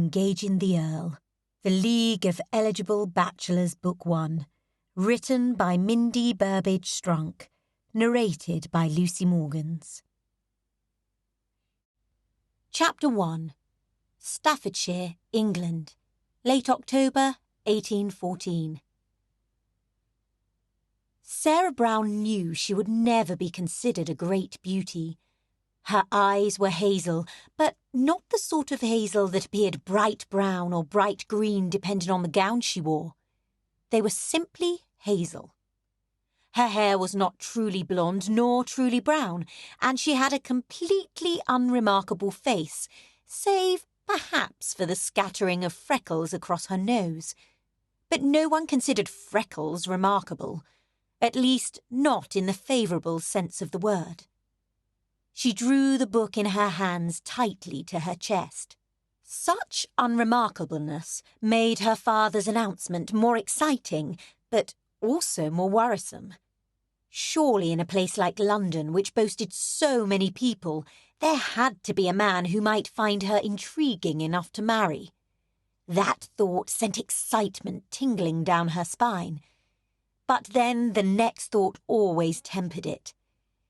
Engaging the Earl, The League of Eligible Bachelors, Book 1, written by Mindy Burbage-Strunk, narrated by Lucy Morgans. Chapter 1. Staffordshire, England, late October 1814. Sarah Brown knew she would never be considered a great beauty. Her eyes were hazel, but not the sort of hazel that appeared bright brown or bright green depending on the gown she wore. They were simply hazel. Her hair was not truly blonde nor truly brown, and she had a completely unremarkable face, save perhaps for the scattering of freckles across her nose. But no one considered freckles remarkable, at least not in the favourable sense of the word. She drew the book in her hands tightly to her chest. Such unremarkableness made her father's announcement more exciting, but also more worrisome. Surely in a place like London, which boasted so many people, there had to be a man who might find her intriguing enough to marry. That thought sent excitement tingling down her spine. But then the next thought always tempered it.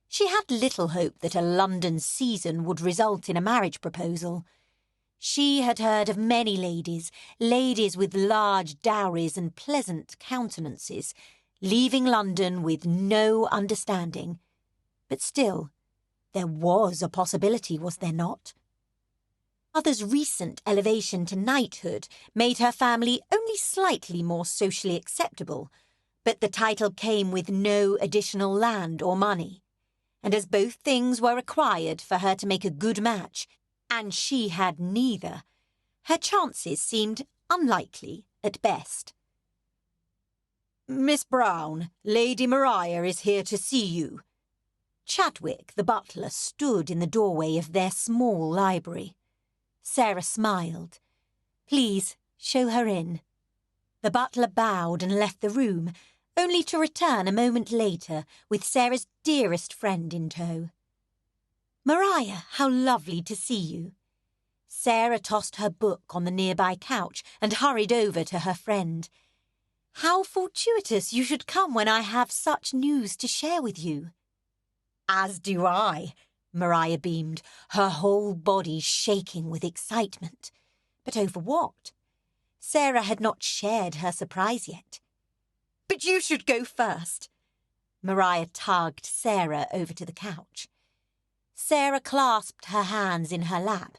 She had little hope that a London season would result in a marriage proposal. She had heard of many ladies with large dowries and pleasant countenances, leaving London with no understanding. But still, there was a possibility, was there not? Mother's recent elevation to knighthood made her family only slightly more socially acceptable, but the title came with no additional land or money. And as both things were required for her to make a good match, and she had neither, her chances seemed unlikely at best. "Miss Brown, Lady Maria is here to see you." Chadwick, the butler, stood in the doorway of their small library. Sarah smiled. "Please, show her in." The butler bowed and left the room, only to return a moment later with Sarah's dearest friend in tow. "Maria, how lovely to see you." Sarah tossed her book on the nearby couch and hurried over to her friend. "How fortuitous you should come when I have such news to share with you." "As do I," Maria beamed, her whole body shaking with excitement. But over what? Sarah had not shared her surprise yet. "But you should go first." Maria tugged Sarah over to the couch. Sarah clasped her hands in her lap.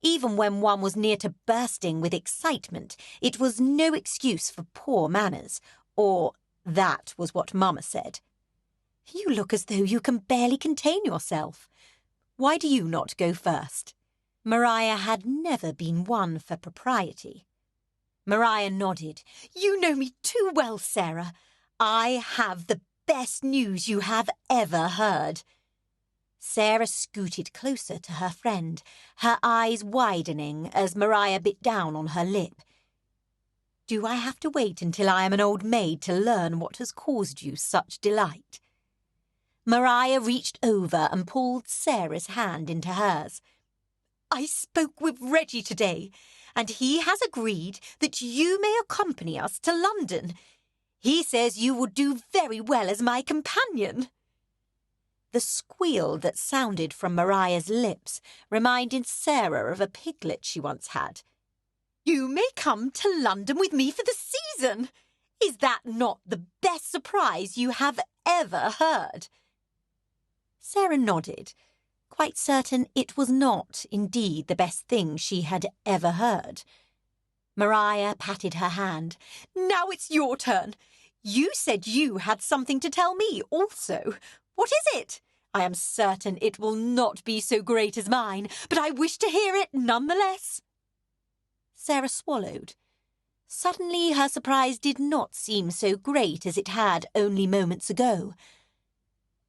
Even when one was near to bursting with excitement, it was no excuse for poor manners, or that was what Mama said. "You look as though you can barely contain yourself. Why do you not go first?" Maria had never been one for propriety. Maria nodded. "You know me too well, Sarah. I have the best news you have ever heard." Sarah scooted closer to her friend, her eyes widening as Maria bit down on her lip. "Do I have to wait until I am an old maid to learn what has caused you such delight?" Maria reached over and pulled Sarah's hand into hers. "I spoke with Reggie today, and he has agreed that you may accompany us to London. He says you would do very well as my companion." The squeal that sounded from Maria's lips reminded Sarah of a piglet she once had. "You may come to London with me for the season. Is that not the best surprise you have ever heard?" Sarah nodded, quite certain it was not indeed the best thing she had ever heard. Maria patted her hand. "Now it's your turn. You said you had something to tell me also. What is it? I am certain it will not be so great as mine, but I wish to hear it nonetheless." Sarah swallowed. Suddenly her surprise did not seem so great as it had only moments ago.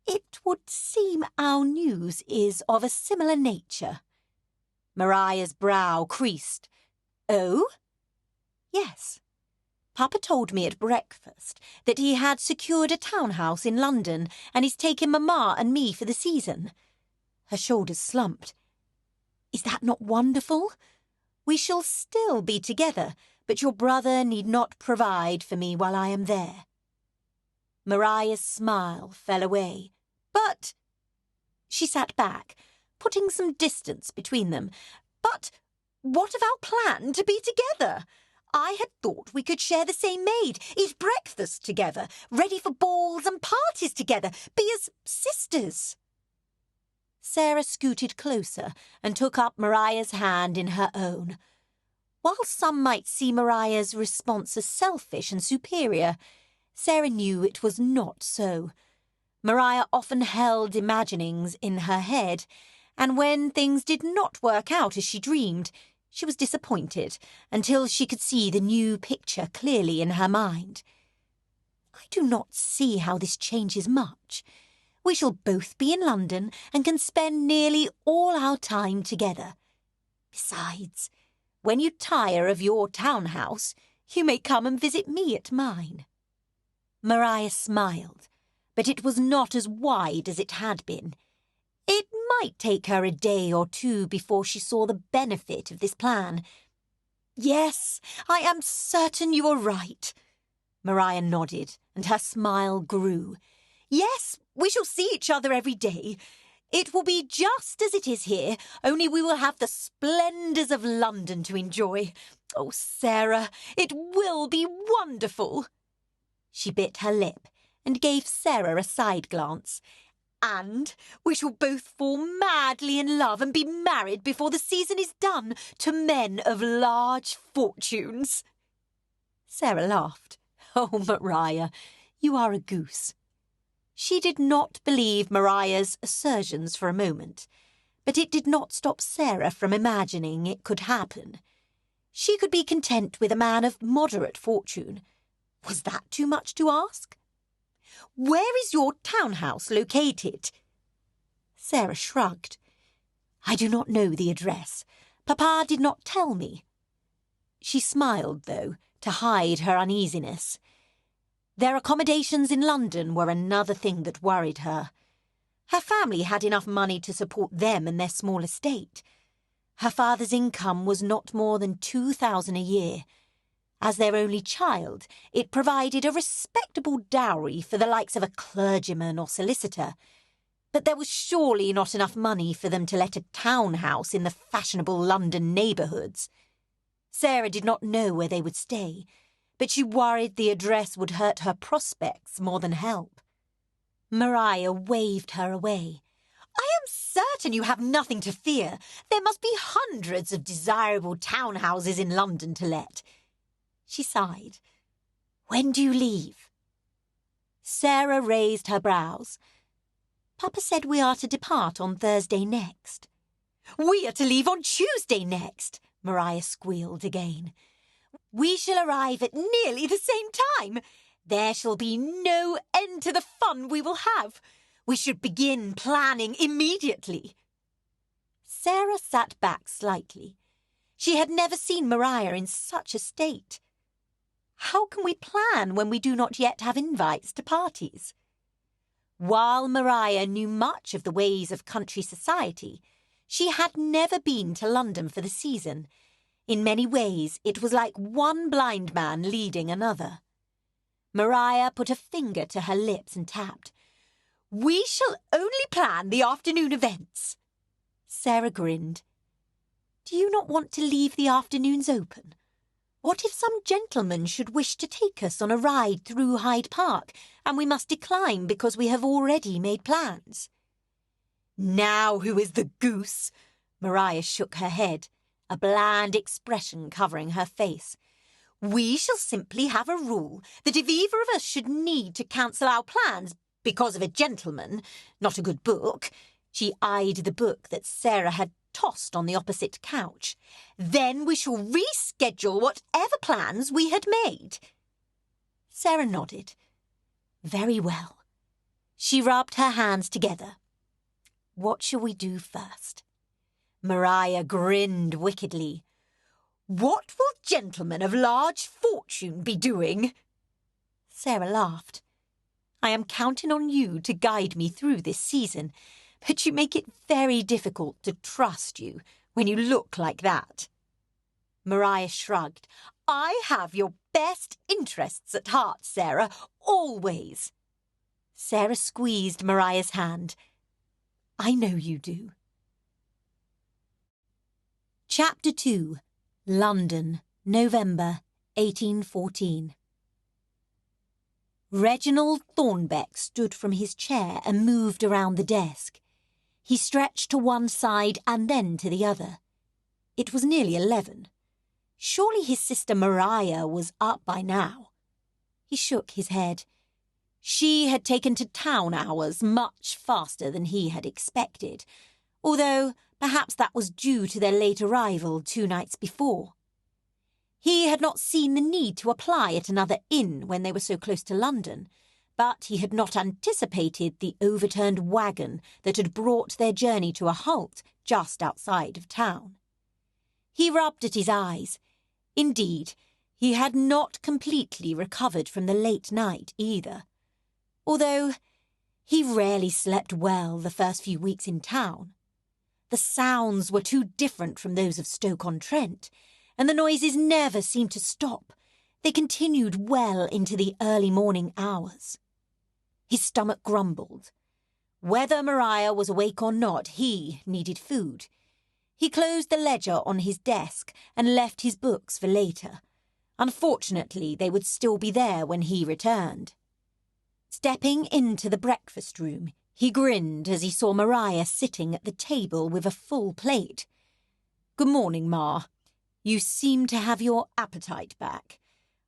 "It would seem our news is of a similar nature." Maria's brow creased. "Oh?" "Yes. Papa told me at breakfast that he had secured a townhouse in London and is taking Mamma and me for the season." Her shoulders slumped. "Is that not wonderful? We shall still be together, but your brother need not provide for me while I am there." Maria's smile fell away. "But—" She sat back, putting some distance between them. "But what of our plan to be together? I had thought we could share the same maid, eat breakfast together, ready for balls and parties together, be as sisters." Sarah scooted closer and took up Maria's hand in her own. While some might see Maria's response as selfish and superior, Sarah knew it was not so. Maria often held imaginings in her head, and when things did not work out as she dreamed, she was disappointed until she could see the new picture clearly in her mind. "I do not see how this changes much. We shall both be in London and can spend nearly all our time together. Besides, when you tire of your townhouse, you may come and visit me at mine." Maria smiled, but it was not as wide as it had been. It might take her a day or two before she saw the benefit of this plan. "Yes, I am certain you are right." Maria nodded, and her smile grew. "Yes, we shall see each other every day. It will be just as it is here, only we will have the splendours of London to enjoy. Oh, Sarah, it will be wonderful." She bit her lip and gave Sarah a side glance. "And we shall both fall madly in love and be married before the season is done to men of large fortunes." Sarah laughed. "Oh, Maria, you are a goose." She did not believe Maria's assertions for a moment, but it did not stop Sarah from imagining it could happen. She could be content with a man of moderate fortune. Was that too much to ask? "Where is your townhouse located?" Sarah shrugged. "I do not know the address. Papa did not tell me." She smiled, though, to hide her uneasiness. Their accommodations in London were another thing that worried her. Her family had enough money to support them and their small estate. Her father's income was not more than 2,000 a year. As their only child, it provided a respectable dowry for the likes of a clergyman or solicitor. But there was surely not enough money for them to let a townhouse in the fashionable London neighbourhoods. Sarah did not know where they would stay, but she worried the address would hurt her prospects more than help. Maria waved her away. "I am certain you have nothing to fear. There must be hundreds of desirable townhouses in London to let." She sighed. "When do you leave?" Sarah raised her brows. "Papa said we are to depart on Thursday next." "We are to leave on Tuesday next," Maria squealed again. "We shall arrive at nearly the same time. There shall be no end to the fun we will have. We should begin planning immediately." Sarah sat back slightly. She had never seen Maria in such a state. How can we plan when we do not yet have invites to parties? While Maria knew much of the ways of country society, she had never been to London for the season. In many ways, it was like one blind man leading another. Maria put a finger to her lips and tapped. "We shall only plan the afternoon events." Sarah grinned. "Do you not want to leave the afternoons open? What if some gentleman should wish to take us on a ride through Hyde Park, and we must decline because we have already made plans?" "Now who is the goose?" Maria shook her head, a bland expression covering her face. "We shall simply have a rule that if either of us should need to cancel our plans because of a gentleman, not a good book," she eyed the book that Sarah had tossed on the opposite couch, "then we shall reschedule whatever plans we had made." Sarah nodded. "Very well." She rubbed her hands together. "What shall we do first?" Maria grinned wickedly. "What will gentlemen of large fortune be doing?" Sarah laughed. "I am counting on you to guide me through this season, but you make it very difficult to trust you when you look like that." Maria shrugged. I have your best interests at heart, Sarah, always. Sarah squeezed Maria's hand. I know you do. Chapter 2. London, November 1814. Reginald Thornbeck stood from his chair and moved around the desk. He stretched to one side and then to the other. It was nearly 11. Surely his sister Maria was up by now. He shook his head. She had taken to town hours much faster than he had expected, although perhaps that was due to their late arrival 2 nights before. He had not seen the need to apply at another inn when they were so close to London, but he had not anticipated the overturned wagon that had brought their journey to a halt just outside of town. He rubbed at his eyes. Indeed, he had not completely recovered from the late night either, although he rarely slept well the first few weeks in town. The sounds were too different from those of Stoke-on-Trent, and the noises never seemed to stop. They continued well into the early morning hours. His stomach grumbled. Whether Maria was awake or not, he needed food. He closed the ledger on his desk and left his books for later. Unfortunately, they would still be there when he returned. Stepping into the breakfast room, he grinned as he saw Maria sitting at the table with a full plate. Good morning, Ma. You seem to have your appetite back.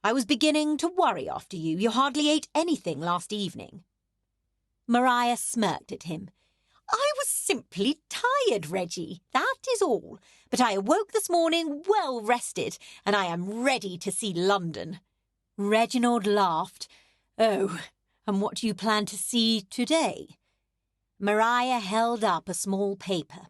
I was beginning to worry after you. You hardly ate anything last evening. Maria smirked at him. I was simply tired, Reggie, that is all. But I awoke this morning well rested, and I am ready to see London. Reginald laughed. Oh, and what do you plan to see today? Maria held up a small paper.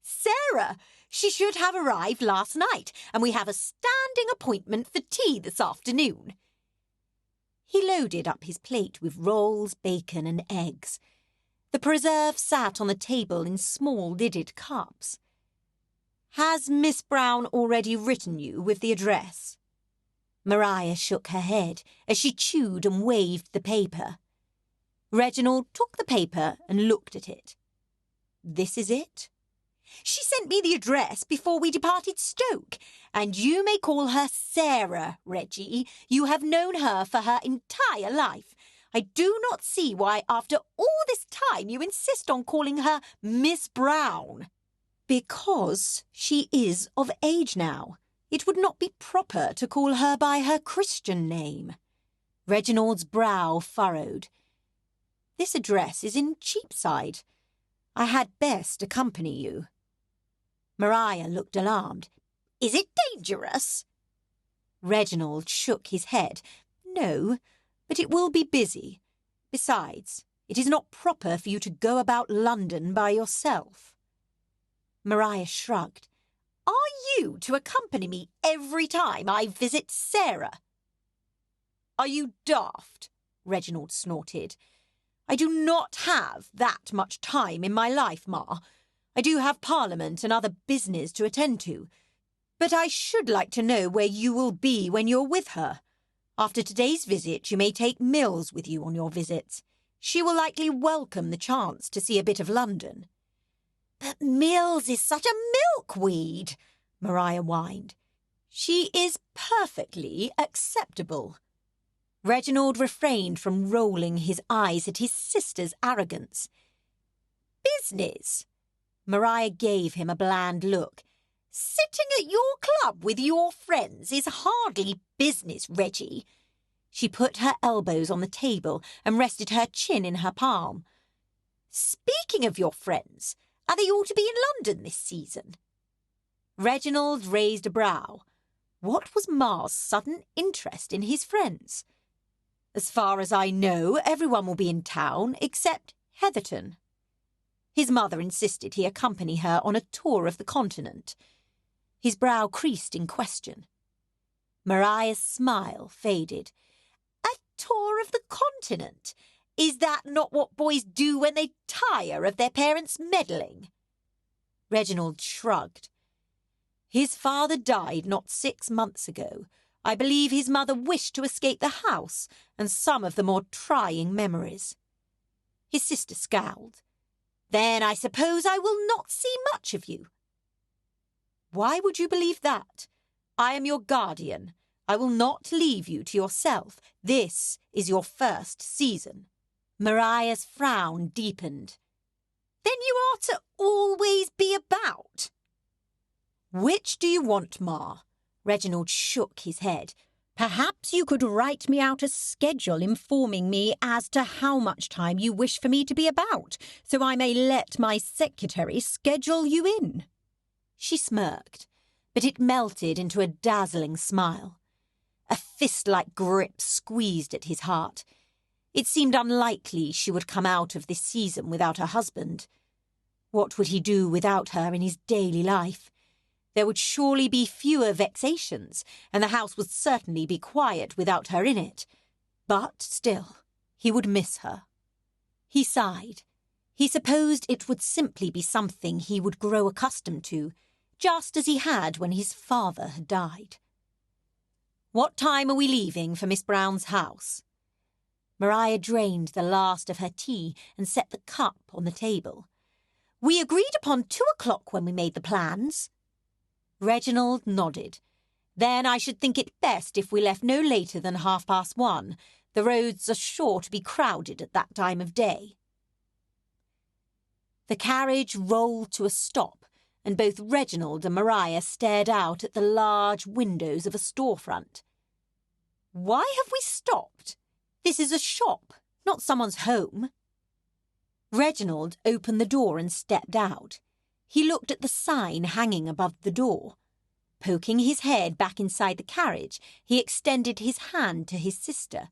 Sarah, she should have arrived last night, and we have a standing appointment for tea this afternoon. He loaded up his plate with rolls, bacon, and eggs. The preserve sat on the table in small lidded cups. Has Miss Brown already written you with the address? Maria shook her head as she chewed and waved the paper. Reginald took the paper and looked at it. This is it? She sent me the address before we departed Stoke, and you may call her Sarah, Reggie. You have known her for her entire life. I do not see why after all this time you insist on calling her Miss Brown. Because she is of age now. It would not be proper to call her by her Christian name. Reginald's brow furrowed. This address is in Cheapside. I had best accompany you. Maria looked alarmed. Is it dangerous? Reginald shook his head. No, but it will be busy. Besides, it is not proper for you to go about London by yourself. Maria shrugged. Are you to accompany me every time I visit Sarah? Are you daft? Reginald snorted. I do not have that much time in my life, Ma. I do have Parliament and other business to attend to. But I should like to know where you will be when you're with her. After today's visit, you may take Mills with you on your visits. She will likely welcome the chance to see a bit of London. But Mills is such a milkweed, Maria whined. She is perfectly acceptable. Reginald refrained from rolling his eyes at his sister's arrogance. Business? Maria gave him a bland look. Sitting at your club with your friends is hardly business, Reggie. She put her elbows on the table and rested her chin in her palm. Speaking of your friends, are they all to be in London this season? Reginald raised a brow. What was Ma's sudden interest in his friends? As far as I know, everyone will be in town except Heatherton. His mother insisted he accompany her on a tour of the continent. His brow creased in question. Maria's smile faded. A tour of the continent? Is that not what boys do when they tire of their parents' meddling? Reginald shrugged. His father died not 6 months ago. I believe his mother wished to escape the house and some of the more trying memories. His sister scowled. Then I suppose I will not see much of you. Why would you believe that? I am your guardian. I will not leave you to yourself. This is your first season. Mariah's frown deepened. Then you are to always be about. Which do you want, Ma? Reginald shook his head. Perhaps you could write me out a schedule informing me as to how much time you wish for me to be about, so I may let my secretary schedule you in. She smirked, but it melted into a dazzling smile. A fist-like grip squeezed at his heart. It seemed unlikely she would come out of this season without her husband. What would he do without her in his daily life? There would surely be fewer vexations, and the house would certainly be quiet without her in it. But still, he would miss her. He sighed. He supposed it would simply be something he would grow accustomed to, just as he had when his father had died. What time are we leaving for Miss Brown's house? Mariah drained the last of her tea and set the cup on the table. We agreed upon 2 o'clock when we made the plans. Reginald nodded. Then I should think it best if we left no later than 1:30. The roads are sure to be crowded at that time of day. The carriage rolled to a stop, and both Reginald and Mariah stared out at the large windows of a storefront. Why have we stopped? This is a shop, not someone's home. Reginald opened the door and stepped out. He looked at the sign hanging above the door. Poking his head back inside the carriage, he extended his hand to his sister.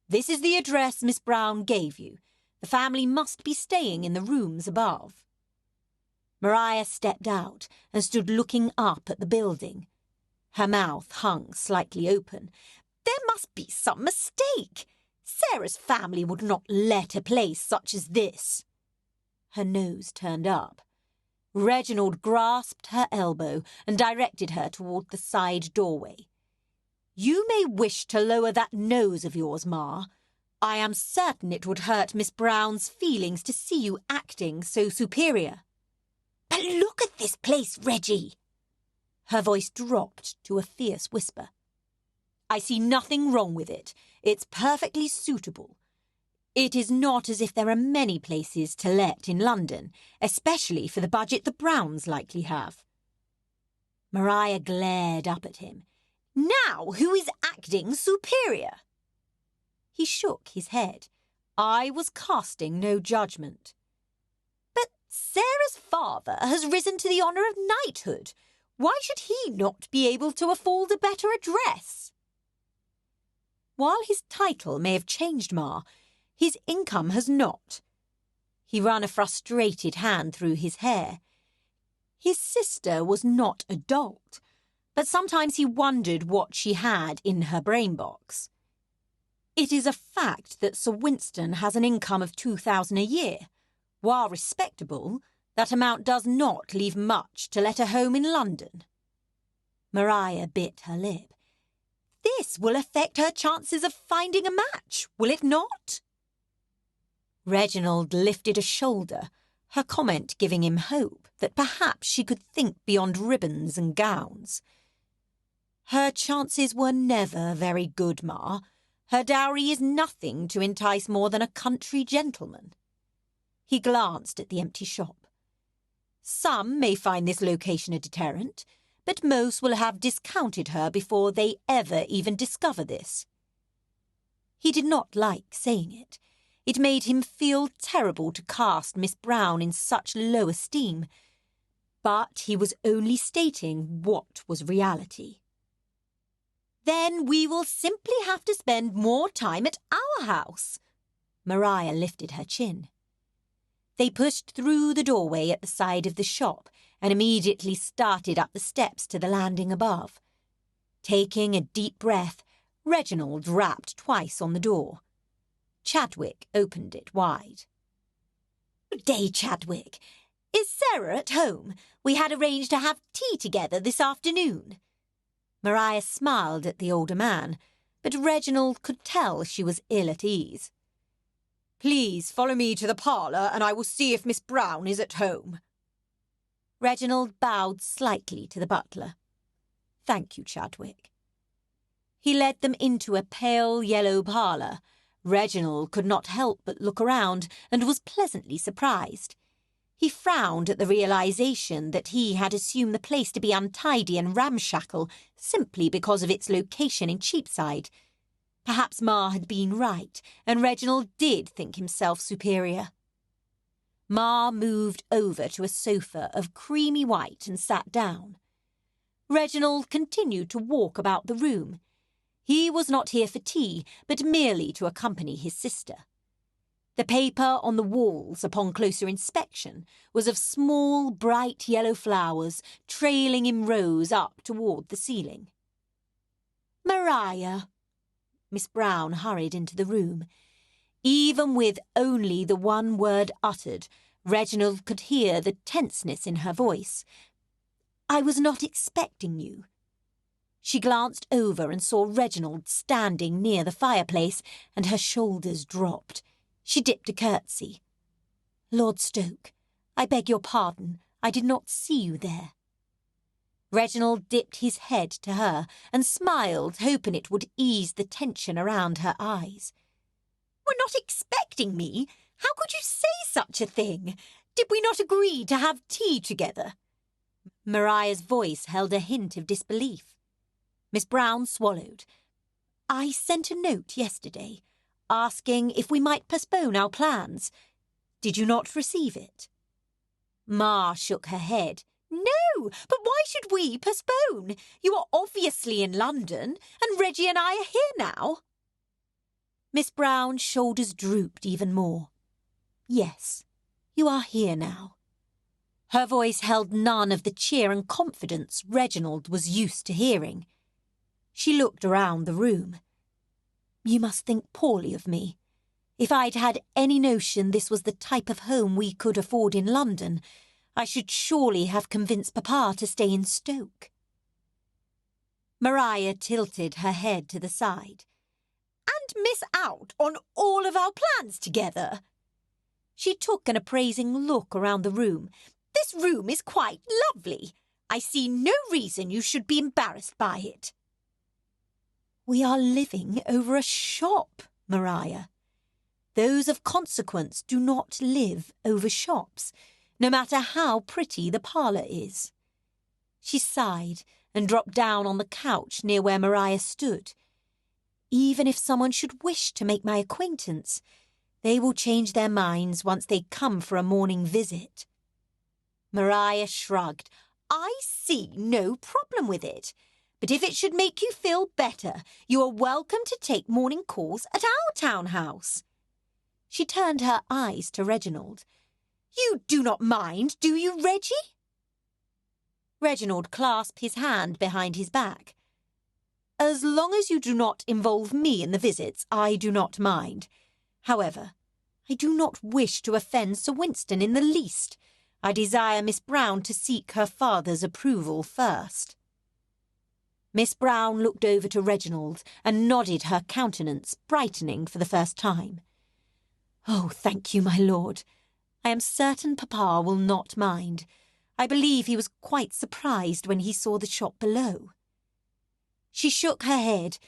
This is the address Miss Brown gave you. The family must be staying in the rooms above. Mariah stepped out and stood looking up at the building. Her mouth hung slightly open. There must be some mistake. Sarah's family would not let a place such as this. Her nose turned up. Reginald grasped her elbow and directed her toward the side doorway. You may wish to lower that nose of yours, Ma. I am certain it would hurt Miss Brown's feelings to see you acting so superior. But look at this place, Reggie. Her voice dropped to a fierce whisper. I see nothing wrong with it. It's perfectly suitable. It is not as if there are many places to let in London, especially for the budget the Browns likely have. Mariah glared up at him. Now who is acting superior? He shook his head. I was casting no judgment. But Sarah's father has risen to the honour of knighthood. Why should he not be able to afford a better address? While his title may have changed, Ma, his income has not. He ran a frustrated hand through his hair. His sister was not a dolt, but sometimes he wondered what she had in her brain box. It is a fact that Sir Winston has an income of 2,000 a year. While respectable, that amount does not leave much to let a home in London. Mariah bit her lip. This will affect her chances of finding a match, will it not? Reginald lifted a shoulder, her comment giving him hope that perhaps she could think beyond ribbons and gowns. Her chances were never very good, Ma. Her dowry is nothing to entice more than a country gentleman. He glanced at the empty shop. Some may find this location a deterrent, but most will have discounted her before they ever even discover this. He did not like saying it. It made him feel terrible to cast Miss Brown in such low esteem, but he was only stating what was reality. Then we will simply have to spend more time at our house. Mariah lifted her chin. They pushed through the doorway at the side of the shop and immediately started up the steps to the landing above. Taking a deep breath, Reginald rapped twice on the door. Chadwick opened it wide. Good day, Chadwick. Is Sarah at home? We had arranged to have tea together this afternoon. Maria smiled at the older man, but Reginald could tell she was ill at ease. Please follow me to the parlour and I will see if Miss Brown is at home. Reginald bowed slightly to the butler. Thank you, Chadwick. He led them into a pale yellow parlour. Reginald could not help but look around and was pleasantly surprised. He frowned at the realization that he had assumed the place to be untidy and ramshackle simply because of its location in Cheapside. Perhaps Ma had been right, and Reginald did think himself superior. Ma moved over to a sofa of creamy white and sat down. Reginald continued to walk about the room. He was not here for tea, but merely to accompany his sister. The paper on the walls, upon closer inspection, was of small, bright yellow flowers trailing in rows up toward the ceiling. Maria. Miss Brown hurried into the room. Even with only the one word uttered, Reginald could hear the tenseness in her voice. I was not expecting you. She glanced over and saw Reginald standing near the fireplace, and her shoulders dropped. She dipped a curtsy. Lord Stoke, I beg your pardon. I did not see you there. Reginald dipped his head to her and smiled, hoping it would ease the tension around her eyes. Were not expecting me? How could you say such a thing? Did we not agree to have tea together? Maria's voice held a hint of disbelief. Miss Brown swallowed. I sent a note yesterday, asking if we might postpone our plans. Did you not receive it? Ma shook her head. No, but why should we postpone? You are obviously in London, and Reggie and I are here now. Miss Brown's shoulders drooped even more. Yes, you are here now. Her voice held none of the cheer and confidence Reginald was used to hearing. She looked around the room. You must think poorly of me. If I'd had any notion this was the type of home we could afford in London, I should surely have convinced Papa to stay in Stoke. Maria tilted her head to the side. And miss out on all of our plans together. She took an appraising look around the room. This room is quite lovely. I see no reason you should be embarrassed by it. We are living over a shop, Maria. Those of consequence do not live over shops, no matter how pretty the parlour is. She sighed and dropped down on the couch near where Maria stood. Even if someone should wish to make my acquaintance, they will change their minds once they come for a morning visit. Maria shrugged. I see no problem with it. But if it should make you feel better, you are welcome to take morning calls at our townhouse. She turned her eyes to Reginald. You do not mind, do you, Reggie? Reginald clasped his hand behind his back. As long as you do not involve me in the visits, I do not mind. However, I do not wish to offend Sir Winston in the least. I desire Miss Brown to seek her father's approval first. Miss Brown looked over to Reginald and nodded, her countenance brightening for the first time. Oh, thank you, my lord. I am certain Papa will not mind. I believe he was quite surprised when he saw the shop below. She shook her head,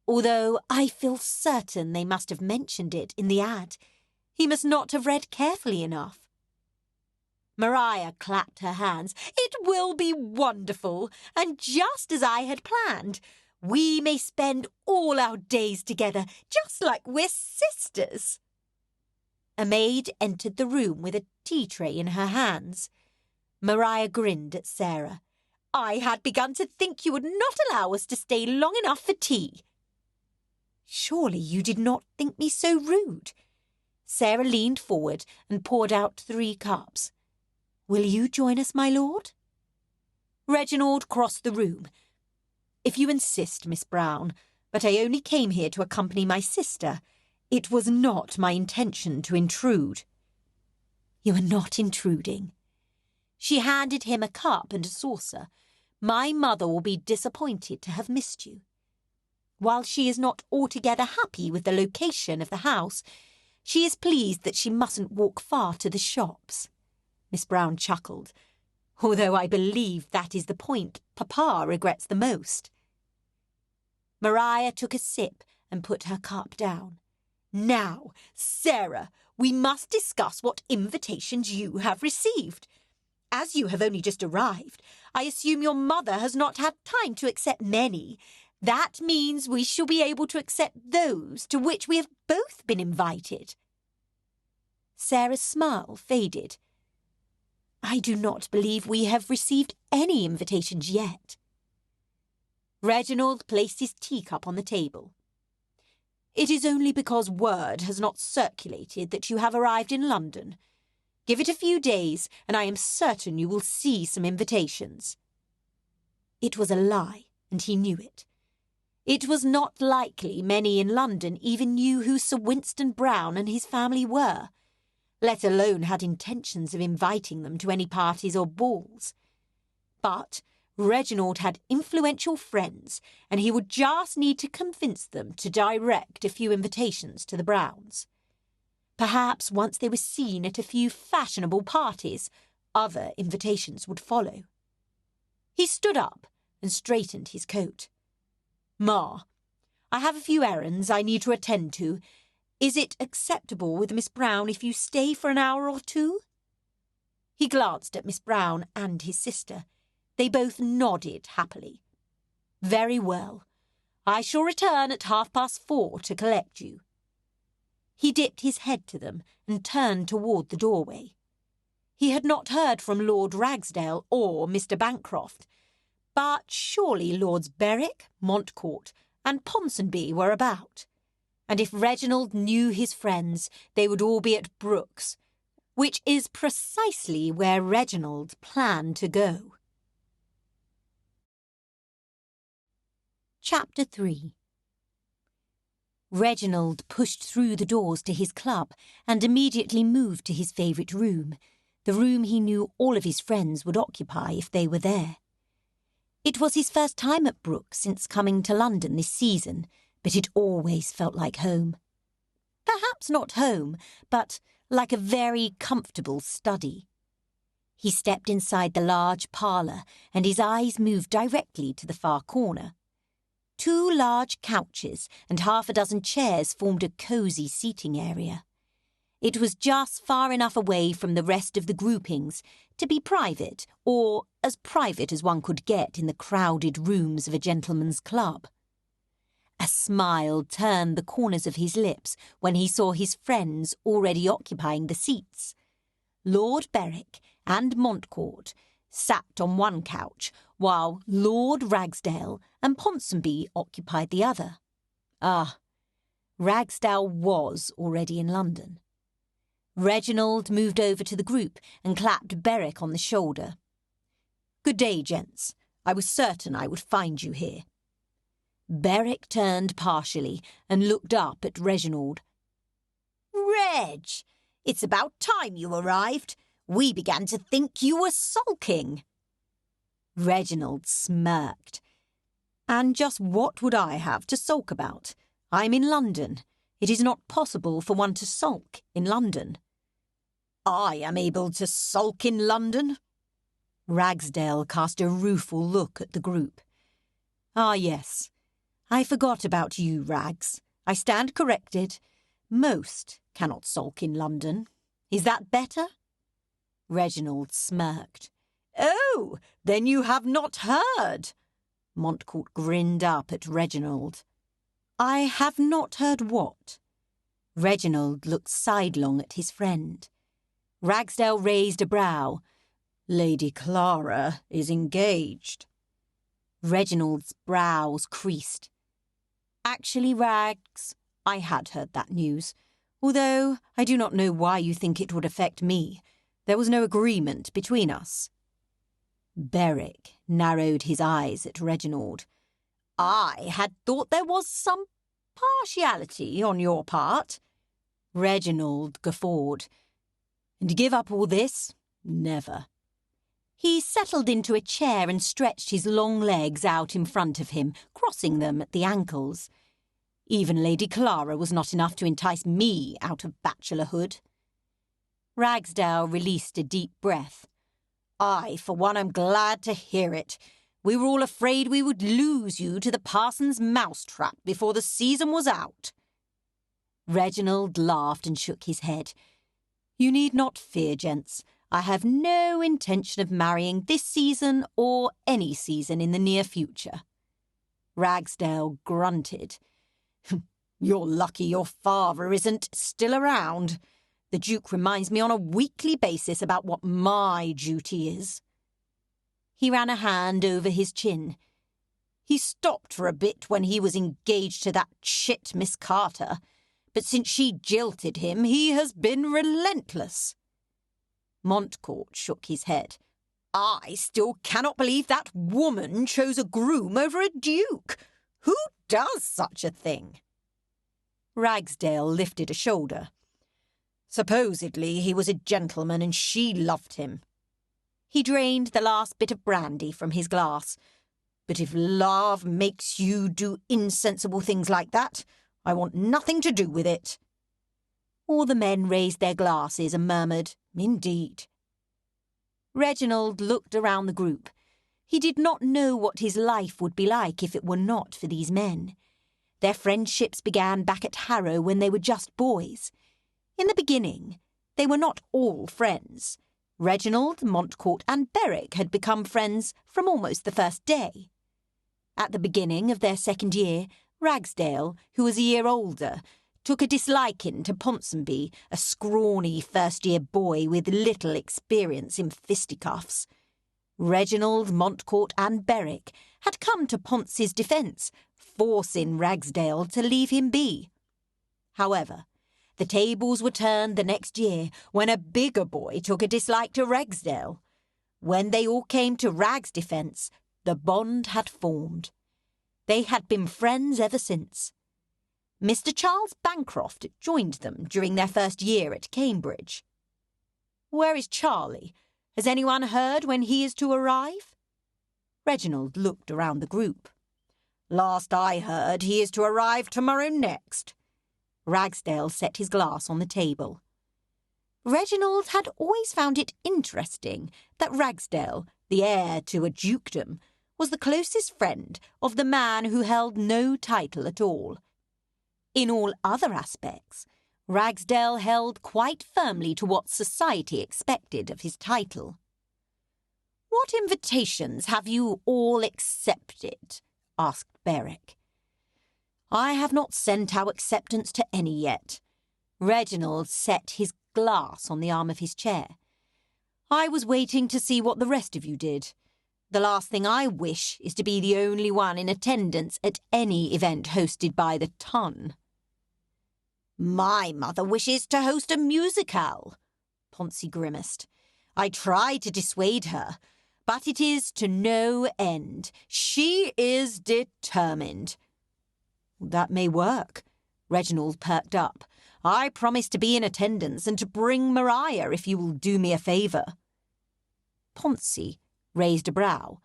although I feel certain they must have mentioned it in the ad. He must not have read carefully enough. Maria clapped her hands. It will be wonderful, and just as I had planned. We may spend all our days together, just like we're sisters. A maid entered the room with a tea tray in her hands. Maria grinned at Sarah. I had begun to think you would not allow us to stay long enough for tea. Surely you did not think me so rude. Sarah leaned forward and poured out 3 cups. Will you join us, my lord? Reginald crossed the room. If you insist, Miss Brown, but I only came here to accompany my sister. It was not my intention to intrude. You are not intruding. She handed him a cup and a saucer. "My mother will be disappointed to have missed you. While she is not altogether happy with the location of the house, she is pleased that she mustn't walk far to the shops." Miss Brown chuckled. "Although I believe that is the point Papa regrets the most." Maria took a sip and put her cup down. "Now, Sarah, we must discuss what invitations you have received. As you have only just arrived, I assume your mother has not had time to accept many. That means we shall be able to accept those to which we have both been invited." Sarah's smile faded. "I do not believe we have received any invitations yet." Reginald placed his teacup on the table. "It is only because word has not circulated that you have arrived in London. Give it a few days, and I am certain you will see some invitations." It was a lie, and he knew it. It was not likely many in London even knew who Sir Winston Brown and his family were, let alone had intentions of inviting them to any parties or balls. But Reginald had influential friends, and he would just need to convince them to direct a few invitations to the Browns. Perhaps once they were seen at a few fashionable parties, other invitations would follow. He stood up and straightened his coat. "Ma, I have a few errands I need to attend to. Is it acceptable with Miss Brown if you stay for an hour or two?" He glanced at Miss Brown and his sister. They both nodded happily. "Very well. I shall return at 4:30 to collect you." He dipped his head to them and turned toward the doorway. He had not heard from Lord Ragsdale or Mr. Bancroft, but surely Lords Berwick, Montcourt, and Ponsonby were about, and if Reginald knew his friends, they would all be at Brooks, which is precisely where Reginald planned to go. Chapter 3. Reginald pushed through the doors to his club and immediately moved to his favourite room, the room he knew all of his friends would occupy if they were there. It was his first time at Brooks since coming to London this season, but it always felt like home. Perhaps not home, but like a very comfortable study. He stepped inside the large parlour, and his eyes moved directly to the far corner. 2 large couches and 6 chairs formed a cosy seating area. It was just far enough away from the rest of the groupings to be private, or as private as one could get in the crowded rooms of a gentleman's club. A smile turned the corners of his lips when he saw his friends already occupying the seats. Lord Berwick and Montcourt sat on one couch, while Lord Ragsdale and Ponsonby occupied the other. Ah, Ragsdale was already in London. Reginald moved over to the group and clapped Berwick on the shoulder. "Good day, gents. I was certain I would find you here." Berwick turned partially and looked up at Reginald. "Reg, it's about time you arrived. We began to think you were sulking." Reginald smirked. "And just what would I have to sulk about? I'm in London. It is not possible for one to sulk in London." "I am able to sulk in London." Ragsdale cast a rueful look at the group. "Ah, yes. I forgot about you, Rags. I stand corrected. Most cannot sulk in London. Is that better?" Reginald smirked. "Oh, then you have not heard." Montcourt grinned up at Reginald. "I have not heard what?" Reginald looked sidelong at his friend. Ragsdale raised a brow. "Lady Clara is engaged." Reginald's brows creased. "Actually, Rags, I had heard that news, although I do not know why you think it would affect me. There was no agreement between us." Berwick narrowed his eyes at Reginald. "I had thought there was some partiality on your part." Reginald guffawed. "And give up all this? Never." He settled into a chair and stretched his long legs out in front of him, crossing them at the ankles. Even Lady Clara was not enough to entice me out of bachelorhood. Ragsdale released a deep breath. I, for one, am glad to hear it. We were all afraid we would lose you to the parson's mousetrap before the season was out. Reginald laughed and shook his head. You need not fear, gents. I have no intention of marrying this season or any season in the near future. Ragsdale grunted. You're lucky your father isn't still around. The Duke reminds me on a weekly basis about what my duty is. He ran a hand over his chin. He stopped for a bit when he was engaged to that chit Miss Carter, but since she jilted him, he has been relentless. Montcourt shook his head. I still cannot believe that woman chose a groom over a duke. Who does such a thing? Ragsdale lifted a shoulder. Supposedly he was a gentleman and she loved him. He drained the last bit of brandy from his glass. But if love makes you do insensible things like that, I want nothing to do with it. All the men raised their glasses and murmured, Indeed. Reginald looked around the group. He did not know what his life would be like if it were not for these men. Their friendships began back at Harrow when they were just boys. In the beginning, they were not all friends. Reginald, Montcourt and Berwick had become friends from almost the first day. At the beginning of their second year, Ragsdale, who was a year older, took a disliking to Ponsonby, a scrawny first-year boy with little experience in fisticuffs. Reginald, Montcourt and Berwick had come to Ponce's defence, forcing Ragsdale to leave him be. However, the tables were turned the next year when a bigger boy took a dislike to Ragsdale. When they all came to Rag's defence, the bond had formed. They had been friends ever since. Mr. Charles Bancroft joined them during their first year at Cambridge. Where is Charlie? Has anyone heard when he is to arrive? Reginald looked around the group. Last I heard, he is to arrive tomorrow next. Ragsdale set his glass on the table. Reginald had always found it interesting that Ragsdale, the heir to a dukedom, was the closest friend of the man who held no title at all. In all other aspects, Ragsdale held quite firmly to what society expected of his title. What invitations have you all accepted? Asked Berwick. I have not sent our acceptance to any yet. Reginald set his glass on the arm of his chair. I was waiting to see what the rest of you did. The last thing I wish is to be the only one in attendance at any event hosted by the Ton. My mother wishes to host a musicale, Ponce grimaced. I tried to dissuade her, but it is to no end. She is determined. That may work. Reginald perked up. I promise to be in attendance and to bring Maria if you will do me a favour. Ponce raised a brow.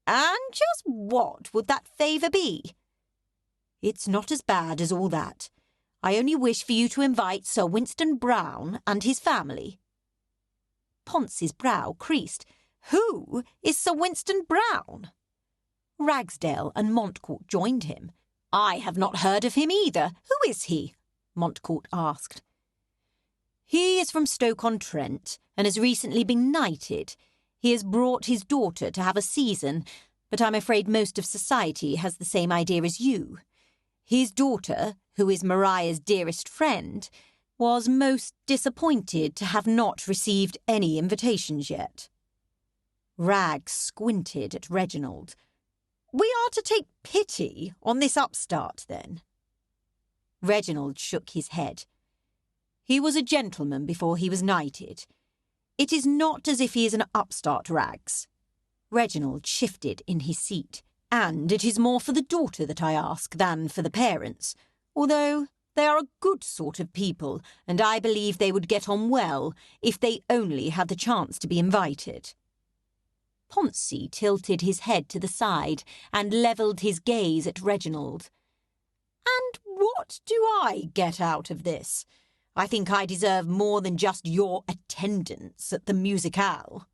And just what would that favour be? It's not as bad as all that. I only wish for you to invite Sir Winston Brown and his family. Ponce's brow creased. Who is Sir Winston Brown? Ragsdale and Montcourt joined him. I have not heard of him either. Who is he? Montcourt asked. He is from Stoke-on-Trent and has recently been knighted. He has brought his daughter to have a season, but I'm afraid most of society has the same idea as you. His daughter, who is Maria's dearest friend, was most disappointed to have not received any invitations yet. Rag squinted at Reginald. We are to take pity on this upstart, then? Reginald shook his head. He was a gentleman before he was knighted. It is not as if he is an upstart, Rags. Reginald shifted in his seat. And it is more for the daughter that I ask than for the parents, although they are a good sort of people, and I believe they would get on well if they only had the chance to be invited. Pouncey tilted his head to the side and levelled his gaze at Reginald. "And what do I get out of this? I think I deserve more than just your attendance at the musicale."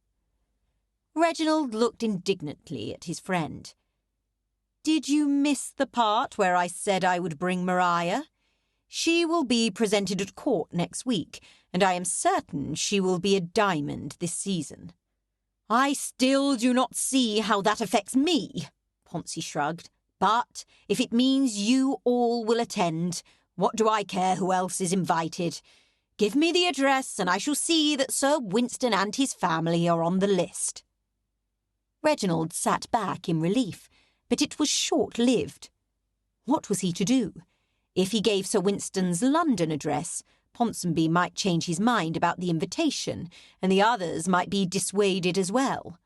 Reginald looked indignantly at his friend. "Did you miss the part where I said I would bring Maria? She will be presented at court next week, and I am certain she will be a diamond this season." "I still do not see how that affects me," Pouncey shrugged. "But if it means you all will attend, what do I care who else is invited? Give me the address and I shall see that Sir Winston and his family are on the list." Reginald sat back in relief, but it was short-lived. What was he to do? If he gave Sir Winston's London address, Ponsonby might change his mind about the invitation, and the others might be dissuaded as well.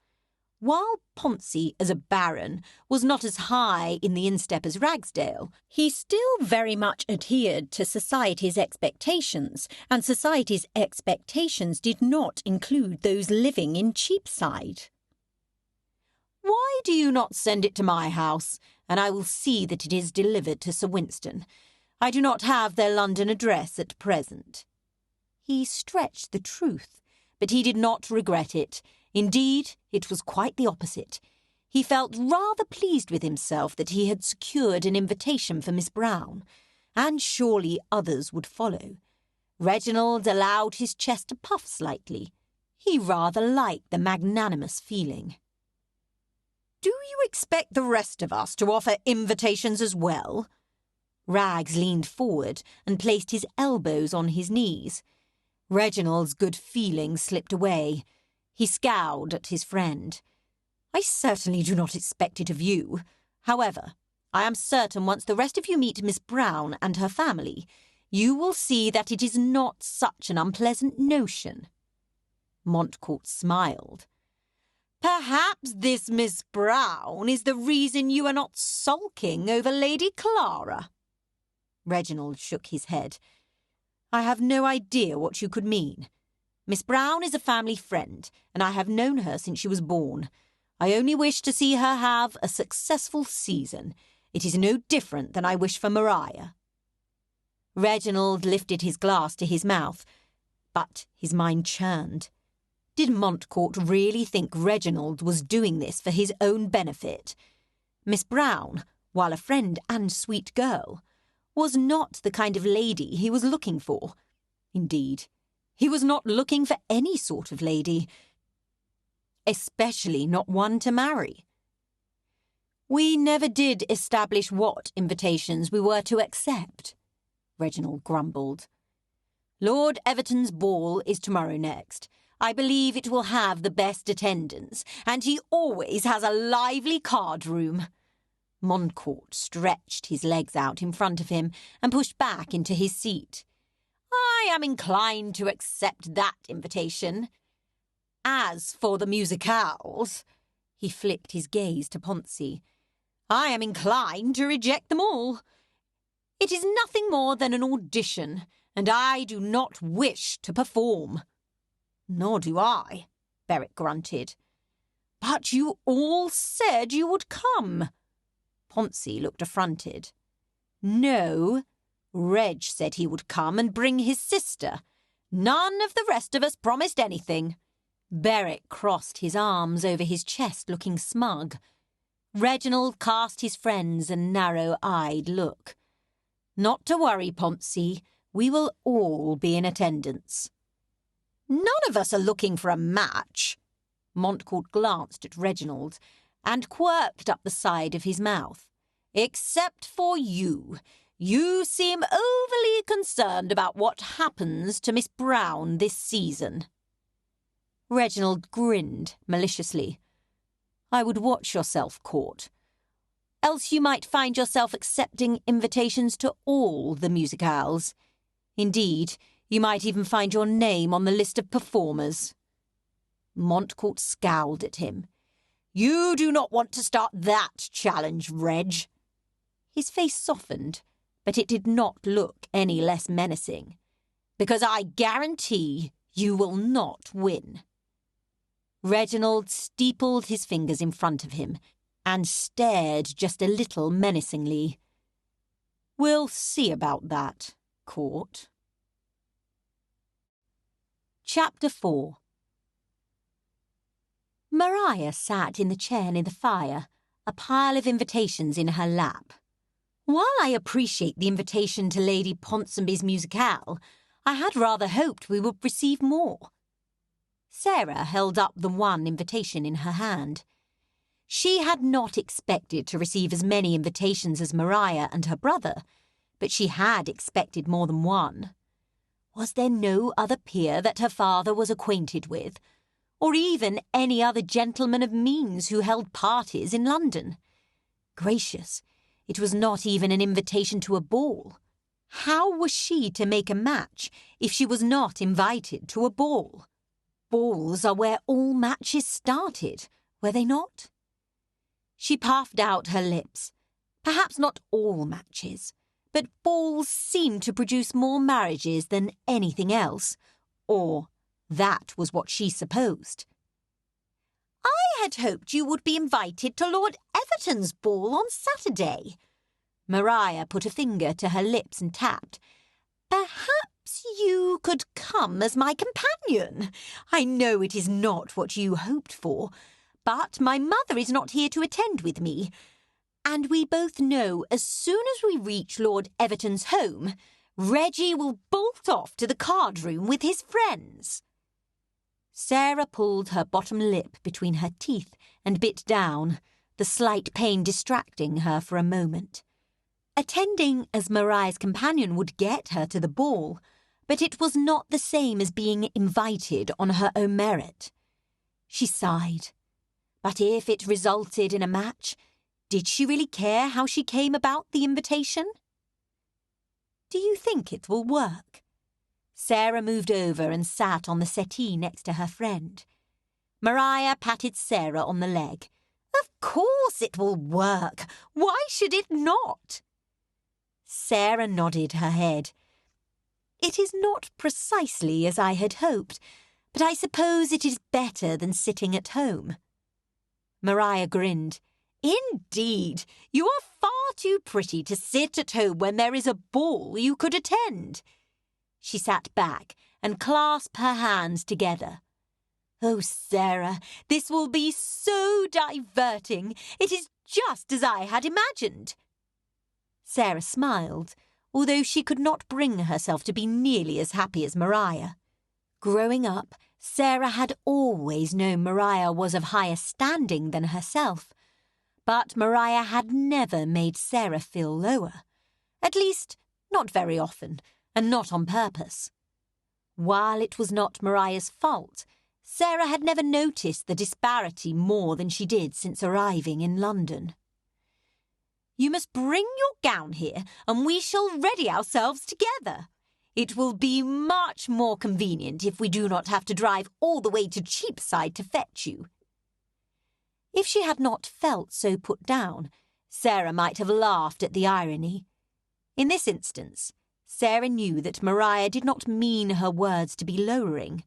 While Pouncey, as a baron, was not as high in the instep as Ragsdale, he still very much adhered to society's expectations, and society's expectations did not include those living in Cheapside. "Why do you not send it to my house, and I will see that it is delivered to Sir Winston? I do not have their London address at present." He stretched the truth, but he did not regret it. Indeed, it was quite the opposite. He felt rather pleased with himself that he had secured an invitation for Miss Brown, and surely others would follow. Reginald allowed his chest to puff slightly. He rather liked the magnanimous feeling. "Do you expect the rest of us to offer invitations as well?" Rags leaned forward and placed his elbows on his knees. Reginald's good feeling slipped away. He scowled at his friend. "I certainly do not expect it of you. However, I am certain once the rest of you meet Miss Brown and her family, you will see that it is not such an unpleasant notion." Montcourt smiled. "Perhaps this Miss Brown is the reason you are not sulking over Lady Clara." Reginald shook his head. "I have no idea what you could mean. Miss Brown is a family friend, and I have known her since she was born. I only wish to see her have a successful season. It is no different than I wish for Maria." Reginald lifted his glass to his mouth, but his mind churned. Did Montcourt really think Reginald was doing this for his own benefit? Miss Brown, while a friend and sweet girl, was not the kind of lady he was looking for. Indeed, he was not looking for any sort of lady, especially not one to marry. "We never did establish what invitations we were to accept," Reginald grumbled. "Lord Everton's ball is tomorrow next. I believe it will have the best attendance, and he always has a lively card-room." Montcourt stretched his legs out in front of him and pushed back into his seat. "I am inclined to accept that invitation. As for the musicales," he flicked his gaze to Pouncey, "I am inclined to reject them all. It is nothing more than an audition, and I do not wish to perform." "Nor do I," Berwick grunted. "But you all said you would come." Pouncey looked affronted. "No, Reg said he would come and bring his sister. None of the rest of us promised anything." Berwick crossed his arms over his chest, looking smug. Reginald cast his friends a narrow-eyed look. "Not to worry, Pouncey. We will all be in attendance." "None of us are looking for a match." Montcourt glanced at Reginald and quirked up the side of his mouth. "Except for you. You seem overly concerned about what happens to Miss Brown this season." Reginald grinned maliciously. "I would watch yourself, Court. Else you might find yourself accepting invitations to all the musicales. Indeed, you might even find your name on the list of performers." Montcourt scowled at him. "You do not want to start that challenge, Reg." His face softened, but it did not look any less menacing. "Because I guarantee you will not win." Reginald steepled his fingers in front of him and stared just a little menacingly. "We'll see about that, Court." Chapter 4. Maria sat in the chair near the fire, a pile of invitations in her lap. While I appreciate the invitation to Lady Ponsonby's musicale, I had rather hoped we would receive more. Sarah held up the one invitation in her hand. She had not expected to receive as many invitations as Maria and her brother, but she had expected more than one. Was there no other peer that her father was acquainted with, or even any other gentleman of means who held parties in London? Gracious, it was not even an invitation to a ball. How was she to make a match if she was not invited to a ball? Balls are where all matches started, were they not? She puffed out her lips. Perhaps not all matches, but balls seemed to produce more marriages than anything else, or that was what she supposed. "I had hoped you would be invited to Lord Everton's ball on Saturday." Maria put a finger to her lips and tapped. "Perhaps you could come as my companion. I know it is not what you hoped for, but my mother is not here to attend with me, and we both know as soon as we reach Lord Everton's home, Reggie will bolt off to the card room with his friends." Sarah pulled her bottom lip between her teeth and bit down, the slight pain distracting her for a moment. Attending as Maria's companion would get her to the ball, but it was not the same as being invited on her own merit. She sighed. But if it resulted in a match, did she really care how she came about the invitation? "Do you think it will work?" Sarah moved over and sat on the settee next to her friend. Maria patted Sarah on the leg. "Of course it will work. Why should it not?" Sarah nodded her head. "It is not precisely as I had hoped, but I suppose it is better than sitting at home." Maria grinned. "Indeed, you are far too pretty to sit at home when there is a ball you could attend." She sat back and clasped her hands together. "Oh, Sarah, this will be so diverting. It is just as I had imagined." Sarah smiled, although she could not bring herself to be nearly as happy as Maria. Growing up, Sarah had always known Maria was of higher standing than herself, but Maria had never made Sarah feel lower. At least, not very often, and not on purpose. While it was not Maria's fault, Sarah had never noticed the disparity more than she did since arriving in London. "You must bring your gown here, and we shall ready ourselves together. It will be much more convenient if we do not have to drive all the way to Cheapside to fetch you." If she had not felt so put down, Sarah might have laughed at the irony. In this instance, Sarah knew that Maria did not mean her words to be lowering,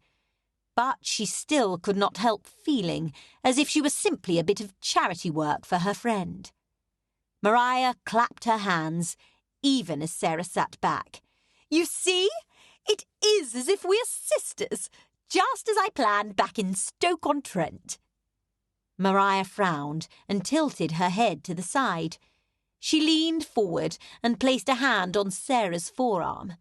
but she still could not help feeling as if she was simply a bit of charity work for her friend. Maria clapped her hands, even as Sarah sat back. "You see, it is as if we are sisters, just as I planned back in Stoke-on-Trent." Maria frowned and tilted her head to the side. She leaned forward and placed a hand on Sarah's forearm.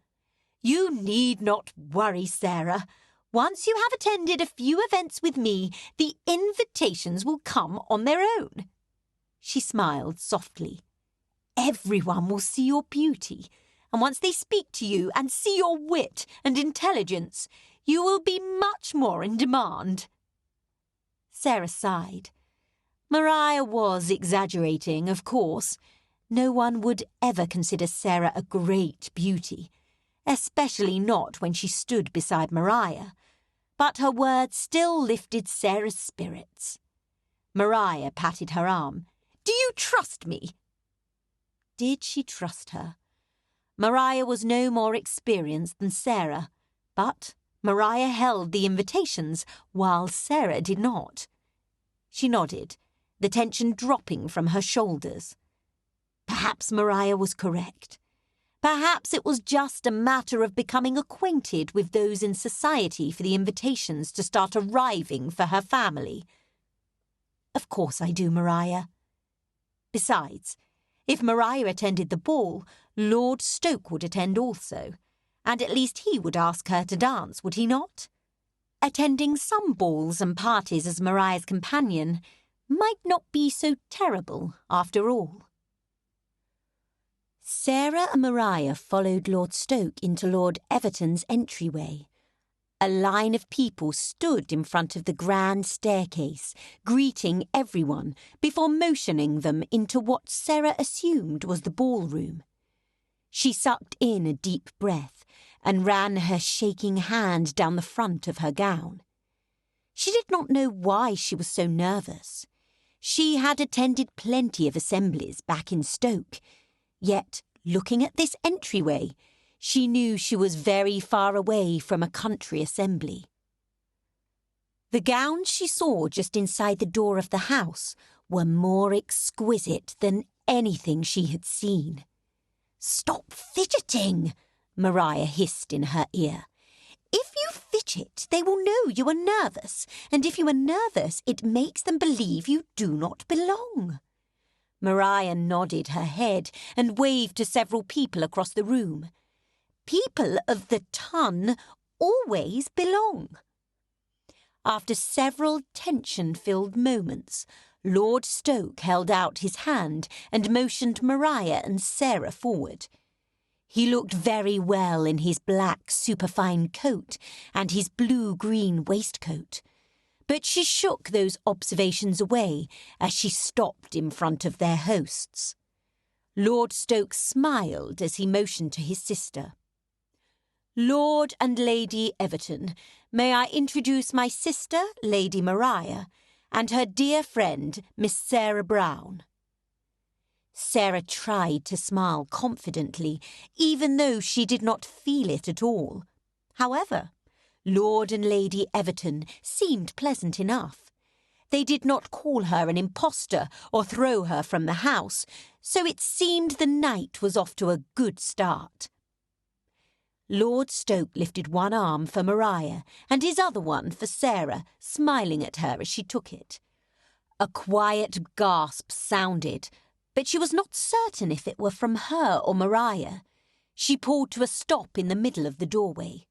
"You need not worry, Sarah. Once you have attended a few events with me, the invitations will come on their own." She smiled softly. "Everyone will see your beauty, and once they speak to you and see your wit and intelligence, you will be much more in demand." Sarah sighed. Maria was exaggerating, of course. No one would ever consider Sarah a great beauty, especially not when she stood beside Maria. But her words still lifted Sarah's spirits. Maria patted her arm. "Do you trust me?" Did she trust her? Maria was no more experienced than Sarah, but Maria held the invitations, while Sarah did not. She nodded, the tension dropping from her shoulders. Perhaps Maria was correct. Perhaps it was just a matter of becoming acquainted with those in society for the invitations to start arriving for her family. Of course I do, Maria. Besides, if Maria attended the ball, Lord Stoke would attend also, and at least he would ask her to dance, would he not? Attending some balls and parties as Maria's companion might not be so terrible after all. Sarah and Maria followed Lord Stoke into Lord Everton's entryway. A line of people stood in front of the grand staircase, greeting everyone before motioning them into what Sarah assumed was the ballroom. She sucked in a deep breath and ran her shaking hand down the front of her gown. She did not know why she was so nervous. She had attended plenty of assemblies back in Stoke, yet, looking at this entryway, she knew she was very far away from a country assembly. The gowns she saw just inside the door of the house were more exquisite than anything she had seen. "Stop fidgeting," Maria hissed in her ear. "If you fidget, they will know you are nervous, and if you are nervous, it makes them believe you do not belong." Maria nodded her head and waved to several people across the room. People of the ton always belong. After several tension-filled moments, Lord Stoke held out his hand and motioned Maria and Sarah forward. He looked very well in his black superfine coat and his blue-green waistcoat, but she shook those observations away as she stopped in front of their hosts. Lord Stoke smiled as he motioned to his sister. "Lord and Lady Everton, may I introduce my sister, Lady Maria, and her dear friend, Miss Sarah Brown." Sarah tried to smile confidently, even though she did not feel it at all. However, Lord and Lady Everton seemed pleasant enough. They did not call her an impostor or throw her from the house, so it seemed the night was off to a good start. Lord Stoke lifted one arm for Maria and his other one for Sarah, smiling at her as she took it. A quiet gasp sounded, but she was not certain if it were from her or Maria. She pulled to a stop in the middle of the doorway.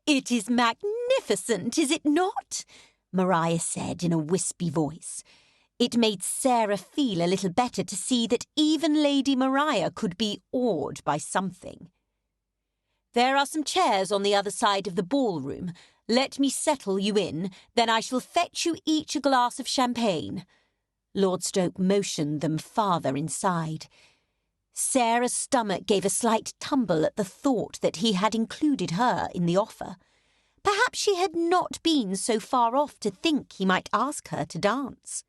"It is magnificent, is it not?" Maria said in a wispy voice. It made Sarah feel a little better to see that even Lady Maria could be awed by something. "There are some chairs on the other side of the ballroom. Let me settle you in, then I shall fetch you each a glass of champagne." Lord Stoke motioned them farther inside. Sarah's stomach gave a slight tumble at the thought that he had included her in the offer. Perhaps she had not been so far off to think he might ask her to dance.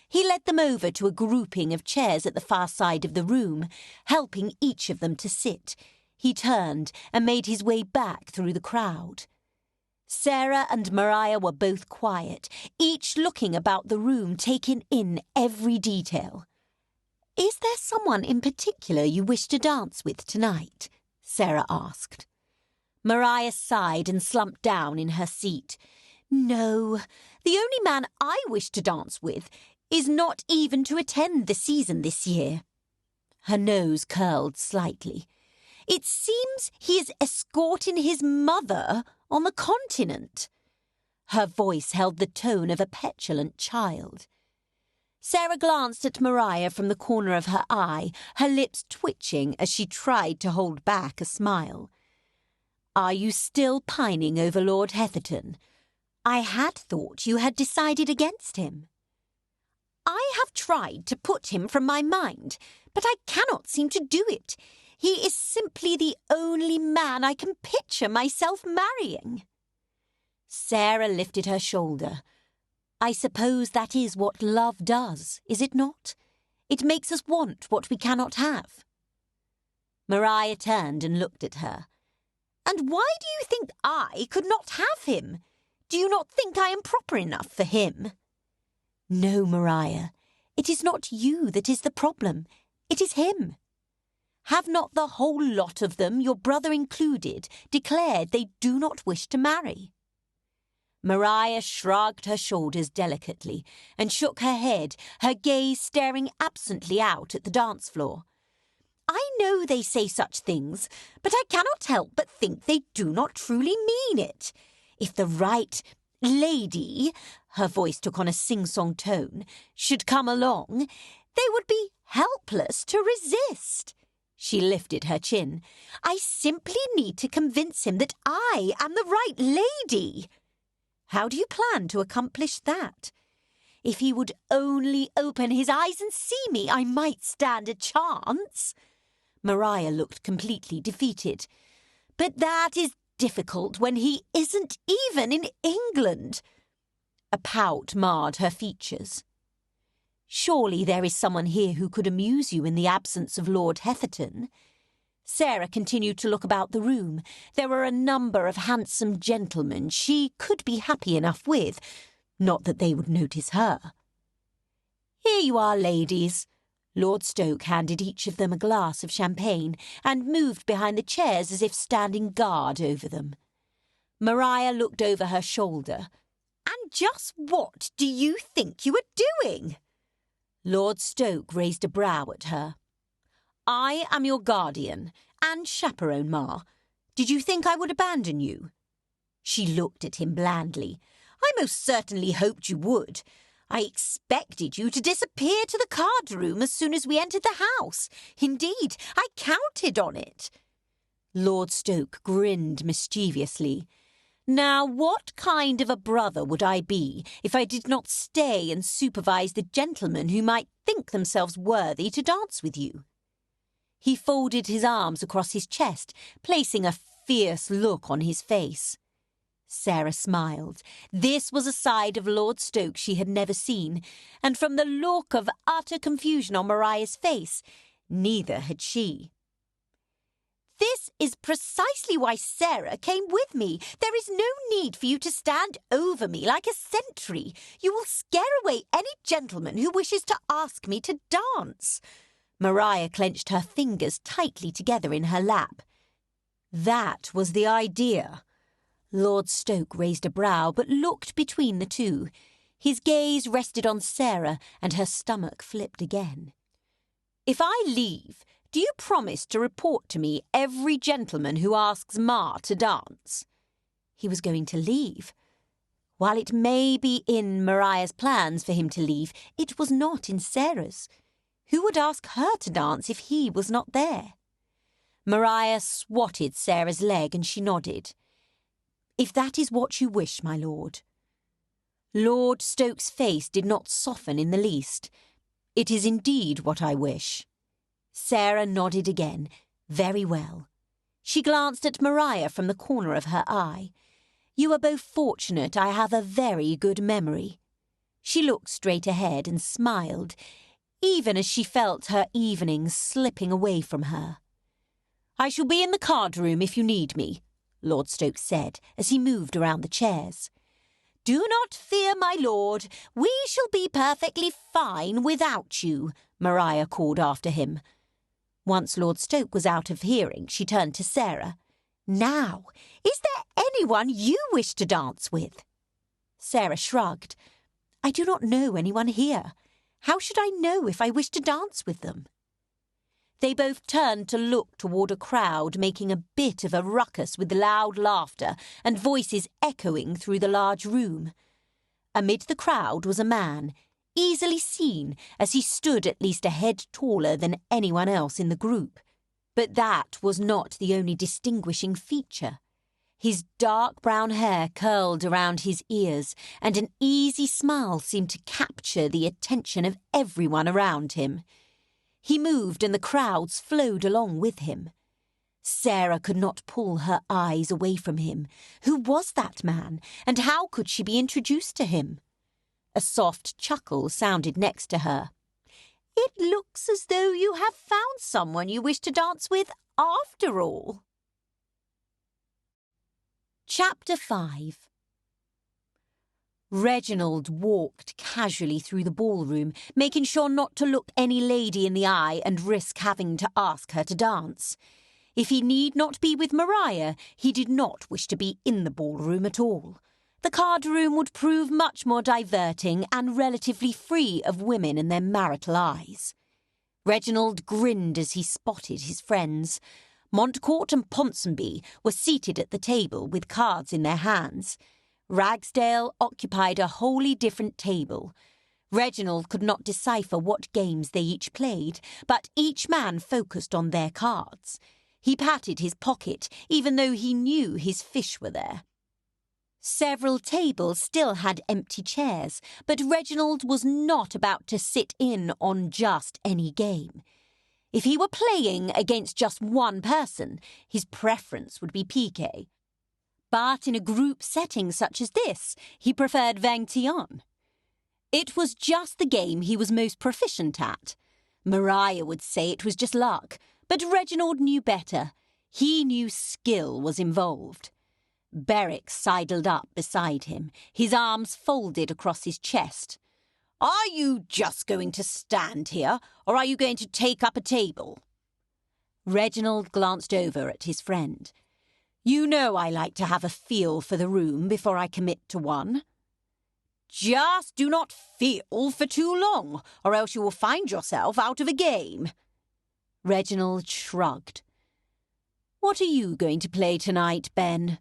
He led them over to a grouping of chairs at the far side of the room, helping each of them to sit. He turned and made his way back through the crowd. Sarah and Maria were both quiet, each looking about the room, taking in every detail. "Is there someone in particular you wish to dance with tonight?" Sarah asked. Maria sighed and slumped down in her seat. "No, the only man I wish to dance with is not even to attend the season this year." Her nose curled slightly. "It seems he is escorting his mother on the continent." Her voice held the tone of a petulant child. Sarah glanced at Maria from the corner of her eye, her lips twitching as she tried to hold back a smile. "Are you still pining over Lord Heatherton? I had thought you had decided against him." "I have tried to put him from my mind, but I cannot seem to do it. He is simply the only man I can picture myself marrying." Sarah lifted her shoulder. "I suppose that is what love does, is it not? It makes us want what we cannot have." Maria turned and looked at her. And why do you think I could not have him? Do you not think I am proper enough for him? No, Maria, it is not you that is the problem. It is him. Have not the whole lot of them, your brother included, declared they do not wish to marry? Maria shrugged her shoulders delicately and shook her head, her gaze staring absently out at the dance floor. I know they say such things, but I cannot help but think they do not truly mean it. If the right lady, her voice took on a sing-song tone, should come along, they would be helpless to resist. She lifted her chin. I simply need to convince him that I am the right lady. How do you plan to accomplish that? If he would only open his eyes and see me, I might stand a chance. Maria looked completely defeated. But that is difficult when he isn't even in England. A pout marred her features. Surely there is someone here who could amuse you in the absence of Lord Heatherton. Sarah continued to look about the room. There were a number of handsome gentlemen she could be happy enough with, not that they would notice her. Here you are, ladies. Lord Stoke handed each of them a glass of champagne and moved behind the chairs as if standing guard over them. Maria looked over her shoulder. And just what do you think you are doing? Lord Stoke raised a brow at her. I am your guardian and chaperone, Ma. Did you think I would abandon you? She looked at him blandly. I most certainly hoped you would. I expected you to disappear to the card-room as soon as we entered the house. Indeed, I counted on it. Lord Stoke grinned mischievously. Now, what kind of a brother would I be if I did not stay and supervise the gentlemen who might think themselves worthy to dance with you? He folded his arms across his chest, placing a fierce look on his face. Sarah smiled. This was a side of Lord Stoke she had never seen, and from the look of utter confusion on Maria's face, neither had she. This is precisely why Sarah came with me. There is no need for you to stand over me like a sentry. You will scare away any gentleman who wishes to ask me to dance. Maria clenched her fingers tightly together in her lap. That was the idea. Lord Stoke raised a brow but looked between the two. His gaze rested on Sarah and her stomach flipped again. If I leave, do you promise to report to me every gentleman who asks Ma to dance? He was going to leave. While it may be in Maria's plans for him to leave, it was not in Sarah's. Who would ask her to dance if he was not there? Maria swatted Sarah's leg and she nodded. If that is what you wish, my lord. Lord Stoke's face did not soften in the least. It is indeed what I wish. Sarah nodded again. Very well. She glanced at Maria from the corner of her eye. You are both fortunate I have a very good memory. She looked straight ahead and smiled, even as she felt her evening slipping away from her. I shall be in the card-room if you need me, Lord Stoke said as he moved around the chairs. Do not fear, my lord. We shall be perfectly fine without you, Maria called after him. Once Lord Stoke was out of hearing, she turned to Sarah. Now, is there anyone you wish to dance with? Sarah shrugged. I do not know anyone here. How should I know if I wish to dance with them? They both turned to look toward a crowd making a bit of a ruckus with loud laughter and voices echoing through the large room. Amid the crowd was a man, easily seen as he stood at least a head taller than anyone else in the group. But that was not the only distinguishing feature. His dark brown hair curled around his ears, and an easy smile seemed to capture the attention of everyone around him. He moved and the crowds flowed along with him. Sarah could not pull her eyes away from him. Who was that man, and how could she be introduced to him? A soft chuckle sounded next to her. It looks as though you have found someone you wish to dance with after all. Chapter 5. Reginald walked casually through the ballroom, making sure not to look any lady in the eye and risk having to ask her to dance. If he need not be with Maria, he did not wish to be in the ballroom at all. The card room would prove much more diverting and relatively free of women and their marital eyes. Reginald grinned as he spotted his friends. Montcourt and Ponsonby were seated at the table with cards in their hands. Ragsdale occupied a wholly different table. Reginald could not decipher what games they each played, but each man focused on their cards. He patted his pocket, even though he knew his fish were there. Several tables still had empty chairs, but Reginald was not about to sit in on just any game. If he were playing against just one person, his preference would be piquet. But in a group setting such as this, he preferred 21. It was just the game he was most proficient at. Maria would say it was just luck, but Reginald knew better. He knew skill was involved. Berwick sidled up beside him, his arms folded across his chest. "Are you just going to stand here, or are you going to take up a table?" Reginald glanced over at his friend. "You know I like to have a feel for the room before I commit to one." "Just do not feel for too long, or else you will find yourself out of a game." Reginald shrugged. "What are you going to play tonight, Ben?"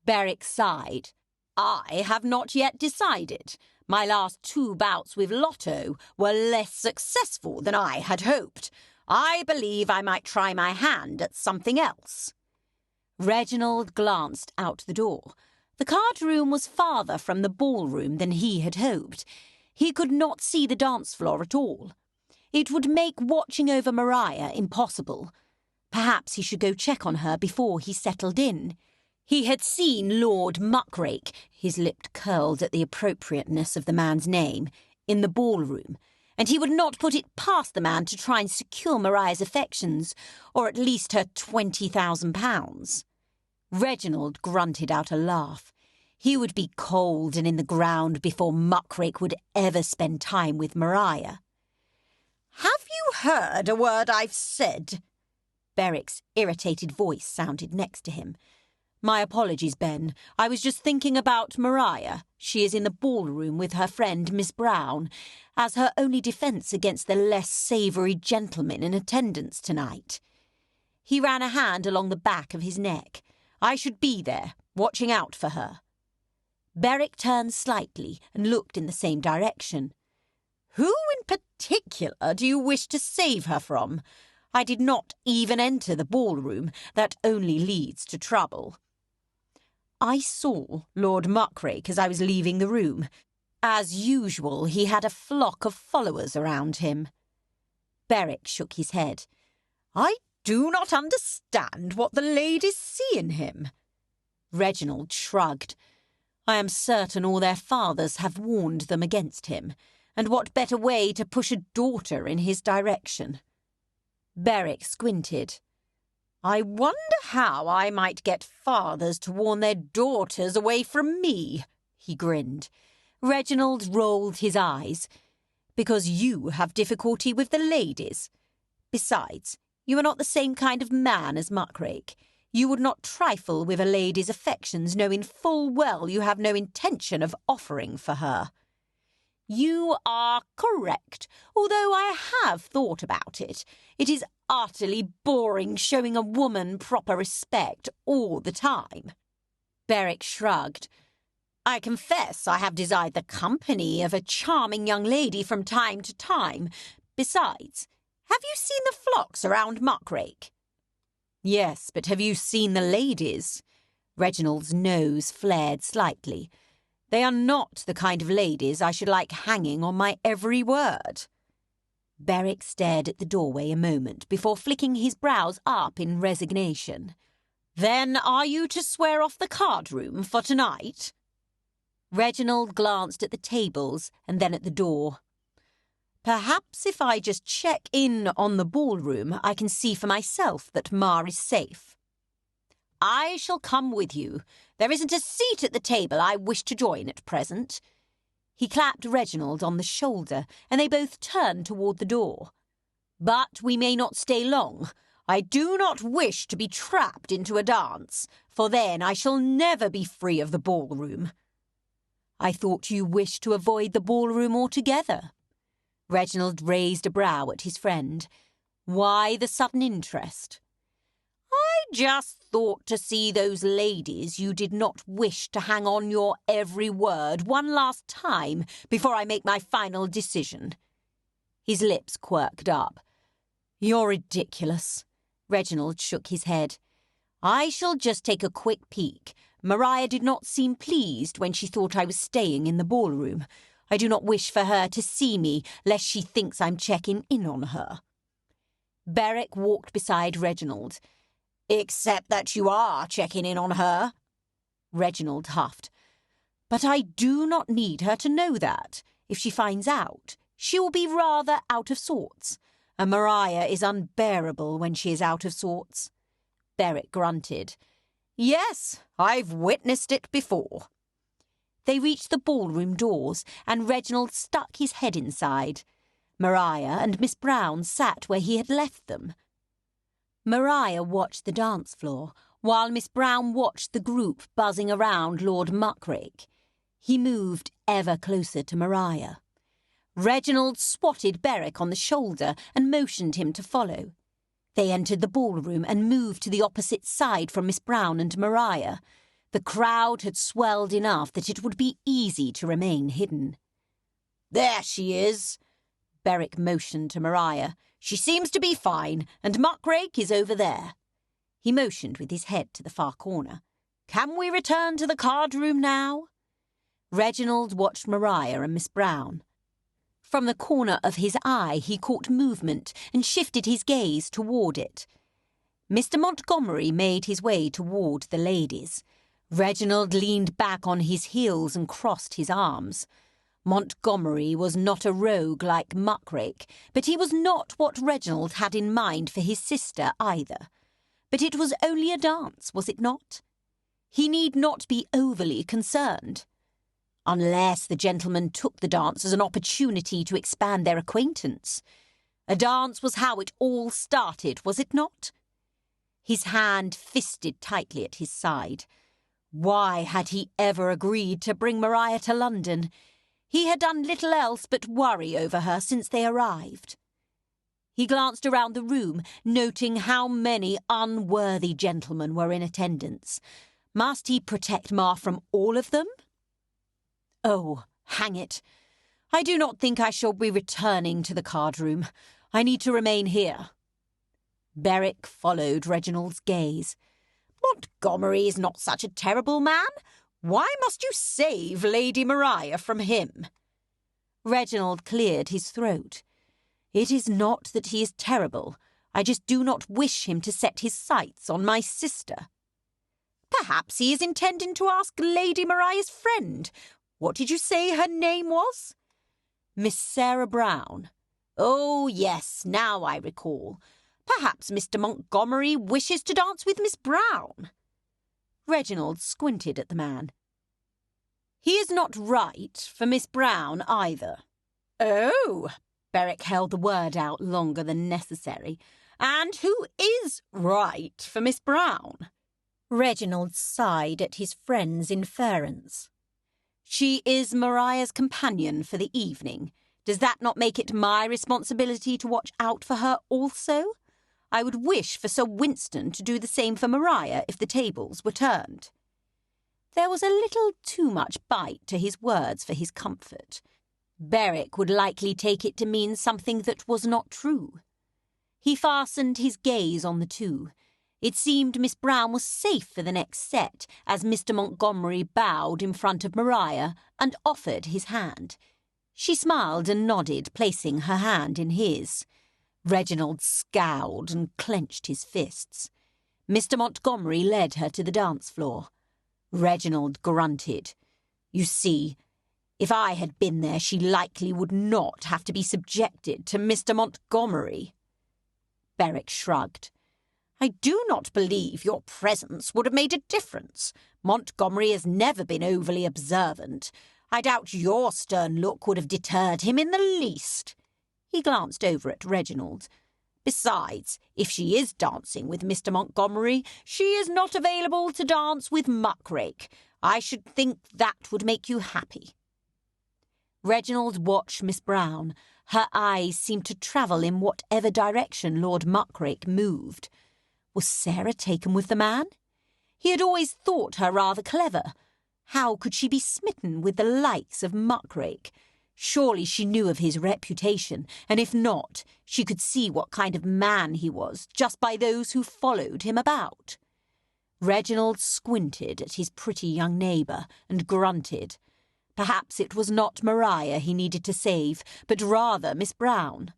Berwick sighed. "I have not yet decided. My last 2 bouts with Lotto were less successful than I had hoped. I believe I might try my hand at something else." Reginald glanced out the door. The card room was farther from the ballroom than he had hoped. He could not see the dance floor at all. It would make watching over Maria impossible. Perhaps he should go check on her before he settled in. He had seen Lord Muckrake, his lip curled at the appropriateness of the man's name, in the ballroom, and he would not put it past the man to try and secure Maria's affections, or at least her £20,000. Reginald grunted out a laugh. He would be cold and in the ground before Muckrake would ever spend time with Maria. "Have you heard a word I've said?" Berwick's irritated voice sounded next to him. "My apologies, Ben. I was just thinking about Maria. She is in the ballroom with her friend Miss Brown, as her only defence against the less savoury gentleman in attendance tonight." He ran a hand along the back of his neck. "I should be there, watching out for her." Berwick turned slightly and looked in the same direction. "Who in particular do you wish to save her from? I did not even enter the ballroom. That only leads to trouble." "I saw Lord Muckrake as I was leaving the room. As usual, he had a flock of followers around him." Berwick shook his head. "I do not understand what the ladies see in him." Reginald shrugged. "I am certain all their fathers have warned them against him, and what better way to push a daughter in his direction?" Berwick squinted. "I wonder how I might get fathers to warn their daughters away from me," he grinned. Reginald rolled his eyes. "Because you have difficulty with the ladies. Besides, you are not the same kind of man as Muckrake. You would not trifle with a lady's affections knowing full well you have no intention of offering for her." "You are correct, although I have thought about it. It is utterly boring showing a woman proper respect all the time." Berwick shrugged. "I confess I have desired the company of a charming young lady from time to time. Besides, have you seen the flocks around Muckrake?" "Yes, but have you seen the ladies?" Reginald's nose flared slightly. "They are not the kind of ladies I should like hanging on my every word." Berwick stared at the doorway a moment before flicking his brows up in resignation. "Then are you to swear off the card room for tonight?" Reginald glanced at the tables and then at the door. "Perhaps if I just check in on the ballroom, I can see for myself that Ma is safe." I shall come with you. There isn't a seat at the table I wish to join at present." He clapped Reginald on the shoulder, and they both turned toward the door. "But we may not stay long. I do not wish to be trapped into a dance, for then I shall never be free of the ballroom." "I thought you wished to avoid the ballroom altogether." Reginald raised a brow at his friend. "Why the sudden interest?" "I just thought to see those ladies you did not wish to hang on your every word one last time before I make my final decision." His lips quirked up. "You're ridiculous." Reginald shook his head. "I shall just take a quick peek. Maria did not seem pleased when she thought I was staying in the ballroom. I do not wish for her to see me, lest she thinks I'm checking in on her." Berwick walked beside Reginald. "Except that you are checking in on her." Reginald huffed. "But I do not need her to know that. If she finds out, she will be rather out of sorts. And Maria is unbearable when she is out of sorts." Berwick grunted. "Yes, I've witnessed it before." They reached the ballroom doors, and Reginald stuck his head inside. Maria and Miss Brown sat where he had left them. Maria watched the dance floor, while Miss Brown watched the group buzzing around Lord Muckrake. He moved ever closer to Maria. Reginald swatted Berwick on the shoulder and motioned him to follow. They entered the ballroom and moved to the opposite side from Miss Brown and Maria. The crowd had swelled enough that it would be easy to remain hidden. "There she is," Berwick motioned to Maria. "She seems to be fine, and Muckrake is over there." He motioned with his head to the far corner. "Can we return to the card room now?" Reginald watched Maria and Miss Brown. From the corner of his eye he caught movement and shifted his gaze toward it. Mr. Montgomery made his way toward the ladies. Reginald leaned back on his heels and crossed his arms. Montgomery was not a rogue like Muckrake, but he was not what Reginald had in mind for his sister either. But it was only a dance, was it not? He need not be overly concerned. Unless the gentleman took the dance as an opportunity to expand their acquaintance. A dance was how it all started, was it not? His hand fisted tightly at his side. Why had he ever agreed to bring Maria to London? He had done little else but worry over her since they arrived. He glanced around the room, noting how many unworthy gentlemen were in attendance. Must he protect Ma from all of them? Oh, hang it. I do not think I shall be returning to the card room. I need to remain here. Berwick followed Reginald's gaze. Montgomery is not such a terrible man. Why must you save Lady Maria from him? Reginald cleared his throat. It is not that he is terrible. I just do not wish him to set his sights on my sister. Perhaps he is intending to ask Lady Maria's friend. What did you say her name was? Miss Sarah Brown. Oh, yes, now I recall. Perhaps Mr. Montgomery wishes to dance with Miss Brown. Reginald squinted at the man. He is not right for Miss Brown either. Oh, Berwick held the word out longer than necessary. And who is right for Miss Brown? Reginald sighed at his friend's inference. She is Maria's companion for the evening. Does that not make it my responsibility to watch out for her also? I would wish for Sir Winston to do the same for Maria if the tables were turned. There was a little too much bite to his words for his comfort. Berwick would likely take it to mean something that was not true. He fastened his gaze on the two. It seemed Miss Brown was safe for the next set as Mr. Montgomery bowed in front of Maria and offered his hand. She smiled and nodded, placing her hand in his. Reginald scowled and clenched his fists. Mr. Montgomery led her to the dance floor. Reginald grunted. You see, if I had been there, she likely would not have to be subjected to Mr. Montgomery. Berwick shrugged. I do not believe your presence would have made a difference. Montgomery has never been overly observant. I doubt your stern look would have deterred him in the least. He glanced over at Reginald. Besides, if she is dancing with Mr. Montgomery, she is not available to dance with Muckrake. I should think that would make you happy. Reginald watched Miss Brown. Her eyes seemed to travel in whatever direction Lord Muckrake moved. Was Sarah taken with the man? He had always thought her rather clever. How could she be smitten with the likes of Muckrake? Surely she knew of his reputation, and if not, she could see what kind of man he was just by those who followed him about. Reginald squinted at his pretty young neighbour and grunted. Perhaps it was not Maria he needed to save, but rather Miss Brown.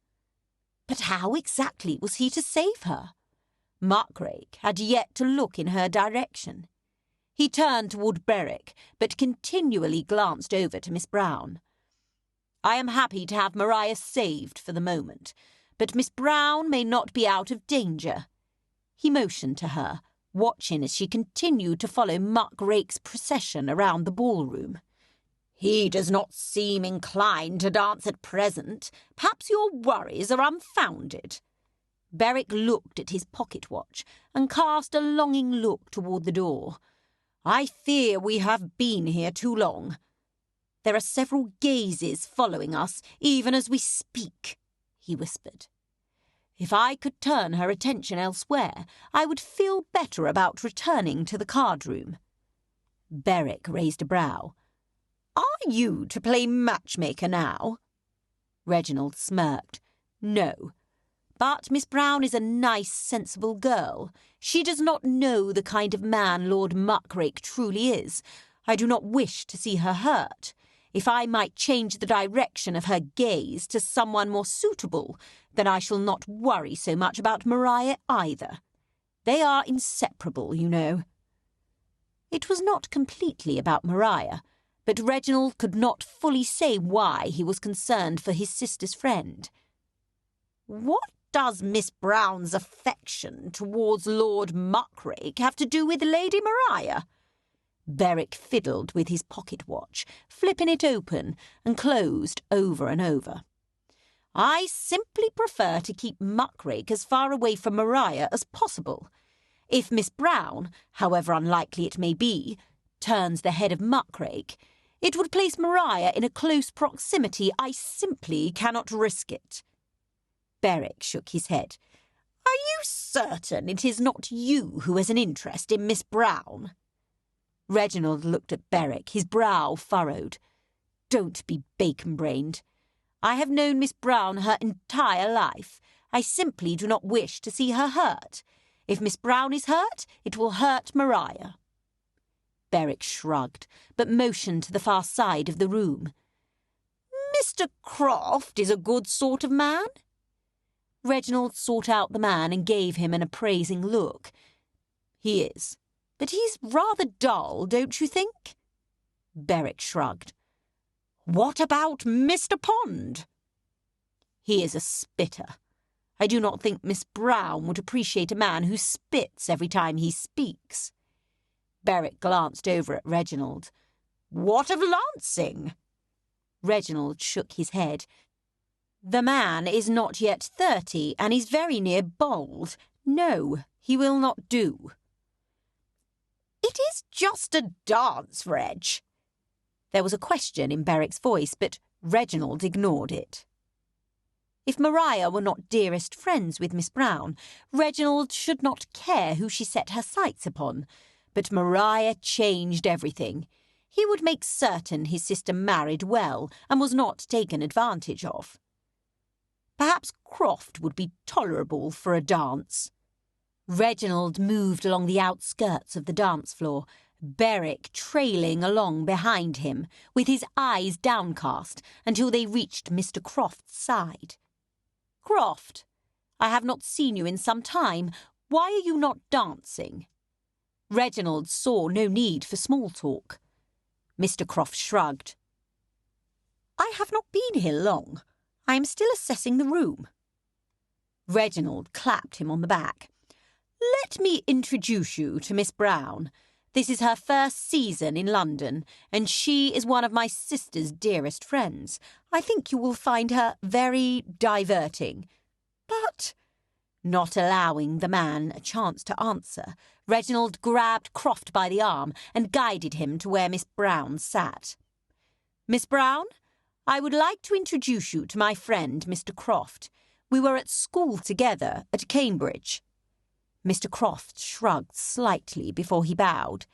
But how exactly was he to save her? Muckrake had yet to look in her direction. He turned toward Berwick, but continually glanced over to Miss Brown. I am happy to have Maria saved for the moment, but Miss Brown may not be out of danger. He motioned to her, watching as she continued to follow Muckrake's procession around the ballroom. He does not seem inclined to dance at present. Perhaps your worries are unfounded. Berwick looked at his pocket-watch and cast a longing look toward the door. I fear we have been here too long. There are several gazes following us, even as we speak, he whispered. If I could turn her attention elsewhere, I would feel better about returning to the card-room. Berwick raised a brow. Are you to play matchmaker now? Reginald smirked. No. But Miss Brown is a nice, sensible girl. She does not know the kind of man Lord Muckrake truly is. I do not wish to see her hurt. If I might change the direction of her gaze to someone more suitable, then I shall not worry so much about Maria either. They are inseparable, you know. It was not completely about Maria, but Reginald could not fully say why he was concerned for his sister's friend. What does Miss Brown's affection towards Lord Muckrake have to do with Lady Maria? Berwick fiddled with his pocket-watch, flipping it open and closed over and over. I simply prefer to keep Muckrake as far away from Maria as possible. If Miss Brown, however unlikely it may be, turns the head of Muckrake, it would place Maria in a close proximity. I simply cannot risk it. Berwick shook his head. Are you certain it is not you who has an interest in Miss Brown? Reginald looked at Berwick, his brow furrowed. Don't be bacon-brained. I have known Miss Brown her entire life. I simply do not wish to see her hurt. If Miss Brown is hurt, it will hurt Maria. Berwick shrugged, but motioned to the far side of the room. Mr. Croft is a good sort of man? Reginald sought out the man and gave him an appraising look. He is. But he's rather dull, don't you think? Berwick shrugged. What about Mr. Pond? He is a spitter. I do not think Miss Brown would appreciate a man who spits every time he speaks. Berwick glanced over at Reginald. What of Lancing? Reginald shook his head. The man is not yet 30, and he's very near bald. No, he will not do. It is just a dance, Reg. There was a question in Berwick's voice, but Reginald ignored it. If Maria were not dearest friends with Miss Brown, Reginald should not care who she set her sights upon. But Maria changed everything. He would make certain his sister married well and was not taken advantage of. Perhaps Croft would be tolerable for a dance. Reginald moved along the outskirts of the dance floor, Berwick trailing along behind him, with his eyes downcast, until they reached Mr. Croft's side. Croft, I have not seen you in some time. Why are you not dancing? Reginald saw no need for small talk. Mr. Croft shrugged. I have not been here long. I am still assessing the room. Reginald clapped him on the back. Let me introduce you to Miss Brown. This is her first season in London, and she is one of my sister's dearest friends. I think you will find her very diverting. But, not allowing the man a chance to answer, Reginald grabbed Croft by the arm and guided him to where Miss Brown sat. Miss Brown, I would like to introduce you to my friend, Mr. Croft. We were at school together at Cambridge. Mr. Croft shrugged slightly before he bowed.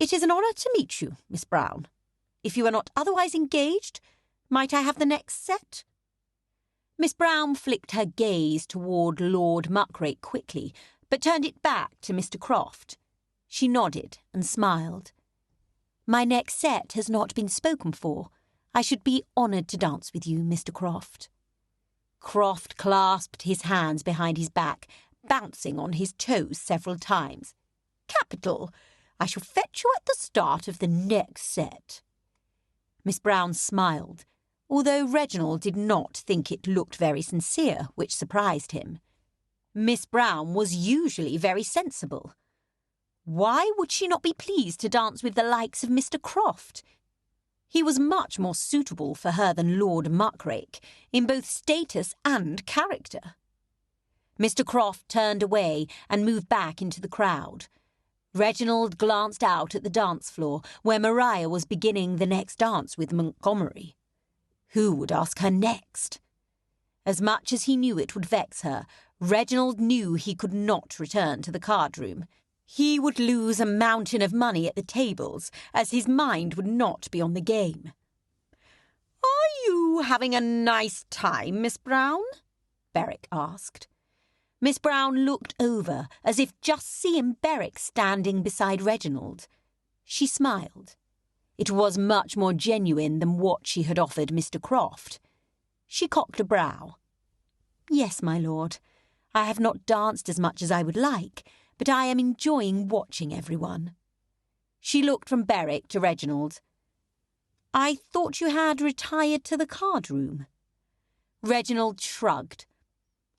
It is an honour to meet you, Miss Brown. If you are not otherwise engaged, might I have the next set? Miss Brown flicked her gaze toward Lord Muckrake quickly, but turned it back to Mr. Croft. She nodded and smiled. My next set has not been spoken for. I should be honoured to dance with you, Mr. Croft. Croft clasped his hands behind his back, bouncing on his toes several times. Capital! I shall fetch you at the start of the next set. Miss Brown smiled, although Reginald did not think it looked very sincere, which surprised him. Miss Brown was usually very sensible. Why would she not be pleased to dance with the likes of Mr. Croft? He was much more suitable for her than Lord Muckrake, in both status and character. Mr. Croft turned away and moved back into the crowd. Reginald glanced out at the dance floor, where Maria was beginning the next dance with Montgomery. Who would ask her next? As much as he knew it would vex her, Reginald knew he could not return to the card room. He would lose a mountain of money at the tables, as his mind would not be on the game. "Are you having a nice time, Miss Brown?" Berwick asked. Miss Brown looked over, as if just seeing Berwick standing beside Reginald. She smiled. It was much more genuine than what she had offered Mr. Croft. She cocked a brow. Yes, my lord. I have not danced as much as I would like, but I am enjoying watching everyone. She looked from Berwick to Reginald. I thought you had retired to the card room. Reginald shrugged.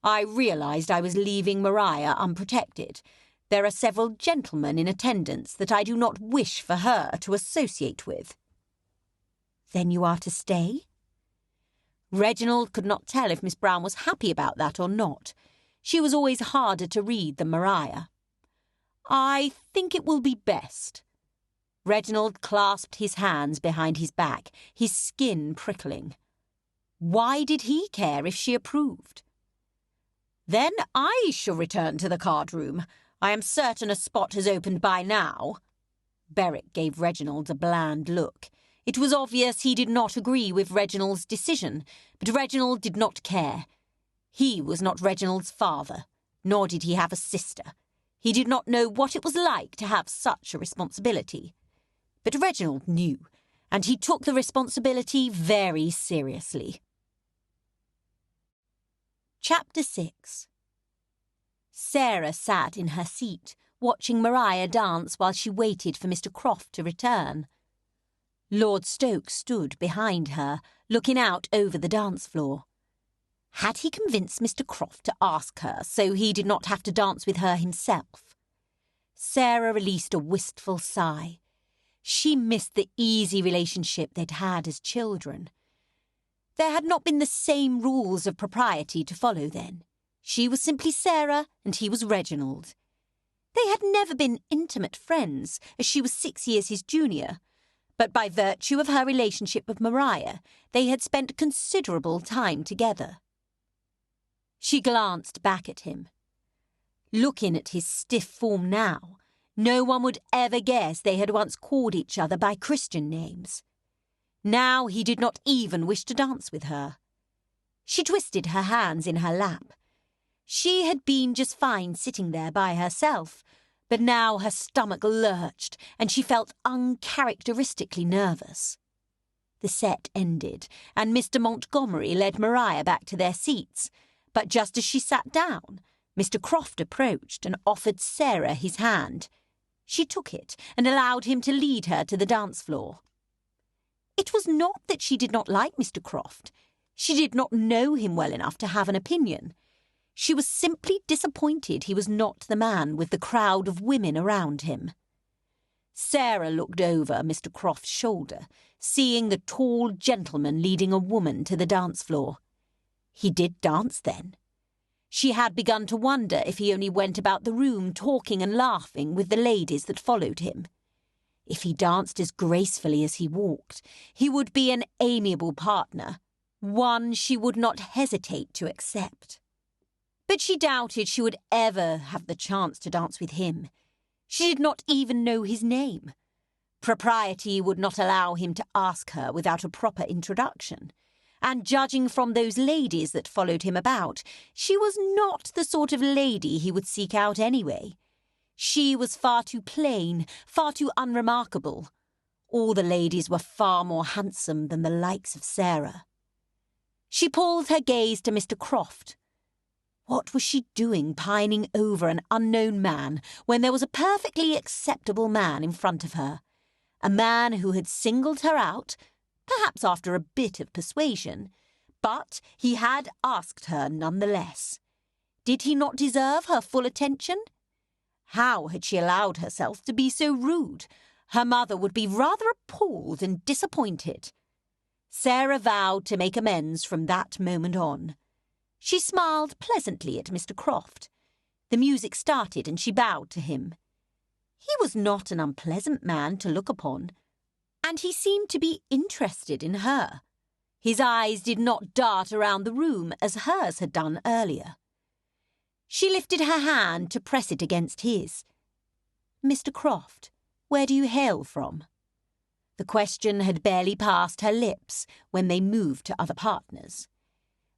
I realised I was leaving Maria unprotected. There are several gentlemen in attendance that I do not wish for her to associate with. Then you are to stay? Reginald could not tell if Miss Brown was happy about that or not. She was always harder to read than Maria. I think it will be best. Reginald clasped his hands behind his back, his skin prickling. Why did he care if she approved? Then I shall return to the card room. I am certain a spot has opened by now. Berwick gave Reginald a bland look. It was obvious he did not agree with Reginald's decision, but Reginald did not care. He was not Reginald's father, nor did he have a sister. He did not know what it was like to have such a responsibility. But Reginald knew, and he took the responsibility very seriously. Chapter 6. Sarah sat in her seat, watching Maria dance while she waited for Mr. Croft to return. Lord Stoke stood behind her, looking out over the dance floor. Had he convinced Mr. Croft to ask her so he did not have to dance with her himself? Sarah released a wistful sigh. She missed the easy relationship they'd had as children. There had not been the same rules of propriety to follow then. She was simply Sarah, and he was Reginald. They had never been intimate friends, as she was 6 years his junior, but by virtue of her relationship with Maria, they had spent considerable time together. She glanced back at him. Looking at his stiff form now, no one would ever guess they had once called each other by Christian names. Now he did not even wish to dance with her. She twisted her hands in her lap. She had been just fine sitting there by herself, but now her stomach lurched and she felt uncharacteristically nervous. The set ended, and Mr. Montgomery led Maria back to their seats, but just as she sat down, Mr. Croft approached and offered Sarah his hand. She took it and allowed him to lead her to the dance floor. It was not that she did not like Mr. Croft. She did not know him well enough to have an opinion. She was simply disappointed he was not the man with the crowd of women around him. Sarah looked over Mr. Croft's shoulder, seeing the tall gentleman leading a woman to the dance floor. He did dance then. She had begun to wonder if he only went about the room talking and laughing with the ladies that followed him. If he danced as gracefully as he walked, he would be an amiable partner, one she would not hesitate to accept. But she doubted she would ever have the chance to dance with him. She did not even know his name. Propriety would not allow him to ask her without a proper introduction. And judging from those ladies that followed him about, she was not the sort of lady he would seek out anyway. She was far too plain, far too unremarkable. All the ladies were far more handsome than the likes of Sarah. She pulled her gaze to Mr. Croft. What was she doing pining over an unknown man when there was a perfectly acceptable man in front of her? A man who had singled her out, perhaps after a bit of persuasion, but he had asked her nonetheless. Did he not deserve her full attention? How had she allowed herself to be so rude? Her mother would be rather appalled and disappointed. Sarah vowed to make amends from that moment on. She smiled pleasantly at Mr. Croft. The music started and she bowed to him. He was not an unpleasant man to look upon, and he seemed to be interested in her. His eyes did not dart around the room as hers had done earlier. She lifted her hand to press it against his. "Mr. Croft, where do you hail from?" The question had barely passed her lips when they moved to other partners.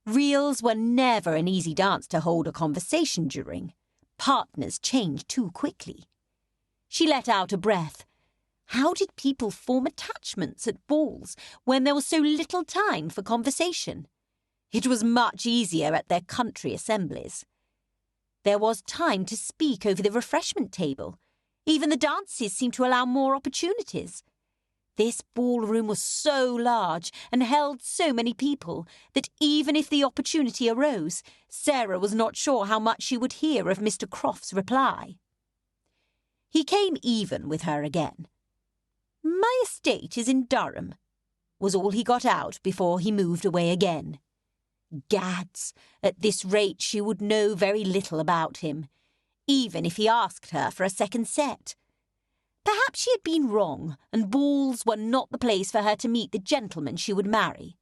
Reels were never an easy dance to hold a conversation during. Partners changed too quickly. She let out a breath. How did people form attachments at balls when there was so little time for conversation? It was much easier at their country assemblies. There was time to speak over the refreshment table. Even the dances seemed to allow more opportunities. This ballroom was so large and held so many people that even if the opportunity arose, Sarah was not sure how much she would hear of Mr. Croft's reply. He came even with her again. "My estate is in Durham," was all he got out before he moved away again. Gads, at this rate she would know very little about him, even if he asked her for a second set. Perhaps she had been wrong, and balls were not the place for her to meet the gentleman she would marry,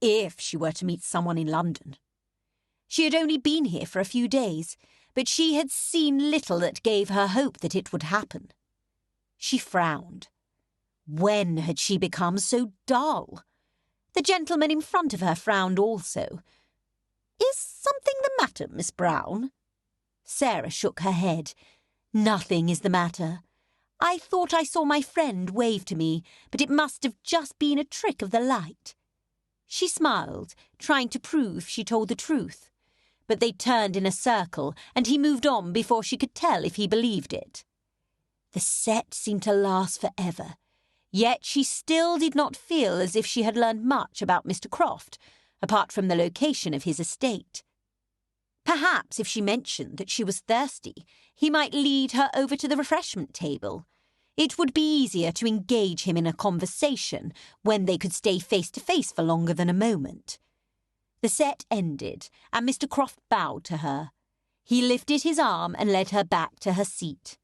if she were to meet someone in London. She had only been here for a few days, but she had seen little that gave her hope that it would happen. She frowned. When had she become so dull? The gentleman in front of her frowned also. "Is something the matter, Miss Brown?" Sarah shook her head. "Nothing is the matter. I thought I saw my friend wave to me, but it must have just been a trick of the light." She smiled, trying to prove she told the truth. But they turned in a circle, and he moved on before she could tell if he believed it. The set seemed to last forever. Yet she still did not feel as if she had learned much about Mr. Croft, apart from the location of his estate. Perhaps if she mentioned that she was thirsty, he might lead her over to the refreshment table. It would be easier to engage him in a conversation when they could stay face to face for longer than a moment. The set ended, and Mr. Croft bowed to her. He lifted his arm and led her back to her seat.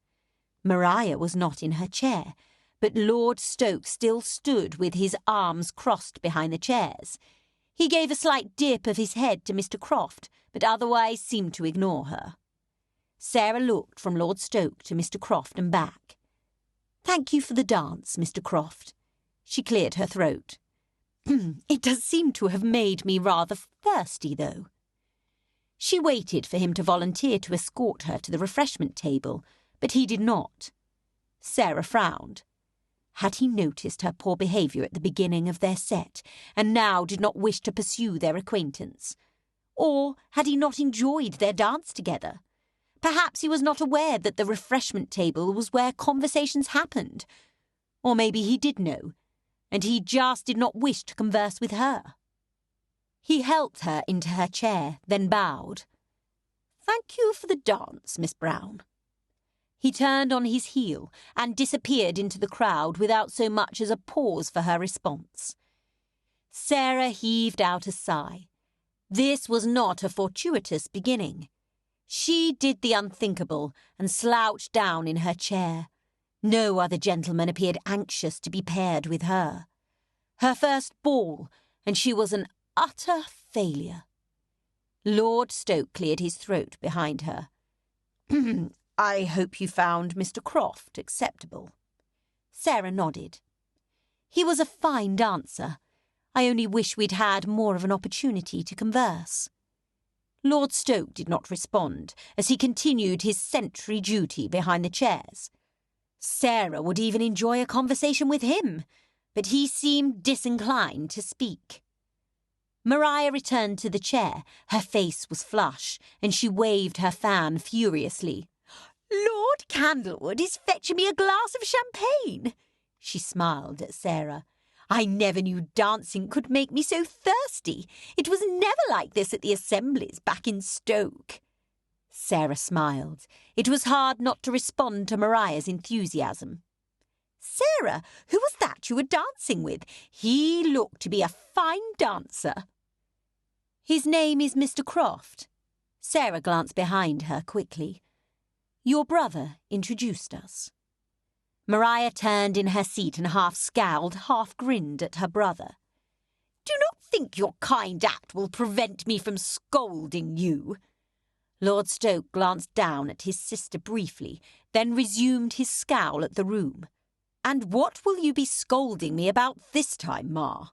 Maria was not in her chair, but Lord Stoke still stood with his arms crossed behind the chairs. He gave a slight dip of his head to Mr. Croft, but otherwise seemed to ignore her. Sarah looked from Lord Stoke to Mr. Croft and back. "Thank you for the dance, Mr. Croft." She cleared her throat. "It does seem to have made me rather thirsty, though." She waited for him to volunteer to escort her to the refreshment table, but he did not. Sarah frowned. Had he noticed her poor behaviour at the beginning of their set, and now did not wish to pursue their acquaintance? Or had he not enjoyed their dance together? Perhaps he was not aware that the refreshment table was where conversations happened. Or maybe he did know, and he just did not wish to converse with her. He helped her into her chair, then bowed. Thank you for the dance, Miss Brown." He turned on his heel and disappeared into the crowd without so much as a pause for her response. Sarah heaved out a sigh. This was not a fortuitous beginning. She did the unthinkable and slouched down in her chair. No other gentleman appeared anxious to be paired with her. Her first ball, and she was an utter failure. Lord Stoke cleared his throat behind her. "I hope you found Mr. Croft acceptable." Sarah nodded. "He was a fine dancer. I only wish we'd had more of an opportunity to converse." Lord Stoke did not respond as he continued his sentry duty behind the chairs. Sarah would even enjoy a conversation with him, but he seemed disinclined to speak. Maria returned to the chair. Her face was flush, and she waved her fan furiously. "Lord Candlewood is fetching me a glass of champagne." She smiled at Sarah. "I never knew dancing could make me so thirsty. It was never like this at the assemblies back in Stoke." Sarah smiled. It was hard not to respond to Maria's enthusiasm. "Sarah, who was that you were dancing with? He looked to be a fine dancer." "His name is Mr. Croft." Sarah glanced behind her quickly. "Your brother introduced us." Maria turned in her seat and half scowled, half grinned at her brother. "Do not think your kind act will prevent me from scolding you." Lord Stoke glanced down at his sister briefly, then resumed his scowl at the room. "And what will you be scolding me about this time, Ma?"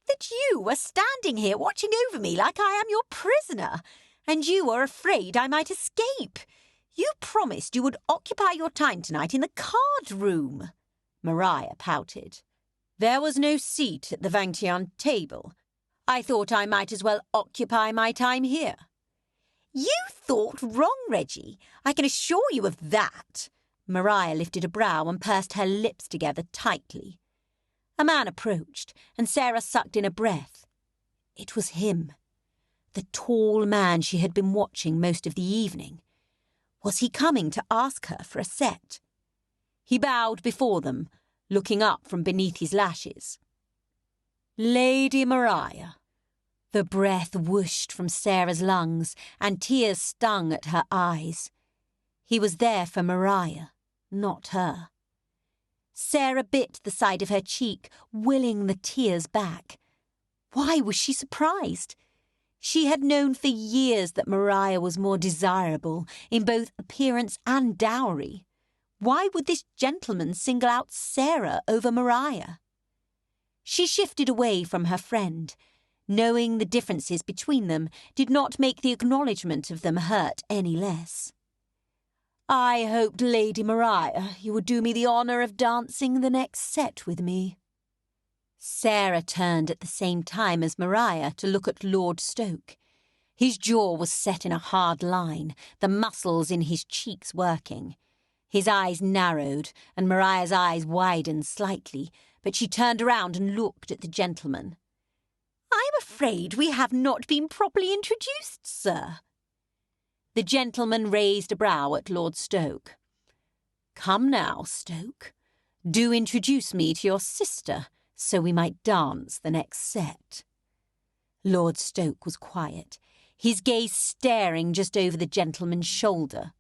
"That you are standing here watching over me like I am your prisoner, and you are afraid I might escape. You promised you would occupy your time tonight in the card room." Maria pouted. "There was no seat at the 21 table. I thought I might as well occupy my time here." "You thought wrong, Reggie. I can assure you of that." Maria lifted a brow and pursed her lips together tightly. A man approached, and Sarah sucked in a breath. It was him. The tall man she had been watching most of the evening. Was he coming to ask her for a set? He bowed before them, looking up from beneath his lashes. "Lady Maria." The breath whooshed from Sarah's lungs, and tears stung at her eyes. He was there for Maria, not her. Sarah bit the side of her cheek, willing the tears back. Why was she surprised? She had known for years that Maria was more desirable in both appearance and dowry. Why would this gentleman single out Sarah over Maria? She shifted away from her friend. Knowing the differences between them did not make the acknowledgement of them hurt any less. "I hoped, Lady Maria, you would do me the honour of dancing the next set with me." Sarah turned at the same time as Maria to look at Lord Stoke. His jaw was set in a hard line, the muscles in his cheeks working. His eyes narrowed, and Maria's eyes widened slightly, but she turned around and looked at the gentleman. "I'm afraid we have not been properly introduced, sir." The gentleman raised a brow at Lord Stoke. "Come now, Stoke. Do introduce me to your sister, so we might dance the next set." Lord Stoke was quiet, his gaze staring just over the gentleman's shoulder.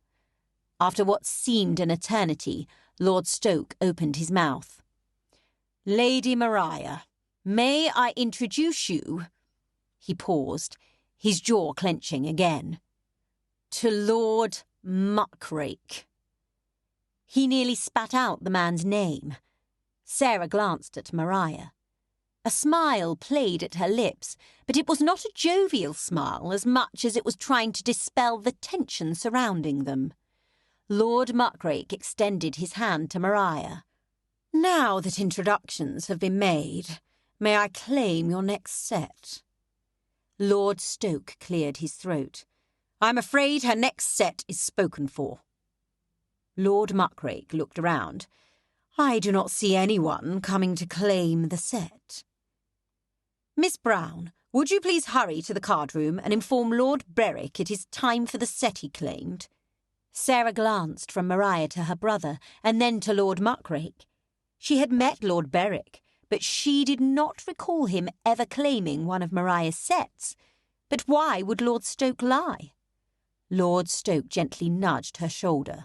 After what seemed an eternity, Lord Stoke opened his mouth. "Lady Maria, may I introduce you—" He paused, his jaw clenching again. "To Lord Muckrake." He nearly spat out the man's name. Sarah glanced at Maria. A smile played at her lips, but it was not a jovial smile as much as it was trying to dispel the tension surrounding them. Lord Muckrake extended his hand to Maria. "Now that introductions have been made, may I claim your next set?" Lord Stoke cleared his throat. "I'm afraid her next set is spoken for." Lord Muckrake looked around. "I do not see anyone coming to claim the set." "Miss Brown, Would you please hurry to the card-room and inform Lord Berwick it is time for the set he claimed? Sarah glanced from Maria to her brother and then to Lord Muckrake. She had met Lord Berwick, but she did not recall him ever claiming one of Maria's sets. But why would Lord Stoke lie? Lord Stoke gently nudged her shoulder.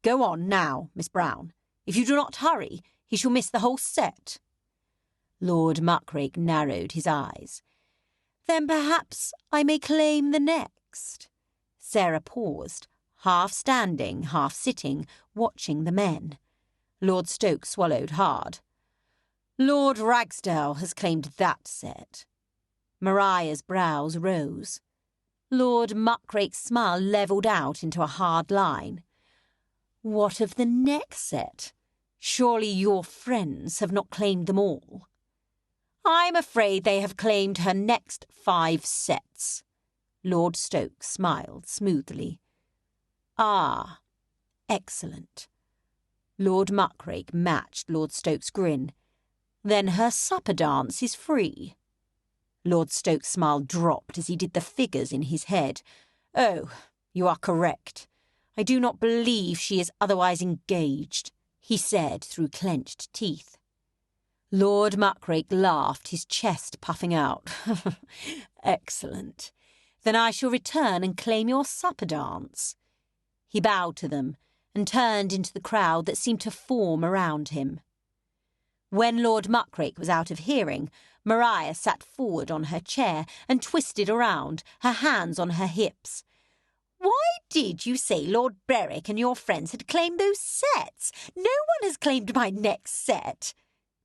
Go on now, Miss Brown. If you do not hurry, he shall miss the whole set. Lord Muckrake narrowed his eyes. Then perhaps I may claim the next. Sarah paused, half standing, half sitting, watching the men. Lord Stoke swallowed hard. Lord Ragsdale has claimed that set. Maria's brows rose. Lord Muckrake's smile levelled out into a hard line. What of the next set? Surely your friends have not claimed them all. I'm afraid they have claimed her next 5 sets. Lord Stoke smiled smoothly. Ah, excellent. Lord Muckrake matched Lord Stoke's grin. Then her supper dance is free. Lord Stoke's smile dropped as he did the figures in his head. Oh, you are correct. I do not believe she is otherwise engaged, he said through clenched teeth. Lord Muckrake laughed, his chest puffing out. Excellent. Then I shall return and claim your supper dance. He bowed to them and turned into the crowd that seemed to form around him. When Lord Muckrake was out of hearing, Maria sat forward on her chair and twisted around, her hands on her hips. Why did you say Lord Berwick and your friends had claimed those sets? No one has claimed my next set.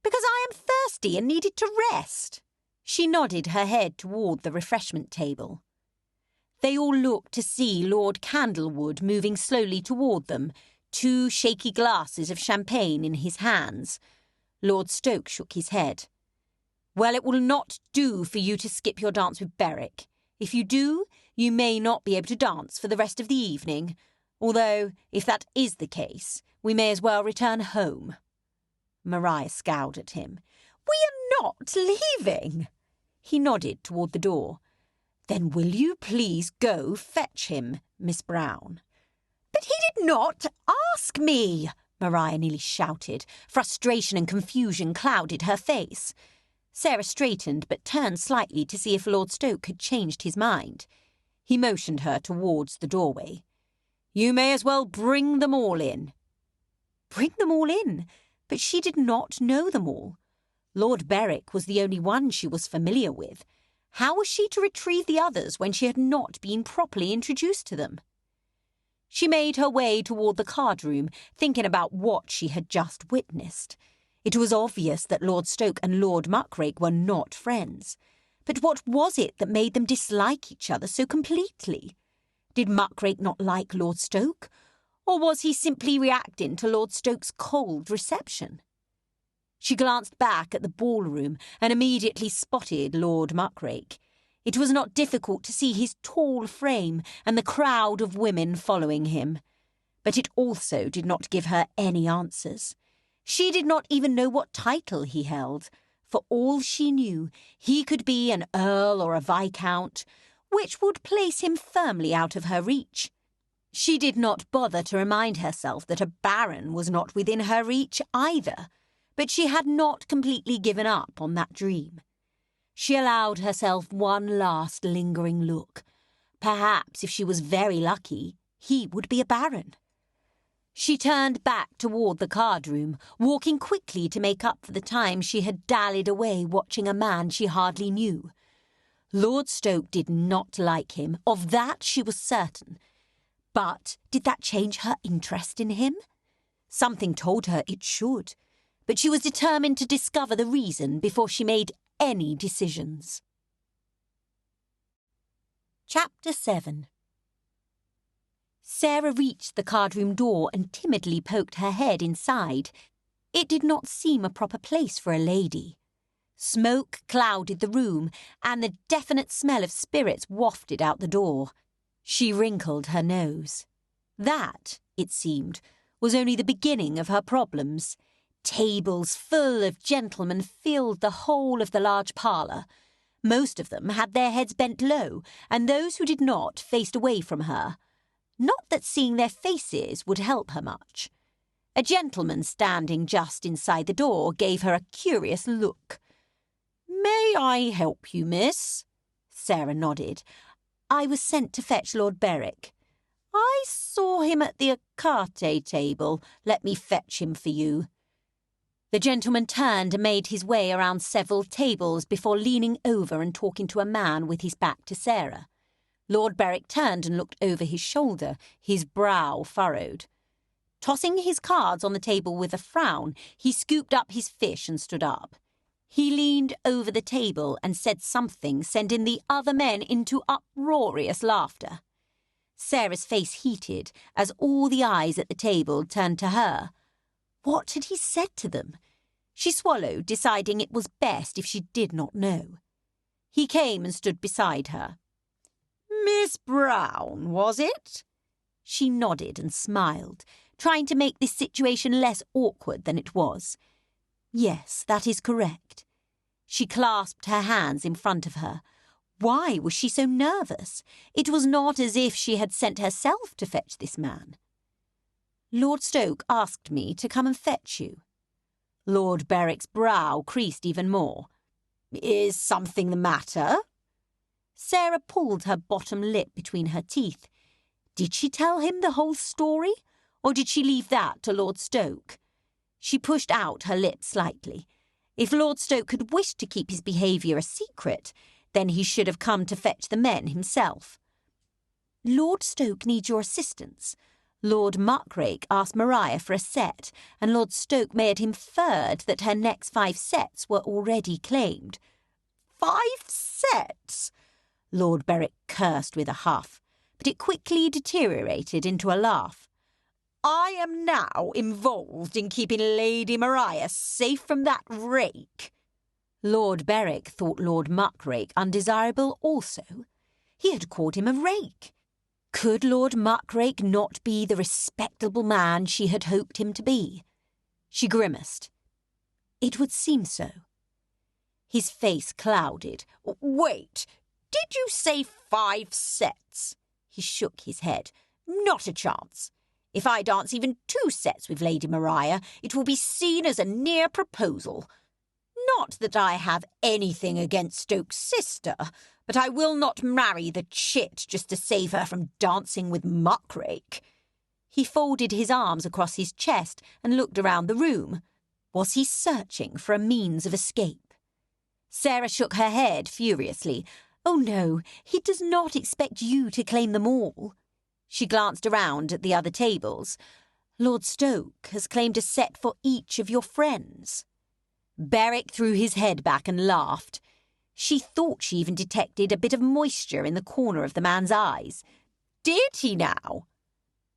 Because I am thirsty and needed to rest. She nodded her head toward the refreshment table. They all looked to see Lord Candlewood moving slowly toward them, 2 shaky glasses of champagne in his hands. Lord Stoke shook his head. Well, it will not do for you to skip your dance with Berwick. If you do, you may not be able to dance for the rest of the evening, although, if that is the case, we may as well return home. Maria scowled at him. We are not leaving. He nodded toward the door. Then will you please go fetch him, Miss Brown? But he did not ask me, Maria nearly shouted. Frustration and confusion clouded her face. Sarah straightened but turned slightly to see if Lord Stoke had changed his mind. He motioned her towards the doorway. You may as well bring them all in. Bring them all in? But she did not know them all. Lord Berwick was the only one she was familiar with. How was she to retrieve the others when she had not been properly introduced to them? She made her way toward the card-room, thinking about what she had just witnessed. It was obvious that Lord Stoke and Lord Muckrake were not friends. But what was it that made them dislike each other so completely? Did Muckrake not like Lord Stoke? Or was he simply reacting to Lord Stoke's cold reception? She glanced back at the ballroom and immediately spotted Lord Muckrake. It was not difficult to see his tall frame and the crowd of women following him. But it also did not give her any answers. She did not even know what title he held. For all she knew, he could be an earl or a viscount, which would place him firmly out of her reach. She did not bother to remind herself that a baron was not within her reach either, but she had not completely given up on that dream. She allowed herself one last lingering look. Perhaps if she was very lucky, he would be a baron. She turned back toward the card-room, walking quickly to make up for the time she had dallied away watching a man she hardly knew. Lord Stoke did not like him, of that she was certain. But did that change her interest in him? Something told her it should, but she was determined to discover the reason before she made any decisions. Chapter 7. Sarah reached the card-room door and timidly poked her head inside. It did not seem a proper place for a lady. Smoke clouded the room, and the definite smell of spirits wafted out the door. She wrinkled her nose. That, it seemed, was only the beginning of her problems. Tables full of gentlemen filled the whole of the large parlour. Most of them had their heads bent low, and those who did not faced away from her. Not that seeing their faces would help her much. A gentleman standing just inside the door gave her a curious look. "May I help you, miss?" Sarah nodded. "I was sent to fetch Lord Berwick." "I saw him at the écarté table. Let me fetch him for you." The gentleman turned and made his way around several tables before leaning over and talking to a man with his back to Sarah. Lord Berwick turned and looked over his shoulder, his brow furrowed. Tossing his cards on the table with a frown, he scooped up his fish and stood up. He leaned over the table and said something, sending the other men into uproarious laughter. Sarah's face heated as all the eyes at the table turned to her. What had he said to them? She swallowed, deciding it was best if she did not know. He came and stood beside her. "Miss Brown, was it?" She nodded and smiled, trying to make this situation less awkward than it was. "Yes, that is correct." She clasped her hands in front of her. Why was she so nervous? It was not as if she had sent herself to fetch this man. "Lord Stoke asked me to come and fetch you." Lord Berwick's brow creased even more. "Is something the matter?" Sarah pulled her bottom lip between her teeth. Did she tell him the whole story, or did she leave that to Lord Stoke? She pushed out her lips slightly. If Lord Stoke had wished to keep his behaviour a secret, then he should have come to fetch the men himself. "Lord Stoke needs your assistance. Lord Muckrake asked Maria for a set, and Lord Stoke may have inferred that her next 5 sets were already claimed." "5 sets?" Lord Berwick cursed with a huff, but it quickly deteriorated into a laugh. "I am now involved in keeping Lady Maria safe from that rake." Lord Berwick thought Lord Muckrake undesirable also. He had called him a rake. Could Lord Muckrake not be the respectable man she had hoped him to be? She grimaced. It would seem so. His face clouded. "Wait, did you say 5 sets?" He shook his head. "Not a chance. If I dance even 2 sets with Lady Maria, it will be seen as a near proposal. Not that I have anything against Stoke's sister, but I will not marry the chit just to save her from dancing with Muckrake." He folded his arms across his chest and looked around the room. Was he searching for a means of escape? Sarah shook her head furiously. "Oh no, he does not expect you to claim them all." She glanced around at the other tables. "Lord Stoke has claimed a set for each of your friends." Berwick threw his head back and laughed. She thought she even detected a bit of moisture in the corner of the man's eyes. "Did he now?"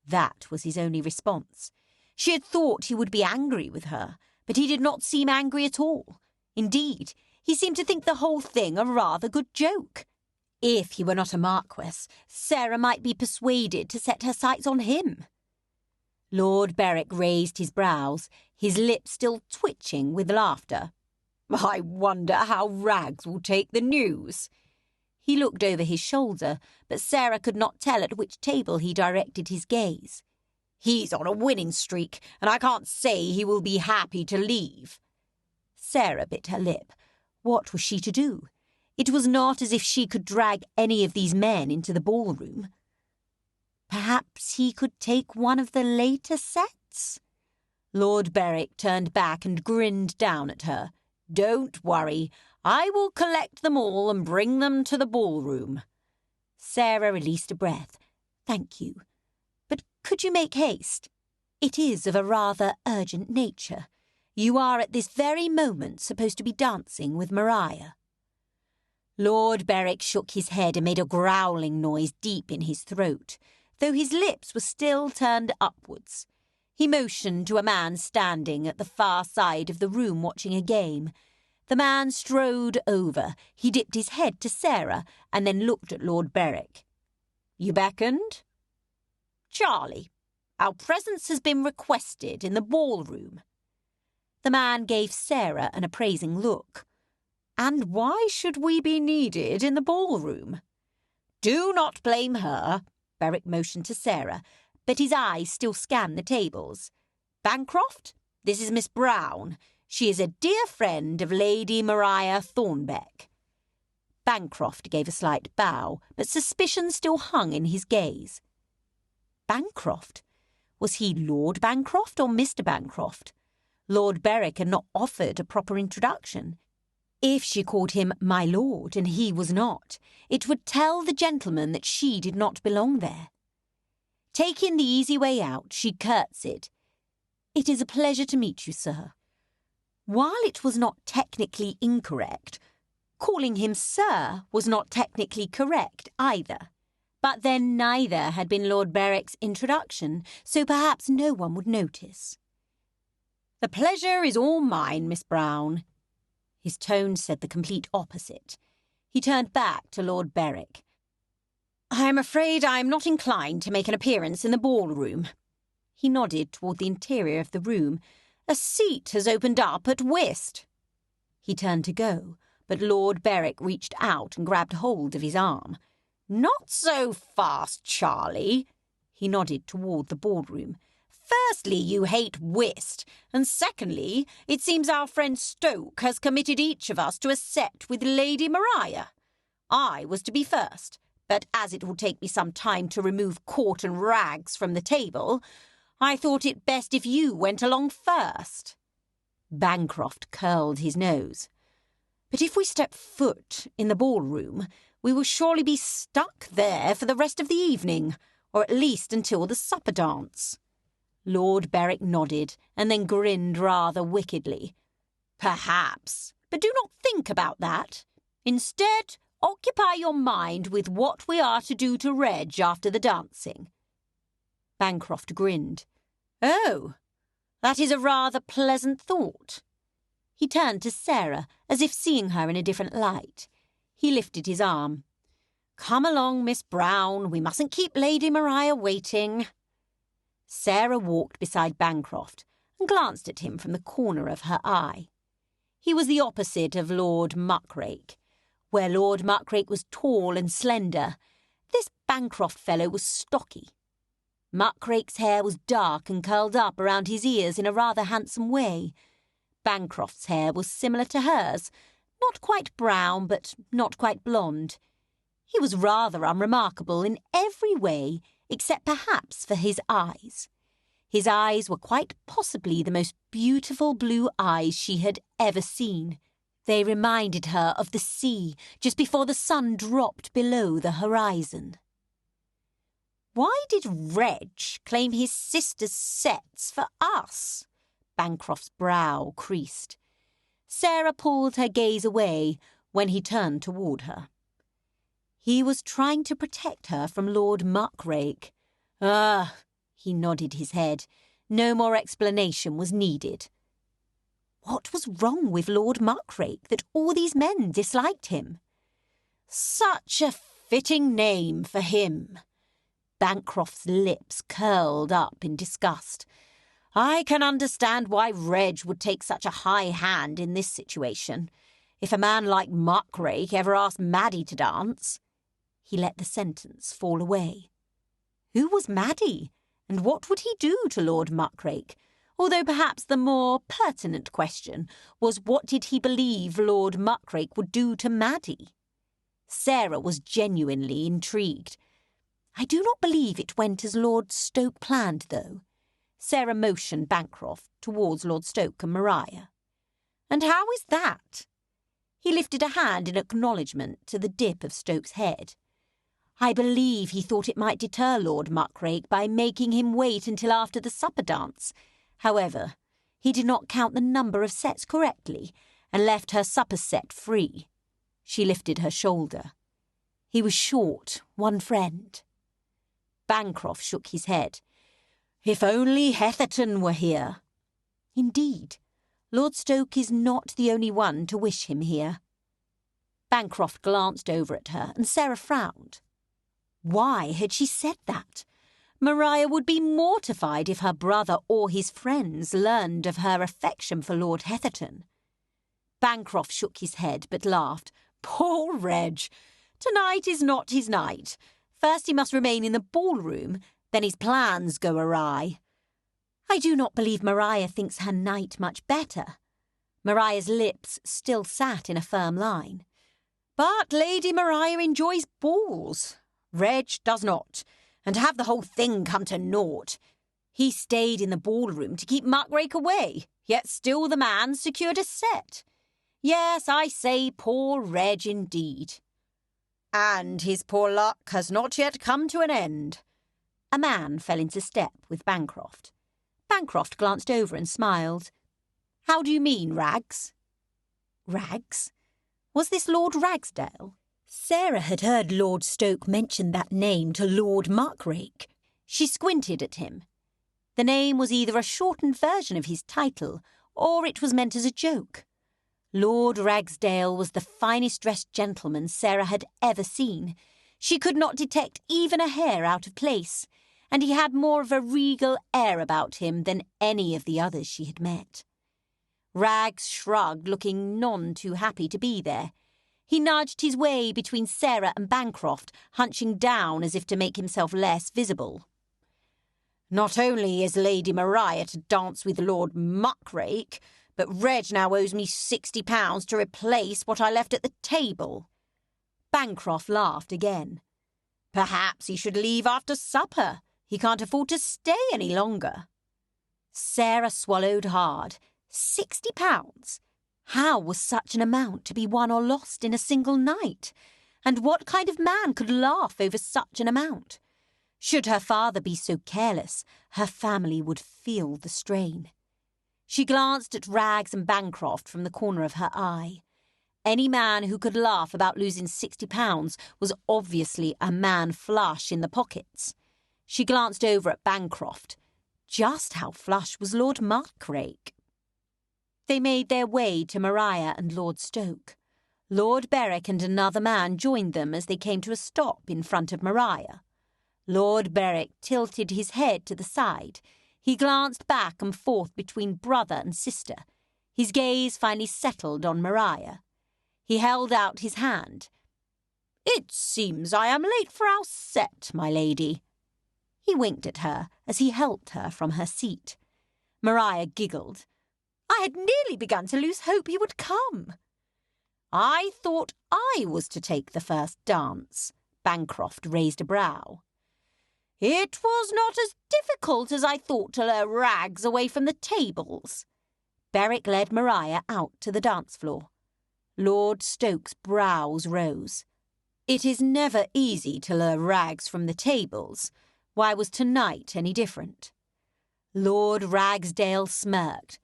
That was his only response. She had thought he would be angry with her, but he did not seem angry at all. Indeed, he seemed to think the whole thing a rather good joke. If he were not a marquess, Sarah might be persuaded to set her sights on him. Lord Berwick raised his brows, his lips still twitching with laughter. "I wonder how Rags will take the news." He looked over his shoulder, but Sarah could not tell at which table he directed his gaze. "He's on a winning streak, and I can't say he will be happy to leave." Sarah bit her lip. What was she to do? It was not as if she could drag any of these men into the ballroom. Perhaps he could take one of the later sets? Lord Berwick turned back and grinned down at her. "Don't worry. I will collect them all and bring them to the ballroom." Sarah released a breath. "Thank you. But could you make haste? It is of a rather urgent nature. You are at this very moment supposed to be dancing with Maria." Lord Berwick shook his head and made a growling noise deep in his throat, though his lips were still turned upwards. He motioned to a man standing at the far side of the room watching a game. The man strode over. He dipped his head to Sarah and then looked at Lord Berwick. "You beckoned?" "Charlie, our presence has been requested in the ballroom." The man gave Sarah an appraising look. And why should we be needed in the ballroom? Do not blame her, Berwick motioned to Sarah, but his eyes still scanned the tables. Bancroft, this is Miss Brown. She is a dear friend of Lady Maria Thornbeck. Bancroft gave a slight bow, but suspicion still hung in his gaze. Bancroft? Was he Lord Bancroft or Mr. Bancroft? Lord Berwick had not offered a proper introduction. If she called him my lord and he was not, it would tell the gentleman that she did not belong there. Taking the easy way out, she curtsied. It is a pleasure to meet you, sir. While it was not technically incorrect, calling him sir was not technically correct either. But then neither had been Lord Berwick's introduction, so perhaps no one would notice. The pleasure is all mine, Miss Brown. His tone said the complete opposite. He turned back to Lord Berwick. I am afraid I am not inclined to make an appearance in the ballroom. He nodded toward the interior of the room. A seat has opened up at whist. He turned to go, but Lord Berwick reached out and grabbed hold of his arm. Not so fast, Charlie. He nodded toward the ballroom. Firstly, you hate whist, and secondly, it seems our friend Stoke has committed each of us to a set with Lady Maria. I was to be first, but as it will take me some time to remove court and rags from the table, I thought it best if you went along first. Bancroft curled his nose. But if we step foot in the ballroom, we will surely be stuck there for the rest of the evening, or at least until the supper dance. Lord Berwick nodded and then grinned rather wickedly. Perhaps, but do not think about that. Instead, occupy your mind with what we are to do to Reg after the dancing. Bancroft grinned. Oh, that is a rather pleasant thought. He turned to Sarah, as if seeing her in a different light. He lifted his arm. Come along, Miss Brown. We mustn't keep Lady Maria waiting. Sarah walked beside Bancroft and glanced at him from the corner of her eye. He was the opposite of Lord Muckrake. Where Lord Muckrake was tall and slender, this Bancroft fellow was stocky. Muckrake's hair was dark and curled up around his ears in a rather handsome way. Bancroft's hair was similar to hers, not quite brown, but not quite blonde. He was rather unremarkable in every way, except perhaps for his eyes. His eyes were quite possibly the most beautiful blue eyes she had ever seen. They reminded her of the sea just before the sun dropped below the horizon. Why did Reg claim his sister's sets for us? Bancroft's brow creased. Sarah pulled her gaze away when he turned toward her. He was trying to protect her from Lord Muckrake. Ah, he nodded his head. No more explanation was needed. What was wrong with Lord Muckrake that all these men disliked him? Such a fitting name for him. Bancroft's lips curled up in disgust. I can understand why Reg would take such a high hand in this situation. If a man like Muckrake ever asked Maddie to dance... He let the sentence fall away. Who was Maddie, and what would he do to Lord Muckrake? Although perhaps the more pertinent question was what did he believe Lord Muckrake would do to Maddie? Sarah was genuinely intrigued. I do not believe it went as Lord Stoke planned, though. Sarah motioned Bancroft towards Lord Stoke and Maria. And how is that? He lifted a hand in acknowledgement to the dip of Stoke's head. I believe he thought it might deter Lord Muckrake by making him wait until after the supper dance. However, he did not count the number of sets correctly and left her supper set free. She lifted her shoulder. He was short, one friend. Bancroft shook his head. If only Heatherton were here. Indeed, Lord Stoke is not the only one to wish him here. Bancroft glanced over at her, and Sarah frowned. Why had she said that? Maria would be mortified if her brother or his friends learned of her affection for Lord Heatherton. Bancroft shook his head but laughed. Poor Reg! Tonight is not his night. First he must remain in the ballroom, then his plans go awry. I do not believe Maria thinks her night much better. Maria's lips still sat in a firm line. But Lady Maria enjoys balls. Reg does not, and to have the whole thing come to naught. He stayed in the ballroom to keep Muckrake away, yet still the man secured a set. Yes, I say poor Reg indeed. And his poor luck has not yet come to an end. A man fell into step with Bancroft. Bancroft glanced over and smiled. How do you mean, Rags? Rags? Was this Lord Ragsdale? Sarah had heard Lord Stoke mention that name to Lord Muckrake. She squinted at him. The name was either a shortened version of his title, or it was meant as a joke. Lord Ragsdale was the finest-dressed gentleman Sarah had ever seen. She could not detect even a hair out of place, and he had more of a regal air about him than any of the others she had met. Rags shrugged, looking none too happy to be there. He nudged his way between Sarah and Bancroft, hunching down as if to make himself less visible. Not only is Lady Maria to dance with Lord Muckrake, but Reg now owes me £60 to replace what I left at the table. Bancroft laughed again. Perhaps he should leave after supper. He can't afford to stay any longer. Sarah swallowed hard. £60? How was such an amount to be won or lost in a single night? And what kind of man could laugh over such an amount? Should her father be so careless, her family would feel the strain. She glanced at Rags and Bancroft from the corner of her eye. Any man who could laugh about losing £60 was obviously a man flush in the pockets. She glanced over at Bancroft. Just how flush was Lord Muckrake? They made their way to Maria and Lord Stoke. Lord Berwick and another man joined them as they came to a stop in front of Maria. Lord Berwick tilted his head to the side. He glanced back and forth between brother and sister. His gaze finally settled on Maria. He held out his hand. It seems I am late for our set, my lady. He winked at her as he helped her from her seat. Maria giggled. I had nearly begun to lose hope you would come. I thought I was to take the first dance. Bancroft raised a brow. It was not as difficult as I thought to lure Rags away from the tables. Berwick led Maria out to the dance floor. Lord Stoke's brows rose. It is never easy to lure Rags from the tables. Why was tonight any different? Lord Ragsdale smirked.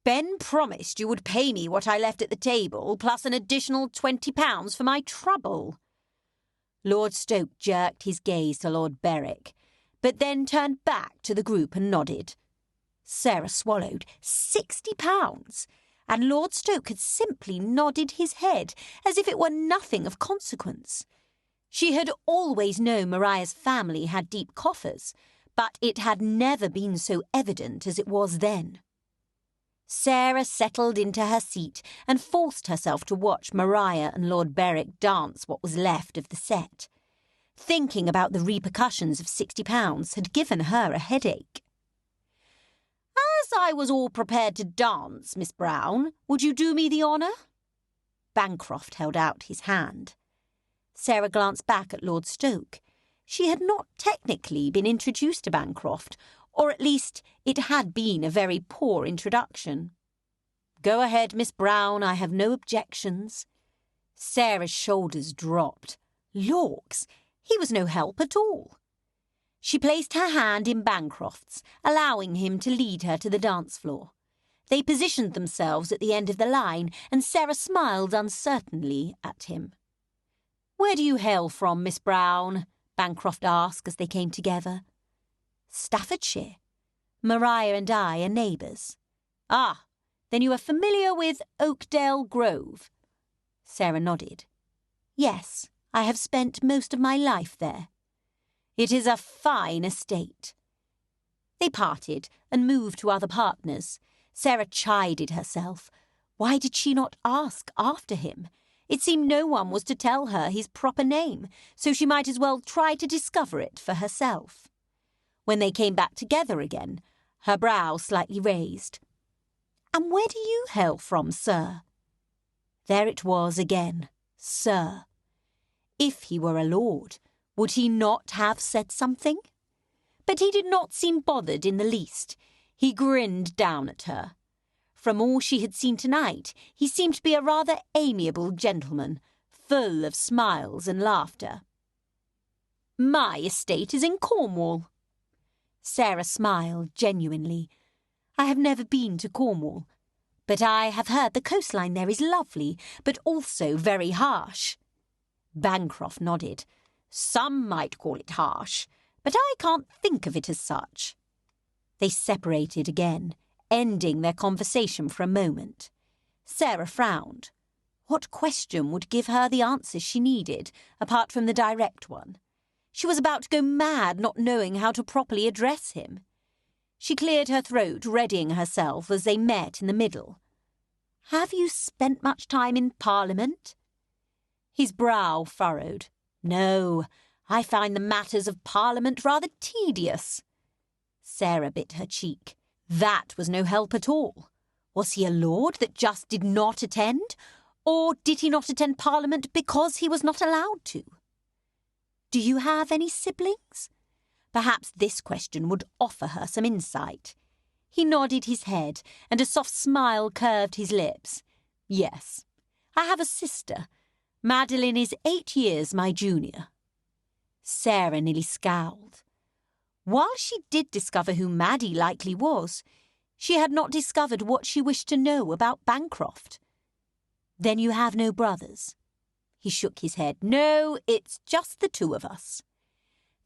Ben promised you would pay me what I left at the table, plus an additional £20 for my trouble. Lord Stoke jerked his gaze to Lord Berwick, but then turned back to the group and nodded. Sarah swallowed. £60! And Lord Stoke had simply nodded his head as if it were nothing of consequence. She had always known Maria's family had deep coffers, but it had never been so evident as it was then. Sarah settled into her seat and forced herself to watch Maria and Lord Berwick dance what was left of the set. Thinking about the repercussions of £60 had given her a headache. As I was all prepared to dance, Miss Brown, would you do me the honour? Bancroft held out his hand. Sarah glanced back at Lord Stoke. She had not technically been introduced to Bancroft, or at least it had been a very poor introduction. Go ahead, Miss Brown, I have no objections. Sarah's shoulders dropped. Lawks, he was no help at all. She placed her hand in Bancroft's, allowing him to lead her to the dance floor. They positioned themselves at the end of the line, and Sarah smiled uncertainly at him. Where do you hail from, Miss Brown? Bancroft asked as they came together. Staffordshire. Maria and I are neighbours. Ah, then you are familiar with Oakdale Grove? Sarah nodded. Yes, I have spent most of my life there. It is a fine estate. They parted and moved to other partners. Sarah chided herself. Why did she not ask after him? It seemed no one was to tell her his proper name, so she might as well try to discover it for herself. When they came back together again, her brow slightly raised. "And where do you hail from, sir?" There it was again, sir. If he were a lord, would he not have said something? But he did not seem bothered in the least. He grinned down at her. From all she had seen tonight, he seemed to be a rather amiable gentleman, full of smiles and laughter. "My estate is in Cornwall." Sarah smiled genuinely. "I have never been to Cornwall, but I have heard the coastline there is lovely, but also very harsh." Bancroft nodded. "Some might call it harsh, but I can't think of it as such." They separated again, ending their conversation for a moment. Sarah frowned. What question would give her the answer she needed, apart from the direct one? She was about to go mad not knowing how to properly address him. She cleared her throat, readying herself as they met in the middle. "Have you spent much time in Parliament?" His brow furrowed. "No, I find the matters of Parliament rather tedious." Sarah bit her cheek. That was no help at all. Was he a lord that just did not attend? Or did he not attend Parliament because he was not allowed to? "Do you have any siblings?" Perhaps this question would offer her some insight. He nodded his head, and a soft smile curved his lips. "Yes, I have a sister. Madeline is 8 years my junior." Sarah nearly scowled. While she did discover who Maddie likely was, she had not discovered what she wished to know about Bancroft. "Then you have no brothers?" He shook his head. "No, it's just the two of us."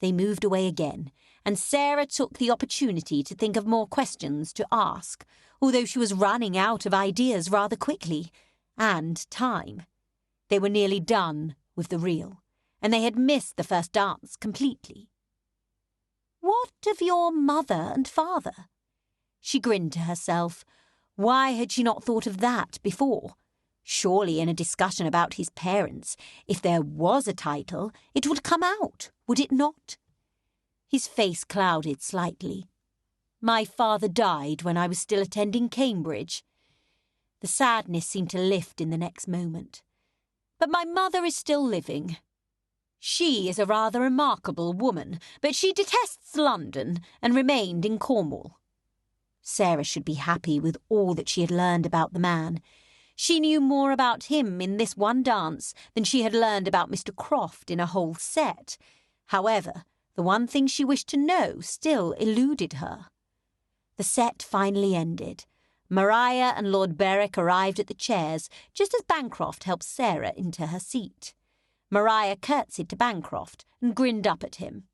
They moved away again, and Sarah took the opportunity to think of more questions to ask, although she was running out of ideas rather quickly, and time. They were nearly done with the reel, and they had missed the first dance completely. "What of your mother and father?" She grinned to herself. Why had she not thought of that before? Surely in a discussion about his parents, if there was a title, it would come out, would it not? His face clouded slightly. "My father died when I was still attending Cambridge." The sadness seemed to lift in the next moment. "But my mother is still living. She is a rather remarkable woman, but she detests London and remained in Cornwall." Sarah should be happy with all that she had learned about the man. She knew more about him in this one dance than she had learned about Mr. Croft in a whole set. However, the one thing she wished to know still eluded her. The set finally ended. Maria and Lord Berwick arrived at the chairs just as Bancroft helped Sarah into her seat. Maria curtsied to Bancroft and grinned up at him.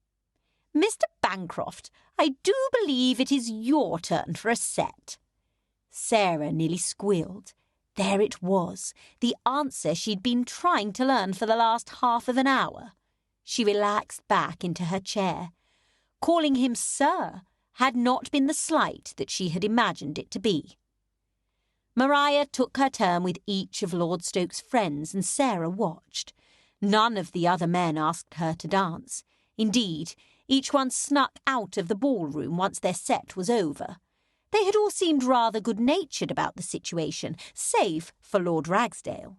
"Mr. Bancroft, I do believe it is your turn for a set." Sarah nearly squealed. There it was, the answer she'd been trying to learn for the last half of an hour. She relaxed back into her chair. Calling him sir had not been the slight that she had imagined it to be. Maria took her turn with each of Lord Stoke's friends, and Sarah watched. None of the other men asked her to dance. Indeed, each one snuck out of the ballroom once their set was over. They had all seemed rather good-natured about the situation, save for Lord Ragsdale.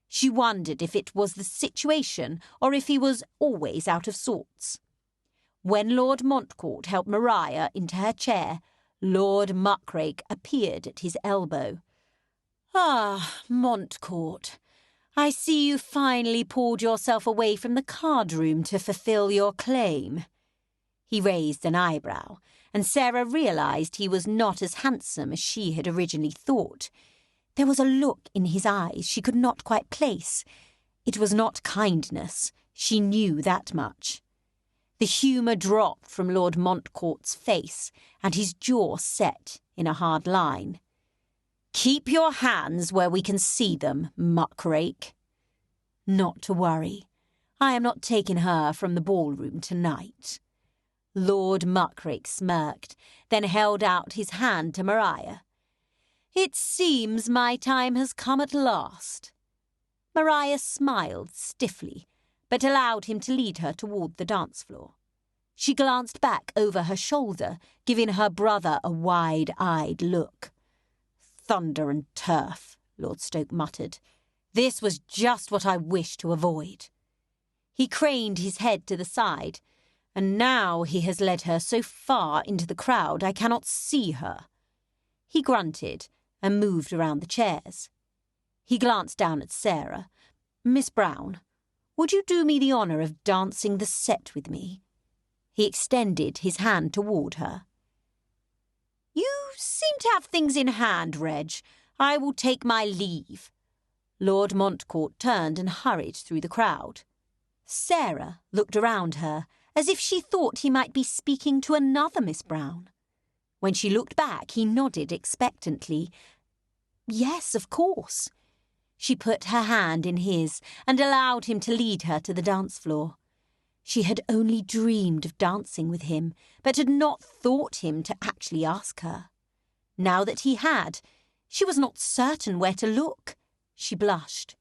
She wondered if it was the situation or if he was always out of sorts. When Lord Montcourt helped Maria into her chair, Lord Muckrake appeared at his elbow. "Ah, Montcourt, I see you finally pulled yourself away from the card-room to fulfil your claim." He raised an eyebrow, and Sarah realised he was not as handsome as she had originally thought. There was a look in his eyes she could not quite place. It was not kindness, she knew that much. The humour dropped from Lord Montcourt's face, and his jaw set in a hard line. "Keep your hands where we can see them, Muckrake." "Not to worry. I am not taking her from the ballroom tonight." Lord Muckrake smirked, then held out his hand to Maria. It seems my time has come at last. Maria smiled stiffly, but allowed him to lead her toward the dance floor. She glanced back over her shoulder, giving her brother a wide-eyed look. "Thunder and turf," Lord Stoke muttered. "This was just what I wished to avoid." He craned his head to the side. "And now he has led her so far into the crowd I cannot see her." He grunted and moved around the chairs. He glanced down at Sarah. "Miss Brown, would you do me the honour of dancing the set with me?" He extended his hand toward her. "You seem to have things in hand, Reg. I will take my leave." Lord Montcourt turned and hurried through the crowd. Sarah looked around her, as if she thought he might be speaking to another Miss Brown. When she looked back, he nodded expectantly. Yes, of course. She put her hand in his and allowed him to lead her to the dance floor. She had only dreamed of dancing with him, but had not thought him to actually ask her. Now that he had, she was not certain where to look. She blushed.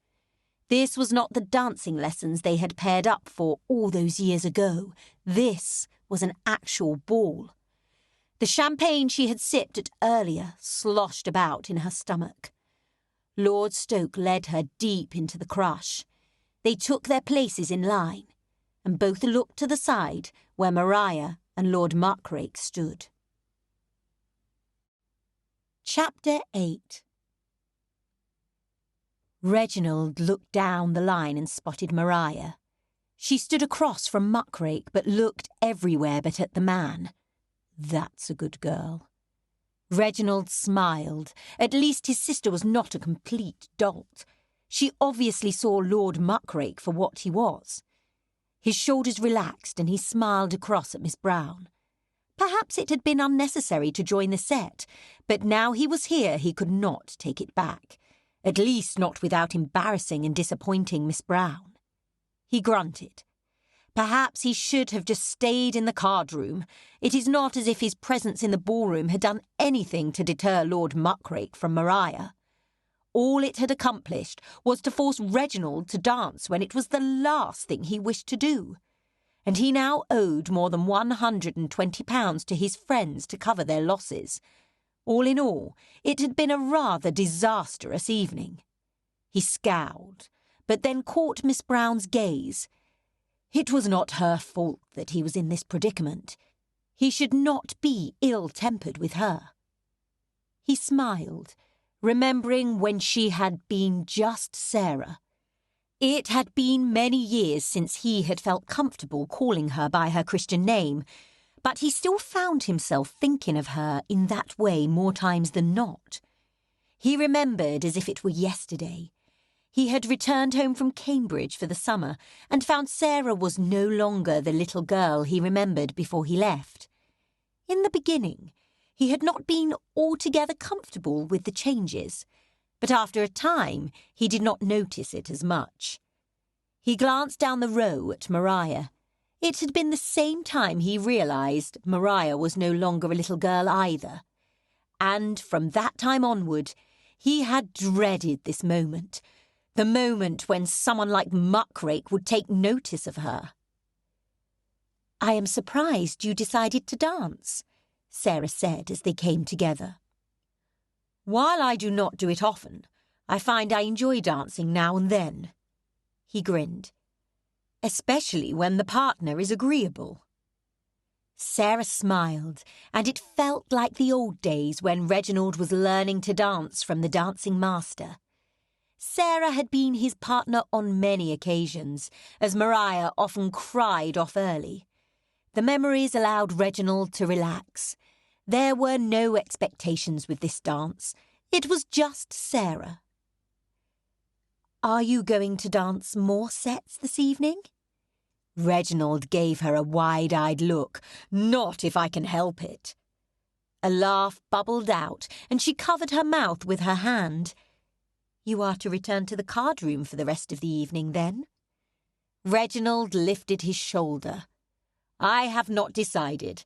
This was not the dancing lessons they had paired up for all those years ago. This was an actual ball. The champagne she had sipped at earlier sloshed about in her stomach. Lord Stoke led her deep into the crush. They took their places in line, and both looked to the side where Maria and Lord Muckrake stood. Chapter 8. Reginald looked down the line and spotted Maria. She stood across from Muckrake, but looked everywhere but at the man. That's a good girl. Reginald smiled. At least his sister was not a complete dolt. She obviously saw Lord Muckrake for what he was. His shoulders relaxed and he smiled across at Miss Brown. Perhaps it had been unnecessary to join the set, but now he was here he could not take it back. At least not without embarrassing and disappointing Miss Brown. He grunted. Perhaps he should have just stayed in the card-room. It is not as if his presence in the ballroom had done anything to deter Lord Muckrake from Maria. All it had accomplished was to force Reginald to dance when it was the last thing he wished to do. And he now owed more than £120 to his friends to cover their losses. All in all, it had been a rather disastrous evening. He scowled, but then caught Miss Brown's gaze. It was not her fault that he was in this predicament. He should not be ill-tempered with her. He smiled, remembering when she had been just Sarah. It had been many years since he had felt comfortable calling her by her Christian name, but he still found himself thinking of her in that way more times than not. He remembered as if it were yesterday. He had returned home from Cambridge for the summer and found Sarah was no longer the little girl he remembered before he left. In the beginning, he had not been altogether comfortable with the changes, but after a time he did not notice it as much. He glanced down the row at Maria. It had been the same time he realised Maria was no longer a little girl either. And from that time onward, he had dreaded this moment, the moment when someone like Muckrake would take notice of her. "I am surprised you decided to dance," Sarah said as they came together. "While I do not do it often, I find I enjoy dancing now and then." He grinned. "Especially when the partner is agreeable." Sarah smiled, and it felt like the old days when Reginald was learning to dance from the dancing master. Sarah had been his partner on many occasions, as Maria often cried off early. The memories allowed Reginald to relax. There were no expectations with this dance. It was just Sarah. "Are you going to dance more sets this evening?" Reginald gave her a wide-eyed look. "Not if I can help it." A laugh bubbled out, and she covered her mouth with her hand. "You are to return to the card-room for the rest of the evening, then?" Reginald lifted his shoulder. "I have not decided.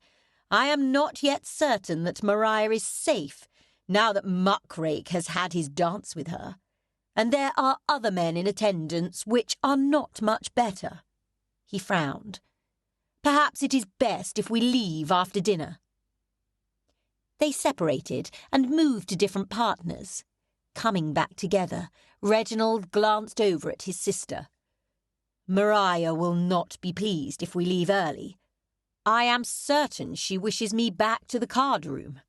I am not yet certain that Maria is safe, now that Muckrake has had his dance with her. And there are other men in attendance which are not much better." He frowned. "Perhaps it is best if we leave after dinner." They separated and moved to different partners. Coming back together, Reginald glanced over at his sister. "Maria will not be pleased if we leave early. I am certain she wishes me back to the card-room."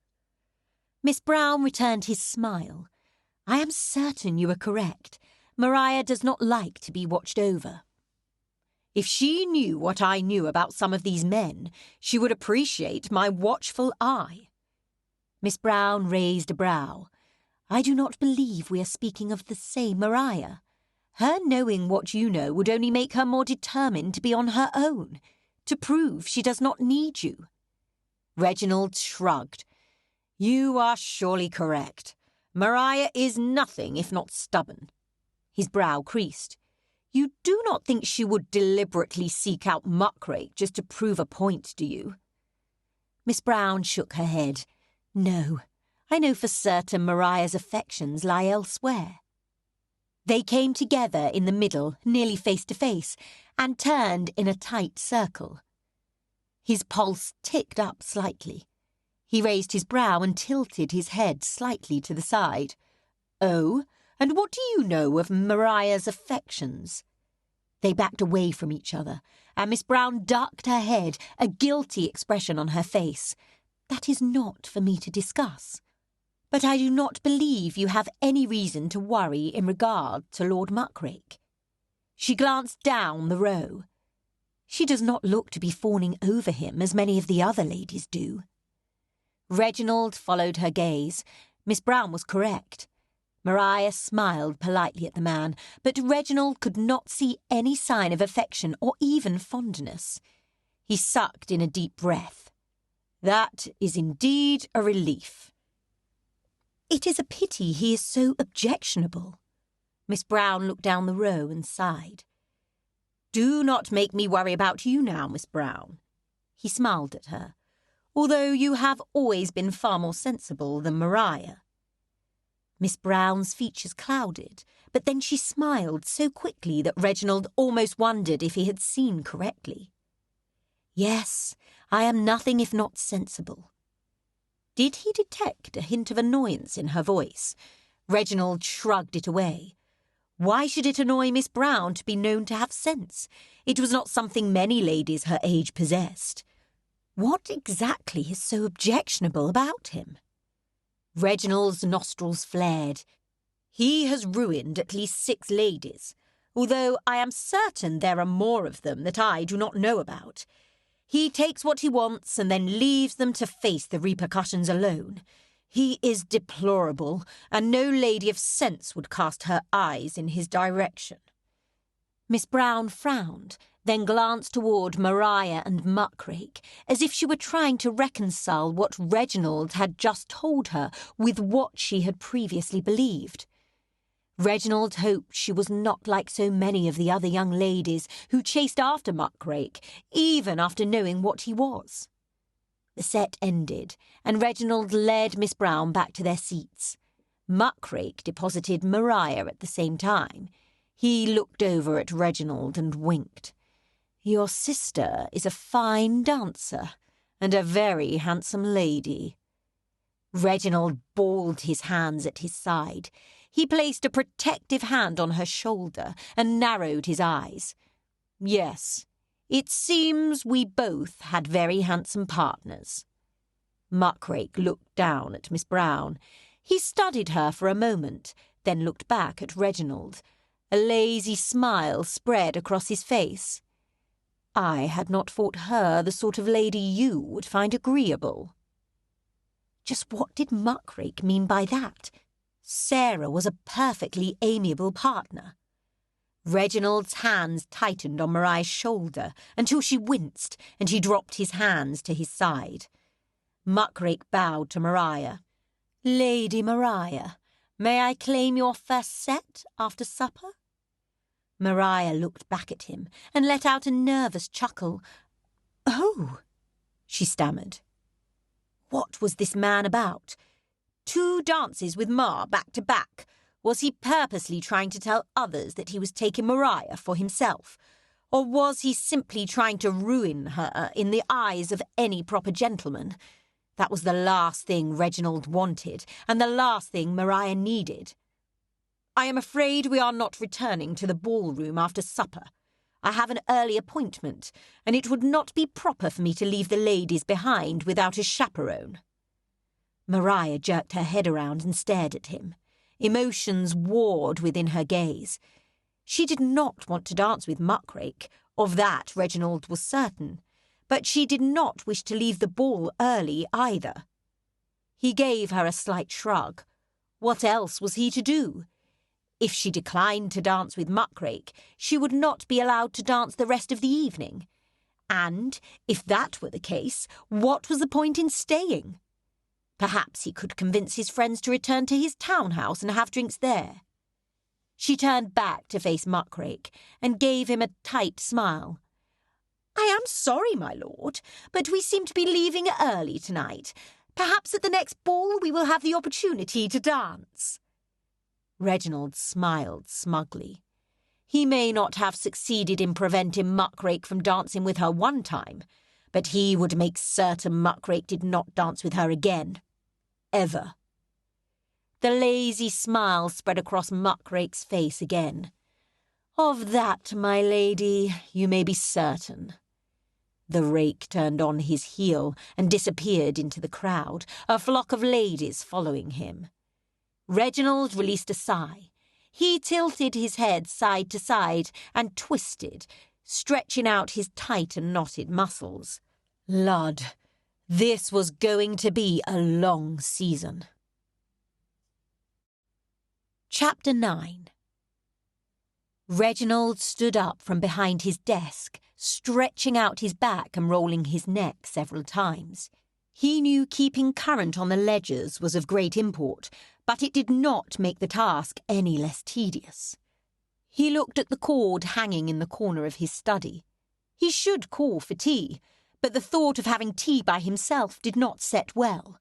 Miss Brown returned his smile. "I am certain you are correct. Maria does not like to be watched over." "If she knew what I knew about some of these men, she would appreciate my watchful eye." Miss Brown raised a brow. "I do not believe we are speaking of the same Maria. Her knowing what you know would only make her more determined to be on her own, to prove she does not need you." Reginald shrugged. "You are surely correct. Maria is nothing if not stubborn." His brow creased. "You do not think she would deliberately seek out Muckrake just to prove a point, do you?" Miss Brown shook her head. "No, I know for certain Maria's affections lie elsewhere." They came together in the middle, nearly face to face, and turned in a tight circle. His pulse ticked up slightly. He raised his brow and tilted his head slightly to the side. "Oh, and what do you know of Maria's affections?" They backed away from each other, and Miss Brown ducked her head, a guilty expression on her face. "That is not for me to discuss. But I do not believe you have any reason to worry in regard to Lord Muckrake." She glanced down the row. "She does not look to be fawning over him as many of the other ladies do." Reginald followed her gaze. Miss Brown was correct. Maria smiled politely at the man, but Reginald could not see any sign of affection or even fondness. He sucked in a deep breath. "That is indeed a relief." "It is a pity he is so objectionable." Miss Brown looked down the row and sighed. "Do not make me worry about you now, Miss Brown." He smiled at her. "Although you have always been far more sensible than Maria." Miss Brown's features clouded, but then she smiled so quickly that Reginald almost wondered if he had seen correctly. "Yes, I am nothing if not sensible." Did he detect a hint of annoyance in her voice? Reginald shrugged it away. Why should it annoy Miss Brown to be known to have sense? It was not something many ladies her age possessed. What exactly is so objectionable about him? Reginald's nostrils flared. "He has ruined at least 6 ladies, although I am certain there are more of them that I do not know about. He takes what he wants and then leaves them to face the repercussions alone. He is deplorable, and no lady of sense would cast her eyes in his direction." Miss Brown frowned, then glanced toward Maria and Muckrake, as if she were trying to reconcile what Reginald had just told her with what she had previously believed. Reginald hoped she was not like so many of the other young ladies who chased after Muckrake, even after knowing what he was. The set ended, and Reginald led Miss Brown back to their seats. Muckrake deposited Maria at the same time. He looked over at Reginald and winked. "Your sister is a fine dancer, and a very handsome lady." Reginald balled his hands at his side. He placed a protective hand on her shoulder and narrowed his eyes. "Yes, it seems we both had very handsome partners." Muckrake looked down at Miss Brown. He studied her for a moment, then looked back at Reginald. A lazy smile spread across his face. "I had not thought her the sort of lady you would find agreeable." Just what did Muckrake mean by that? Sarah was a perfectly amiable partner. Reginald's hands tightened on Maria's shoulder until she winced, and he dropped his hands to his side. Muckrake bowed to Maria. "Lady Maria, may I claim your first set after supper?" Maria looked back at him and let out a nervous chuckle. "Oh," she stammered. What was this man about? 2 dances with Ma back to back. Was he purposely trying to tell others that he was taking Maria for himself? Or was he simply trying to ruin her in the eyes of any proper gentleman? That was the last thing Reginald wanted, and the last thing Maria needed. "I am afraid we are not returning to the ballroom after supper. I have an early appointment, and it would not be proper for me to leave the ladies behind without a chaperone." Maria jerked her head around and stared at him. Emotions warred within her gaze. She did not want to dance with Muckrake, of that Reginald was certain, but she did not wish to leave the ball early either. He gave her a slight shrug. What else was he to do? If she declined to dance with Muckrake, she would not be allowed to dance the rest of the evening. And, if that were the case, what was the point in staying? Perhaps he could convince his friends to return to his townhouse and have drinks there. She turned back to face Muckrake and gave him a tight smile. "I am sorry, my lord, but we seem to be leaving early tonight. Perhaps at the next ball we will have the opportunity to dance." Reginald smiled smugly. He may not have succeeded in preventing Muckrake from dancing with her one time, but he would make certain Muckrake did not dance with her again. Ever. The lazy smile spread across Muckrake's face again. "Of that, my lady, you may be certain." The rake turned on his heel and disappeared into the crowd, a flock of ladies following him. Reginald released a sigh. He tilted his head side to side and twisted, stretching out his tight and knotted muscles. Lud, this was going to be a long season. Chapter 9. Reginald stood up from behind his desk, stretching out his back and rolling his neck several times. He knew keeping current on the ledgers was of great import, but it did not make the task any less tedious. He looked at the cord hanging in the corner of his study. He should call for tea, but the thought of having tea by himself did not set well.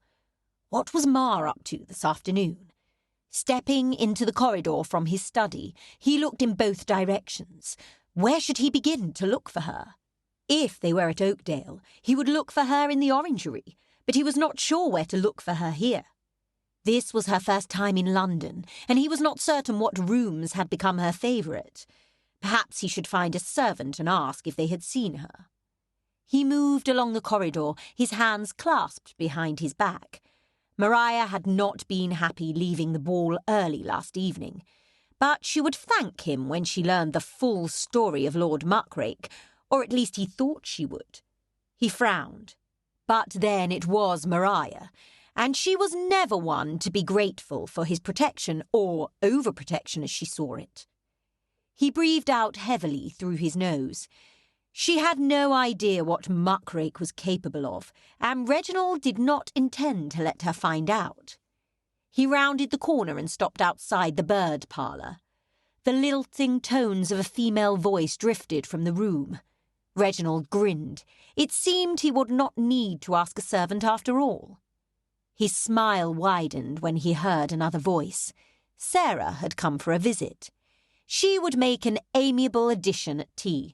What was Ma up to this afternoon? Stepping into the corridor from his study, he looked in both directions. Where should he begin to look for her? If they were at Oakdale, he would look for her in the orangery, but he was not sure where to look for her here. This was her first time in London, and he was not certain what rooms had become her favourite. Perhaps he should find a servant and ask if they had seen her. He moved along the corridor, his hands clasped behind his back. Maria had not been happy leaving the ball early last evening, but she would thank him when she learned the full story of Lord Muckrake, or at least he thought she would. He frowned. But then it was Maria, and she was never one to be grateful for his protection, or overprotection as she saw it. He breathed out heavily through his nose. She had no idea what Muckrake was capable of, and Reginald did not intend to let her find out. He rounded the corner and stopped outside the bird parlour. The lilting tones of a female voice drifted from the room. Reginald grinned. It seemed he would not need to ask a servant after all. His smile widened when he heard another voice. Sarah had come for a visit. She would make an amiable addition at tea.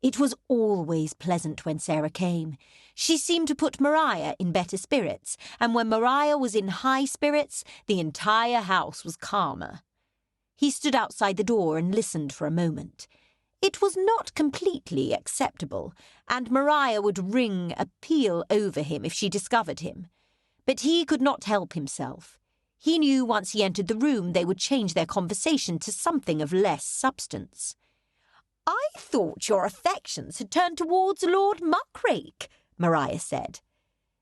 It was always pleasant when Sarah came. She seemed to put Maria in better spirits, and when Maria was in high spirits, the entire house was calmer. He stood outside the door and listened for a moment. It was not completely acceptable, and Maria would ring a peal over him if she discovered him. But he could not help himself. He knew once he entered the room they would change their conversation to something of less substance. "I thought your affections had turned towards Lord Muckrake," Maria said.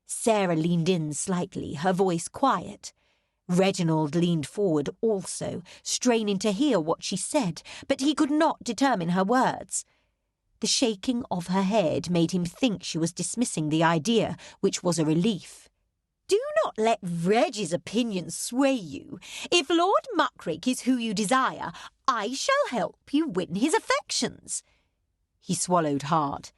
Sarah leaned in slightly, her voice quiet. Reginald leaned forward also, straining to hear what she said, but he could not determine her words. The shaking of her head made him think she was dismissing the idea, which was a relief. "Do not let Reggie's opinion sway you. If Lord Muckrake is who you desire, I shall help you win his affections." He swallowed hard.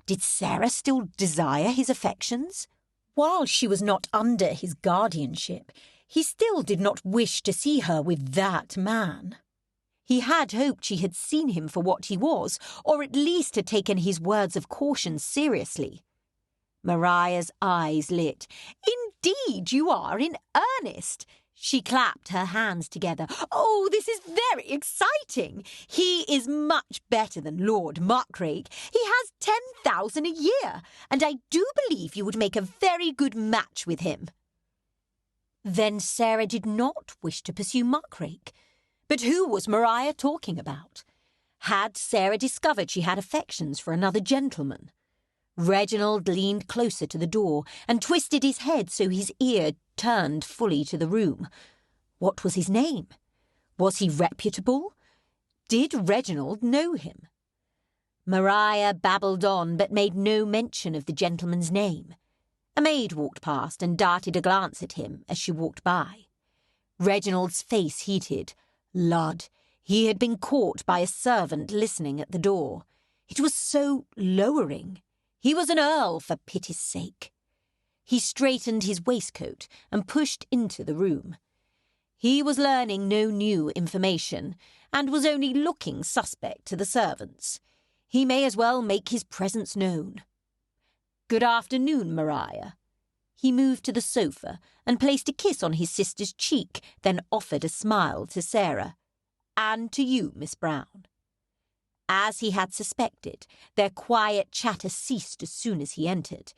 Did Sarah still desire his affections? While she was not under his guardianship, he still did not wish to see her with that man. He had hoped she had seen him for what he was, or at least had taken his words of caution seriously. Maria's eyes lit. "Indeed, you are in earnest." She clapped her hands together. "Oh, this is very exciting. He is much better than Lord Muckrake. He has 10,000 a year, and I do believe you would make a very good match with him." Then Sarah did not wish to pursue Muckrake. But who was Maria talking about? Had Sarah discovered she had affections for another gentleman? Reginald leaned closer to the door and twisted his head so his ear turned fully to the room. What was his name? Was he reputable? Did Reginald know him? Maria babbled on, but made no mention of the gentleman's name. A maid walked past and darted a glance at him as she walked by. Reginald's face heated. Lud, he had been caught by a servant listening at the door. It was so lowering. He was an earl, for pity's sake. He straightened his waistcoat and pushed into the room. He was learning no new information, and was only looking suspect to the servants. He may as well make his presence known. "Good afternoon, Maria." He moved to the sofa and placed a kiss on his sister's cheek, then offered a smile to Sarah. "And to you, Miss Brown." As he had suspected, their quiet chatter ceased as soon as he entered.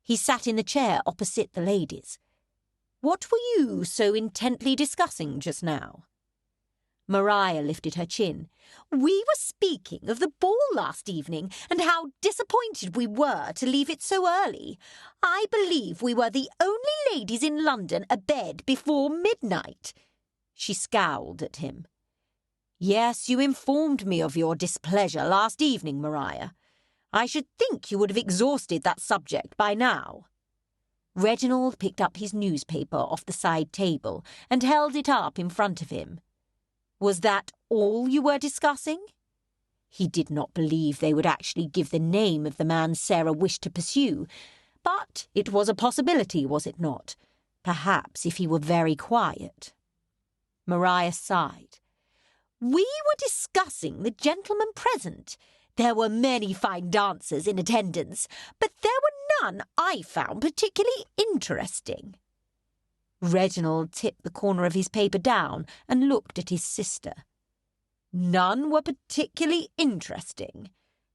He sat in the chair opposite the ladies. "What were you so intently discussing just now?" Maria lifted her chin. "We were speaking of the ball last evening, and how disappointed we were to leave it so early. I believe we were the only ladies in London abed before midnight." She scowled at him. "Yes, you informed me of your displeasure last evening, Maria. I should think you would have exhausted that subject by now." Reginald picked up his newspaper off the side table and held it up in front of him. "Was that all you were discussing?" He did not believe they would actually give the name of the man Sarah wished to pursue, but it was a possibility, was it not? Perhaps if he were very quiet. Maria sighed. "We were discussing the gentleman present. There were many fine dancers in attendance, but there were none I found particularly interesting." Reginald tipped the corner of his paper down and looked at his sister. "None were particularly interesting.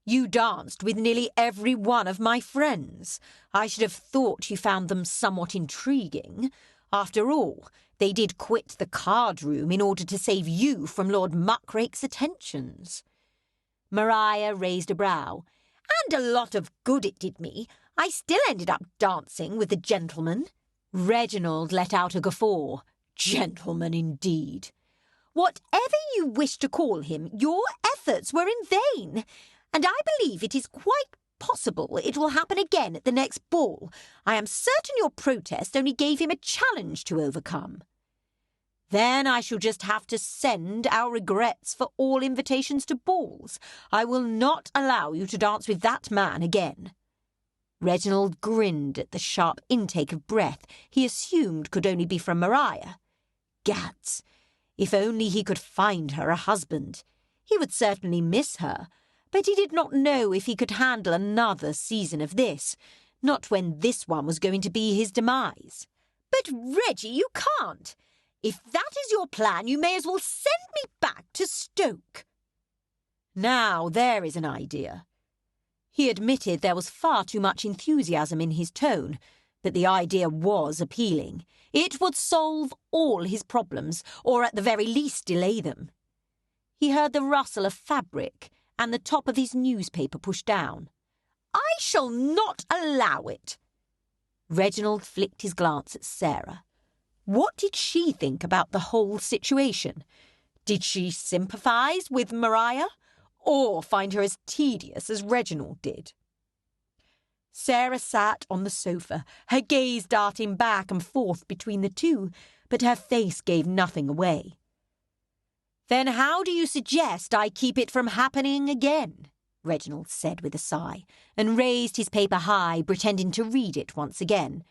You danced with nearly every one of my friends. I should have thought you found them somewhat intriguing. After all, they did quit the card-room in order to save you from Lord Muckrake's attentions." Maria raised a brow. "And a lot of good it did me. I still ended up dancing with the gentleman." Reginald let out a guffaw. "Gentleman, indeed." "Whatever you wish to call him, your efforts were in vain. And I believe it is quite possible it will happen again at the next ball. I am certain your protest only gave him a challenge to overcome." "Then I shall just have to send our regrets for all invitations to balls. I will not allow you to dance with that man again." Reginald grinned at the sharp intake of breath he assumed could only be from Maria. Gads! If only he could find her a husband. He would certainly miss her, but he did not know if he could handle another season of this, not when this one was going to be his demise. "But, Reggie, you can't. If that is your plan, you may as well send me back to Stoke." "Now, there is an idea." He admitted there was far too much enthusiasm in his tone, but the idea was appealing. It would solve all his problems, or at the very least delay them. He heard the rustle of fabric and the top of his newspaper pushed down. "I shall not allow it." Reginald flicked his glance at Sarah. What did she think about the whole situation? Did she sympathise with Maria, or find her as tedious as Reginald did? Sarah sat on the sofa, her gaze darting back and forth between the two, but her face gave nothing away. "Then how do you suggest I keep it from happening again?" Reginald said with a sigh, and raised his paper high, pretending to read it once again.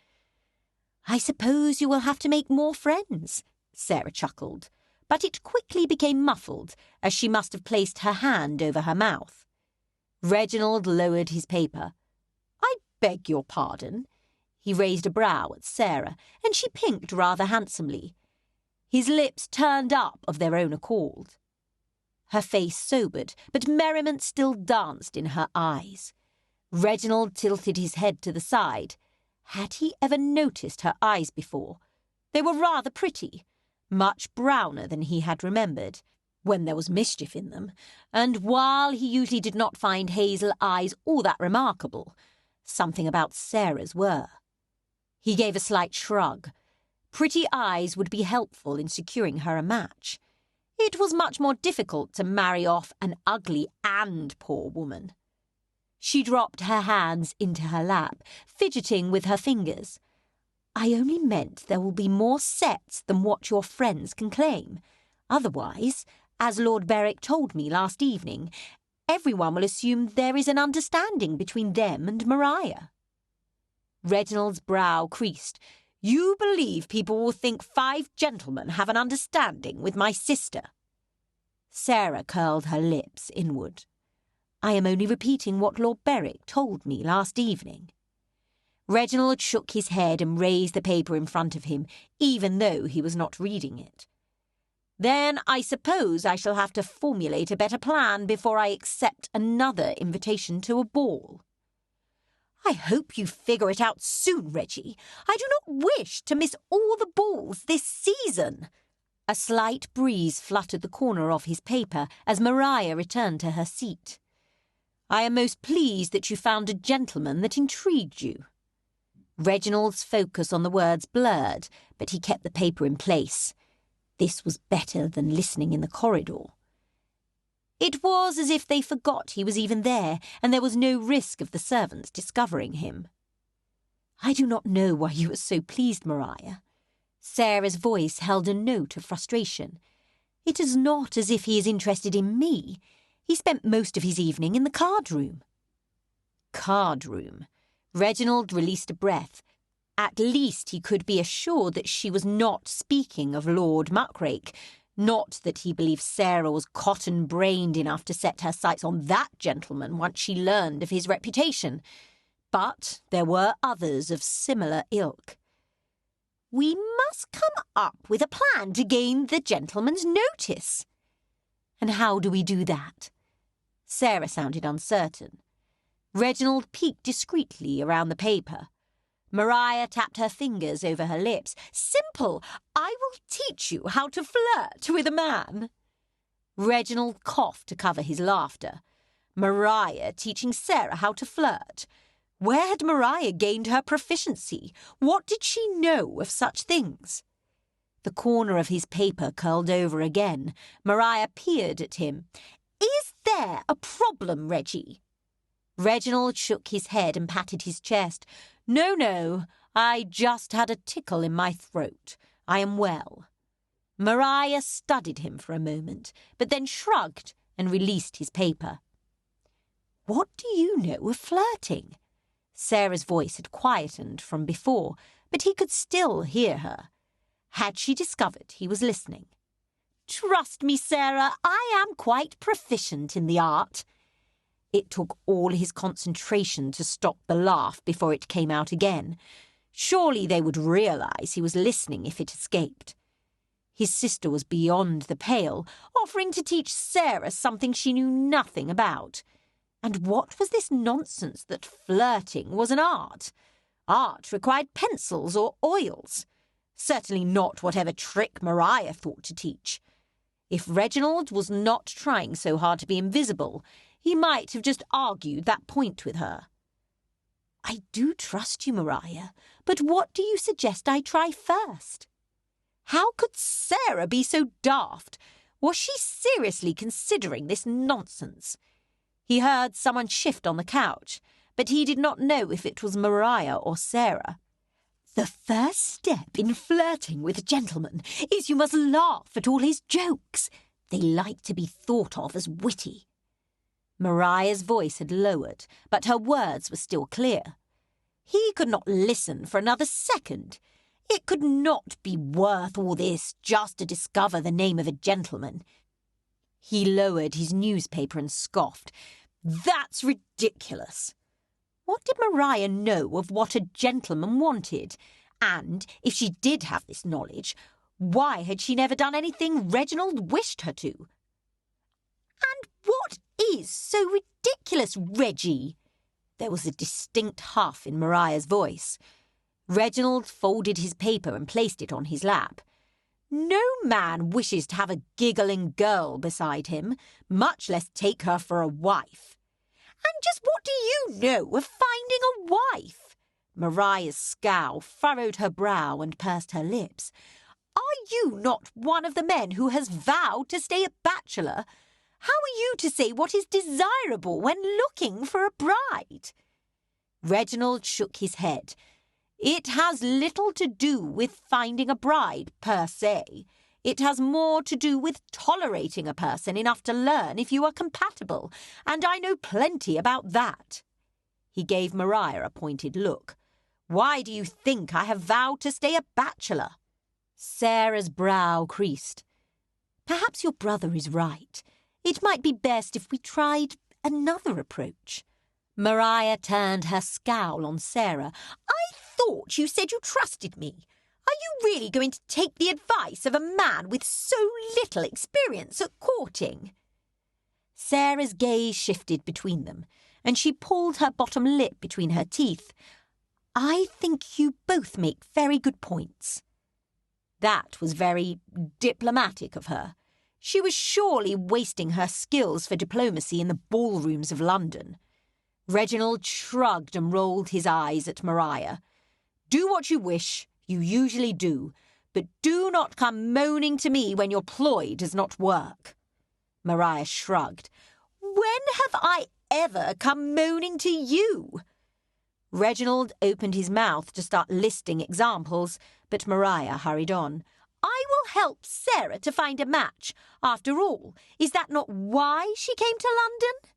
"I suppose you will have to make more friends," Sarah chuckled, but it quickly became muffled as she must have placed her hand over her mouth. Reginald lowered his paper. "I beg your pardon." He raised a brow at Sarah, and she pinked rather handsomely. His lips turned up of their own accord. Her face sobered, but merriment still danced in her eyes. Reginald tilted his head to the side. Had he ever noticed her eyes before? They were rather pretty, much browner than he had remembered, when there was mischief in them, and while he usually did not find hazel eyes all that remarkable, something about Sarah's were. He gave a slight shrug. Pretty eyes would be helpful in securing her a match. It was much more difficult to marry off an ugly and poor woman. She dropped her hands into her lap, fidgeting with her fingers. "I only meant there will be more sets than what your friends can claim. Otherwise, as Lord Berwick told me last evening, everyone will assume there is an understanding between them and Maria." Reginald's brow creased. "You believe people will think 5 gentlemen have an understanding with my sister?" Sarah curled her lips inward. "I am only repeating what Lord Berwick told me last evening." Reginald shook his head and raised the paper in front of him, even though he was not reading it. "Then I suppose I shall have to formulate a better plan before I accept another invitation to a ball." "I hope you figure it out soon, Reggie. I do not wish to miss all the balls this season." A slight breeze fluttered the corner of his paper as Maria returned to her seat. "I am most pleased that you found a gentleman that intrigued you." Reginald's focus on the words blurred, but he kept the paper in place. This was better than listening in the corridor. It was as if they forgot he was even there, and there was no risk of the servants discovering him. "I do not know why you are so pleased, Maria." Sarah's voice held a note of frustration. "It is not as if he is interested in me. He spent most of his evening in the card-room." Card-room. Reginald released a breath. At least he could be assured that she was not speaking of Lord Muckrake, not that he believed Sarah was cotton-brained enough to set her sights on that gentleman once she learned of his reputation. But there were others of similar ilk. "We must come up with a plan to gain the gentleman's notice." "And how do we do that?" Sarah sounded uncertain. Reginald peeked discreetly around the paper. Maria tapped her fingers over her lips. "Simple! I will teach you how to flirt with a man." Reginald coughed to cover his laughter. Maria teaching Sarah how to flirt. Where had Maria gained her proficiency? What did she know of such things? The corner of his paper curled over again. Maria peered at him. "Is there a problem, Reggie?" Reginald shook his head and patted his chest. No, I just had a tickle in my throat. I am well." Maria studied him for a moment, but then shrugged and released his paper. "What do you know of flirting?" Sarah's voice had quietened from before, but he could still hear her. Had she discovered he was listening? "Trust me, Sarah, I am quite proficient in the art." It took all his concentration to stop the laugh before it came out again. Surely they would realize he was listening if it escaped. His sister was beyond the pale, offering to teach Sarah something she knew nothing about. And what was this nonsense that flirting was an art? Art required pencils or oils. Certainly not whatever trick Maria thought to teach. If Reginald was not trying so hard to be invisible, he might have just argued that point with her. "I do trust you, Maria, but what do you suggest I try first?" How could Sarah be so daft? Was she seriously considering this nonsense? He heard someone shift on the couch, but he did not know if it was Maria or Sarah. "The first step in flirting with a gentleman is you must laugh at all his jokes. They like to be thought of as witty." Maria's voice had lowered, but her words were still clear. He could not listen for another second. It could not be worth all this just to discover the name of a gentleman. He lowered his newspaper and scoffed. That's ridiculous. What did Maria know of what a gentleman wanted? And, if she did have this knowledge, why had she never done anything Reginald wished her to? And what is so ridiculous, Reggie? There was a distinct huff in Maria's voice. Reginald folded his paper and placed it on his lap. No man wishes to have a giggling girl beside him, much less take her for a wife. And just what do you know of finding a wife? Maria's scowl furrowed her brow and pursed her lips. Are you not one of the men who has vowed to stay a bachelor? How are you to say what is desirable when looking for a bride? Reginald shook his head. It has little to do with finding a bride, per se. It has more to do with tolerating a person enough to learn if you are compatible, and I know plenty about that. He gave Maria a pointed look. Why do you think I have vowed to stay a bachelor? Sarah's brow creased. Perhaps your brother is right. It might be best if we tried another approach. Maria turned her scowl on Sarah. I thought you said you trusted me. Are you really going to take the advice of a man with so little experience at courting? Sarah's gaze shifted between them, and she pulled her bottom lip between her teeth. I think you both make very good points. That was very diplomatic of her. She was surely wasting her skills for diplomacy in the ballrooms of London. Reginald shrugged and rolled his eyes at Maria. Do what you wish, you usually do, but do not come moaning to me when your ploy does not work. Maria shrugged. When have I ever come moaning to you? Reginald opened his mouth to start listing examples, but Maria hurried on. I will help Sarah to find a match. After all, is that not why she came to London?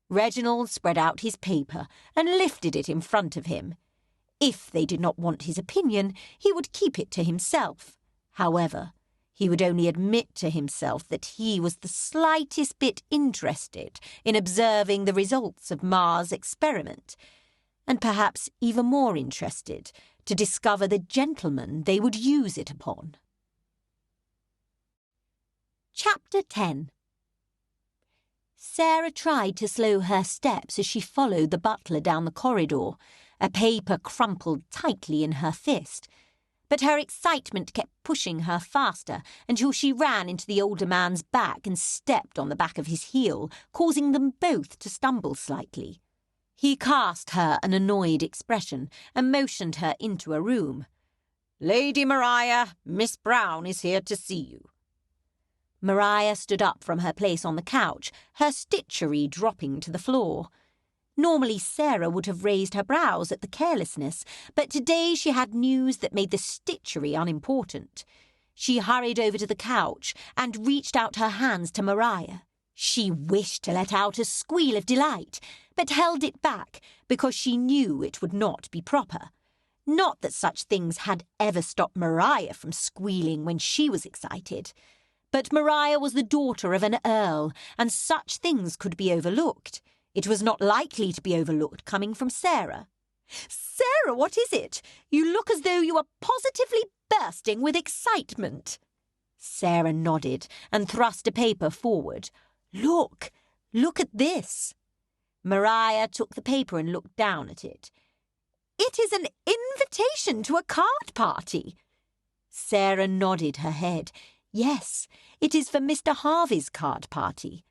Reginald spread out his paper and lifted it in front of him. If they did not want his opinion, he would keep it to himself. However, he would only admit to himself that he was the slightest bit interested in observing the results of Ma's experiment, and perhaps even more interested to discover the gentleman they would use it upon. Chapter 10. Sarah tried to slow her steps as she followed the butler down the corridor, a paper crumpled tightly in her fist. But her excitement kept pushing her faster until she ran into the older man's back and stepped on the back of his heel, causing them both to stumble slightly. He cast her an annoyed expression and motioned her into a room. Lady Maria, Miss Brown is here to see you. Maria stood up from her place on the couch, her stitchery dropping to the floor. Normally Sarah would have raised her brows at the carelessness, but today she had news that made the stitchery unimportant. She hurried over to the couch and reached out her hands to Maria. She wished to let out a squeal of delight, but held it back because she knew it would not be proper. Not that such things had ever stopped Maria from squealing when she was excited. But Maria was the daughter of an earl, and such things could be overlooked. It was not likely to be overlooked coming from Sarah. Sarah, what is it? You look as though you are positively bursting with excitement. Sarah nodded and thrust a paper forward. Look at this. Maria took the paper and looked down at it. It is an invitation to a card party. Sarah nodded her head. Yes, it is for Mr. Harvey's card party.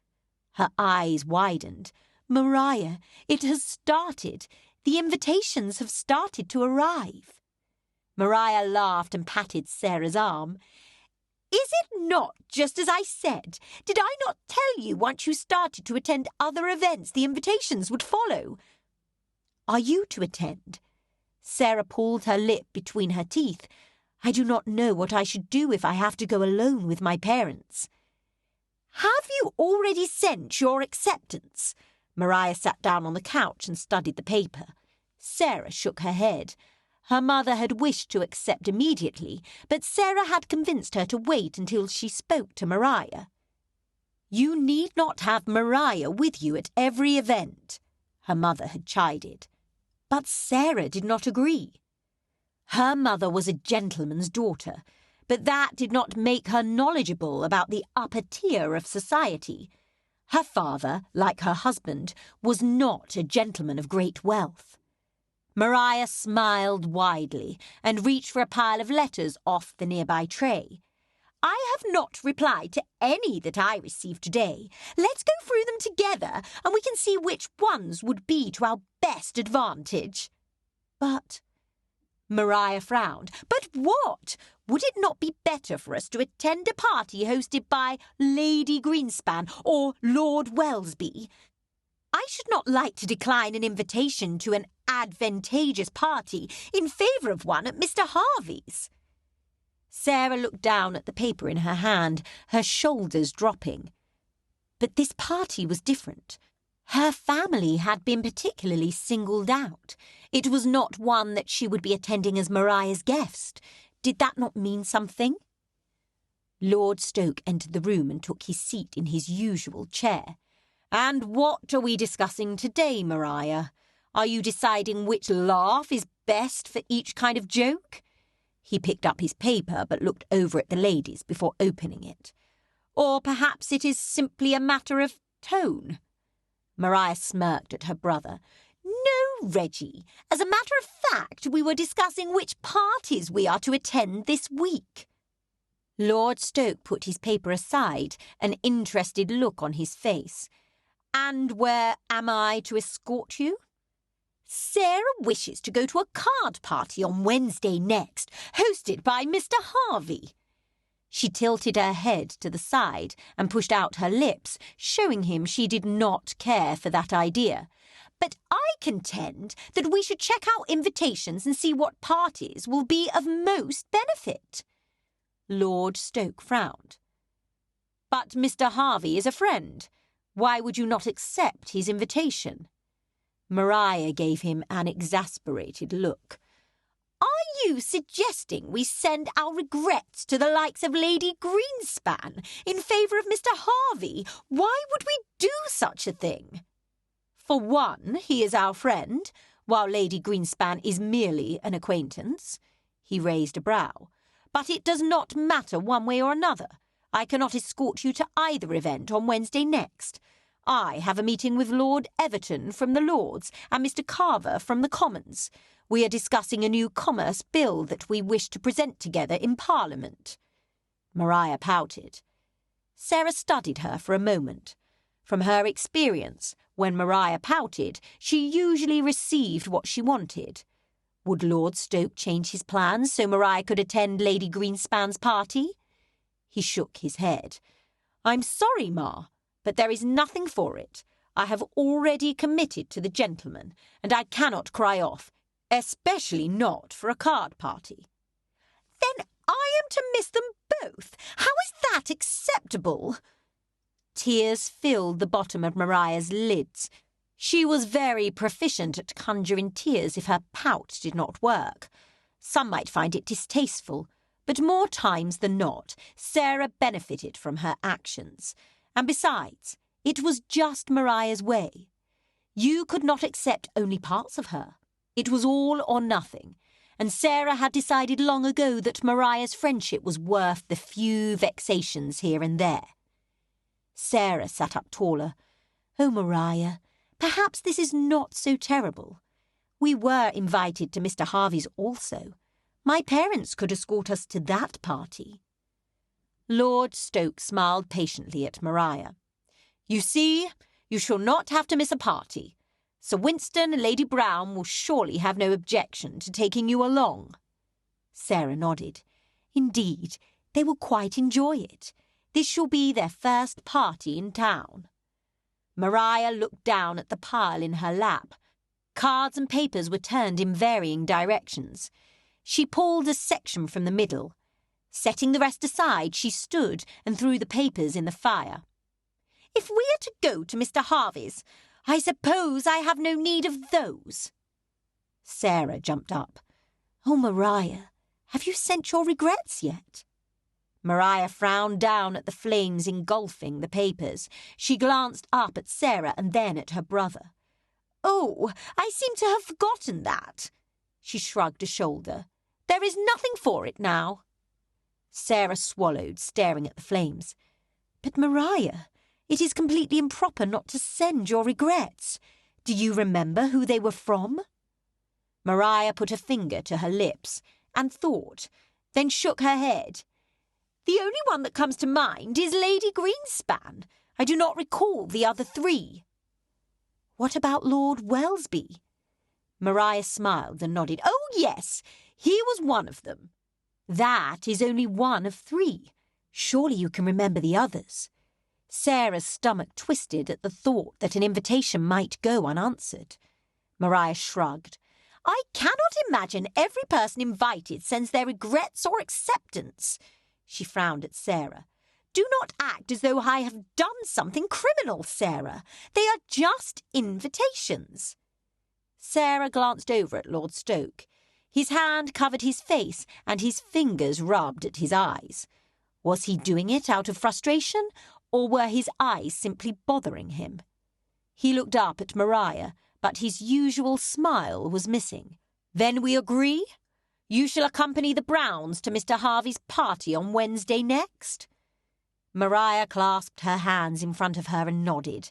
Her eyes widened. Maria, it has started. The invitations have started to arrive. Maria laughed and patted Sarah's arm. Is it not just as I said? Did I not tell you once you started to attend other events the invitations would follow? Are you to attend? Sarah pulled her lip between her teeth. I do not know what I should do if I have to go alone with my parents. Have you already sent your acceptance? Maria sat down on the couch and studied the paper. Sarah shook her head. Her mother had wished to accept immediately, but Sarah had convinced her to wait until she spoke to Maria. "You need not have Maria with you at every event," her mother had chided. But Sarah did not agree. Her mother was a gentleman's daughter, but that did not make her knowledgeable about the upper tier of society. Her father, like her husband, was not a gentleman of great wealth. Maria smiled widely and reached for a pile of letters off the nearby tray. "I have not replied to any that I received today. Let's go through them together, and we can see which ones would be to our best advantage." "But—" Maria frowned. "But what? Would it not be better for us to attend a party hosted by Lady Greenspan or Lord Wellesby? I should not like to decline an invitation to an advantageous party in favour of one at Mr. Harvey's." Sarah looked down at the paper in her hand, her shoulders dropping. But this party was different. Her family had been particularly singled out. It was not one that she would be attending as Maria's guest. Did that not mean something? Lord Stoke entered the room and took his seat in his usual chair. "And what are we discussing today, Maria? Are you deciding which laugh is best for each kind of joke?" He picked up his paper but looked over at the ladies before opening it. "Or perhaps it is simply a matter of tone?" Maria smirked at her brother. "No, Reggie. As a matter of fact, we were discussing which parties we are to attend this week." Lord Stoke put his paper aside, an interested look on his face. "And where am I to escort you?" "Sarah wishes to go to a card party on Wednesday next, hosted by Mr. Harvey." She tilted her head to the side and pushed out her lips, showing him she did not care for that idea. "But I contend that we should check out invitations and see what parties will be of most benefit." Lord Stoke frowned. "But Mr. Harvey is a friend. Why would you not accept his invitation?" Maria gave him an exasperated look. "Are you suggesting we send our regrets to the likes of Lady Greenspan in favour of Mr. Harvey? Why would we do such a thing?" "For one, he is our friend, while Lady Greenspan is merely an acquaintance." He raised a brow. "But it does not matter one way or another. I cannot escort you to either event on Wednesday next. I have a meeting with Lord Everton from the Lords and Mr. Carver from the Commons. We are discussing a new commerce bill that we wish to present together in Parliament." Maria pouted. Sarah studied her for a moment. From her experience, when Maria pouted, she usually received what she wanted. Would Lord Stoke change his plans so Maria could attend Lady Greenspan's party? He shook his head. "I'm sorry, Ma, but there is nothing for it. I have already committed to the gentleman, and I cannot cry off, especially not for a card party." "Then I am to miss them both? How is that acceptable?" Tears filled the bottom of Maria's lids. She was very proficient at conjuring tears if her pout did not work. Some might find it distasteful, but more times than not, Sarah benefited from her actions. And besides, it was just Maria's way. You could not accept only parts of her. It was all or nothing, and Sarah had decided long ago that Maria's friendship was worth the few vexations here and there. Sarah sat up taller. "Oh, Maria, perhaps this is not so terrible. We were invited to Mr. Harvey's also. My parents could escort us to that party." Lord Stoke smiled patiently at Maria. "You see, you shall not have to miss a party. Sir Winston and Lady Brown will surely have no objection to taking you along." Sarah nodded. "Indeed, they will quite enjoy it. This shall be their first party in town." Maria looked down at the pile in her lap. Cards and papers were turned in varying directions. She pulled a section from the middle. Setting the rest aside, she stood and threw the papers in the fire. "If we are to go to Mr. Harvey's, I suppose I have no need of those." Sarah jumped up. Oh, Maria, have you sent your regrets yet? Maria frowned down at the flames engulfing the papers. She glanced up at Sarah and then at her brother. Oh, I seem to have forgotten that. She shrugged a shoulder. There is nothing for it now. Sarah swallowed, staring at the flames. But Maria, it is completely improper not to send your regrets. Do you remember who they were from? Maria put a finger to her lips and thought, then shook her head. The only one that comes to mind is Lady Greenspan. I do not recall the other three. What about Lord Wellesby? Maria smiled and nodded. Oh, yes, he was one of them. That is only one of three. Surely you can remember the others. Sarah's stomach twisted at the thought that an invitation might go unanswered. Maria shrugged. I cannot imagine every person invited sends their regrets or acceptance. She frowned at Sarah. Do not act as though I have done something criminal, Sarah. They are just invitations. Sarah glanced over at Lord Stoke. His hand covered his face and his fingers rubbed at his eyes. Was he doing it out of frustration, or were his eyes simply bothering him? He looked up at Maria, but his usual smile was missing. Then we agree? You shall accompany the Browns to Mr. Harvey's party on Wednesday next? Maria clasped her hands in front of her and nodded.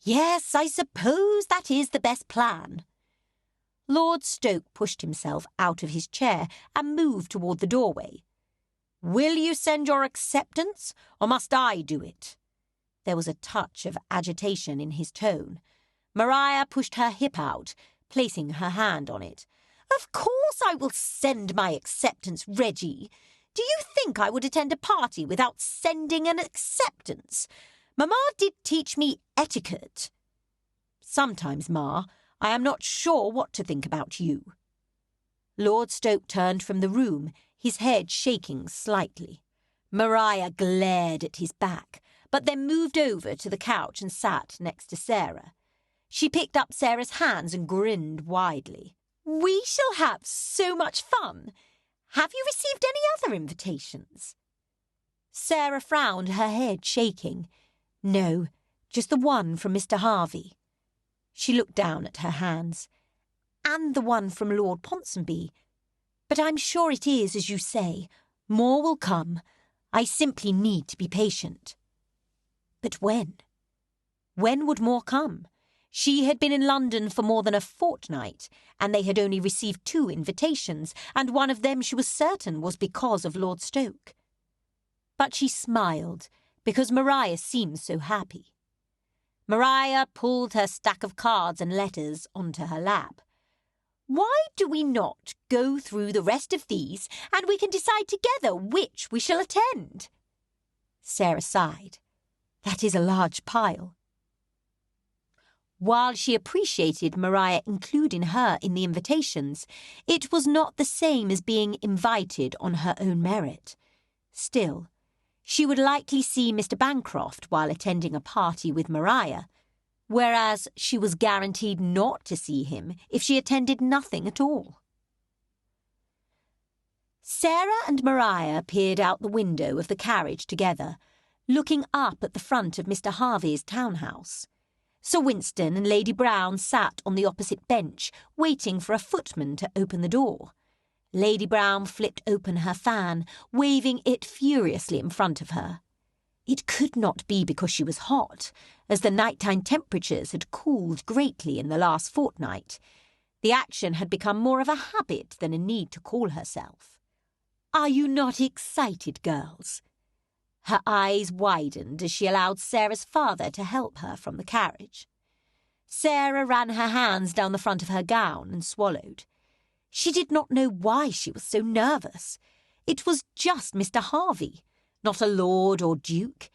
Yes, I suppose that is the best plan. Lord Stoke pushed himself out of his chair and moved toward the doorway. Will you send your acceptance, or must I do it? There was a touch of agitation in his tone. Maria pushed her hip out, placing her hand on it. Of course I will send my acceptance, Reggie. Do you think I would attend a party without sending an acceptance? Mamma did teach me etiquette. Sometimes, Ma, I am not sure what to think about you. Lord Stoke turned from the room, his head shaking slightly. Maria glared at his back, but then moved over to the couch and sat next to Sarah. She picked up Sarah's hands and grinned widely. We shall have so much fun. Have you received any other invitations? Sarah frowned, her head shaking. No, just the one from Mr. Harvey. She looked down at her hands. And the one from Lord Ponsonby. But I'm sure it is, as you say. More will come. I simply need to be patient. But when? When would more come? She had been in London for more than a fortnight, and they had only received 2 invitations, and one of them she was certain was because of Lord Stoke. But she smiled, because Maria seemed so happy. Maria pulled her stack of cards and letters onto her lap. Why do we not go through the rest of these, and we can decide together which we shall attend? Sarah sighed. That is a large pile. While she appreciated Maria including her in the invitations, it was not the same as being invited on her own merit. Still, she would likely see Mr. Bancroft while attending a party with Maria, whereas she was guaranteed not to see him if she attended nothing at all. Sarah and Maria peered out the window of the carriage together, looking up at the front of Mr. Harvey's townhouse. Sir Winston and Lady Brown sat on the opposite bench, waiting for a footman to open the door. Lady Brown flipped open her fan, waving it furiously in front of her. It could not be because she was hot, as the nighttime temperatures had cooled greatly in the last fortnight. The action had become more of a habit than a need to call herself. Are you not excited, girls? Her eyes widened as she allowed Sarah's father to help her from the carriage. Sarah ran her hands down the front of her gown and swallowed. She did not know why she was so nervous. It was just Mr. Harvey, not a lord or duke.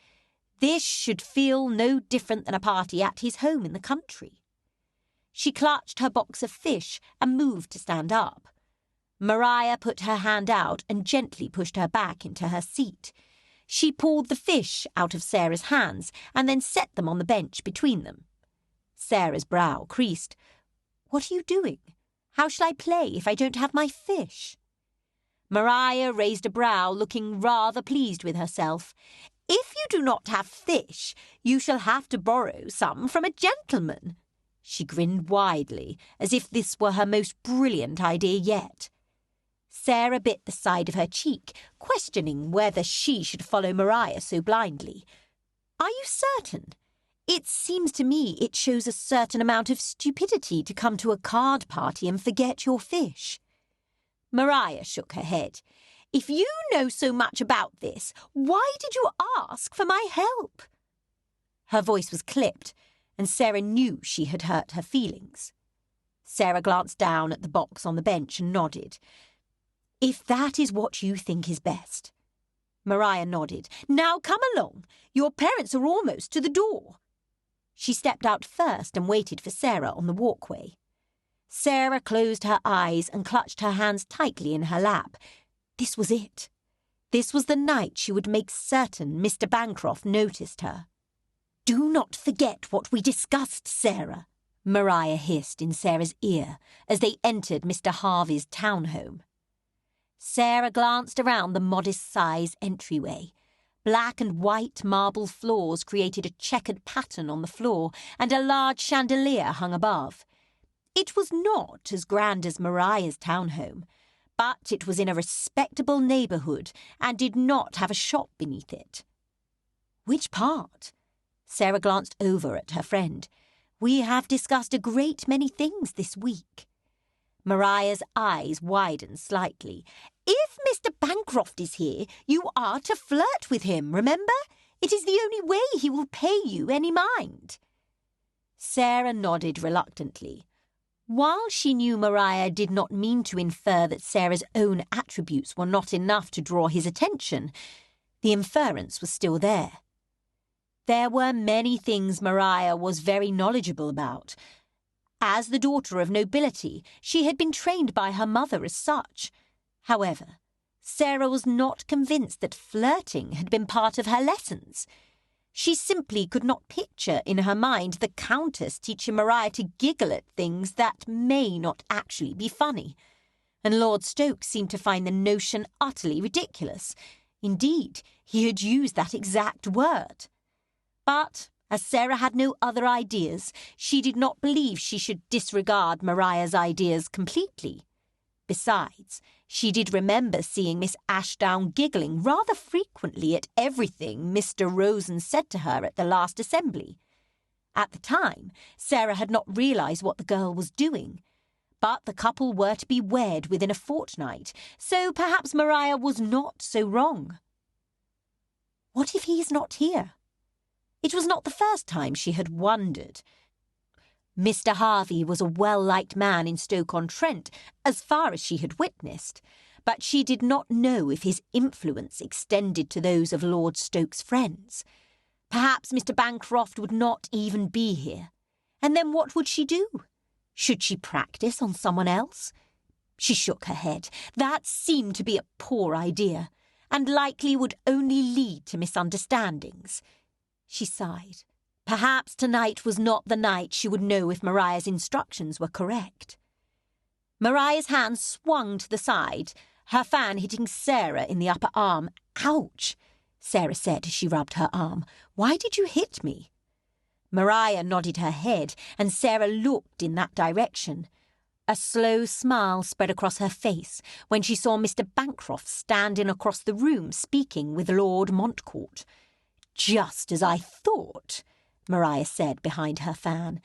This should feel no different than a party at his home in the country. She clutched her box of fish and moved to stand up. Maria put her hand out and gently pushed her back into her seat. She pulled the fish out of Sarah's hands and then set them on the bench between them. Sarah's brow creased. What are you doing? How shall I play if I don't have my fish?" Maria raised a brow, looking rather pleased with herself. "If you do not have fish, you shall have to borrow some from a gentleman." She grinned widely, as if this were her most brilliant idea yet. Sarah bit the side of her cheek, questioning whether she should follow Maria so blindly. "Are you certain? It seems to me it shows a certain amount of stupidity to come to a card party and forget your fish." Maria shook her head. "If you know so much about this, why did you ask for my help?" Her voice was clipped, and Sarah knew she had hurt her feelings. Sarah glanced down at the box on the bench and nodded. "If that is what you think is best." Maria nodded. "Now come along. Your parents are almost to the door." She stepped out first and waited for Sarah on the walkway. Sarah closed her eyes and clutched her hands tightly in her lap. This was it. This was the night she would make certain Mr. Bancroft noticed her. "Do not forget what we discussed, Sarah," Maria hissed in Sarah's ear as they entered Mr. Harvey's townhome. Sarah glanced around the modest-size entryway. Black and white marble floors created a checkered pattern on the floor, and a large chandelier hung above. It was not as grand as Maria's townhome, but it was in a respectable neighbourhood and did not have a shop beneath it. "Which part?" Sarah glanced over at her friend. "We have discussed a great many things this week." Maria's eyes widened slightly. "If Mr. Bancroft is here, you are to flirt with him, remember? It is the only way he will pay you any mind." Sarah nodded reluctantly. While she knew Maria did not mean to infer that Sarah's own attributes were not enough to draw his attention, the inference was still there. There were many things Maria was very knowledgeable about. As the daughter of nobility, she had been trained by her mother as such. However, Sarah was not convinced that flirting had been part of her lessons. She simply could not picture in her mind the Countess teaching Maria to giggle at things that may not actually be funny. And Lord Stoke seemed to find the notion utterly ridiculous. Indeed, he had used that exact word. But as Sarah had no other ideas, she did not believe she should disregard Maria's ideas completely. Besides, she did remember seeing Miss Ashdown giggling rather frequently at everything Mr. Rosen said to her at the last assembly. At the time, Sarah had not realised what the girl was doing. But the couple were to be wed within a fortnight, so perhaps Maria was not so wrong. What if he is not here? It was not the first time she had wondered. Mr. Harvey was a well-liked man in Stoke-on-Trent, as far as she had witnessed, but she did not know if his influence extended to those of Lord Stoke's friends. Perhaps Mr. Bancroft would not even be here. And then what would she do? Should she practice on someone else? She shook her head. That seemed to be a poor idea, and likely would only lead to misunderstandings. She sighed. Perhaps tonight was not the night she would know if Maria's instructions were correct. Maria's hand swung to the side, her fan hitting Sarah in the upper arm. "Ouch!" Sarah said as she rubbed her arm. "Why did you hit me?" Maria nodded her head, and Sarah looked in that direction. A slow smile spread across her face when she saw Mr. Bancroft standing across the room speaking with Lord Montcourt. "Just as I thought," Maria said behind her fan.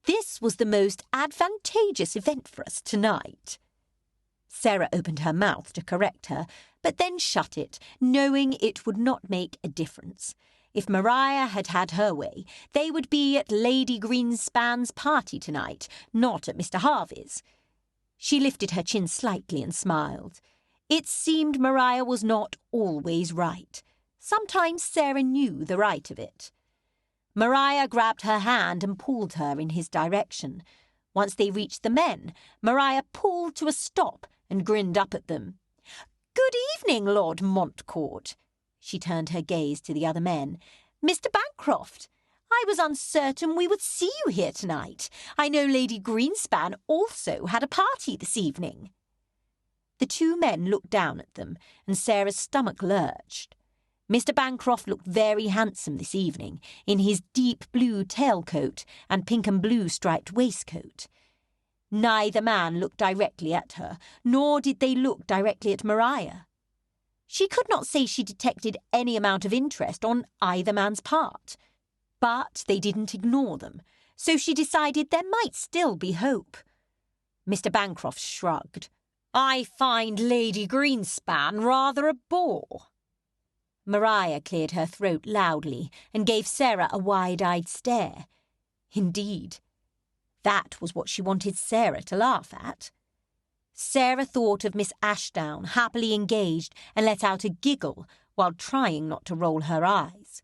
"This was the most advantageous event for us tonight." Sarah opened her mouth to correct her, but then shut it, knowing it would not make a difference. If Maria had had her way, they would be at Lady Greenspan's party tonight, not at Mr. Harvey's. She lifted her chin slightly and smiled. It seemed Maria was not always right. Sometimes Sarah knew the right of it. Maria grabbed her hand and pulled her in his direction. Once they reached the men, Maria pulled to a stop and grinned up at them. "Good evening, Lord Montcourt." She turned her gaze to the other men. "Mr. Bancroft, I was uncertain we would see you here tonight. I know Lady Greenspan also had a party this evening." The two men looked down at them, and Sarah's stomach lurched. Mr. Bancroft looked very handsome this evening, in his deep blue tailcoat and pink and blue striped waistcoat. Neither man looked directly at her, nor did they look directly at Maria. She could not say she detected any amount of interest on either man's part. But they didn't ignore them, so she decided there might still be hope. Mr. Bancroft shrugged. "I find Lady Greenspan rather a bore." Maria cleared her throat loudly and gave Sarah a wide-eyed stare. Indeed, that was what she wanted Sarah to laugh at. Sarah thought of Miss Ashdown happily engaged and let out a giggle while trying not to roll her eyes.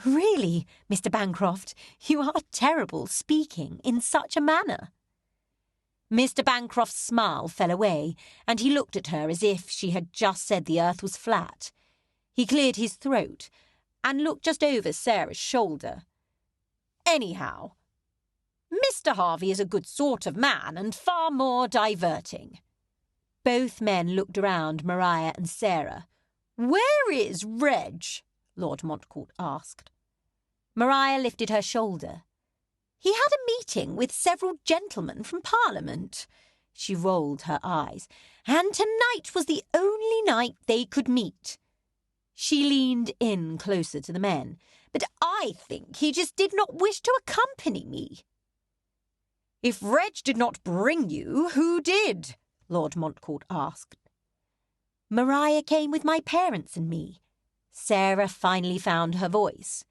"Really, Mr. Bancroft, you are terrible speaking in such a manner." Mr. Bancroft's smile fell away, and he looked at her as if she had just said the earth was flat. He cleared his throat and looked just over Sarah's shoulder. "Anyhow, Mr. Harvey is a good sort of man and far more diverting." Both men looked around Maria and Sarah. "Where is Reg?" Lord Montcourt asked. Maria lifted her shoulder. "He had a meeting with several gentlemen from Parliament." She rolled her eyes. "And tonight was the only night they could meet." She leaned in closer to the men. "But I think he just did not wish to accompany me." "If Reg did not bring you, who did?" Lord Montcourt asked. "Maria came with my parents and me." Sarah finally found her voice.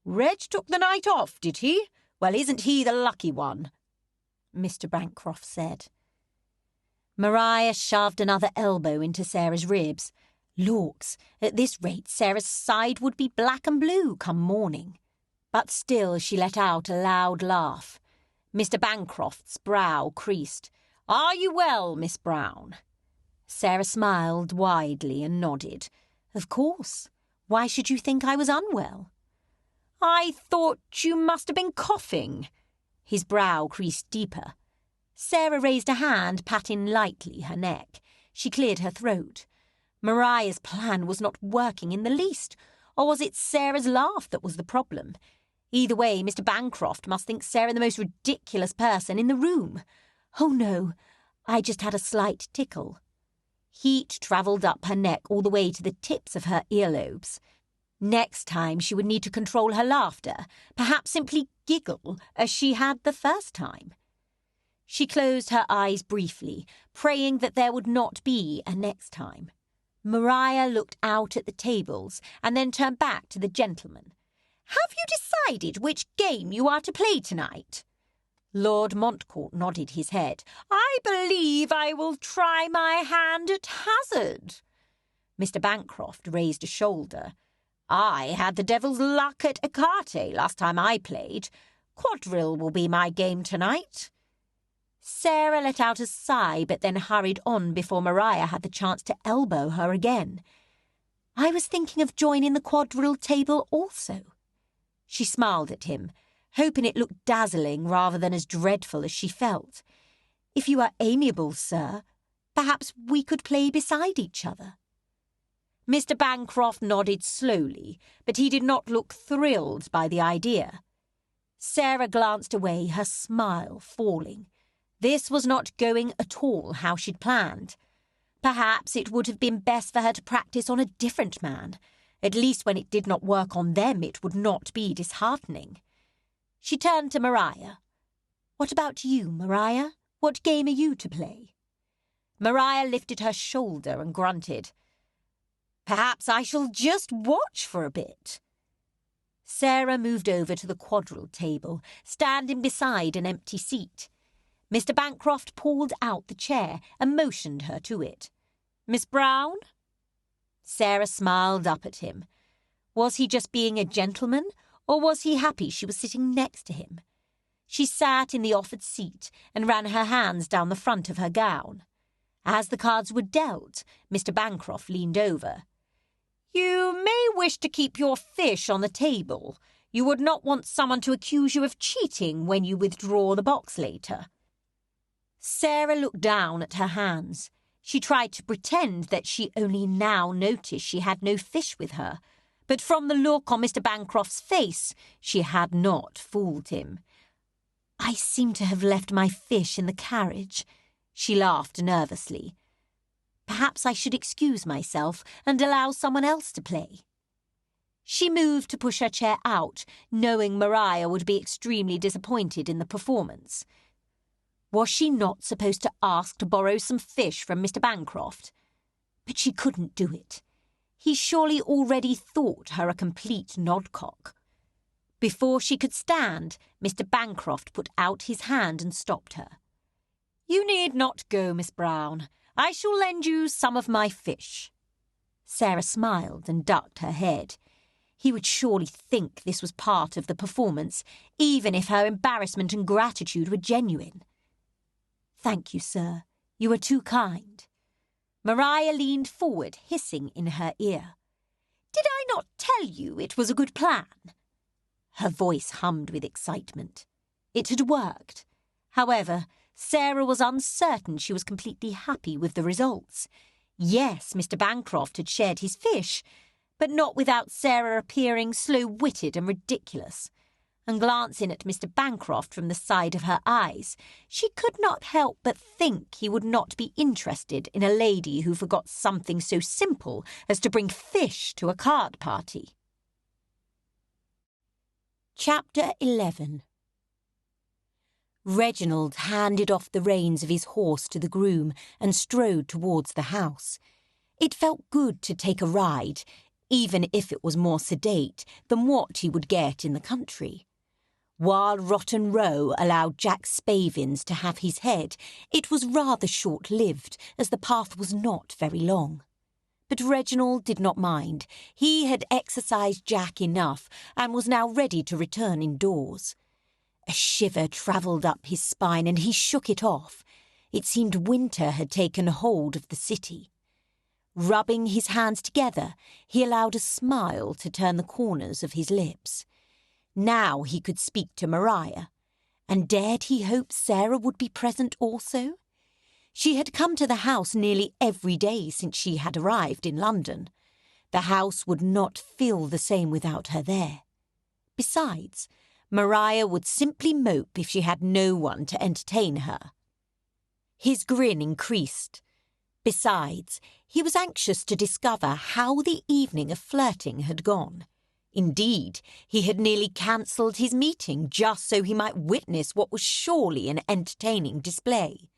"Reg took the night off, did he? Well, isn't he the lucky one?" Mr. Bancroft said. Maria shoved another elbow into Sarah's ribs. Lawks, at this rate Sarah's side would be black and blue come morning. But still she let out a loud laugh. Mr. Bancroft's brow creased. "Are you well, Miss Brown?" Sarah smiled widely and nodded. "Of course. Why should you think I was unwell?" "I thought you must have been coughing." His brow creased deeper. Sarah raised a hand, patting lightly her neck. She cleared her throat. Maria's plan was not working in the least, or was it Sarah's laugh that was the problem? Either way, Mr. Bancroft must think Sarah the most ridiculous person in the room. "Oh, no, I just had a slight tickle." Heat travelled up her neck all the way to the tips of her earlobes. Next time she would need to control her laughter, perhaps simply giggle as she had the first time. She closed her eyes briefly, praying that there would not be a next time. Maria looked out at the tables and then turned back to the gentleman. "Have you decided which game you are to play tonight?" Lord Montcourt nodded his head. "I believe I will try my hand at hazard." Mr. Bancroft raised a shoulder. "I had the devil's luck at écarté last time I played. Quadrille will be my game tonight." Sarah let out a sigh, but then hurried on before Maria had the chance to elbow her again. "I was thinking of joining the quadrille table also." She smiled at him, hoping it looked dazzling rather than as dreadful as she felt. "If you are amiable, sir, perhaps we could play beside each other." Mr. Bancroft nodded slowly, but he did not look thrilled by the idea. Sarah glanced away, her smile falling. This was not going at all how she'd planned. Perhaps it would have been best for her to practice on a different man. At least when it did not work on them, it would not be disheartening. She turned to Maria. "What about you, Maria? What game are you to play?" Maria lifted her shoulder and grunted. "Perhaps I shall just watch for a bit." Sarah moved over to the quadrille table, standing beside an empty seat. Mr. Bancroft pulled out the chair and motioned her to it. "Miss Brown?" Sarah smiled up at him. Was he just being a gentleman, or was he happy she was sitting next to him? She sat in the offered seat and ran her hands down the front of her gown. As the cards were dealt, Mr. Bancroft leaned over. "You may wish to keep your fish on the table. You would not want someone to accuse you of cheating when you withdraw the box later." Sarah looked down at her hands. She tried to pretend that she only now noticed she had no fish with her, but from the look on Mr. Bancroft's face, she had not fooled him. "I seem to have left my fish in the carriage," she laughed nervously. "Perhaps I should excuse myself and allow someone else to play." She moved to push her chair out, knowing Maria would be extremely disappointed in the performance. Was she not supposed to ask to borrow some fish from Mr. Bancroft? But she couldn't do it. He surely already thought her a complete nodcock. Before she could stand, Mr. Bancroft put out his hand and stopped her. "You need not go, Miss Brown. I shall lend you some of my fish." Sarah smiled and ducked her head. He would surely think this was part of the performance, even if her embarrassment and gratitude were genuine. "Thank you, sir. You are too kind." Maria leaned forward, hissing in her ear. "Did I not tell you it was a good plan?" Her voice hummed with excitement. It had worked. However, Sarah was uncertain she was completely happy with the results. Yes, Mr. Bancroft had shared his fish, but not without Sarah appearing slow-witted and ridiculous. And glancing at Mr. Bancroft from the side of her eyes, she could not help but think he would not be interested in a lady who forgot something so simple as to bring fish to a card party. Chapter 11. Reginald handed off the reins of his horse to the groom and strode towards the house. It felt good to take a ride, even if it was more sedate than what he would get in the country. While Rotten Row allowed Jack Spavins to have his head, it was rather short-lived, as the path was not very long. But Reginald did not mind. He had exercised Jack enough and was now ready to return indoors. A shiver travelled up his spine and he shook it off. It seemed winter had taken hold of the city. Rubbing his hands together, he allowed a smile to turn the corners of his lips. Now he could speak to Maria. And dared he hope Sarah would be present also? She had come to the house nearly every day since she had arrived in London. The house would not feel the same without her there. Besides, Maria would simply mope if she had no one to entertain her. His grin increased. Besides, he was anxious to discover how the evening of flirting had gone. Indeed, he had nearly cancelled his meeting just so he might witness what was surely an entertaining display.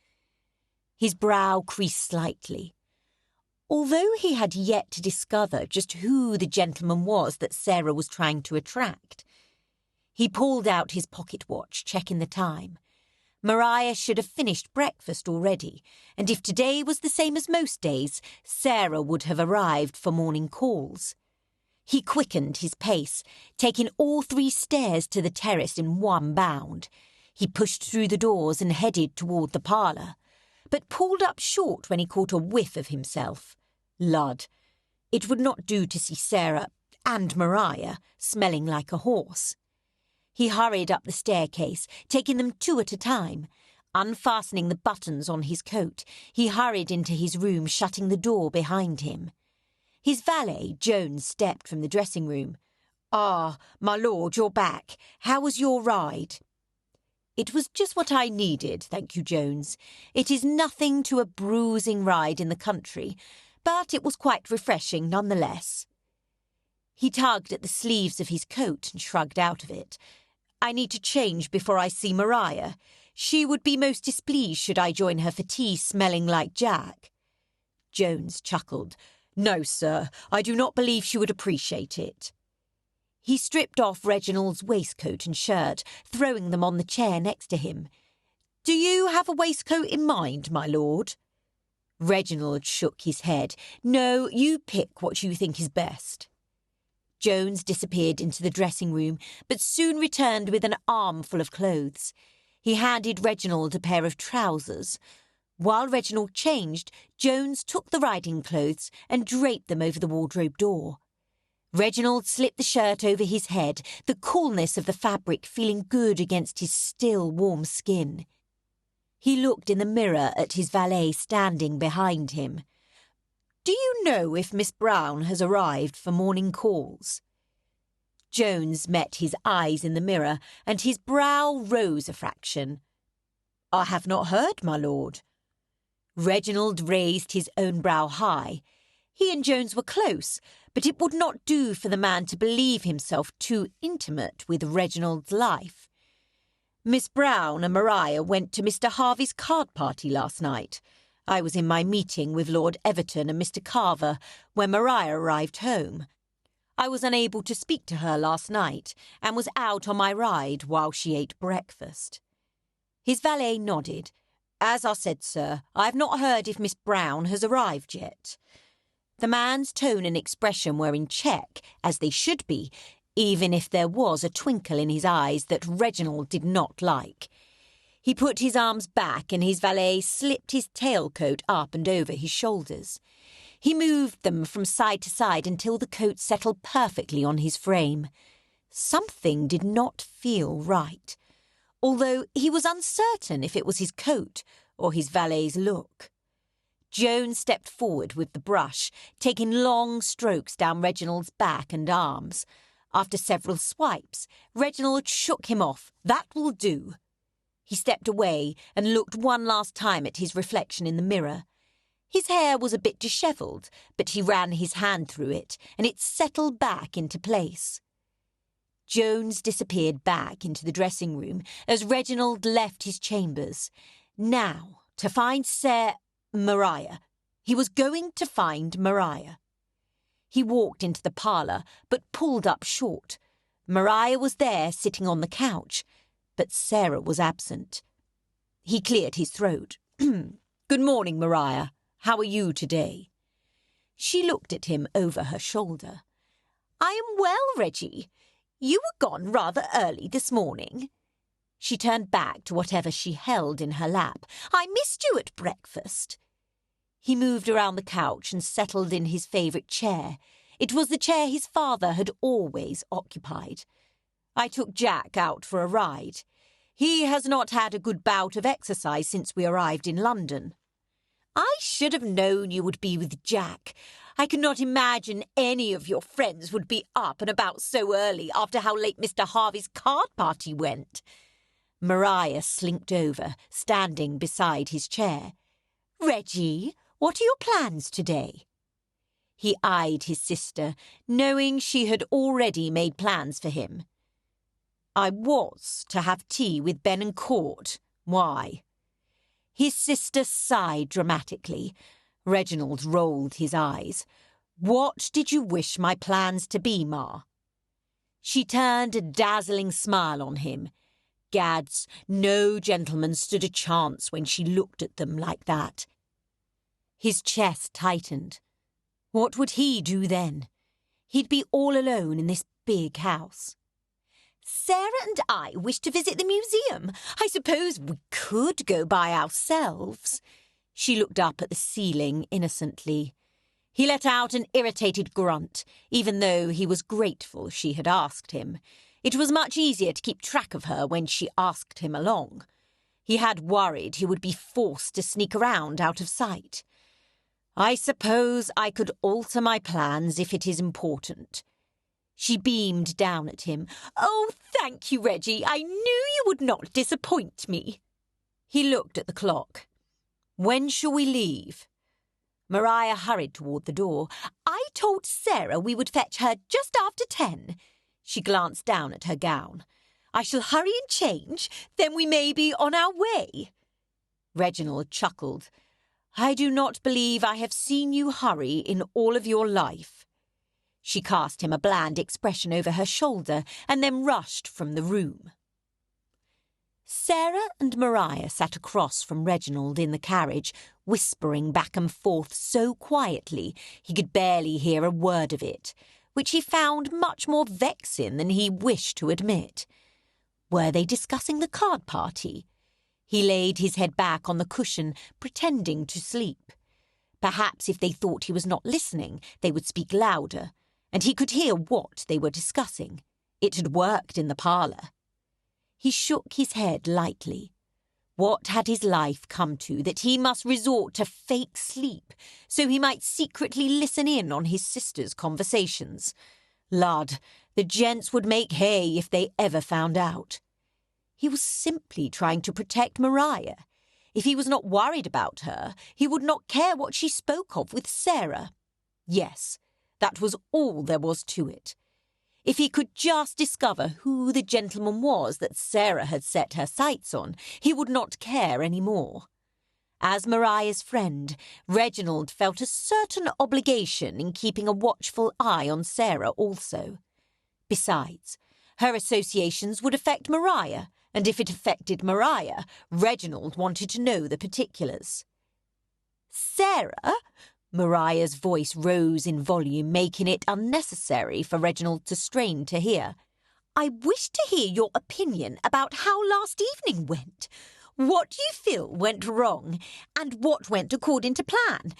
His brow creased slightly. Although he had yet to discover just who the gentleman was that Sarah was trying to attract, he pulled out his pocket watch, checking the time. Maria should have finished breakfast already, and if today was the same as most days, Sarah would have arrived for morning calls. He quickened his pace, taking all 3 stairs to the terrace in one bound. He pushed through the doors and headed toward the parlour, but pulled up short when he caught a whiff of himself. Lud! It would not do to see Sarah and Maria smelling like a horse. He hurried up the staircase, taking them 2 at a time. Unfastening the buttons on his coat, he hurried into his room, shutting the door behind him. His valet, Jones, stepped from the dressing-room. "Ah, my lord, you're back. How was your ride?" "It was just what I needed, thank you, Jones. It is nothing to a bruising ride in the country, but it was quite refreshing nonetheless." He tugged at the sleeves of his coat and shrugged out of it. "I need to change before I see Maria. She would be most displeased should I join her for tea smelling like Jack." Jones chuckled. "No, sir, I do not believe she would appreciate it." He stripped off Reginald's waistcoat and shirt, throwing them on the chair next to him. "Do you have a waistcoat in mind, my lord?" Reginald shook his head. "No, you pick what you think is best." Jones disappeared into the dressing-room, but soon returned with an armful of clothes. He handed Reginald a pair of trousers. While Reginald changed, Jones took the riding clothes and draped them over the wardrobe door. Reginald slipped the shirt over his head, the coolness of the fabric feeling good against his still warm skin. He looked in the mirror at his valet standing behind him. "Do you know if Miss Brown has arrived for morning calls?" Jones met his eyes in the mirror, and his brow rose a fraction. "I have not heard, my lord." Reginald raised his own brow high. He and Jones were close, but it would not do for the man to believe himself too intimate with Reginald's life. "Miss Brown and Maria went to Mr. Harvey's card party last night. I was in my meeting with Lord Everton and Mr. Carver when Maria arrived home. I was unable to speak to her last night and was out on my ride while she ate breakfast." His valet nodded. "As I said, sir, I have not heard if Miss Brown has arrived yet." The man's tone and expression were in check, as they should be, even if there was a twinkle in his eyes that Reginald did not like. He put his arms back and his valet slipped his tailcoat up and over his shoulders. He moved them from side to side until the coat settled perfectly on his frame. Something did not feel right, although he was uncertain if it was his coat or his valet's look. Jones stepped forward with the brush, taking long strokes down Reginald's back and arms. After several swipes, Reginald shook him off. "That will do." He stepped away and looked one last time at his reflection in the mirror. His hair was a bit dishevelled, but he ran his hand through it, and it settled back into place. Jones disappeared back into the dressing-room as Reginald left his chambers. Now, to find Maria. He was going to find Maria. He walked into the parlour, but pulled up short. Maria was there, sitting on the couch, but Sarah was absent. He cleared his throat. "Good morning, Maria. How are you today?" She looked at him over her shoulder. "I am well, Reggie. You were gone rather early this morning." She turned back to whatever she held in her lap. "I missed you at breakfast." He moved around the couch and settled in his favourite chair. It was the chair his father had always occupied. "I took Jack out for a ride. He has not had a good bout of exercise since we arrived in London." "I should have known you would be with Jack. I could not imagine any of your friends would be up and about so early after how late Mr. Harvey's card party went." Maria slinked over, standing beside his chair. "Reggie, what are your plans today?" He eyed his sister, knowing she had already made plans for him. "I was to have tea with Ben and Court. Why?" His sister sighed dramatically. Reginald rolled his eyes. "What did you wish my plans to be, Ma?" She turned a dazzling smile on him. Gads, no gentleman stood a chance when she looked at them like that. His chest tightened. What would he do then? He'd be all alone in this big house. "Sarah and I wish to visit the museum. I suppose we could go by ourselves." She looked up at the ceiling innocently. He let out an irritated grunt, even though he was grateful she had asked him. It was much easier to keep track of her when she asked him along. He had worried he would be forced to sneak around out of sight. "I suppose I could alter my plans if it is important." She beamed down at him. "Oh, thank you, Reggie. I knew you would not disappoint me." He looked at the clock. "When shall we leave?" Maria hurried toward the door. "I told Sarah we would fetch her just after 10. She glanced down at her gown. "I shall hurry and change, then we may be on our way." Reginald chuckled. "I do not believe I have seen you hurry in all of your life." She cast him a bland expression over her shoulder and then rushed from the room. Sarah and Maria sat across from Reginald in the carriage, whispering back and forth so quietly he could barely hear a word of it, which he found much more vexing than he wished to admit. Were they discussing the card party? He laid his head back on the cushion, pretending to sleep. Perhaps if they thought he was not listening, they would speak louder, and he could hear what they were discussing. It had worked in the parlour. He shook his head lightly. What had his life come to that he must resort to fake sleep so he might secretly listen in on his sister's conversations? Lud, the gents would make hay if they ever found out. He was simply trying to protect Maria. If he was not worried about her, he would not care what she spoke of with Sarah. Yes, that was all there was to it. If he could just discover who the gentleman was that Sarah had set her sights on, he would not care any more. As Maria's friend, Reginald felt a certain obligation in keeping a watchful eye on Sarah also. Besides, her associations would affect Maria, and if it affected Maria, Reginald wanted to know the particulars. "Sarah?" Maria's voice rose in volume, making it unnecessary for Reginald to strain to hear. "I wish to hear your opinion about how last evening went. What do you feel went wrong, and what went according to plan?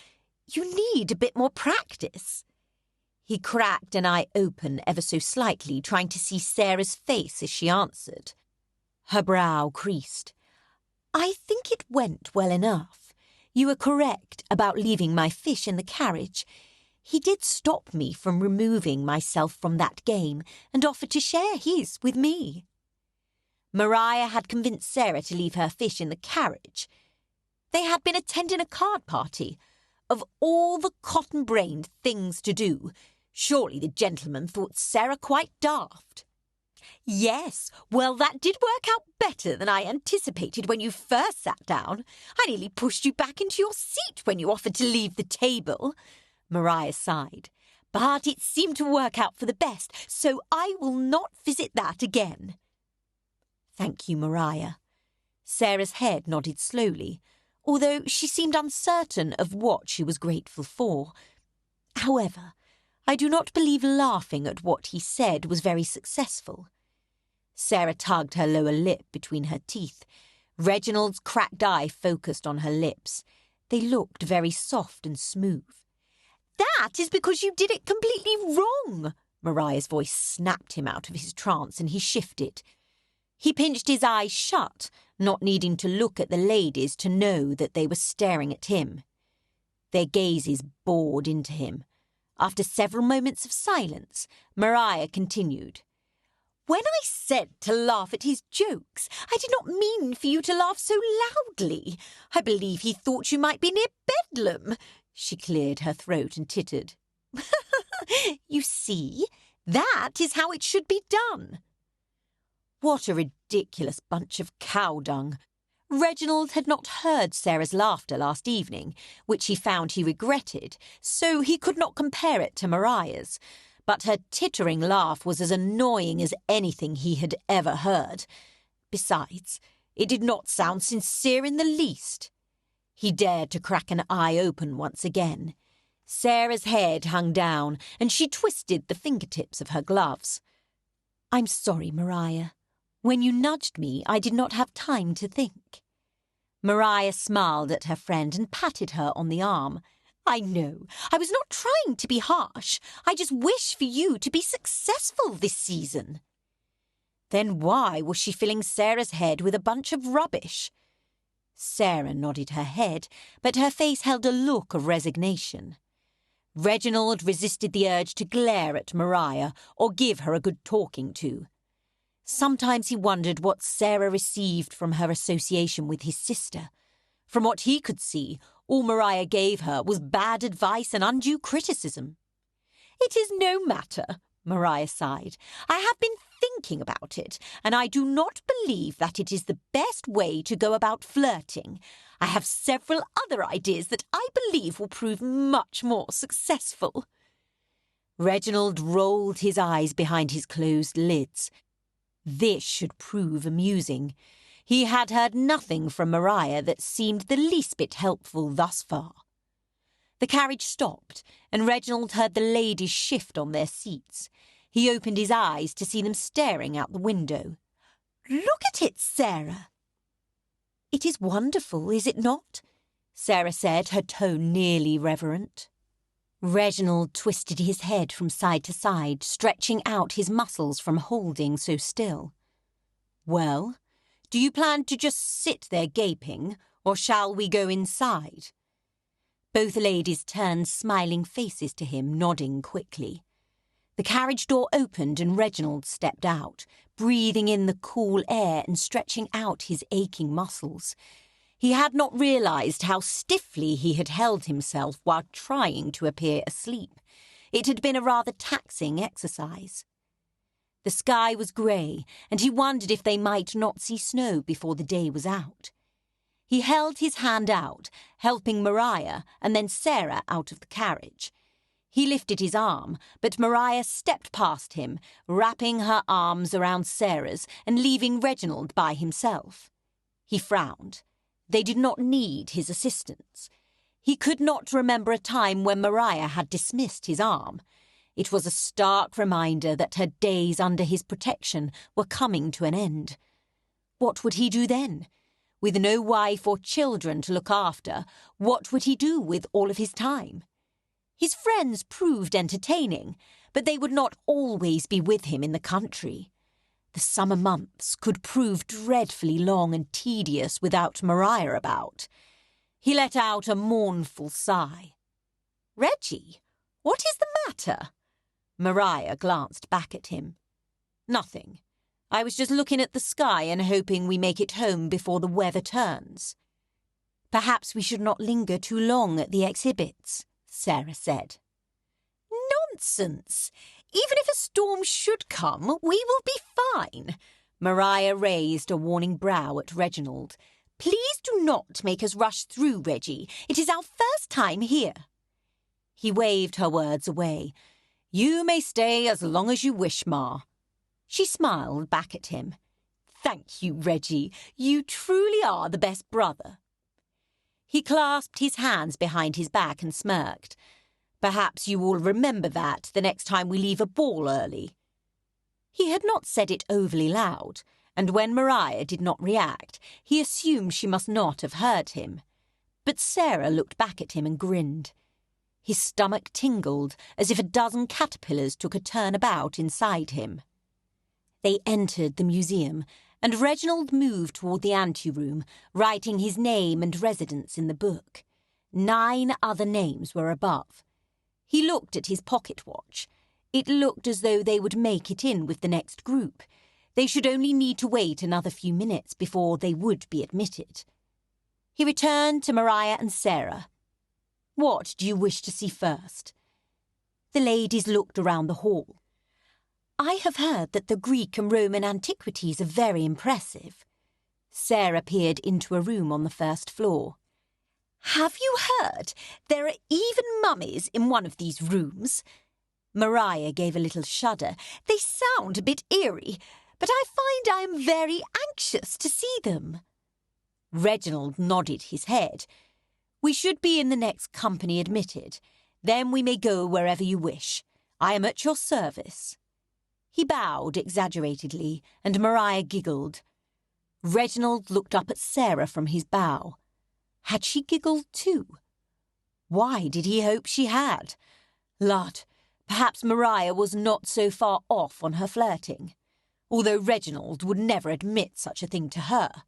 You need a bit more practice." He cracked an eye open ever so slightly, trying to see Sarah's face as she answered. Her brow creased. "I think it went well enough. You were correct about leaving my fish in the carriage. He did stop me from removing myself from that game and offered to share his with me." Maria had convinced Sarah to leave her fish in the carriage. They had been attending a card party. Of all the cotton-brained things to do, surely the gentleman thought Sarah quite daft. "Yes, well, that did work out better than I anticipated when you first sat down. I nearly pushed you back into your seat when you offered to leave the table." Maria sighed. "But it seemed to work out for the best, so I will not visit that again." "Thank you, Maria." Sarah's head nodded slowly, although she seemed uncertain of what she was grateful for. "However, I do not believe laughing at what he said was very successful." Sarah tugged her lower lip between her teeth. Reginald's cracked eye focused on her lips. They looked very soft and smooth. "That is because you did it completely wrong." Maria's voice snapped him out of his trance, and he shifted. He pinched his eyes shut, not needing to look at the ladies to know that they were staring at him. Their gazes bored into him. After several moments of silence, Maria continued. "When I said to laugh at his jokes, I did not mean for you to laugh so loudly. I believe he thought you might be near Bedlam." She cleared her throat and tittered. "You see, that is how it should be done." What a ridiculous bunch of cow dung. Reginald had not heard Sarah's laughter last evening, which he found he regretted, so he could not compare it to Maria's. But her tittering laugh was as annoying as anything he had ever heard. Besides, it did not sound sincere in the least. He dared to crack an eye open once again. Sarah's head hung down, and she twisted the fingertips of her gloves. "I'm sorry, Maria. When you nudged me, I did not have time to think." Maria smiled at her friend and patted her on the arm. "I know. I was not trying to be harsh. I just wish for you to be successful this season." Then why was she filling Sarah's head with a bunch of rubbish? Sarah nodded her head, but her face held a look of resignation. Reginald resisted the urge to glare at Maria or give her a good talking to. Sometimes he wondered what Sarah received from her association with his sister. From what he could see, all Maria gave her was bad advice and undue criticism. "It is no matter," Maria sighed. "I have been thinking about it, and I do not believe that it is the best way to go about flirting. I have several other ideas that I believe will prove much more successful." Reginald rolled his eyes behind his closed lids. This should prove amusing. He had heard nothing from Maria that seemed the least bit helpful thus far. The carriage stopped, and Reginald heard the ladies shift on their seats. He opened his eyes to see them staring out the window. "Look at it, Sarah." "It is wonderful, is it not?" Sarah said, her tone nearly reverent. Reginald twisted his head from side to side, stretching out his muscles from holding so still. "Well, do you plan to just sit there gaping, or shall we go inside?" Both ladies turned smiling faces to him, nodding quickly. The carriage door opened and Reginald stepped out, breathing in the cool air and stretching out his aching muscles. He had not realised how stiffly he had held himself while trying to appear asleep. It had been a rather taxing exercise. The sky was grey, and he wondered if they might not see snow before the day was out. He held his hand out, helping Maria and then Sarah out of the carriage. He lifted his arm, but Maria stepped past him, wrapping her arms around Sarah's and leaving Reginald by himself. He frowned. They did not need his assistance. He could not remember a time when Maria had dismissed his arm. It was a stark reminder that her days under his protection were coming to an end. What would he do then? With no wife or children to look after, what would he do with all of his time? His friends proved entertaining, but they would not always be with him in the country. The summer months could prove dreadfully long and tedious without Maria about. He let out a mournful sigh. "Reggie, what is the matter?" Maria glanced back at him. "Nothing. I was just looking at the sky and hoping we make it home before the weather turns." "Perhaps we should not linger too long at the exhibits," Sarah said. "Nonsense! Even if a storm should come, we will be fine." Maria raised a warning brow at Reginald. "Please do not make us rush through, Reggie. It is our first time here." He waved her words away. "You may stay as long as you wish, Ma." She smiled back at him. "Thank you, Reggie. You truly are the best brother." He clasped his hands behind his back and smirked. "Perhaps you will remember that the next time we leave a ball early." He had not said it overly loud, and when Maria did not react, he assumed she must not have heard him. But Sarah looked back at him and grinned. His stomach tingled as if a dozen caterpillars took a turn about inside him. They entered the museum, and Reginald moved toward the anteroom, writing his name and residence in the book. 9 other names were above. He looked at his pocket watch. It looked as though they would make it in with the next group. They should only need to wait another few minutes before they would be admitted. He returned to Maria and Sarah. "What do you wish to see first?" The ladies looked around the hall. "I have heard that the Greek and Roman antiquities are very impressive." Sarah peered into a room on the first floor. "Have you heard? There are even mummies in one of these rooms." Maria gave a little shudder. "They sound a bit eerie, but I find I am very anxious to see them." Reginald nodded his head. "We should be in the next company admitted. Then we may go wherever you wish. I am at your service." He bowed exaggeratedly, and Maria giggled. Reginald looked up at Sarah from his bow. Had she giggled too? Why did he hope she had? Lud, perhaps Maria was not so far off on her flirting, although Reginald would never admit such a thing to her.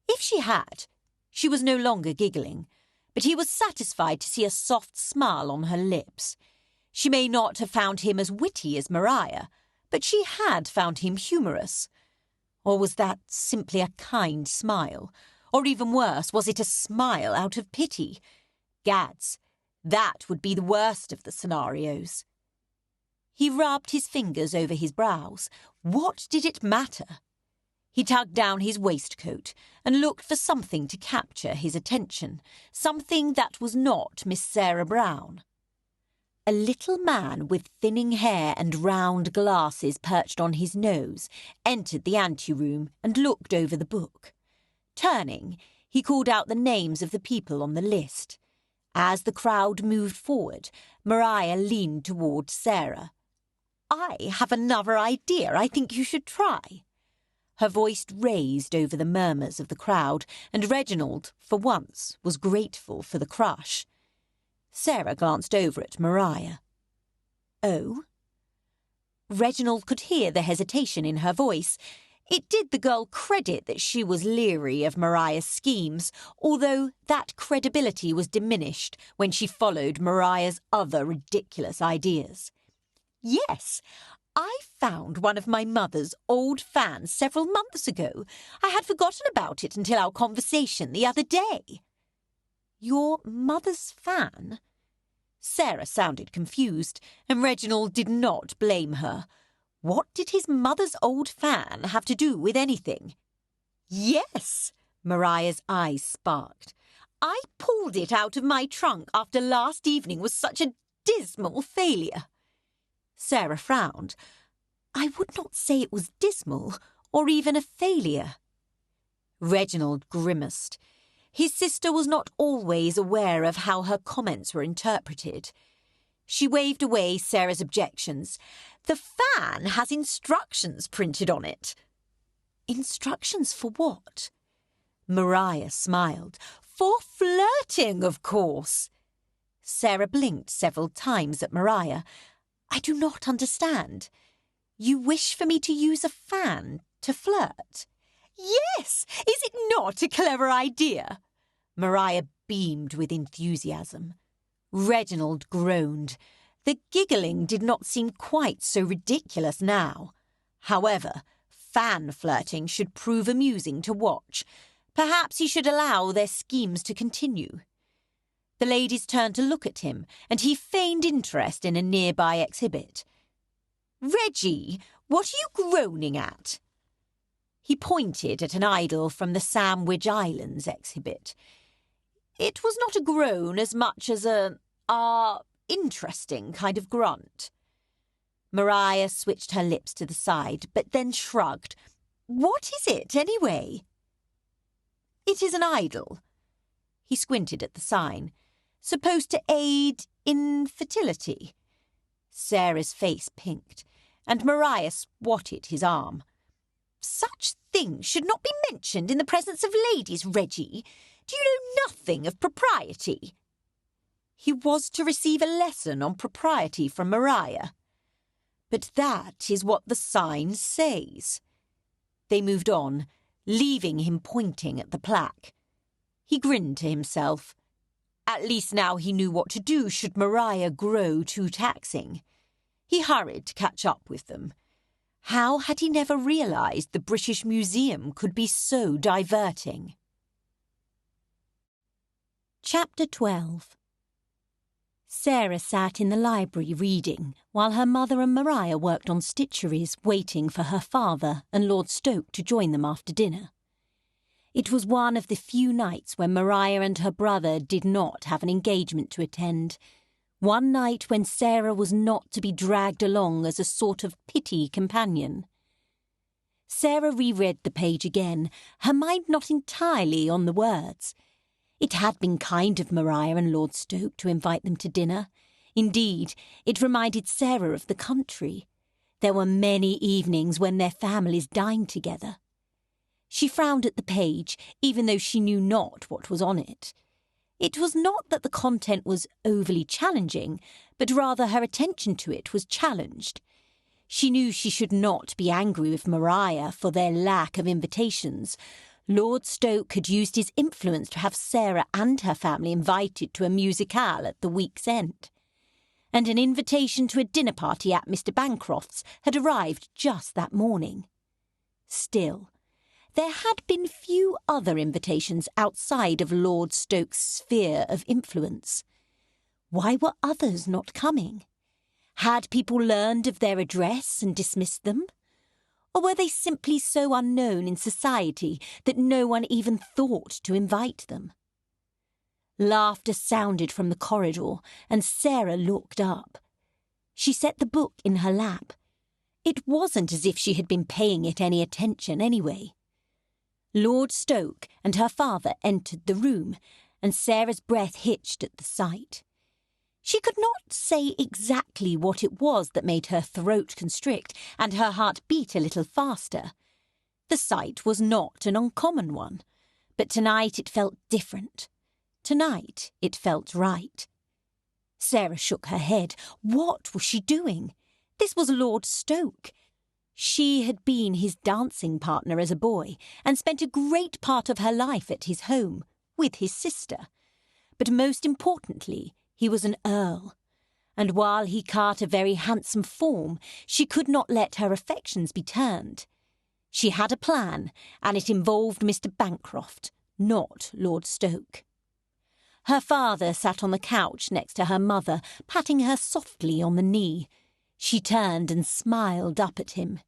If she had, she was no longer giggling, but he was satisfied to see a soft smile on her lips. She may not have found him as witty as Maria, but she had found him humorous. Or was that simply a kind smile? Or even worse, was it a smile out of pity? Gads, that would be the worst of the scenarios. He rubbed his fingers over his brows. What did it matter? He tugged down his waistcoat and looked for something to capture his attention, something that was not Miss Sarah Brown. A little man with thinning hair and round glasses perched on his nose entered the anteroom and looked over the book. Turning, he called out the names of the people on the list. As the crowd moved forward, Maria leaned toward Sarah. "I have another idea I think you should try." Her voice raised over the murmurs of the crowd, and Reginald, for once, was grateful for the crush. Sarah glanced over at Maria. "Oh?" Reginald could hear the hesitation in her voice. It did the girl credit that she was leery of Maria's schemes, although that credibility was diminished when she followed Maria's other ridiculous ideas. "Yes, I found one of my mother's old fans several months ago. I had forgotten about it until our conversation the other day." "Your mother's fan?" Sarah sounded confused, and Reginald did not blame her. What did his mother's old fan have to do with anything? "Yes," Maria's eyes sparked. "I pulled it out of my trunk after last evening was such a dismal failure." Sarah frowned. "I would not say it was dismal, or even a failure." Reginald grimaced. His sister was not always aware of how her comments were interpreted. She waved away Sarah's objections. "The fan has instructions printed on it." "Instructions for what?" Maria smiled. "For flirting, of course." Sarah blinked several times at Maria. "I do not understand. You wish for me to use a fan to flirt?" "Yes! Is it not a clever idea?" Maria beamed with enthusiasm. Reginald groaned. The giggling did not seem quite so ridiculous now. However, fan flirting should prove amusing to watch. Perhaps he should allow their schemes to continue. The ladies turned to look at him, and he feigned interest in a nearby exhibit. "Reggie, what are you groaning at?" He pointed at an idol from the Sandwich Islands exhibit. It was not a groan as much as interesting kind of grunt. Maria switched her lips to the side, but then shrugged. "What is it, anyway?" "It is an idol." He squinted at the sign. "Supposed to aid in fertility." Sarah's face pinked, and Maria swatted his arm. "Such things should not be mentioned in the presence of ladies, Reggie. Do you know nothing of propriety?" He was to receive a lesson on propriety from Maria. "But that is what the sign says." They moved on, leaving him pointing at the plaque. He grinned to himself. At least now he knew what to do should Maria grow too taxing. He hurried to catch up with them. How had he never realised the British Museum could be so diverting? Chapter 12. Sarah sat in the library reading, while her mother and Maria worked on stitcheries, waiting for her father and Lord Stoke to join them after dinner. It was one of the few nights when Maria and her brother did not have an engagement to attend, one night when Sarah was not to be dragged along as a sort of pity companion. Sarah reread the page again, her mind not entirely on the words. It had been kind of Maria and Lord Stoke to invite them to dinner. Indeed, it reminded Sarah of the country. There were many evenings when their families dined together. She frowned at the page, even though she knew not what was on it. It was not that the content was overly challenging, but rather her attention to it was challenged. She knew she should not be angry with Maria for their lack of invitations. Lord Stoke had used his influence to have Sarah and her family invited to a musicale at the week's end. And an invitation to a dinner party at Mr. Bancroft's had arrived just that morning. Still, there had been few other invitations outside of Lord Stoke's sphere of influence. Why were others not coming? Had people learned of their address and dismissed them? Or were they simply so unknown in society that no one even thought to invite them? Laughter sounded from the corridor, and Sarah looked up. She set the book in her lap. It wasn't as if she had been paying it any attention anyway. Lord Stoke and her father entered the room, and Sarah's breath hitched at the sight. She could not say exactly what it was that made her throat constrict and her heart beat a little faster. The sight was not an uncommon one, but tonight it felt different. Tonight it felt right. Sarah shook her head. What was she doing? This was Lord Stoke. She had been his dancing partner as a boy and spent a great part of her life at his home with his sister. But most importantly, he was an earl. And while he cut a very handsome form, she could not let her affections be turned. She had a plan, and it involved Mr. Bancroft, not Lord Stoke. Her father sat on the couch next to her mother, patting her softly on the knee. She turned and smiled up at him.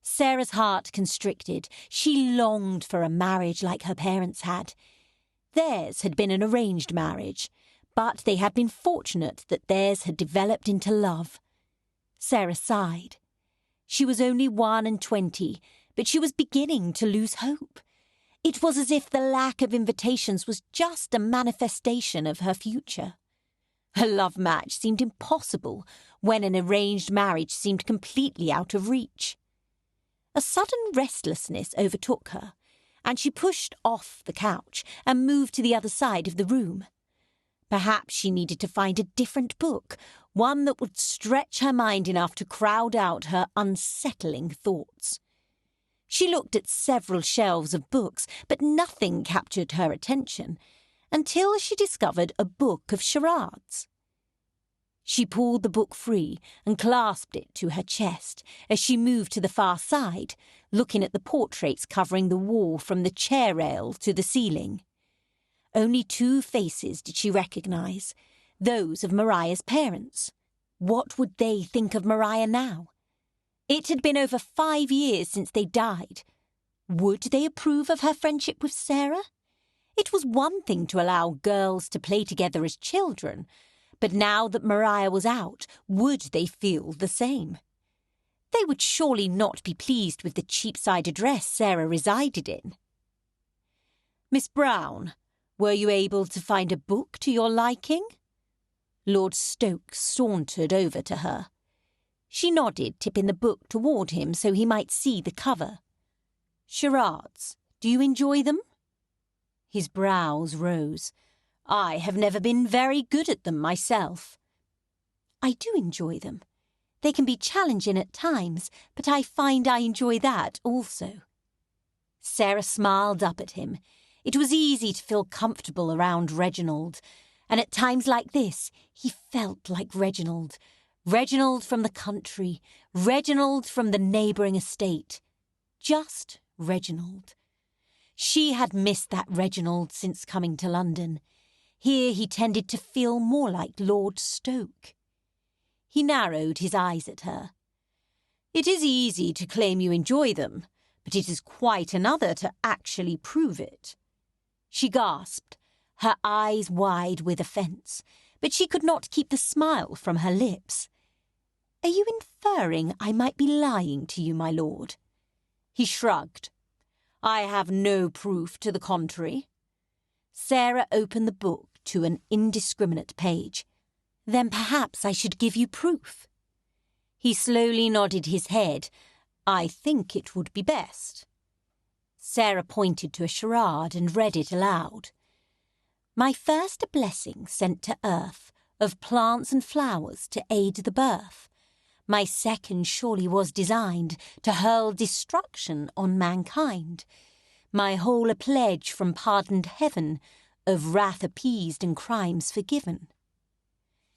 Sarah's heart constricted. She longed for a marriage like her parents had. Theirs had been an arranged marriage, but they had been fortunate that theirs had developed into love. Sarah sighed. She was only 21, but she was beginning to lose hope. It was as if the lack of invitations was just a manifestation of her future. A love match seemed impossible when an arranged marriage seemed completely out of reach. A sudden restlessness overtook her, and she pushed off the couch and moved to the other side of the room. Perhaps she needed to find a different book, one that would stretch her mind enough to crowd out her unsettling thoughts. She looked at several shelves of books, but nothing captured her attention, until she discovered a book of charades. She pulled the book free and clasped it to her chest as she moved to the far side, looking at the portraits covering the wall from the chair rail to the ceiling. Only 2 faces did she recognise, those of Mariah's parents. What would they think of Mariah now? It had been over 5 years since they died. Would they approve of her friendship with Sarah? It was one thing to allow girls to play together as children, but now that Mariah was out, would they feel the same? They would surely not be pleased with the Cheapside address Sarah resided in. "Miss Brown, were you able to find a book to your liking?" Lord Stoke sauntered over to her. She nodded, tipping the book toward him so he might see the cover. "Charades, do you enjoy them?" His brows rose. "I have never been very good at them myself." "I do enjoy them. They can be challenging at times, but I find I enjoy that also." Sarah smiled up at him. It was easy to feel comfortable around Reginald, and at times like this he felt like Reginald. Reginald from the country, Reginald from the neighbouring estate. Just Reginald. She had missed that Reginald since coming to London. Here he tended to feel more like Lord Stoke. He narrowed his eyes at her. "It is easy to claim you enjoy them, but it is quite another to actually prove it." She gasped, her eyes wide with offence, but she could not keep the smile from her lips. "Are you inferring I might be lying to you, my lord?" He shrugged. "I have no proof to the contrary." Sarah opened the book to an indiscriminate page. "Then perhaps I should give you proof." He slowly nodded his head. "I think it would be best." Sarah pointed to a charade and read it aloud. "My first a blessing sent to earth of plants and flowers to aid the birth. My second surely was designed to hurl destruction on mankind. My whole a pledge from pardoned heaven, of wrath appeased and crimes forgiven."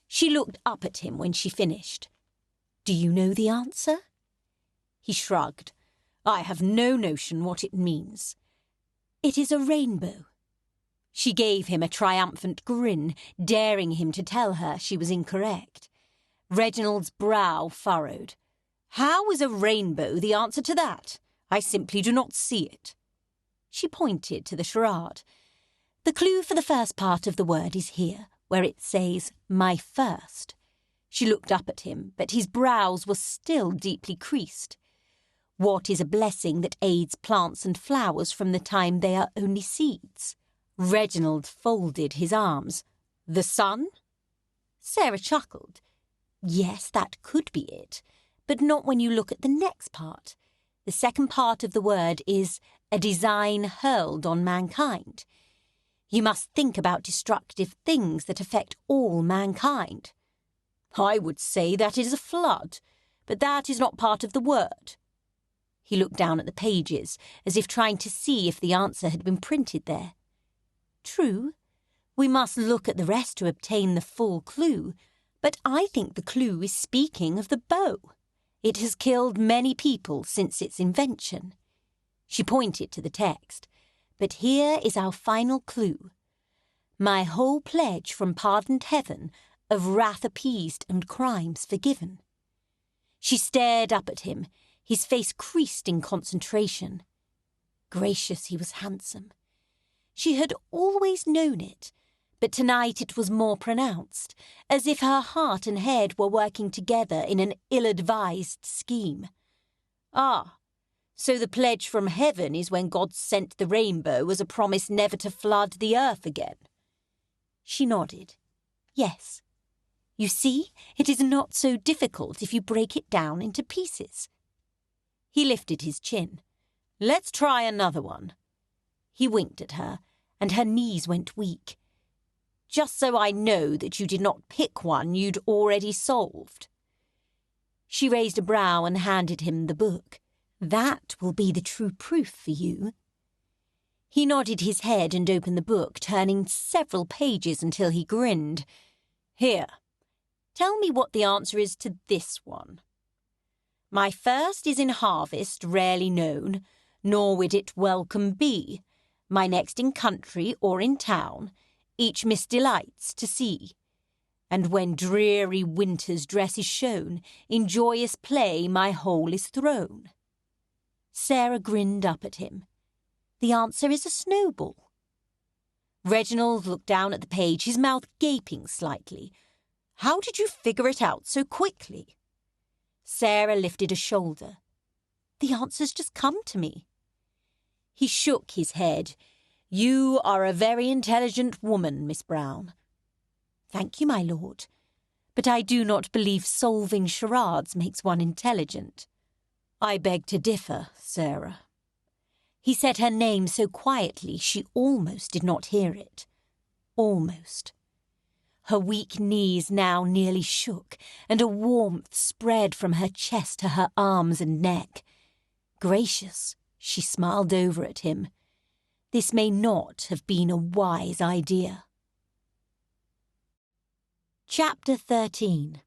She looked up at him when she finished. "Do you know the answer?" He shrugged. "I have no notion what it means." "It is a rainbow." She gave him a triumphant grin, daring him to tell her she was incorrect. Reginald's brow furrowed. "How is a rainbow the answer to that? I simply do not see it." She pointed to the charade. "The clue for the first part of the word is here, where it says, 'my first.'" She looked up at him, but his brows were still deeply creased. "What is a blessing that aids plants and flowers from the time they are only seeds?" Reginald folded his arms. "The sun?" Sarah chuckled. "Yes, that could be it, but not when you look at the next part. The second part of the word is a design hurled on mankind." You must think about destructive things that affect all mankind. I would say that is a flood, but that is not part of the word. He looked down at the pages, as if trying to see if the answer had been printed there. True, we must look at the rest to obtain the full clue, but I think the clue is speaking of the bow. It has killed many people since its invention. She pointed to the text. But here is our final clue. My whole pledge from pardoned heaven, of wrath appeased and crimes forgiven. She stared up at him, his face creased in concentration. Gracious, he was handsome. She had always known it, but tonight it was more pronounced, as if her heart and head were working together in an ill-advised scheme. Ah, so the pledge from heaven is when God sent the rainbow as a promise never to flood the earth again. She nodded. Yes. You see, it is not so difficult if you break it down into pieces. He lifted his chin. Let's try another one. He winked at her, and her knees went weak. Just so I know that you did not pick one you'd already solved. She raised a brow and handed him the book. That will be the true proof for you. He nodded his head and opened the book, turning several pages until he grinned. Here, tell me what the answer is to this one. My first is in harvest, rarely known, nor would it welcome be. My next in country or in town, each miss delights to see. And when dreary winter's dress is shown, in joyous play my whole is thrown. Sarah grinned up at him. The answer is a snowball. Reginald looked down at the page, his mouth gaping slightly. How did you figure it out so quickly? Sarah lifted a shoulder. The answer's just come to me. He shook his head. You are a very intelligent woman, Miss Brown. Thank you, my lord. But I do not believe solving charades makes one intelligent. I beg to differ, Sarah. He said her name so quietly she almost did not hear it. Almost. Her weak knees now nearly shook, and a warmth spread from her chest to her arms and neck. Gracious, she smiled over at him. This may not have been a wise idea. Chapter 13.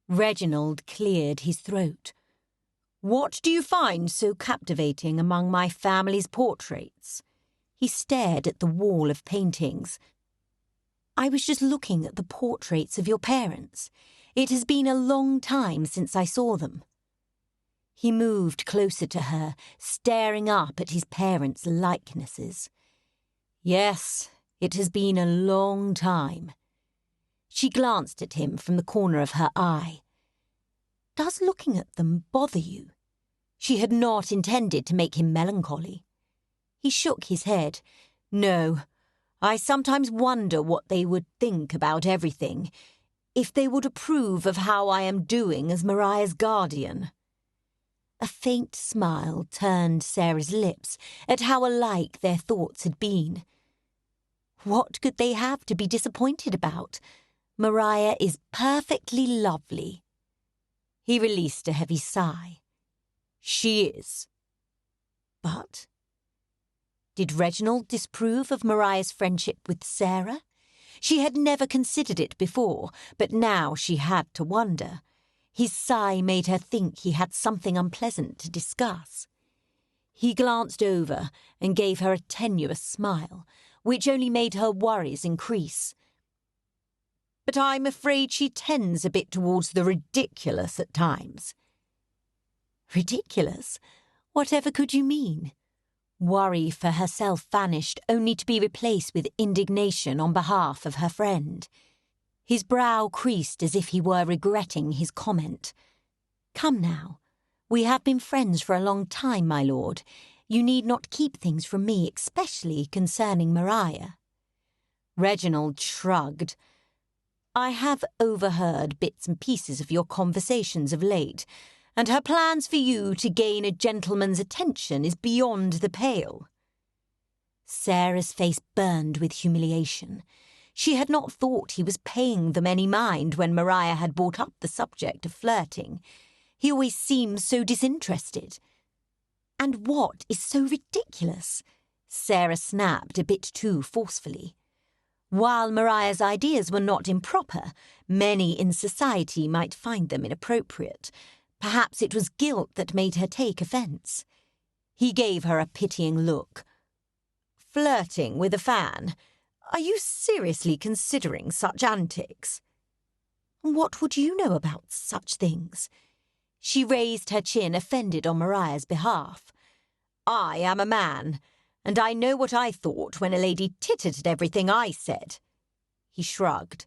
Reginald cleared his throat. What do you find so captivating among my family's portraits? He stared at the wall of paintings. I was just looking at the portraits of your parents. It has been a long time since I saw them. He moved closer to her, staring up at his parents' likenesses. Yes, it has been a long time. She glanced at him from the corner of her eye. Does looking at them bother you? She had not intended to make him melancholy. He shook his head. No, I sometimes wonder what they would think about everything, if they would approve of how I am doing as Mariah's guardian. A faint smile turned Sarah's lips at how alike their thoughts had been. What could they have to be disappointed about? Mariah is perfectly lovely. He released a heavy sigh. She is. But did Reginald disapprove of Mariah's friendship with Sarah? She had never considered it before, but now she had to wonder. His sigh made her think he had something unpleasant to discuss. He glanced over and gave her a tenuous smile, which only made her worries increase. But I'm afraid she tends a bit towards the ridiculous at times. Ridiculous? Whatever could you mean? Worry for herself vanished, only to be replaced with indignation on behalf of her friend. His brow creased as if he were regretting his comment. Come now. We have been friends for a long time, my lord. You need not keep things from me, especially concerning Mariah. Reginald shrugged. I have overheard bits and pieces of your conversations of late, and her plans for you to gain a gentleman's attention is beyond the pale. Sarah's face burned with humiliation. She had not thought he was paying them any mind when Maria had brought up the subject of flirting. He always seemed so disinterested. And what is so ridiculous? Sarah snapped a bit too forcefully. While Maria's ideas were not improper, many in society might find them inappropriate. Perhaps it was guilt that made her take offence. He gave her a pitying look. Flirting with a fan? Are you seriously considering such antics? What would you know about such things? She raised her chin, offended on Maria's behalf. I am a man, and I know what I thought when a lady tittered at everything I said. He shrugged.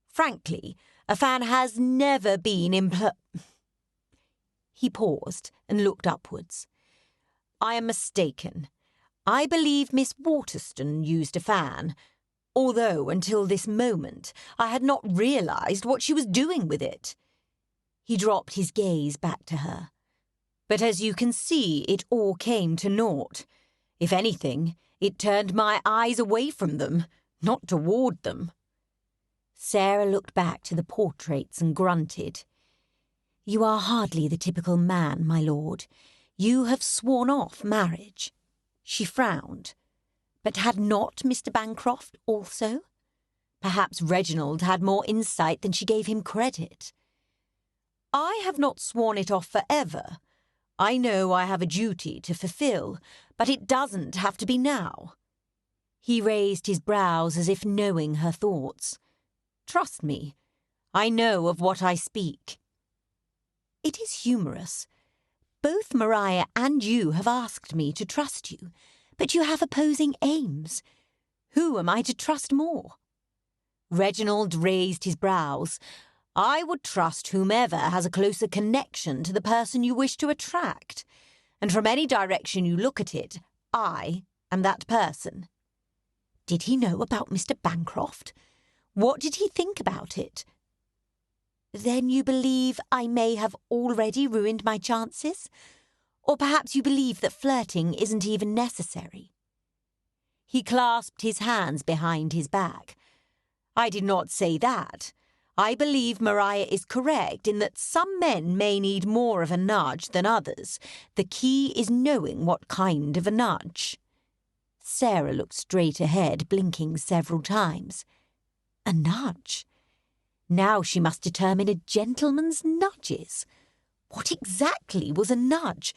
Frankly, a fan has never been He paused and looked upwards. I am mistaken. I believe Miss Waterston used a fan, although until this moment I had not realised what she was doing with it. He dropped his gaze back to her. But as you can see, it all came to naught. If anything, it turned my eyes away from them, not toward them. Sarah looked back to the portraits and grunted. You are hardly the typical man, my lord. You have sworn off marriage. She frowned. But had not Mr. Bancroft also? Perhaps Reginald had more insight than she gave him credit. I have not sworn it off forever. I know I have a duty to fulfill, but it doesn't have to be now. He raised his brows as if knowing her thoughts. Trust me, I know of what I speak. It is humorous. Both Maria and you have asked me to trust you, but you have opposing aims. Who am I to trust more? Reginald raised his brows. I would trust whomever has a closer connection to the person you wish to attract, and from any direction you look at it, I am that person. Did he know about Mr. Bancroft? What did he think about it? Then you believe I may have already ruined my chances? Or perhaps you believe that flirting isn't even necessary? He clasped his hands behind his back. I did not say that. I believe Maria is correct in that some men may need more of a nudge than others. The key is knowing what kind of a nudge. Sarah looked straight ahead, blinking several times. A nudge? Now she must determine a gentleman's nudges. What exactly was a nudge,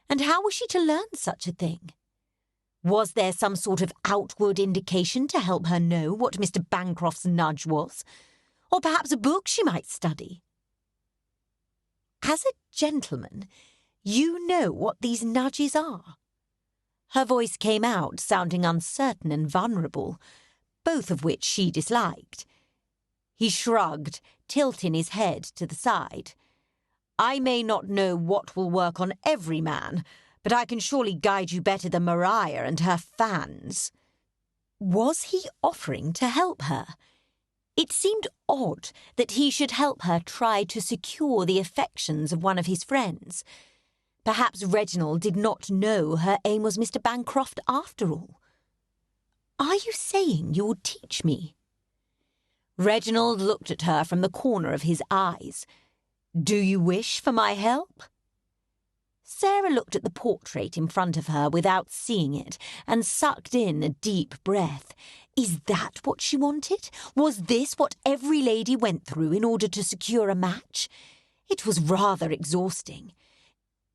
and how was she to learn such a thing? Was there some sort of outward indication to help her know what Mr. Bancroft's nudge was? Or perhaps a book she might study? As a gentleman, you know what these nudges are. Her voice came out, sounding uncertain and vulnerable, both of which she disliked. He shrugged, tilting his head to the side. I may not know what will work on every man, but I can surely guide you better than Maria and her fans. Was he offering to help her? It seemed odd that he should help her try to secure the affections of one of his friends. Perhaps Reginald did not know her aim was Mr. Bancroft after all. Are you saying you will teach me? Reginald looked at her from the corner of his eyes. Do you wish for my help? Sarah looked at the portrait in front of her without seeing it and sucked in a deep breath. Is that what she wanted? Was this what every lady went through in order to secure a match? It was rather exhausting.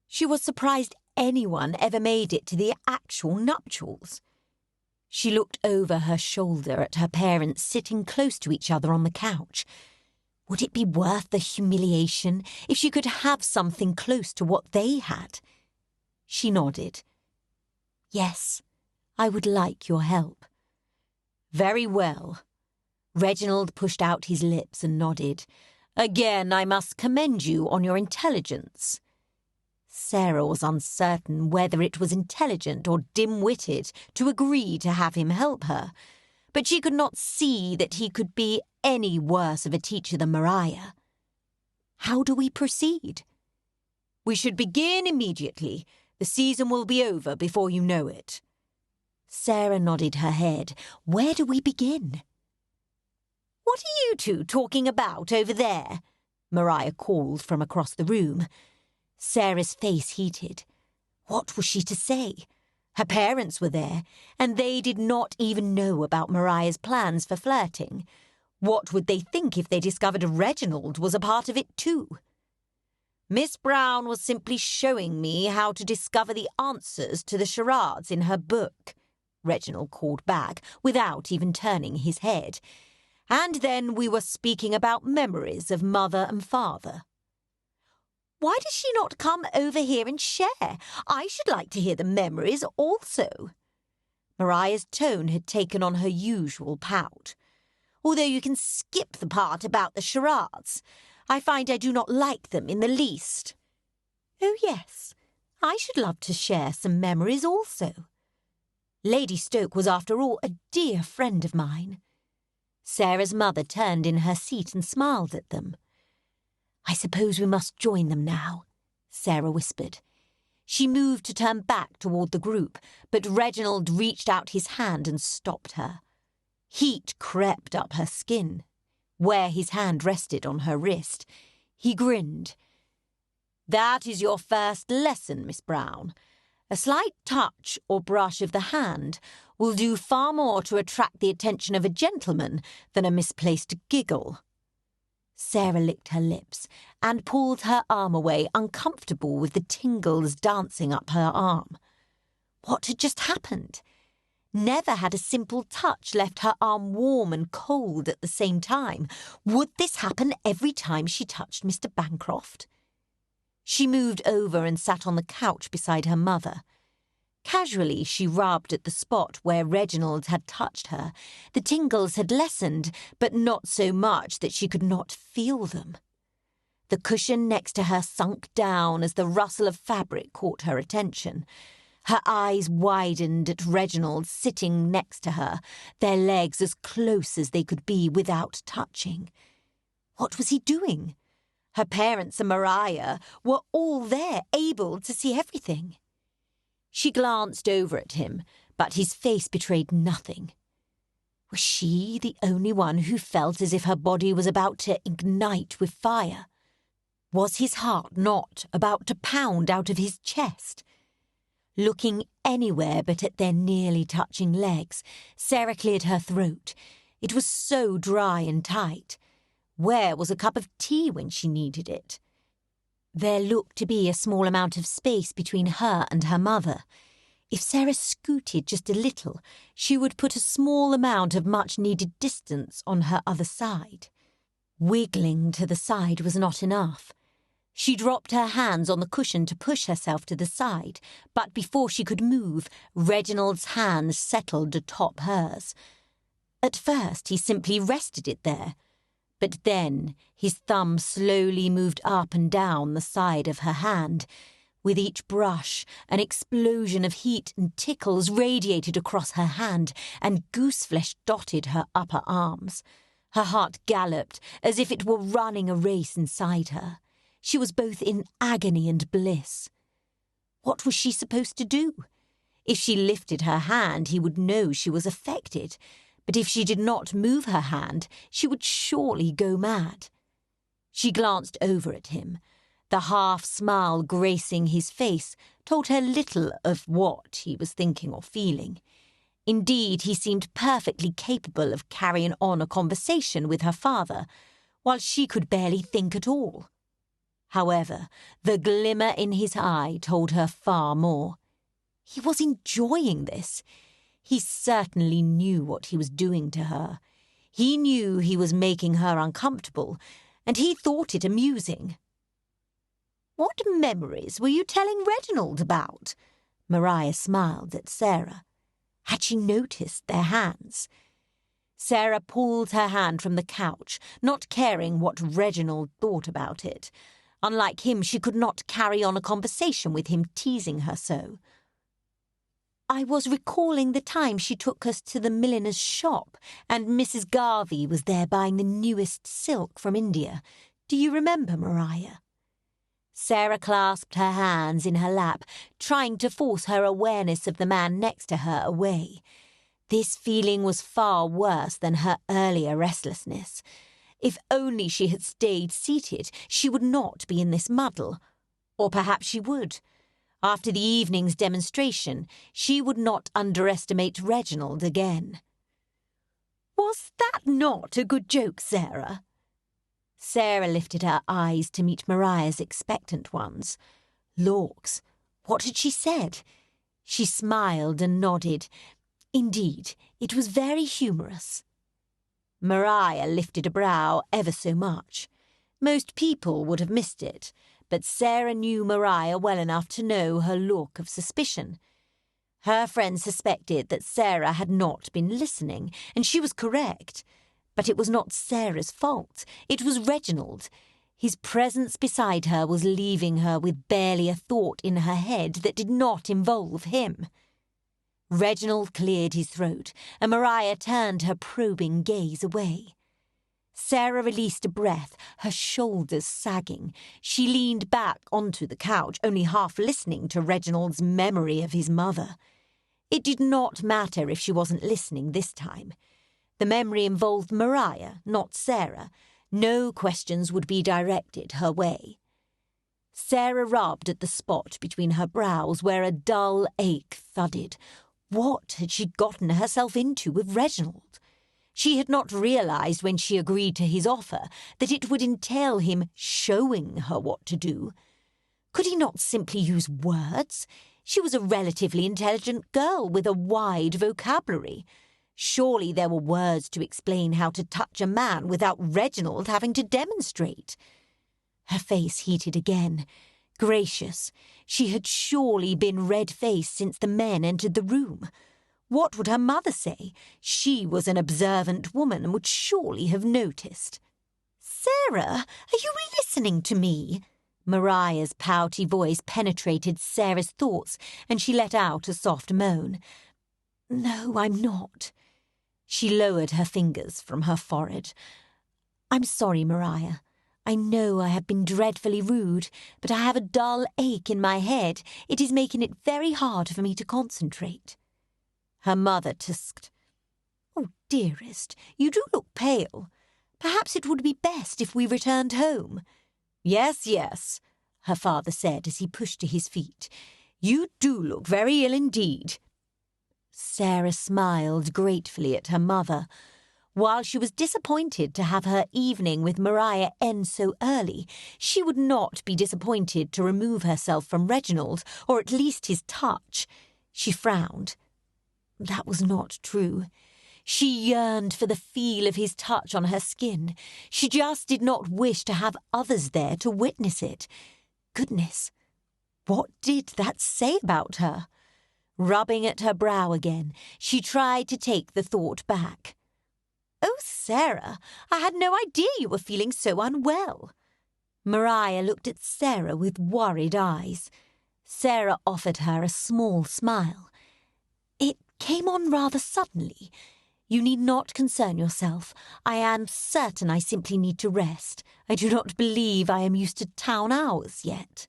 She was surprised anyone ever made it to the actual nuptials. She looked over her shoulder at her parents sitting close to each other on the couch. Would it be worth the humiliation if she could have something close to what they had? She nodded. Yes, I would like your help. Very well. Reginald pushed out his lips and nodded. Again, I must commend you on your intelligence. Sarah was uncertain whether it was intelligent or dim-witted to agree to have him help her, but she could not see that he could be any worse of a teacher than Maria. How do we proceed? We should begin immediately. The season will be over before you know it. Sarah nodded her head. Where do we begin? What are you two talking about over there? Maria called from across the room. Sarah's face heated. What was she to say? Her parents were there, and they did not even know about Maria's plans for flirting. What would they think if they discovered Reginald was a part of it too? Miss Brown was simply showing me how to discover the answers to the charades in her book, Reginald called back, without even turning his head. And then we were speaking about memories of mother and father. Why does she not come over here and share? I should like to hear the memories also. Maria's tone had taken on her usual pout. Although you can skip the part about the charades, I find I do not like them in the least. Oh, yes, I should love to share some memories also. Lady Stoke was, after all, a dear friend of mine. Sarah's mother turned in her seat and smiled at them. I suppose we must join them now, Sarah whispered. She moved to turn back toward the group, but Reginald reached out his hand and stopped her. Heat crept up her skin. Where his hand rested on her wrist, he grinned. That is your first lesson, Miss Brown. A slight touch or brush of the hand will do far more to attract the attention of a gentleman than a misplaced giggle. Sarah licked her lips and pulled her arm away, uncomfortable with the tingles dancing up her arm. What had just happened? Never had a simple touch left her arm warm and cold at the same time. Would this happen every time she touched Mr. Bancroft? She moved over and sat on the couch beside her mother. Casually, she rubbed at the spot where Reginald had touched her. The tingles had lessened, but not so much that she could not feel them. The cushion next to her sunk down as the rustle of fabric caught her attention. Her eyes widened at Reginald sitting next to her, their legs as close as they could be without touching. What was he doing? Her parents and Maria were all there, able to see everything. She glanced over at him, but his face betrayed nothing. Was she the only one who felt as if her body was about to ignite with fire? Was his heart not about to pound out of his chest? Looking anywhere but at their nearly touching legs, Sarah cleared her throat. It was so dry and tight. Where was a cup of tea when she needed it? There looked to be a small amount of space between her and her mother. If Sarah scooted just a little, she would put a small amount of much-needed distance on her other side. Wiggling to the side was not enough. She dropped her hands on the cushion to push herself to the side, but before she could move, Reginald's hands settled atop hers. At first, he simply rested it there, but then his thumb slowly moved up and down the side of her hand. With each brush, an explosion of heat and tickles radiated across her hand, and gooseflesh dotted her upper arms. Her heart galloped as if it were running a race inside her. She was both in agony and bliss. What was she supposed to do? If she lifted her hand, he would know she was affected. But if she did not move her hand, she would surely go mad. She glanced over at him. The half-smile gracing his face told her little of what he was thinking or feeling. Indeed, he seemed perfectly capable of carrying on a conversation with her father, while she could barely think at all. However, the glimmer in his eye told her far more. He was enjoying this. He certainly knew what he was doing to her. He knew he was making her uncomfortable, and he thought it amusing. "What memories were you telling Reginald about?" Maria smiled at Sarah. Had she noticed their hands? Sarah pulled her hand from the couch, not caring what Reginald thought about it. Unlike him, she could not carry on a conversation with him teasing her so. "I was recalling the time she took us to the milliner's shop, and Mrs. Garvey was there buying the newest silk from India. Do you remember, Maria?" Sarah clasped her hands in her lap, trying to force her awareness of the man next to her away. This feeling was far worse than her earlier restlessness. If only she had stayed seated, she would not be in this muddle. Or perhaps she would. After the evening's demonstration, she would not underestimate Reginald again. "Was that not a good joke, Sarah?" Sarah lifted her eyes to meet Mariah's expectant ones. Lawks, what had she said? She smiled and nodded. Indeed, it was very humorous. Mariah lifted a brow ever so much. Most people would have missed it, but Sarah knew Mariah well enough to know her look of suspicion. Her friend suspected that Sarah had not been listening, and she was correct. But it was not Sarah's fault. It was Reginald. His presence beside her was leaving her with barely a thought in her head that did not involve him. Reginald cleared his throat, and Mariah turned her probing gaze away. Sarah released a breath, her shoulders sagging. She leaned back onto the couch, only half listening to Reginald's memory of his mother. It did not matter if she wasn't listening this time. The memory involved Mariah, not Sarah. No questions would be directed her way. Sarah rubbed at the spot between her brows where a dull ache thudded. What had she gotten herself into with Reginald? She had not realized when she agreed to his offer that it would entail him showing her what to do. Could he not simply use words? She was a relatively intelligent girl with a wide vocabulary. Surely there were words to explain how to touch a man without Reginald having to demonstrate. Her face heated again. Gracious, she had surely been red-faced since the men entered the room. What would her mother say? She was an observant woman and would surely have noticed. "Sarah, are you listening to me?" Mariah's pouty voice penetrated Sarah's thoughts, and she let out a soft moan. "No, I'm not." She lowered her fingers from her forehead. "I'm sorry, Mariah. I know I have been dreadfully rude, but I have a dull ache in my head. It is making it very hard for me to concentrate." Her mother tusked. "Oh, dearest, you do look pale. Perhaps it would be best if we returned home." "Yes, yes," her father said as he pushed to his feet. "You do look very ill indeed." Sarah smiled gratefully at her mother. While she was disappointed to have her evening with Mariah end so early, she would not be disappointed to remove herself from Reginald, or at least his touch. She frowned. That was not true. She yearned for the feel of his touch on her skin. She just did not wish to have others there to witness it. Goodness, what did that say about her? Rubbing at her brow again, she tried to take the thought back. "Oh, Sarah, I had no idea you were feeling so unwell." Mariah looked at Sarah with worried eyes. Sarah offered her a small smile. "It came on rather suddenly. You need not concern yourself. I am certain I simply need to rest. I do not believe I am used to town hours yet."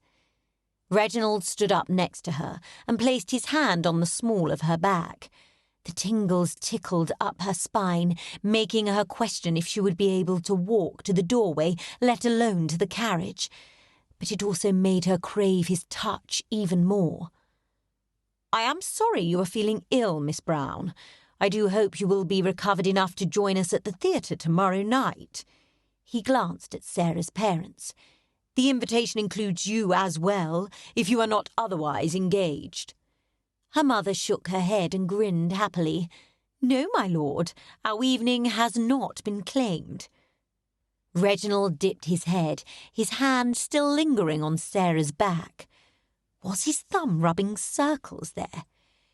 Reginald stood up next to her and placed his hand on the small of her back. The tingles tickled up her spine, making her question if she would be able to walk to the doorway, let alone to the carriage. But it also made her crave his touch even more. "I am sorry you are feeling ill, Miss Brown. I do hope you will be recovered enough to join us at the theatre tomorrow night." He glanced at Sarah's parents. "The invitation includes you as well, if you are not otherwise engaged." Her mother shook her head and grinned happily. "No, my lord, our evening has not been claimed." Reginald dipped his head, his hand still lingering on Sarah's back. Was his thumb rubbing circles there?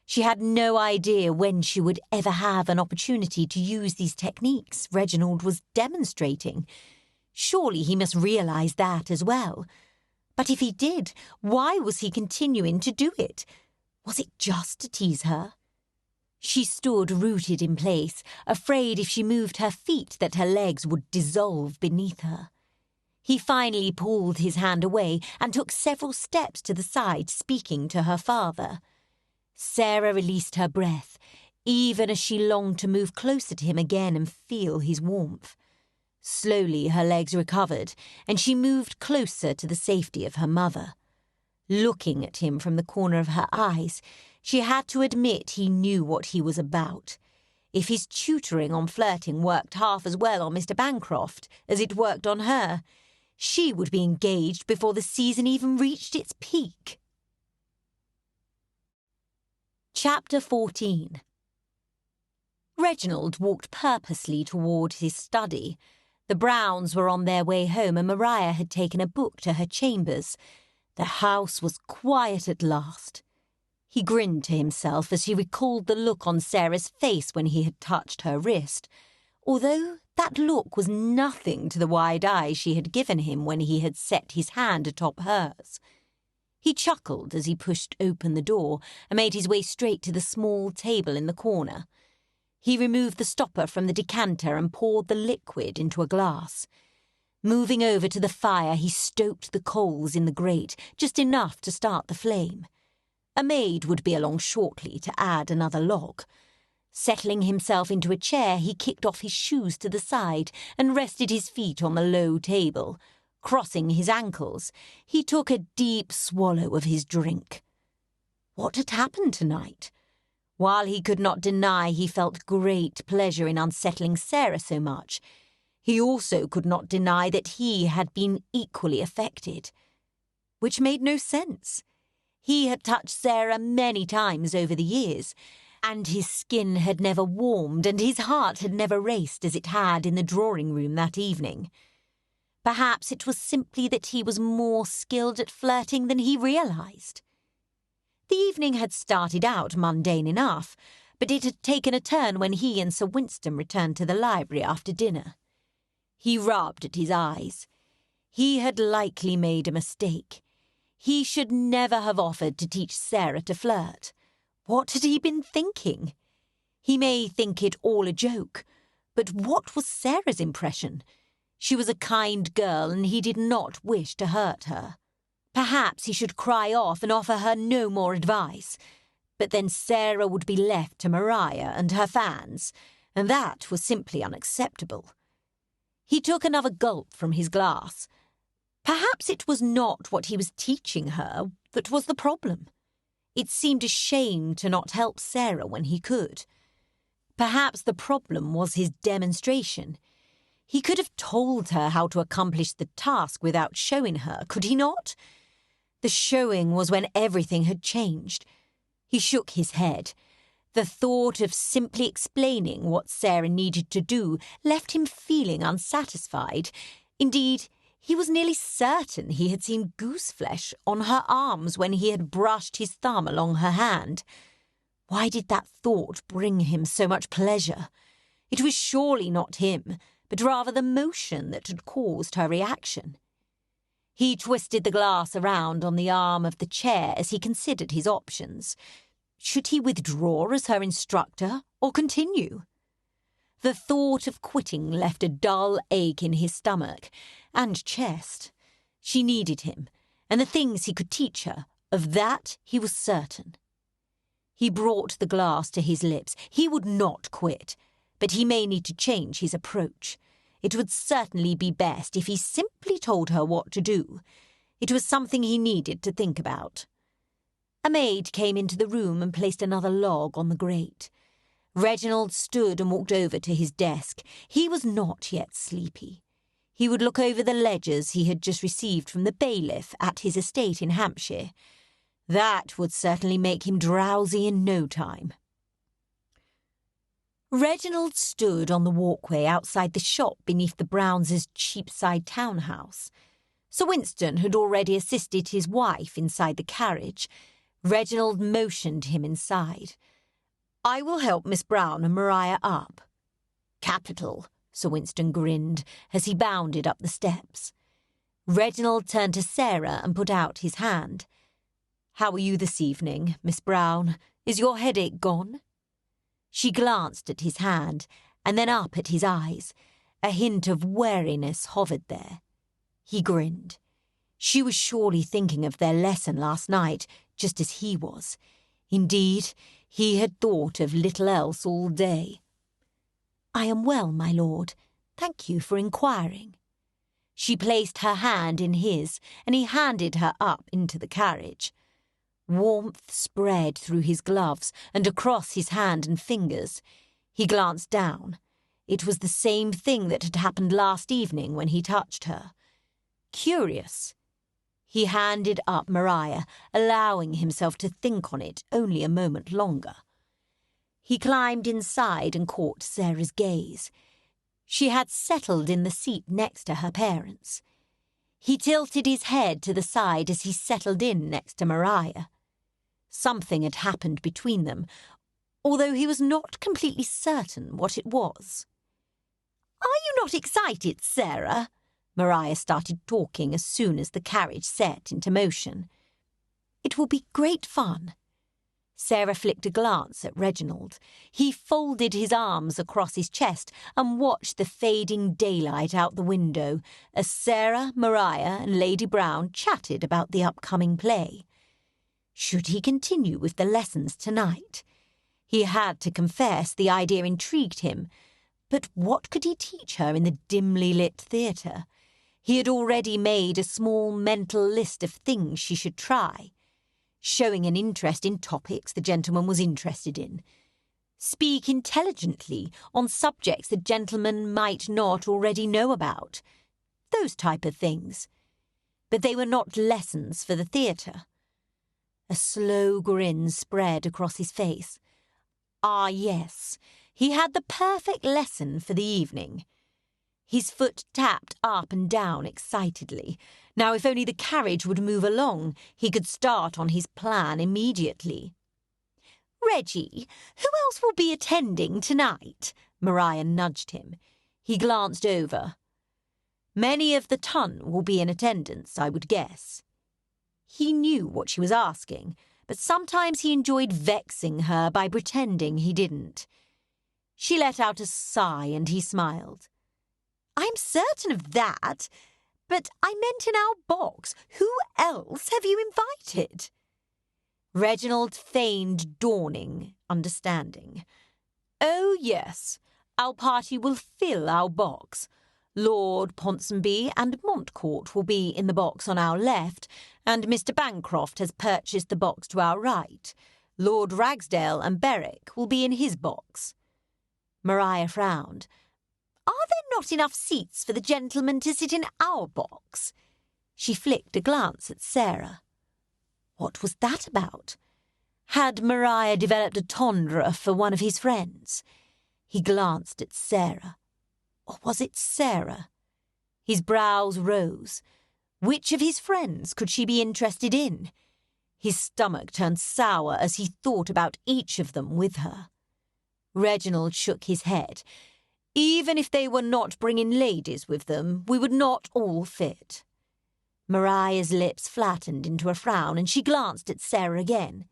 She had no idea when she would ever have an opportunity to use these techniques Reginald was demonstrating. Surely he must realize that as well. But if he did, why was he continuing to do it? Was it just to tease her? She stood rooted in place, afraid if she moved her feet that her legs would dissolve beneath her. He finally pulled his hand away and took several steps to the side, speaking to her father. Sarah released her breath, even as she longed to move closer to him again and feel his warmth. Slowly her legs recovered, and she moved closer to the safety of her mother. Looking at him from the corner of her eyes, she had to admit he knew what he was about. If his tutoring on flirting worked half as well on Mr. Bancroft as it worked on her, she would be engaged before the season even reached its peak. Chapter 14. Reginald walked purposely toward his study. The Browns were on their way home, and Maria had taken a book to her chambers. The house was quiet at last. He grinned to himself as he recalled the look on Sarah's face when he had touched her wrist, although that look was nothing to the wide eyes she had given him when he had set his hand atop hers. He chuckled as he pushed open the door and made his way straight to the small table in the corner. He removed the stopper from the decanter and poured the liquid into a glass. Moving over to the fire, he stoked the coals in the grate, just enough to start the flame. A maid would be along shortly to add another log. Settling himself into a chair, he kicked off his shoes to the side and rested his feet on the low table. Crossing his ankles, he took a deep swallow of his drink. What had happened tonight? While he could not deny he felt great pleasure in unsettling Sarah so much, he also could not deny that he had been equally affected. Which made no sense. He had touched Sarah many times over the years, and his skin had never warmed and his heart had never raced as it had in the drawing-room that evening. Perhaps it was simply that he was more skilled at flirting than he realized. The evening had started out mundane enough, but it had taken a turn when he and Sir Winston returned to the library after dinner. He rubbed at his eyes. He had likely made a mistake. He should never have offered to teach Sarah to flirt. What had he been thinking? He may think it all a joke, but what was Sarah's impression? She was a kind girl, and he did not wish to hurt her. Perhaps he should cry off and offer her no more advice. But then Sarah would be left to Maria and her fans, and that was simply unacceptable. He took another gulp from his glass. Perhaps it was not what he was teaching her that was the problem. It seemed a shame to not help Sarah when he could. Perhaps the problem was his demonstration. He could have told her how to accomplish the task without showing her, could he not? The showing was when everything had changed. He shook his head. The thought of simply explaining what Sarah needed to do left him feeling unsatisfied. Indeed, he was nearly certain he had seen gooseflesh on her arms when he had brushed his thumb along her hand. Why did that thought bring him so much pleasure? It was surely not him, but rather the motion that had caused her reaction. He twisted the glass around on the arm of the chair as he considered his options. Should he withdraw as her instructor or continue? The thought of quitting left a dull ache in his stomach and chest. She needed him, and the things he could teach her, of that he was certain. He brought the glass to his lips. He would not quit, but he may need to change his approach. It would certainly be best if he simply told her what to do. It was something he needed to think about. A maid came into the room and placed another log on the grate. Reginald stood and walked over to his desk. He was not yet sleepy. He would look over the ledgers he had just received from the bailiff at his estate in Hampshire. That would certainly make him drowsy in no time. Reginald stood on the walkway outside the shop beneath the Browns' Cheapside townhouse. Sir Winston had already assisted his wife inside the carriage. Reginald motioned him inside. "I will help Miss Brown and Maria up." "Capital," Sir Winston grinned as he bounded up the steps. Reginald turned to Sarah and put out his hand. "How are you this evening, Miss Brown? Is your headache gone?" She glanced at his hand and then up at his eyes. A hint of wariness hovered there. He grinned. She was surely thinking of their lesson last night, just as he was. Indeed, he had thought of little else all day. "I am well, my lord. Thank you for inquiring." She placed her hand in his, and he handed her up into the carriage. Warmth spread through his gloves and across his hand and fingers. He glanced down. It was the same thing that had happened last evening when he touched her. Curious. He handed up Maria, allowing himself to think on it only a moment longer. He climbed inside and caught Sarah's gaze. She had settled in the seat next to her parents. He tilted his head to the side as he settled in next to Maria. Something had happened between them, although he was not completely certain what it was. "Are you not excited, Sarah?" Maria started talking as soon as the carriage set into motion. "It will be great fun." Sarah flicked a glance at Reginald. He folded his arms across his chest and watched the fading daylight out the window as Sarah, Maria, and Lady Brown chatted about the upcoming play. Should he continue with the lessons tonight? He had to confess the idea intrigued him, but what could he teach her in the dimly lit theatre? He had already made a small mental list of things she should try. Showing an interest in topics the gentleman was interested in. Speak intelligently on subjects the gentleman might not already know about. Those type of things. But they were not lessons for the theatre. A slow grin spread across his face. Ah, yes, he had the perfect lesson for the evening. His foot tapped up and down excitedly. Now, if only the carriage would move along, he could start on his plan immediately. "Reggie, who else will be attending tonight?" Maria nudged him. He glanced over. "Many of the ton will be in attendance, I would guess." He knew what she was asking, but sometimes he enjoyed vexing her by pretending he didn't. She let out a sigh and he smiled. "I'm certain of that, but I meant in our box. Who else have you invited?" Reginald feigned dawning understanding. "Oh, yes, our party will fill our box. Lord Ponsonby and Montcourt will be in the box on our left, and Mr. Bancroft has purchased the box to our right. Lord Ragsdale and Berwick will be in his box." Maria frowned. "Are there not enough seats for the gentleman to sit in our box?" She flicked a glance at Sarah. What was that about? Had Maria developed a tendre for one of his friends? He glanced at Sarah. Or was it Sarah? His brows rose. Which of his friends could she be interested in? His stomach turned sour as he thought about each of them with her. Reginald shook his head. "Even if they were not bringing ladies with them, we would not all fit." Maria's lips flattened into a frown, and she glanced at Sarah again.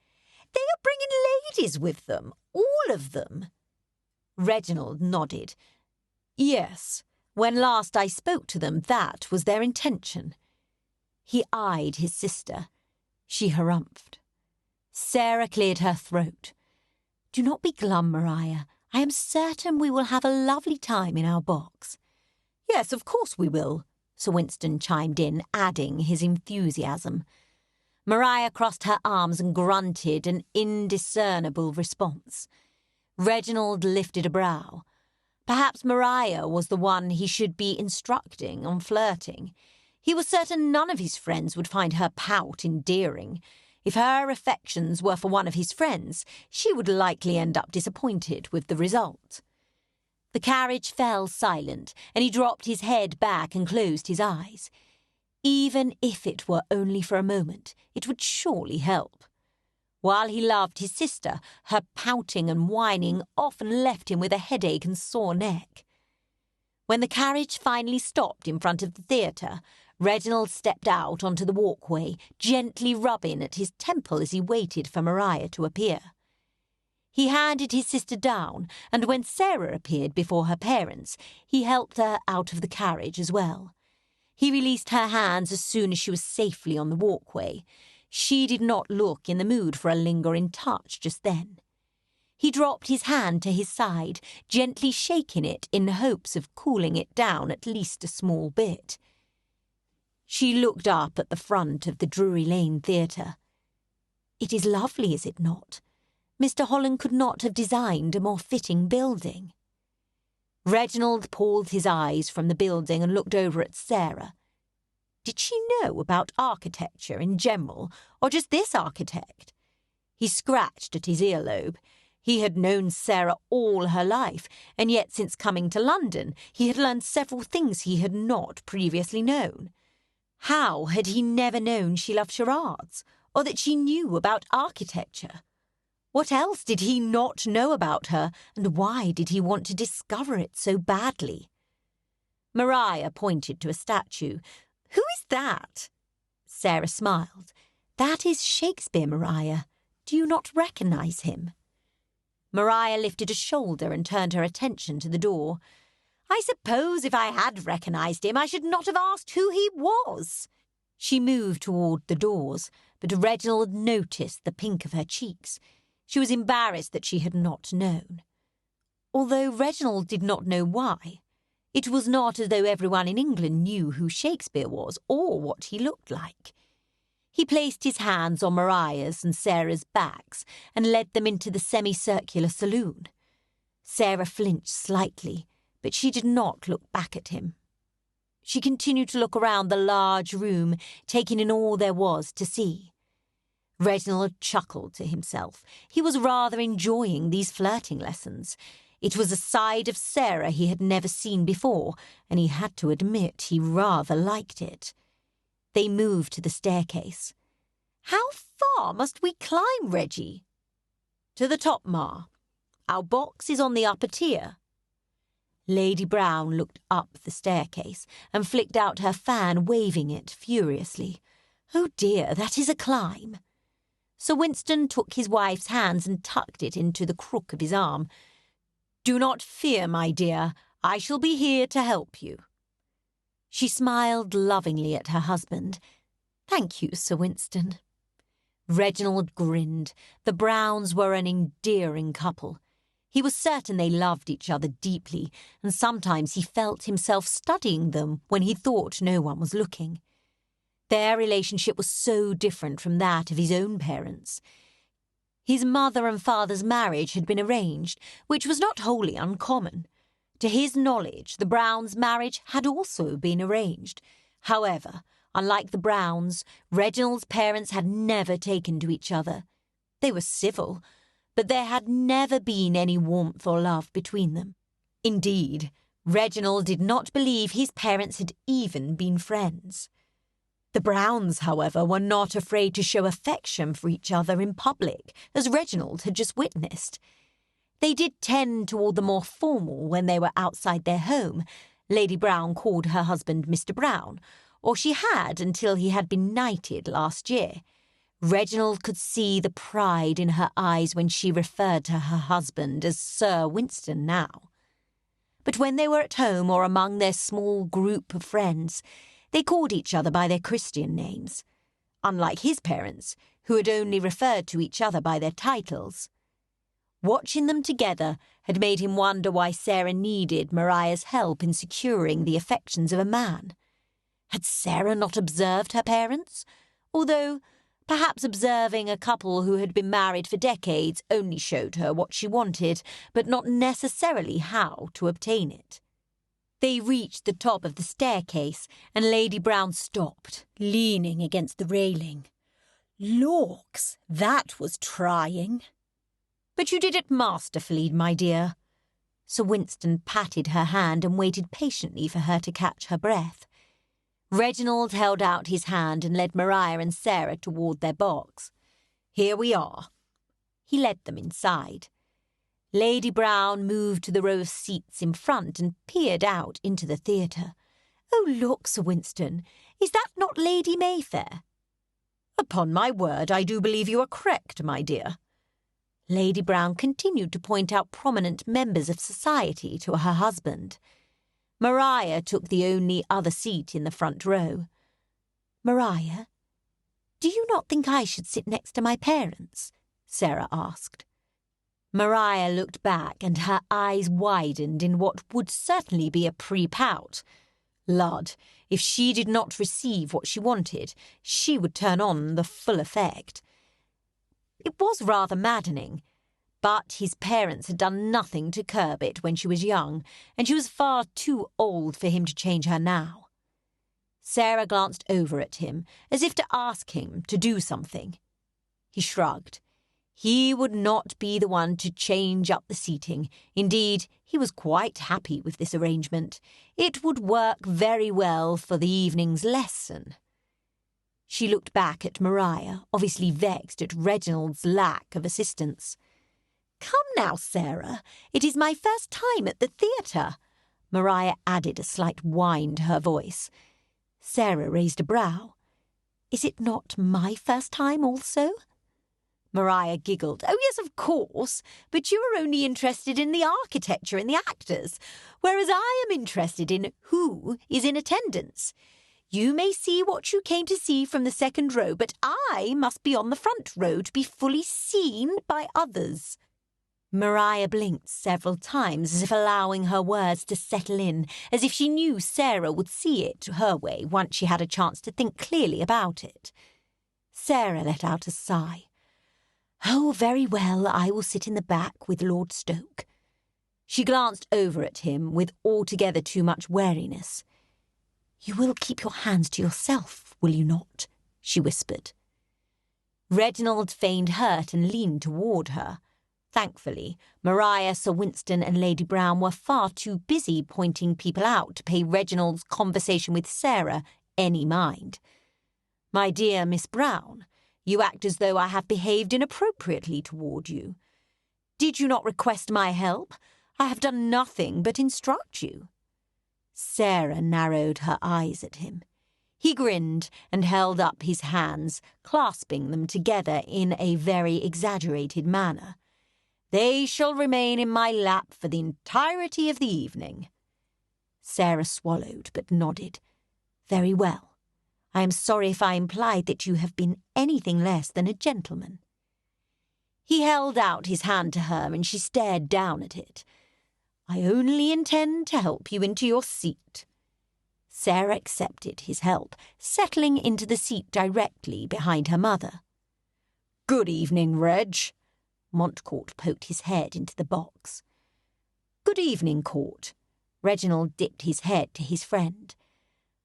"They are bringing ladies with them, all of them." Reginald nodded. "Yes, when last I spoke to them, that was their intention." He eyed his sister. She harumphed. Sarah cleared her throat. "Do not be glum, Maria. I am certain we will have a lovely time in our box." "Yes, of course we will," Sir Winston chimed in, adding his enthusiasm. Maria crossed her arms and grunted an indiscernible response. Reginald lifted a brow. Perhaps Maria was the one he should be instructing on flirting. He was certain none of his friends would find her pout endearing. If her affections were for one of his friends, she would likely end up disappointed with the result. The carriage fell silent, and he dropped his head back and closed his eyes. Even if it were only for a moment, it would surely help. While he loved his sister, her pouting and whining often left him with a headache and sore neck. When the carriage finally stopped in front of the theatre, Reginald stepped out onto the walkway, gently rubbing at his temple as he waited for Maria to appear. He handed his sister down, and when Sarah appeared before her parents, he helped her out of the carriage as well. He released her hands as soon as she was safely on the walkway. She did not look in the mood for a lingering touch just then. He dropped his hand to his side, gently shaking it in hopes of cooling it down at least a small bit. She looked up at the front of the Drury Lane Theatre. It is lovely, is it not? Mr. Holland could not have designed a more fitting building. Reginald pulled his eyes from the building and looked over at Sarah. Did she know about architecture in general, or just this architect? He scratched at his earlobe. He had known Sarah all her life, and yet since coming to London he had learned several things he had not previously known. How had he never known she loved charades, or that she knew about architecture? What else did he not know about her, and why did he want to discover it so badly? Maria pointed to a statue. Who is that? Sarah smiled. That is Shakespeare, Maria. Do you not recognise him? Maria lifted a shoulder and turned her attention to the door. I suppose if I had recognised him, I should not have asked who he was. She moved toward the doors, but Reginald noticed the pink of her cheeks. She was embarrassed that she had not known. Although Reginald did not know why, it was not as though everyone in England knew who Shakespeare was or what he looked like. He placed his hands on Maria's and Sarah's backs and led them into the semicircular saloon. Sarah flinched slightly, but she did not look back at him. She continued to look around the large room, taking in all there was to see. Reginald chuckled to himself. He was rather enjoying these flirting lessons. It was a side of Sarah he had never seen before, and he had to admit he rather liked it. They moved to the staircase. How far must we climb, Reggie? To the top, Ma. Our box is on the upper tier. Lady Brown looked up the staircase and flicked out her fan, waving it furiously. Oh dear, that is a climb. Sir Winston took his wife's hands and tucked it into the crook of his arm. Do not fear, my dear. I shall be here to help you. She smiled lovingly at her husband. Thank you, Sir Winston. Reginald grinned. The Browns were an endearing couple. He was certain they loved each other deeply, and sometimes he felt himself studying them when he thought no one was looking. Their relationship was so different from that of his own parents. His mother and father's marriage had been arranged, which was not wholly uncommon. To his knowledge, the Browns' marriage had also been arranged. However, unlike the Browns, Reginald's parents had never taken to each other. They were civil, but there had never been any warmth or love between them. Indeed, Reginald did not believe his parents had even been friends. The Browns, however, were not afraid to show affection for each other in public, as Reginald had just witnessed. They did tend toward the more formal when they were outside their home. Lady Brown called her husband Mr. Brown, or she had until he had been knighted last year. Reginald could see the pride in her eyes when she referred to her husband as Sir Winston now. But when they were at home or among their small group of friends, they called each other by their Christian names, unlike his parents, who had only referred to each other by their titles. Watching them together had made him wonder why Sarah needed Maria's help in securing the affections of a man. Had Sarah not observed her parents? Although, perhaps observing a couple who had been married for decades only showed her what she wanted, but not necessarily how to obtain it. They reached the top of the staircase, and Lady Brown stopped, leaning against the railing. Lawks, that was trying. But you did it masterfully, my dear. Sir Winston patted her hand and waited patiently for her to catch her breath. Reginald held out his hand and led Maria and Sarah toward their box. Here we are. He led them inside. Lady Brown moved to the row of seats in front and peered out into the theatre. Oh, look, Sir Winston, is that not Lady Mayfair? Upon my word, I do believe you are correct, my dear. Lady Brown continued to point out prominent members of society to her husband. Maria took the only other seat in the front row. "Maria, do you not think I should sit next to my parents?" Sarah asked. Maria looked back and her eyes widened in what would certainly be a pre-pout. Lud, if she did not receive what she wanted, she would turn on the full effect. It was rather maddening, but his parents had done nothing to curb it when she was young, and she was far too old for him to change her now. Sarah glanced over at him, as if to ask him to do something. He shrugged. He would not be the one to change up the seating. Indeed, he was quite happy with this arrangement. It would work very well for the evening's lesson. She looked back at Maria, obviously vexed at Reginald's lack of assistance. "Come now, Sarah, it is my first time at the theatre." Maria added a slight whine to her voice. Sarah raised a brow. "Is it not my first time also?" Maria giggled. "Oh, yes, of course, but you are only interested in the architecture and the actors, whereas I am interested in who is in attendance. You may see what you came to see from the second row, but I must be on the front row to be fully seen by others." Maria blinked several times, as if allowing her words to settle in, as if she knew Sarah would see it her way once she had a chance to think clearly about it. Sarah let out a sigh. "Oh, very well, I will sit in the back with Lord Stoke." She glanced over at him with altogether too much wariness. "You will keep your hands to yourself, will you not?" she whispered. Reginald feigned hurt and leaned toward her. Thankfully, Maria, Sir Winston and Lady Brown were far too busy pointing people out to pay Reginald's conversation with Sarah any mind. "My dear Miss Brown, you act as though I have behaved inappropriately toward you. Did you not request my help? I have done nothing but instruct you." Sarah narrowed her eyes at him. He grinned and held up his hands, clasping them together in a very exaggerated manner. "They shall remain in my lap for the entirety of the evening." Sarah swallowed but nodded. "Very well. I am sorry if I implied that you have been anything less than a gentleman." He held out his hand to her and she stared down at it. "I only intend to help you into your seat." Sarah accepted his help, settling into the seat directly behind her mother. "Good evening, Reg." Montcourt poked his head into the box. "Good evening, Court." Reginald dipped his head to his friend.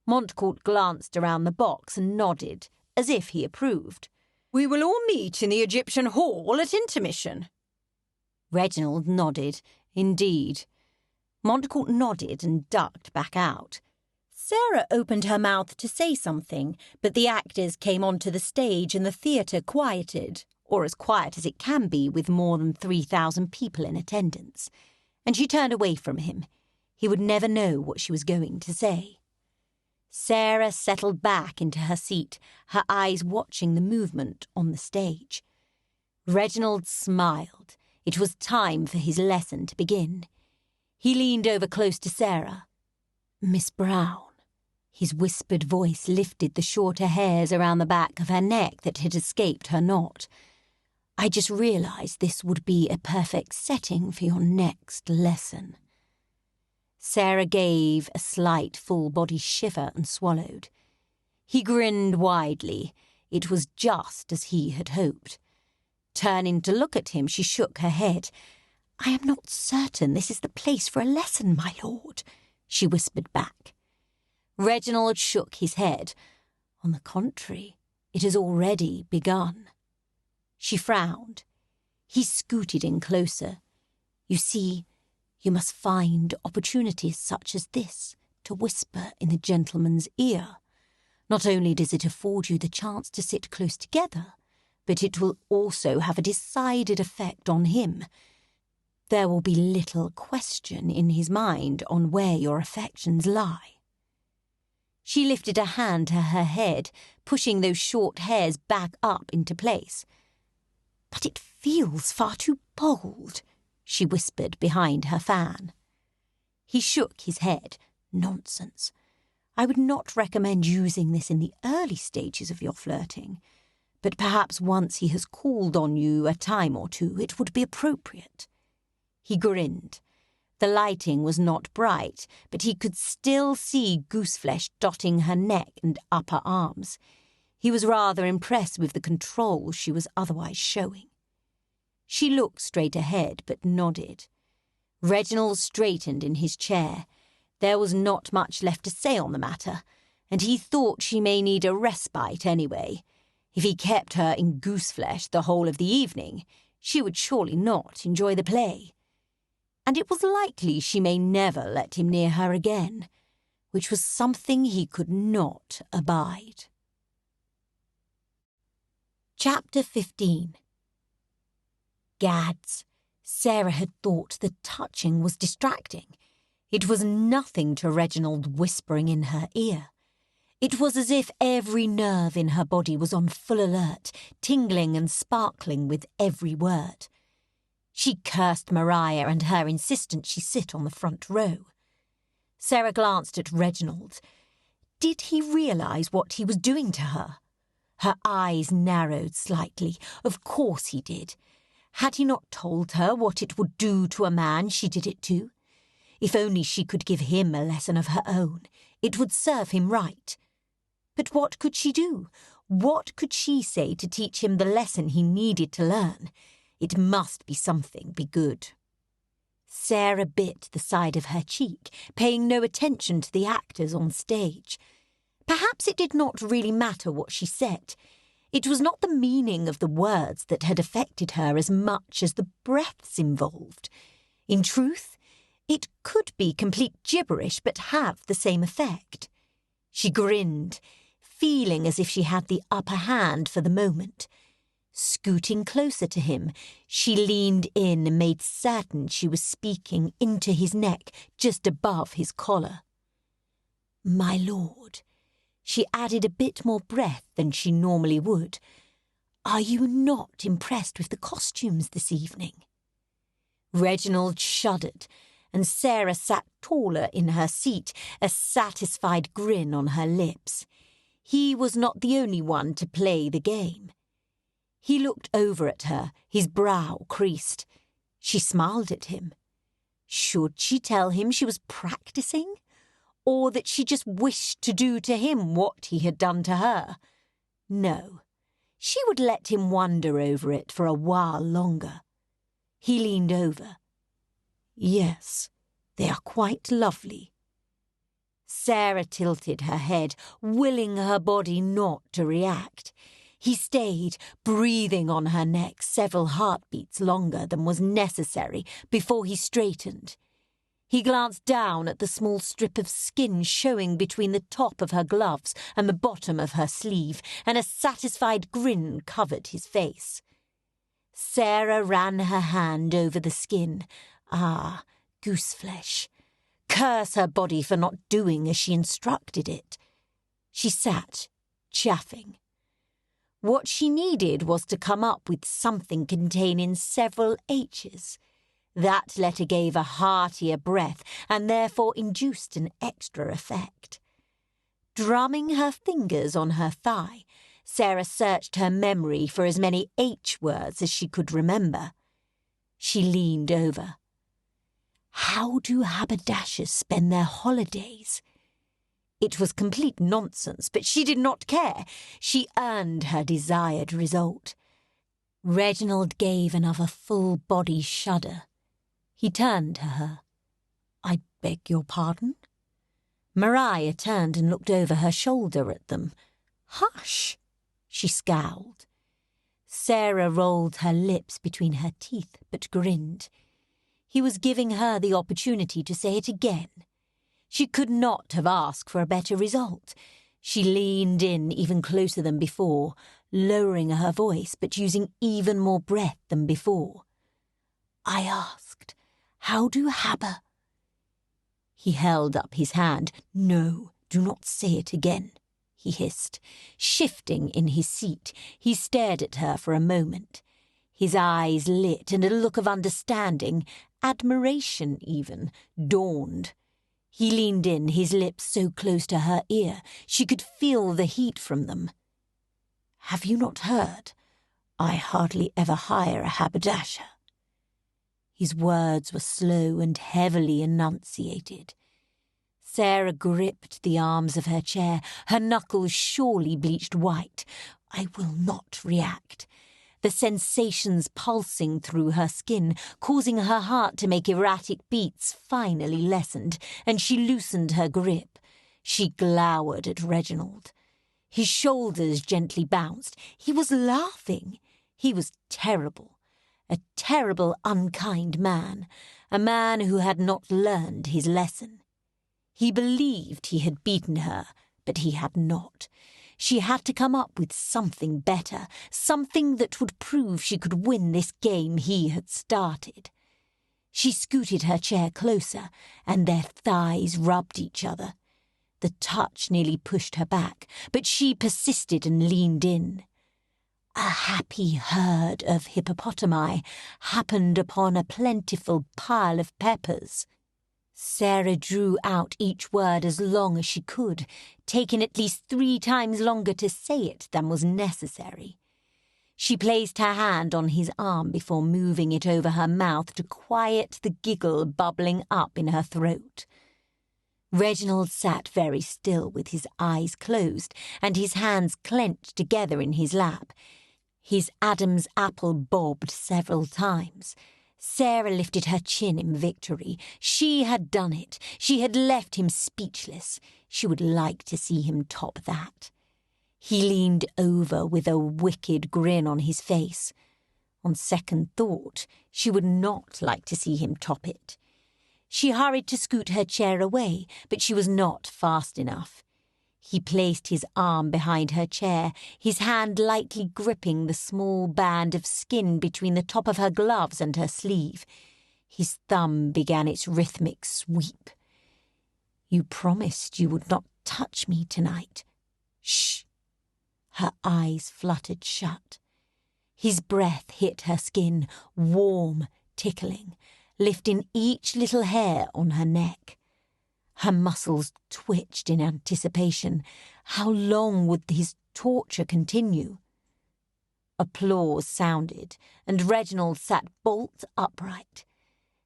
Montcourt glanced around the box and nodded, as if he approved. "We will all meet in the Egyptian Hall at intermission." Reginald nodded. Indeed. Montcourt nodded and ducked back out. Sarah opened her mouth to say something, but the actors came onto the stage and the theatre quieted, or as quiet as it can be with more than 3,000 people in attendance, and she turned away from him. He would never know what she was going to say. Sarah settled back into her seat, her eyes watching the movement on the stage. Reginald smiled. It was time for his lesson to begin. He leaned over close to Sarah. "Miss Brown." His whispered voice lifted the shorter hairs around the back of her neck that had escaped her knot. "I just realised this would be a perfect setting for your next lesson." Sarah gave a slight full-body shiver and swallowed. He grinned widely. It was just as he had hoped. Turning to look at him, she shook her head. "I am not certain this is the place for a lesson, my lord," she whispered back. Reginald shook his head. "On the contrary, it has already begun." She frowned. He scooted in closer. "You see, you must find opportunities such as this to whisper in the gentleman's ear. Not only does it afford you the chance to sit close together, but it will also have a decided effect on him. There will be little question in his mind on where your affections lie." She lifted a hand to her head, pushing those short hairs back up into place. "But it feels far too bold," she whispered behind her fan. He shook his head. Nonsense. I would not recommend using this in the early stages of your flirting, but perhaps once he has called on you a time or two it would be appropriate. He grinned. The lighting was not bright, but he could still see gooseflesh dotting her neck and upper arms. He was rather impressed with the control she was otherwise showing. She looked straight ahead, but nodded. Reginald straightened in his chair. There was not much left to say on the matter, and he thought she may need a respite anyway. If he kept her in gooseflesh the whole of the evening, she would surely not enjoy the play. And it was likely she may never let him near her again, which was something he could not abide. Chapter 15. Gads, Sarah had thought the touching was distracting. It was nothing to Reginald whispering in her ear. It was as if every nerve in her body was on full alert, tingling and sparkling with every word. She cursed Maria and her insistence she sit on the front row. Sarah glanced at Reginald. Did he realise what he was doing to her? Her eyes narrowed slightly. Of course he did. Had he not told her what it would do to a man she did it to? If only she could give him a lesson of her own, it would serve him right. But what could she do? What could she say to teach him the lesson he needed to learn? It must be something be good. Sarah bit the side of her cheek, paying no attention to the actors on stage. Perhaps it did not really matter what she said. It was not the meaning of the words that had affected her as much as the breaths involved. In truth, it could be complete gibberish but have the same effect. She grinned, feeling as if she had the upper hand for the moment. Scooting closer to him, she leaned in and made certain she was speaking into his neck just above his collar. "My lord," she added a bit more breath than she normally would, "are you not impressed with the costumes this evening?" Reginald shuddered, and Sarah sat taller in her seat, a satisfied grin on her lips. He was not the only one to play the game. He looked over at her, his brow creased. She smiled at him. Should she tell him she was practicing? Or that she just wished to do to him what he had done to her? No, she would let him wonder over it for a while longer. He leaned over. "Yes, they are quite lovely." Sarah tilted her head, willing her body not to react. He stayed, breathing on her neck several heartbeats longer than was necessary before he straightened. He glanced down at the small strip of skin showing between the top of her gloves and the bottom of her sleeve, and a satisfied grin covered his face. Sarah ran her hand over the skin. Ah, gooseflesh. Curse her body for not doing as she instructed it. She sat, chaffing. What she needed was to come up with something containing several H's. That letter gave a heartier breath and therefore induced an extra effect. Drumming her fingers on her thigh, Sarah searched her memory for as many H words as she could remember. She leaned over. How do haberdashers spend their holidays? It was complete nonsense, but she did not care. She earned her desired result. Reginald gave another full-body shudder. He turned to her. "I beg your pardon?" Maria turned and looked over her shoulder at them. "Hush!" She scowled. Sarah rolled her lips between her teeth, but grinned. He was giving her the opportunity to say it again. She could not have asked for a better result. She leaned in even closer than before, lowering her voice but using even more breath than before. "I asked, how do Haber—" He held up his hand. "No, do not say it again," he hissed. Shifting in his seat, he stared at her for a moment. His eyes lit and a look of understanding, admiration even, dawned. He leaned in, his lips so close to her ear she could feel the heat from them. "Have you not heard? I hardly ever hire a haberdasher." His words were slow and heavily enunciated. Sarah gripped the arms of her chair, her knuckles surely bleached white. "I will not react." The sensations pulsing through her skin, causing her heart to make erratic beats, finally lessened, and she loosened her grip. She glowered at Reginald. His shoulders gently bounced. He was laughing. He was terrible. A terrible, unkind man. A man who had not learned his lesson. He believed he had beaten her, but he had not. She had to come up with something better, something that would prove she could win this game he had started. She scooted her chair closer, and their thighs rubbed each other. The touch nearly pushed her back, but she persisted and leaned in. A happy herd of hippopotami happened upon a plentiful pile of peppers. Sarah drew out each word as long as she could, taking at least 3 times longer to say it than was necessary. She placed her hand on his arm before moving it over her mouth to quiet the giggle bubbling up in her throat. Reginald sat very still with his eyes closed and his hands clenched together in his lap. His Adam's apple bobbed several times. Sarah lifted her chin in victory. She had done it. She had left him speechless. She would like to see him top that. He leaned over with a wicked grin on his face. On second thought, she would not like to see him top it. She hurried to scoot her chair away, but she was not fast enough. He placed his arm behind her chair, his hand lightly gripping the small band of skin between the top of her gloves and her sleeve. His thumb began its rhythmic sweep. "You promised you would not touch me tonight." "Shh." Her eyes fluttered shut. His breath hit her skin, warm, tickling, lifting each little hair on her neck. Her muscles twitched in anticipation. How long would his torture continue? Applause sounded, and Reginald sat bolt upright.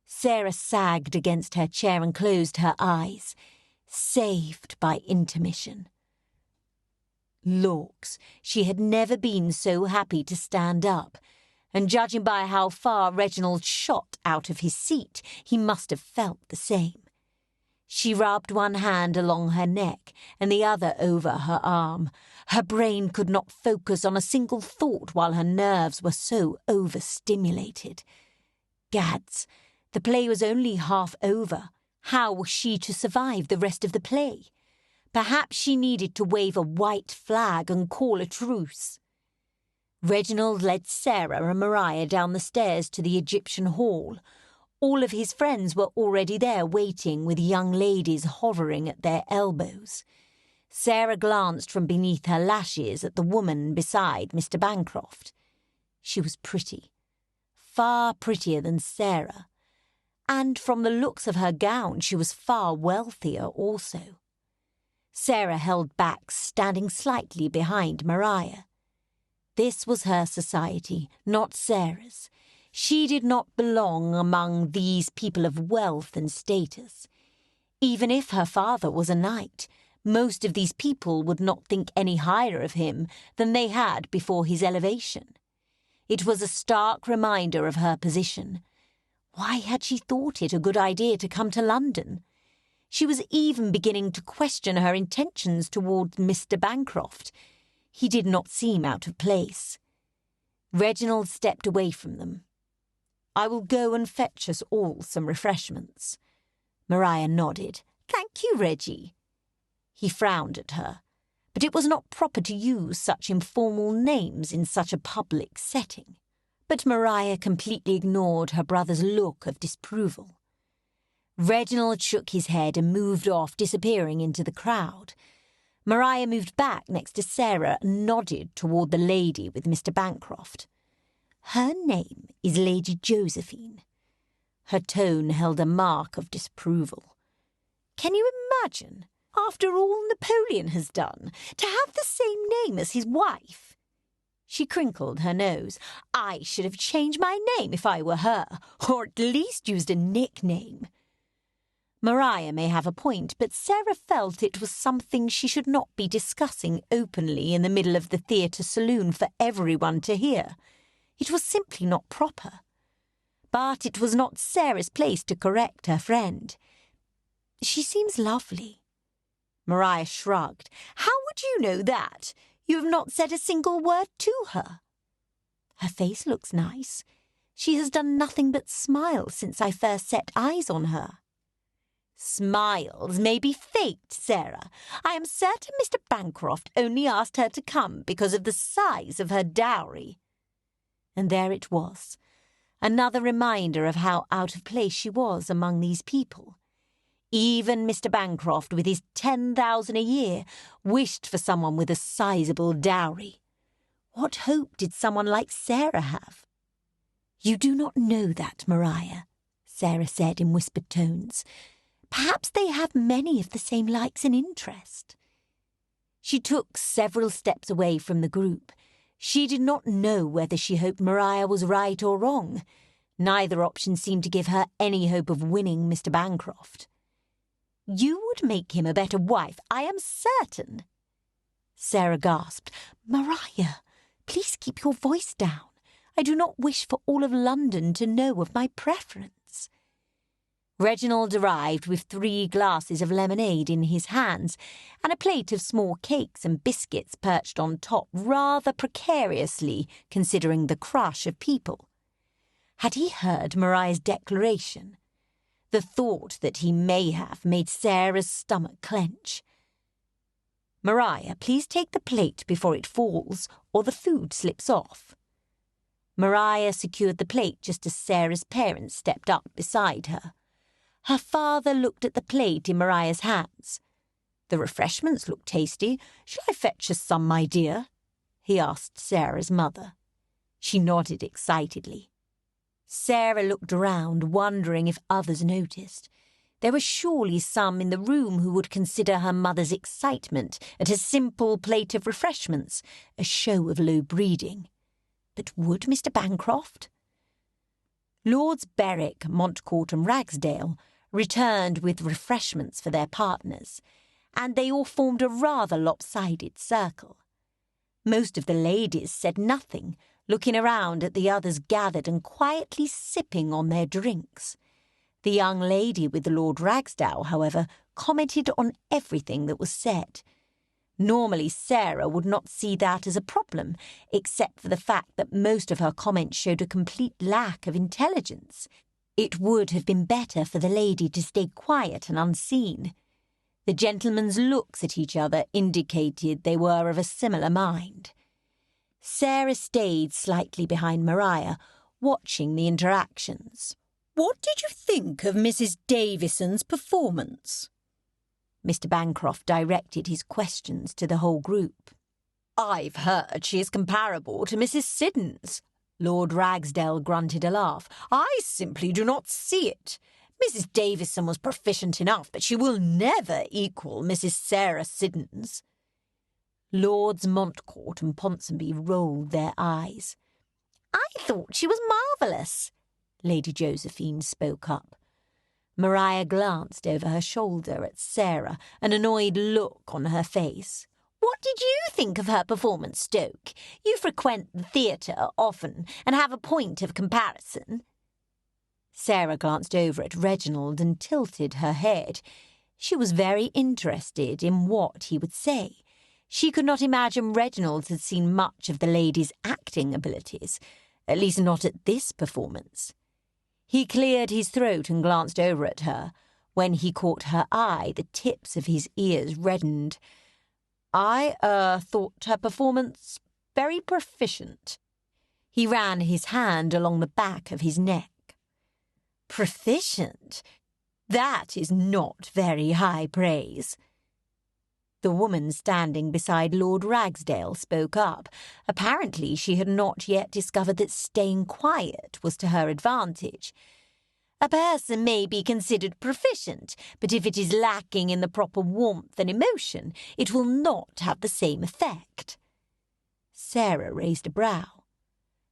Sarah sagged against her chair and closed her eyes, saved by intermission. Lawks, she had never been so happy to stand up, and judging by how far Reginald shot out of his seat, he must have felt the same. She rubbed one hand along her neck and the other over her arm. Her brain could not focus on a single thought while her nerves were so overstimulated. Gads, the play was only half over. How was she to survive the rest of the play? Perhaps she needed to wave a white flag and call a truce. Reginald led Sarah and Maria down the stairs to the Egyptian hall. All of his friends were already there waiting, with young ladies hovering at their elbows. Sarah glanced from beneath her lashes at the woman beside Mr. Bancroft. She was pretty, far prettier than Sarah, and from the looks of her gown she was far wealthier also. Sarah held back, standing slightly behind Maria. This was her society, not Sarah's. She did not belong among these people of wealth and status. Even if her father was a knight, most of these people would not think any higher of him than they had before his elevation. It was a stark reminder of her position. Why had she thought it a good idea to come to London? She was even beginning to question her intentions toward Mr. Bancroft. He did not seem out of place. Reginald stepped away from them. "I will go and fetch us all some refreshments." Maria nodded. "Thank you, Reggie." He frowned at her, but it was not proper to use such informal names in such a public setting. But Maria completely ignored her brother's look of disapproval. Reginald shook his head and moved off, disappearing into the crowd. Maria moved back next to Sarah and nodded toward the lady with Mr. Bancroft. "Her name is Lady Josephine." Her tone held a mark of disapproval. Can you imagine, after all Napoleon has done, to have the same name as his wife? She crinkled her nose. I should have changed my name if I were her, or at least used a nickname. Maria may have a point, but Sarah felt it was something she should not be discussing openly in the middle of the theatre saloon for everyone to hear. It was simply not proper. But it was not Sarah's place to correct her friend. She seems lovely. Maria shrugged. How would you know that? You have not said a single word to her. Her face looks nice. She has done nothing but smile since I first set eyes on her. Smiles may be faked, Sarah. I am certain Mr. Bancroft only asked her to come because of the size of her dowry. And there it was, another reminder of how out of place she was among these people. Even Mr. Bancroft, with his 10,000 a year, wished for someone with a sizable dowry. What hope did someone like Sarah have? You do not know that, Maria, Sarah said in whispered tones. Perhaps they have many of the same likes and interest. She took several steps away from the group. She did not know whether she hoped Maria was right or wrong. Neither option seemed to give her any hope of winning Mr. Bancroft. You would make him a better wife, I am certain. Sarah gasped. Maria, please keep your voice down. I do not wish for all of London to know of my preference. Reginald arrived with 3 glasses of lemonade in his hands and a plate of small cakes and biscuits perched on top rather precariously, considering the crush of people. Had he heard Maria's declaration? The thought that he may have made Sarah's stomach clench. Maria, please take the plate before it falls, or the food slips off. Maria secured the plate just as Sarah's parents stepped up beside her. Her father looked at the plate in Maria's hands. The refreshments look tasty. Shall I fetch us some, my dear? He asked Sarah's mother. She nodded excitedly. Sarah looked around, wondering if others noticed. There were surely some in the room who would consider her mother's excitement at a simple plate of refreshments a show of low breeding. But would Mr. Bancroft? Lords Berwick, Montcourt and Ragsdale returned with refreshments for their partners, and they all formed a rather lopsided circle. Most of the ladies said nothing, looking around at the others gathered and quietly sipping on their drinks. The young lady with Lord Ragsdale, however, commented on everything that was said. Normally Sarah would not see that as a problem, except for the fact that most of her comments showed a complete lack of intelligence. It would have been better for the lady to stay quiet and unseen. The gentlemen's looks at each other indicated they were of a similar mind. Sarah stayed slightly behind Maria, watching the interactions. What did you think of Mrs. Davison's performance? Mr. Bancroft directed his questions to the whole group. I've heard she is comparable to Mrs. Siddons. Lord Ragsdale grunted a laugh. I simply do not see it. Mrs. Davison was proficient enough, but she will never equal Mrs. Sarah Siddons. Lords Montcourt and Ponsonby rolled their eyes. I thought she was marvellous. Lady Josephine spoke up. Maria glanced over her shoulder at Sarah, an annoyed look on her face. What did you think of her performance, Stoke? You frequent the theatre often and have a point of comparison. Sarah glanced over at Reginald and tilted her head. She was very interested in what he would say. She could not imagine Reginald had seen much of the lady's acting abilities, at least not at this performance. He cleared his throat and glanced over at her. When he caught her eye, the tips of his ears reddened. I thought her performance very proficient. He ran his hand along the back of his neck. Proficient? That is not very high praise. The woman standing beside Lord Ragsdale spoke up. Apparently she had not yet discovered that staying quiet was to her advantage. A person may be considered proficient, but if it is lacking in the proper warmth and emotion, it will not have the same effect. Sarah raised a brow.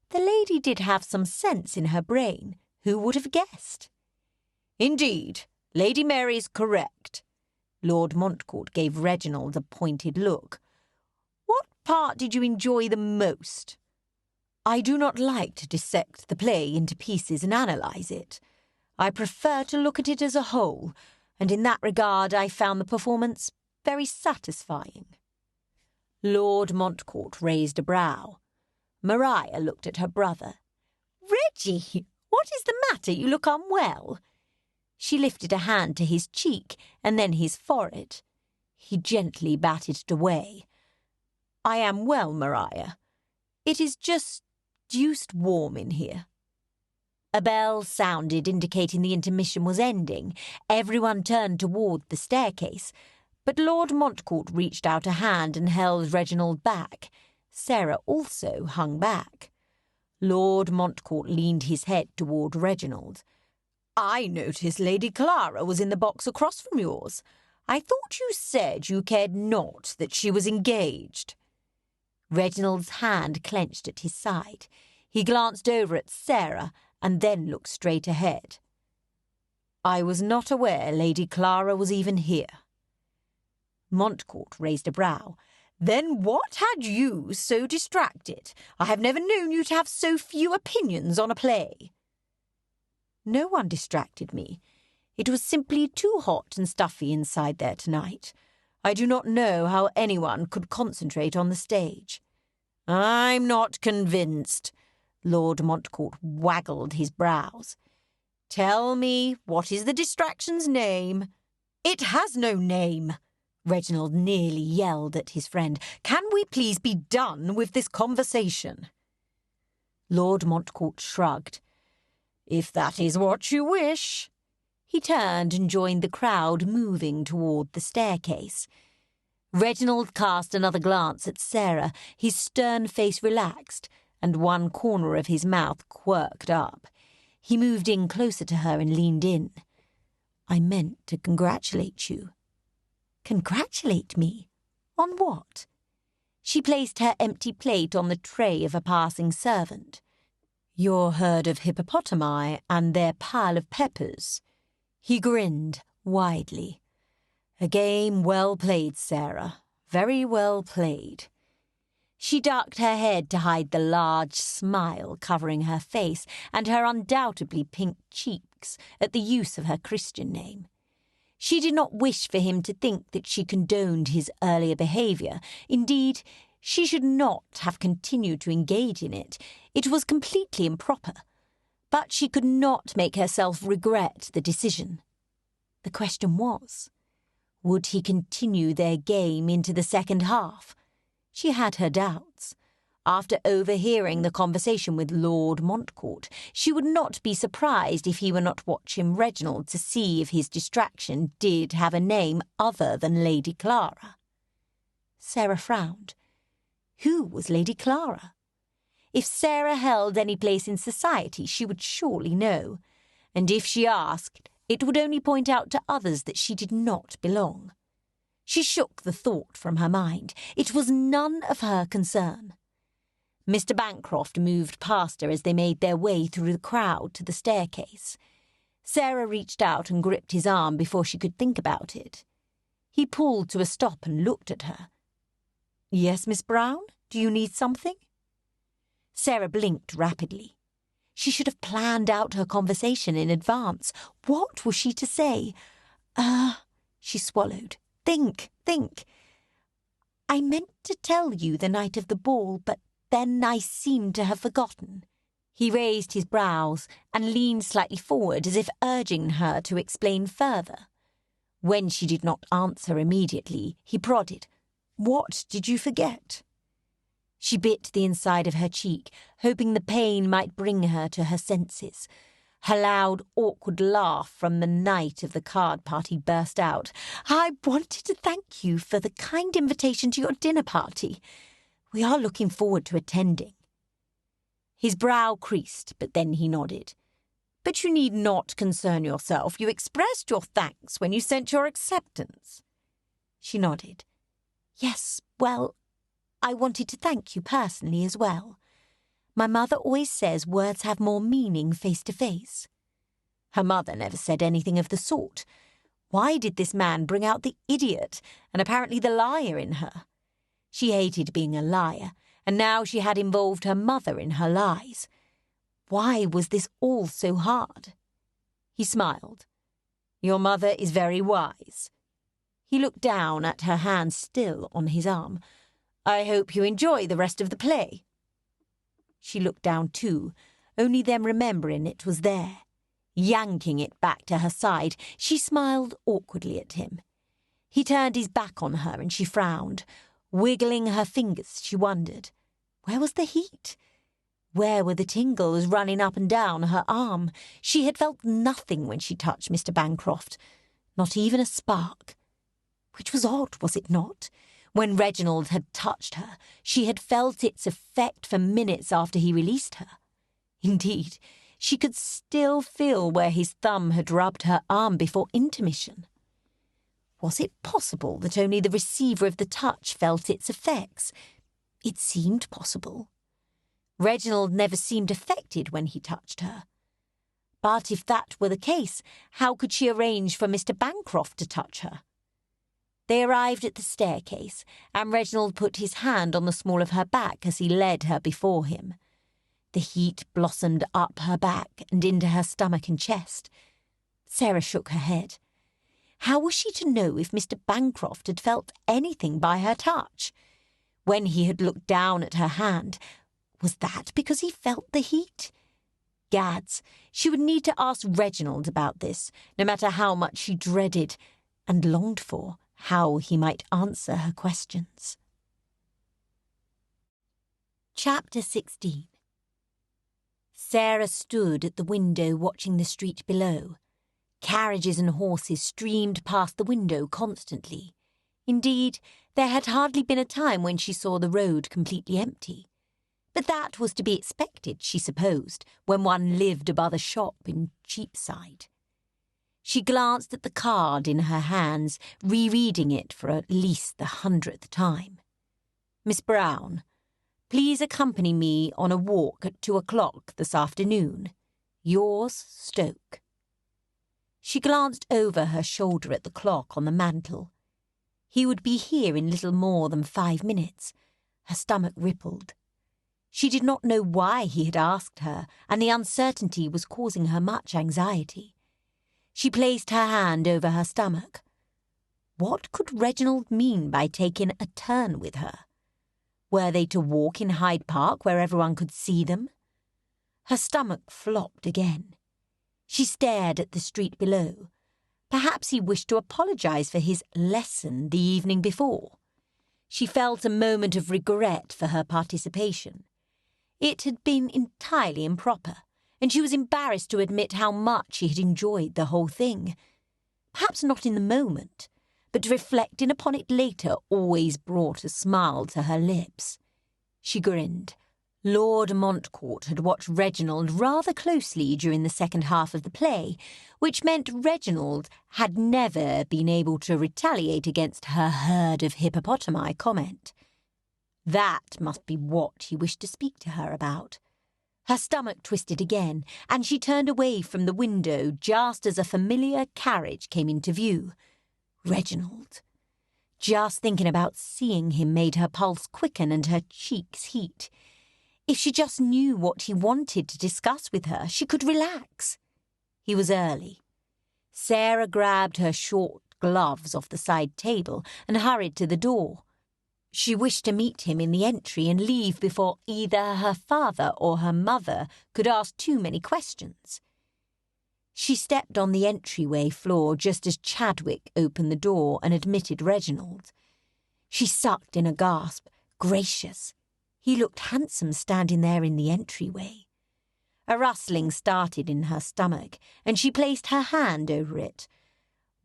The lady did have some sense in her brain. Who would have guessed? Indeed, Lady Mary's correct. Lord Montcourt gave Reginald a pointed look. What part did you enjoy the most? I do not like to dissect the play into pieces and analyse it. I prefer to look at it as a whole, and in that regard I found the performance very satisfying. Lord Montcourt raised a brow. Maria looked at her brother. Reggie, what is the matter? You look unwell. She lifted a hand to his cheek and then his forehead. He gently batted it away. I am well, Maria. It is just deuced warm in here. A bell sounded, indicating the intermission was ending. Everyone turned toward the staircase, but Lord Montcourt reached out a hand and held Reginald back. Sarah also hung back. Lord Montcourt leaned his head toward Reginald. I noticed Lady Clara was in the box across from yours. I thought you said you cared not that she was engaged. Reginald's hand clenched at his side. He glanced over at Sarah and then looked straight ahead. I was not aware Lady Clara was even here. Montcourt raised a brow. Then what had you so distracted? I have never known you to have so few opinions on a play. No one distracted me. It was simply too hot and stuffy inside there tonight. I do not know how anyone could concentrate on the stage. I'm not convinced. Lord Montcourt waggled his brows. Tell me, what is the distraction's name? It has no name. Reginald nearly yelled at his friend. Can we please be done with this conversation? Lord Montcourt shrugged. If that is what you wish. He turned and joined the crowd moving toward the staircase. Reginald cast another glance at Sarah, his stern face relaxed, and one corner of his mouth quirked up. He moved in closer to her and leaned in. I meant to congratulate you. Congratulate me? On what? She placed her empty plate on the tray of a passing servant. Your herd of hippopotami and their pile of peppers. He grinned widely. A game well played, Sarah. Very well played. She ducked her head to hide the large smile covering her face and her undoubtedly pink cheeks at the use of her Christian name. She did not wish for him to think that she condoned his earlier behaviour. Indeed, she should not have continued to engage in it. It was completely improper. But she could not make herself regret the decision. The question was, would he continue their game into the second half? She had her doubts. After overhearing the conversation with Lord Montcourt, she would not be surprised if he were not watching Reginald to see if his distraction did have a name other than Lady Clara. Sarah frowned. Who was Lady Clara? If Sarah held any place in society, she would surely know, and if she asked, it would only point out to others that she did not belong. She shook the thought from her mind. It was none of her concern. Mr. Bancroft moved past her as they made their way through the crowd to the staircase. Sarah reached out and gripped his arm before she could think about it. He pulled to a stop and looked at her. Yes, Miss Brown? Do you need something? Sarah blinked rapidly. She should have planned out her conversation in advance. What was she to say? She swallowed. Think. I meant to tell you the night of the ball, but then I seemed to have forgotten. He raised his brows and leaned slightly forward as if urging her to explain further. When she did not answer immediately, he prodded. What did you forget? She bit the inside of her cheek, hoping the pain might bring her to her senses. Her loud, awkward laugh from the night of the card party burst out. I wanted to thank you for the kind invitation to your dinner party. We are looking forward to attending. His brow creased, but then he nodded. But you need not concern yourself. You expressed your thanks when you sent your acceptance. She nodded. Yes, well, I wanted to thank you personally as well. My mother always says words have more meaning face to face. Her mother never said anything of the sort. Why did this man bring out the idiot and apparently the liar in her? She hated being a liar, and now she had involved her mother in her lies. Why was this all so hard? He smiled. Your mother is very wise. He looked down at her hand still on his arm. I hope you enjoy the rest of the play. She looked down too, only then remembering it was there. Yanking it back to her side, she smiled awkwardly at him. He turned his back on her and she frowned. Wiggling her fingers, she wondered, where was the heat? Where were the tingles running up and down her arm? She had felt nothing when she touched Mr. Bancroft, not even a spark. Which was odd, was it not? When Reginald had touched her, she had felt its effect for minutes after he released her. Indeed, she could still feel where his thumb had rubbed her arm before intermission. Was it possible that only the receiver of the touch felt its effects? It seemed possible. Reginald never seemed affected when he touched her. But if that were the case, how could she arrange for Mr. Bancroft to touch her? They arrived at the staircase, and Reginald put his hand on the small of her back as he led her before him. The heat blossomed up her back and into her stomach and chest. Sarah shook her head. How was she to know if Mr. Bancroft had felt anything by her touch? When he had looked down at her hand, was that because he felt the heat? Gads, she would need to ask Reginald about this, no matter how much she dreaded and longed for how he might answer her questions. Chapter 16. Sarah stood at the window watching the street below. Carriages and horses streamed past the window constantly. Indeed, there had hardly been a time when she saw the road completely empty. But that was to be expected, she supposed, when one lived above a shop in Cheapside. She glanced at the card in her hands, rereading it for at least the 100th time. Miss Brown, please accompany me on a walk at 2 o'clock this afternoon. Yours, Stoke. She glanced over her shoulder at the clock on the mantel. He would be here in little more than 5 minutes. Her stomach rippled. She did not know why he had asked her, and the uncertainty was causing her much anxiety. She placed her hand over her stomach. What could Reginald mean by taking a turn with her? Were they to walk in Hyde Park where everyone could see them? Her stomach flopped again. She stared at the street below. Perhaps he wished to apologize for his lesson the evening before. She felt a moment of regret for her participation. It had been entirely improper, and she was embarrassed to admit how much she had enjoyed the whole thing. Perhaps not in the moment, but reflecting upon it later always brought a smile to her lips. She grinned. Lord Montcourt had watched Reginald rather closely during the second half of the play, which meant Reginald had never been able to retaliate against her herd of hippopotami comment. That must be what he wished to speak to her about. Her stomach twisted again, and she turned away from the window just as a familiar carriage came into view. Reginald. Just thinking about seeing him made her pulse quicken and her cheeks heat. If she just knew what he wanted to discuss with her, she could relax. He was early. Sarah grabbed her short gloves off the side table and hurried to the door. She wished to meet him in the entry and leave before either her father or her mother could ask too many questions. She stepped on the entryway floor just as Chadwick opened the door and admitted Reginald. She sucked in a gasp. Gracious! He looked handsome standing there in the entryway. A rustling started in her stomach, and she placed her hand over it.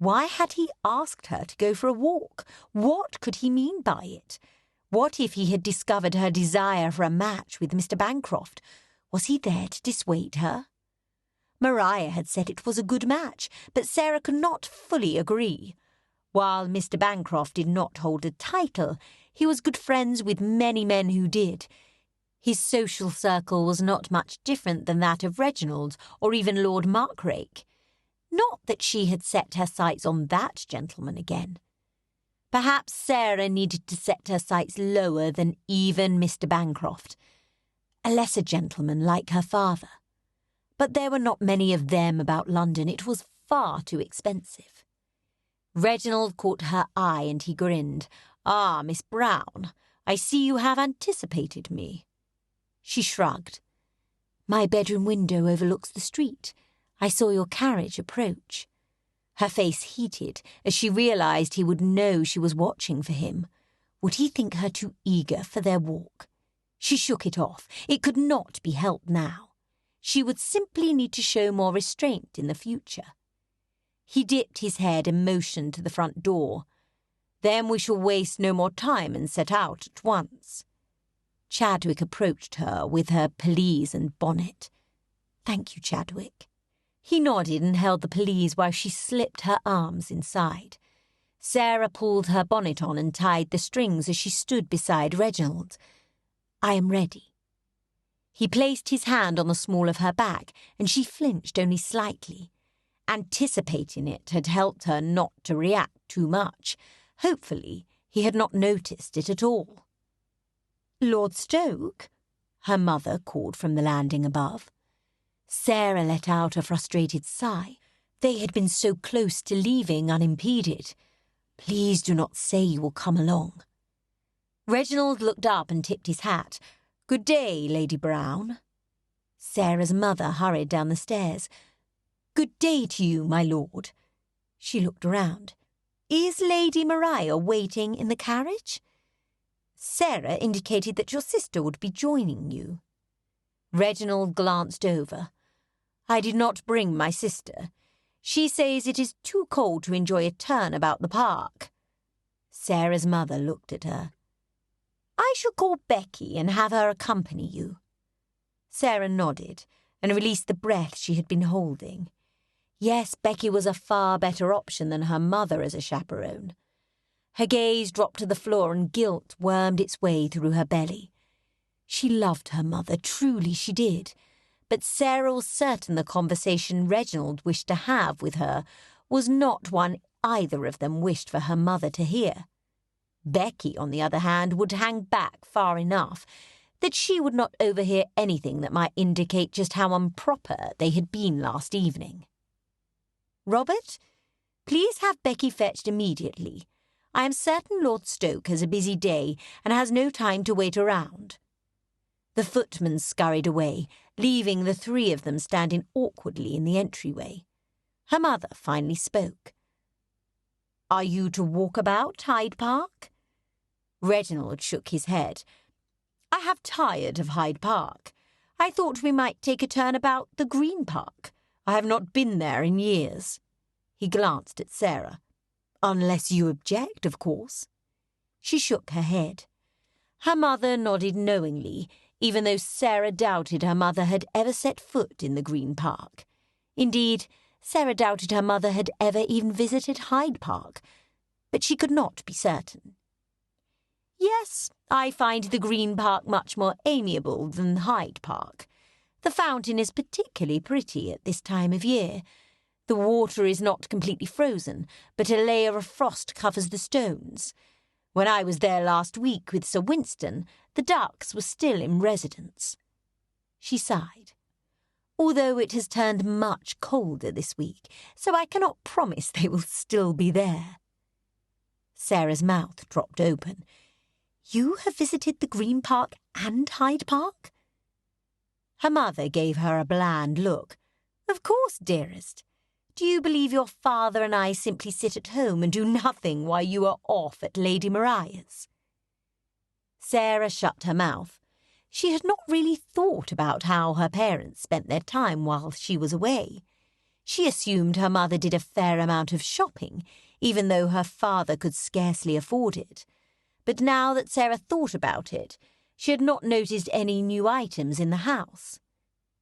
Why had he asked her to go for a walk? What could he mean by it? What if he had discovered her desire for a match with Mr. Bancroft? Was he there to dissuade her? Maria had said it was a good match, but Sarah could not fully agree. While Mr. Bancroft did not hold a title, he was good friends with many men who did. His social circle was not much different than that of Reginald or even Lord Markrake. Not that she had set her sights on that gentleman again. Perhaps Sarah needed to set her sights lower than even Mr. Bancroft, a lesser gentleman like her father. But there were not many of them about London. It was far too expensive. Reginald caught her eye and he grinned. "Ah, Miss Brown, I see you have anticipated me." She shrugged. "My bedroom window overlooks the street. I saw your carriage approach." Her face heated as she realised he would know she was watching for him. Would he think her too eager for their walk? She shook it off. It could not be helped now. She would simply need to show more restraint in the future. He dipped his head and motioned to the front door. "Then we shall waste no more time and set out at once." Chadwick approached her with her pelisse and bonnet. "Thank you, Chadwick." He nodded and held the pelisse while she slipped her arms inside. Sarah pulled her bonnet on and tied the strings as she stood beside Reginald. "I am ready." He placed his hand on the small of her back, and she flinched only slightly. Anticipating it had helped her not to react too much. Hopefully, he had not noticed it at all. "Lord Stoke?" her mother called from the landing above. Sarah let out a frustrated sigh. They had been so close to leaving unimpeded. "Please do not say you will come along." Reginald looked up and tipped his hat. "Good day, Lady Brown." Sarah's mother hurried down the stairs. "Good day to you, my lord." She looked around. "Is Lady Maria waiting in the carriage?" "Sarah indicated that your sister would be joining you." Reginald glanced over. "I did not bring my sister. She says it is too cold to enjoy a turn about the park." Sarah's mother looked at her. "I shall call Becky and have her accompany you." Sarah nodded and released the breath she had been holding. Yes, Becky was a far better option than her mother as a chaperone. Her gaze dropped to the floor and guilt wormed its way through her belly. She loved her mother, truly she did. But Sarah was certain the conversation Reginald wished to have with her was not one either of them wished for her mother to hear. Becky, on the other hand, would hang back far enough that she would not overhear anything that might indicate just how improper they had been last evening. "Robert, please have Becky fetched immediately. I am certain Lord Stoke has a busy day and has no time to wait around." The footman scurried away, leaving the three of them standing awkwardly in the entryway. Her mother finally spoke. "Are you to walk about Hyde Park?" Reginald shook his head. "I have tired of Hyde Park. I thought we might take a turn about the Green Park. I have not been there in years." He glanced at Sarah. "Unless you object, of course." She shook her head. Her mother nodded knowingly, even though Sarah doubted her mother had ever set foot in the Green Park. Indeed, Sarah doubted her mother had ever even visited Hyde Park, but she could not be certain. "Yes, I find the Green Park much more amiable than Hyde Park. The fountain is particularly pretty at this time of year. The water is not completely frozen, but a layer of frost covers the stones. When I was there last week with Sir Winston, the ducks were still in residence." She sighed. "Although it has turned much colder this week, so I cannot promise they will still be there." Sarah's mouth dropped open. "You have visited the Green Park and Hyde Park?" Her mother gave her a bland look. "Of course, dearest. Do you believe your father and I simply sit at home and do nothing while you are off at Lady Maria's?" Sarah shut her mouth. She had not really thought about how her parents spent their time while she was away. She assumed her mother did a fair amount of shopping, even though her father could scarcely afford it. But now that Sarah thought about it, she had not noticed any new items in the house.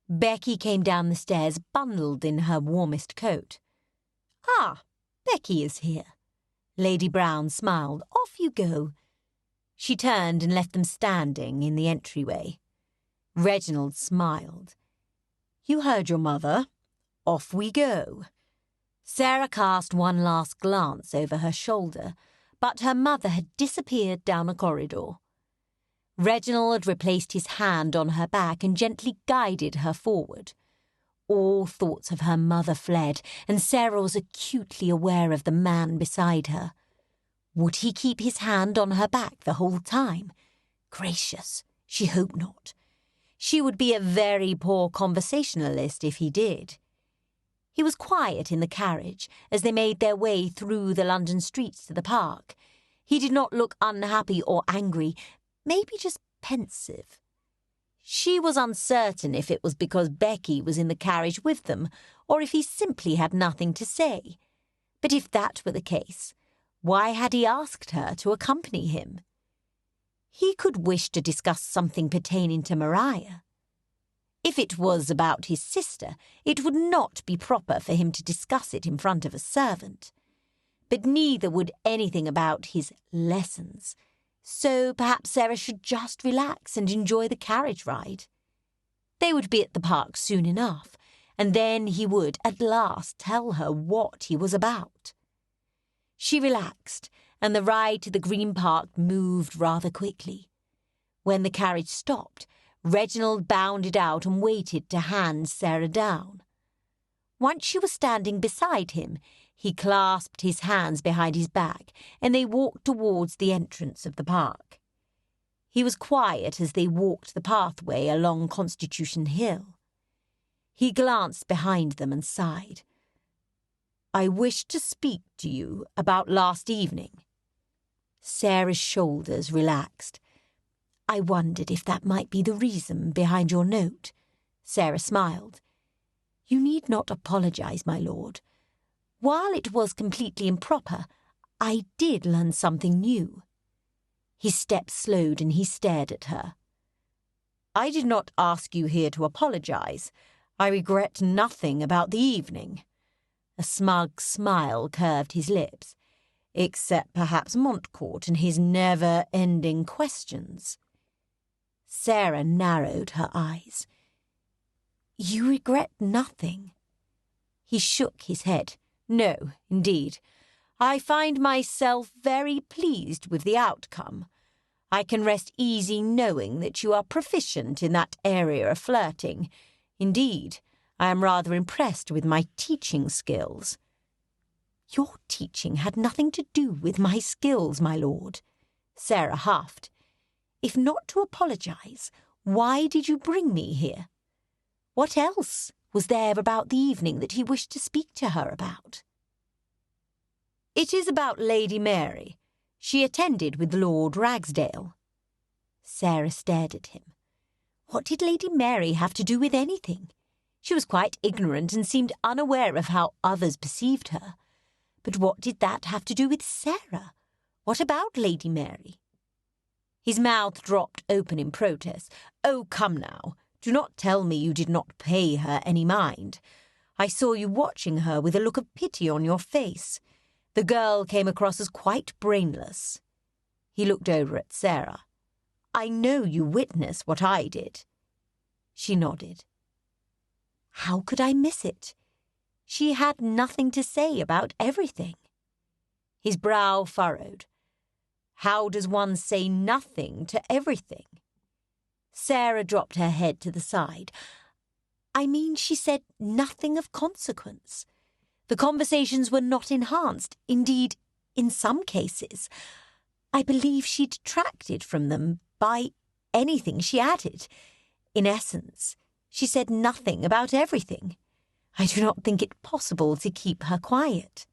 Becky came down the stairs, bundled in her warmest coat. "Ah, Becky is here." Lady Brown smiled. "Off you go." She turned and left them standing in the entryway. Reginald smiled. "You heard your mother. Off we go." Sarah cast one last glance over her shoulder, but her mother had disappeared down a corridor. Reginald replaced his hand on her back and gently guided her forward. All thoughts of her mother fled, and Sarah was acutely aware of the man beside her. Would he keep his hand on her back the whole time? Gracious, she hoped not. She would be a very poor conversationalist if he did. He was quiet in the carriage as they made their way through the London streets to the park. He did not look unhappy or angry, maybe just pensive. She was uncertain if it was because Becky was in the carriage with them, or if he simply had nothing to say. But if that were the case, why had he asked her to accompany him? He could wish to discuss something pertaining to Maria. If it was about his sister, it would not be proper for him to discuss it in front of a servant. But neither would anything about his lessons. So perhaps Sarah should just relax and enjoy the carriage ride. They would be at the park soon enough, and then he would at last tell her what he was about. She relaxed, and the ride to the Green Park moved rather quickly. When the carriage stopped, Reginald bounded out and waited to hand Sarah down. Once she was standing beside him, he clasped his hands behind his back, and they walked towards the entrance of the park. He was quiet as they walked the pathway along Constitution Hill. He glanced behind them and sighed. "I wish to speak to you about last evening." Sarah's shoulders relaxed. "I wondered if that might be the reason behind your note." Sarah smiled. "You need not apologize, my lord. While it was completely improper, I did learn something new." His steps slowed and he stared at her. "I did not ask you here to apologize. I regret nothing about the evening." A smug smile curved his lips. "Except perhaps Montcourt and his never-ending questions." Sarah narrowed her eyes. "You regret nothing?" He shook his head. "No, indeed. I find myself very pleased with the outcome. I can rest easy knowing that you are proficient in that area of flirting. Indeed, I am rather impressed with my teaching skills." "Your teaching had nothing to do with my skills, my lord," Sarah huffed. "If not to apologize, why did you bring me here? What else was there about the evening that he wished to speak to her about?" "It is about Lady Mary. She attended with Lord Ragsdale." Sarah stared at him. What did Lady Mary have to do with anything? She was quite ignorant and seemed unaware of how others perceived her. But what did that have to do with Sarah? What about Lady Mary? His mouth dropped open in protest. "Oh, come now. Do not tell me you did not pay her any mind. I saw you watching her with a look of pity on your face. The girl came across as quite brainless." He looked over at Sarah. "I know you witnessed what I did." She nodded. "How could I miss it? She had nothing to say about everything." His brow furrowed. "How does one say nothing to everything?" Sarah dropped her head to the side. "I mean, she said nothing of consequence. The conversations were not enhanced. Indeed, in some cases, I believe she detracted from them by anything she added. In essence, she said nothing about everything. I do not think it possible to keep her quiet."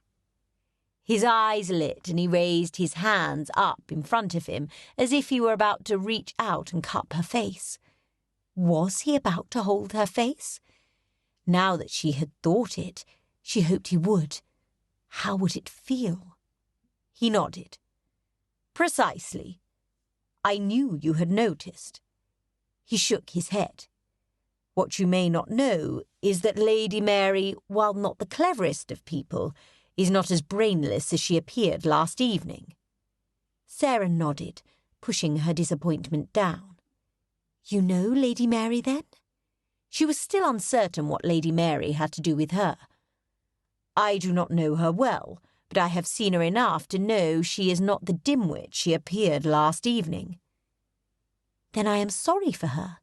His eyes lit and he raised his hands up in front of him as if he were about to reach out and cup her face. Was he about to hold her face? Now that she had thought it, she hoped he would. How would it feel? He nodded. "Precisely. I knew you had noticed." He shook his head. What you may not know is that Lady Mary, while not the cleverest of people, is not as brainless as she appeared last evening." Sarah nodded, pushing her disappointment down. "You know Lady Mary, then?" She was still uncertain what Lady Mary had to do with her. "I do not know her well, but I have seen her enough to know she is not the dimwit she appeared last evening." "Then I am sorry for her."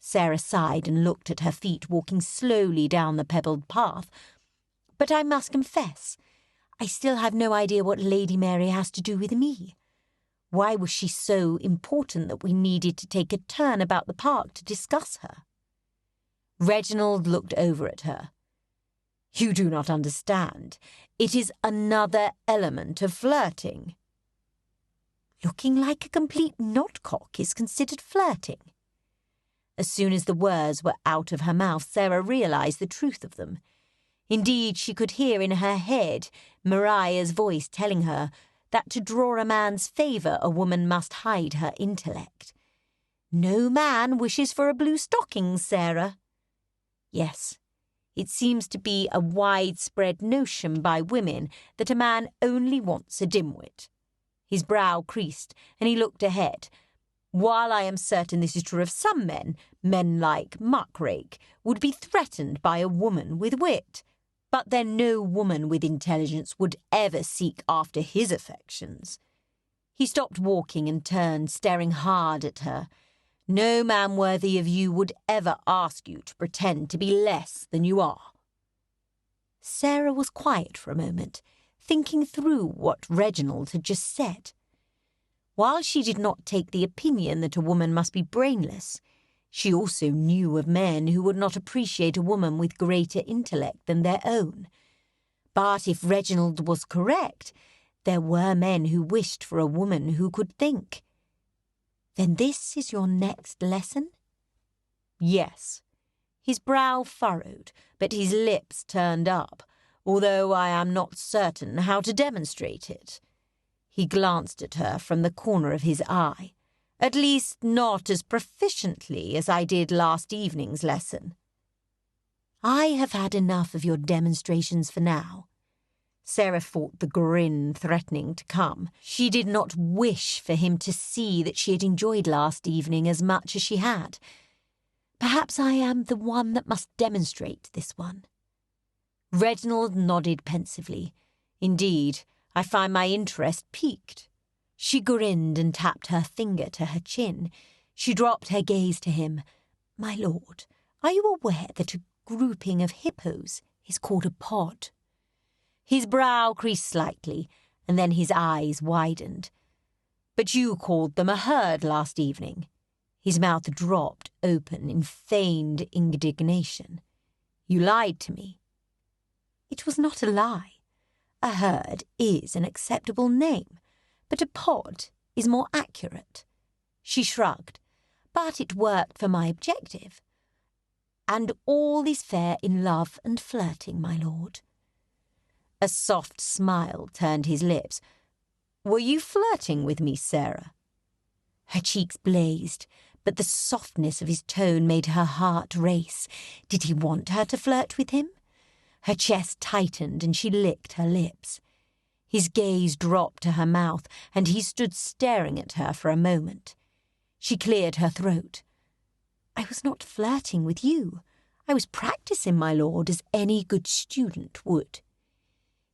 Sarah sighed and looked at her feet walking slowly down the pebbled path. "But I must confess, I still have no idea what Lady Mary has to do with me. Why was she so important that we needed to take a turn about the park to discuss her?" Reginald looked over at her. "You do not understand. It is another element of flirting." "Looking like a complete nodcock is considered flirting." As soon as the words were out of her mouth, Sarah realised the truth of them. Indeed, she could hear in her head Maria's voice telling her that to draw a man's favour a woman must hide her intellect. "No man wishes for a blue stocking, Sarah." Yes, it seems to be a widespread notion by women that a man only wants a dimwit. His brow creased, and he looked ahead. "While I am certain this is true of some men, men like Muckrake would be threatened by a woman with wit. But then no woman with intelligence would ever seek after his affections." He stopped walking and turned, staring hard at her. "No man worthy of you would ever ask you to pretend to be less than you are." Sarah was quiet for a moment, thinking through what Reginald had just said. While she did not take the opinion that a woman must be brainless, she also knew of men who would not appreciate a woman with greater intellect than their own. But if Reginald was correct, there were men who wished for a woman who could think. "Then this is your next lesson?" "Yes." His brow furrowed, but his lips turned up, although I am not certain how to demonstrate it. He glanced at her from the corner of his eye. "At least not as proficiently as I did last evening's lesson." "I have had enough of your demonstrations for now." Sarah fought the grin threatening to come. She did not wish for him to see that she had enjoyed last evening as much as she had. "Perhaps I am the one that must demonstrate this one." Reginald nodded pensively. "Indeed, I find my interest piqued." She grinned and tapped her finger to her chin. She dropped her gaze to him. "My lord, are you aware that a grouping of hippos is called a pod?" His brow creased slightly, and then his eyes widened. "But you called them a herd last evening." His mouth dropped open in feigned indignation. "You lied to me." "It was not a lie. A herd is an acceptable name, but a pod is more accurate." She shrugged. "But it worked for my objective. And all is fair in love and flirting, my lord." A soft smile turned his lips. "Were you flirting with me, Sarah?" Her cheeks blazed, but the softness of his tone made her heart race. Did he want her to flirt with him? Her chest tightened and she licked her lips. His gaze dropped to her mouth, and he stood staring at her for a moment. She cleared her throat. "I was not flirting with you. I was practicing, my lord, as any good student would."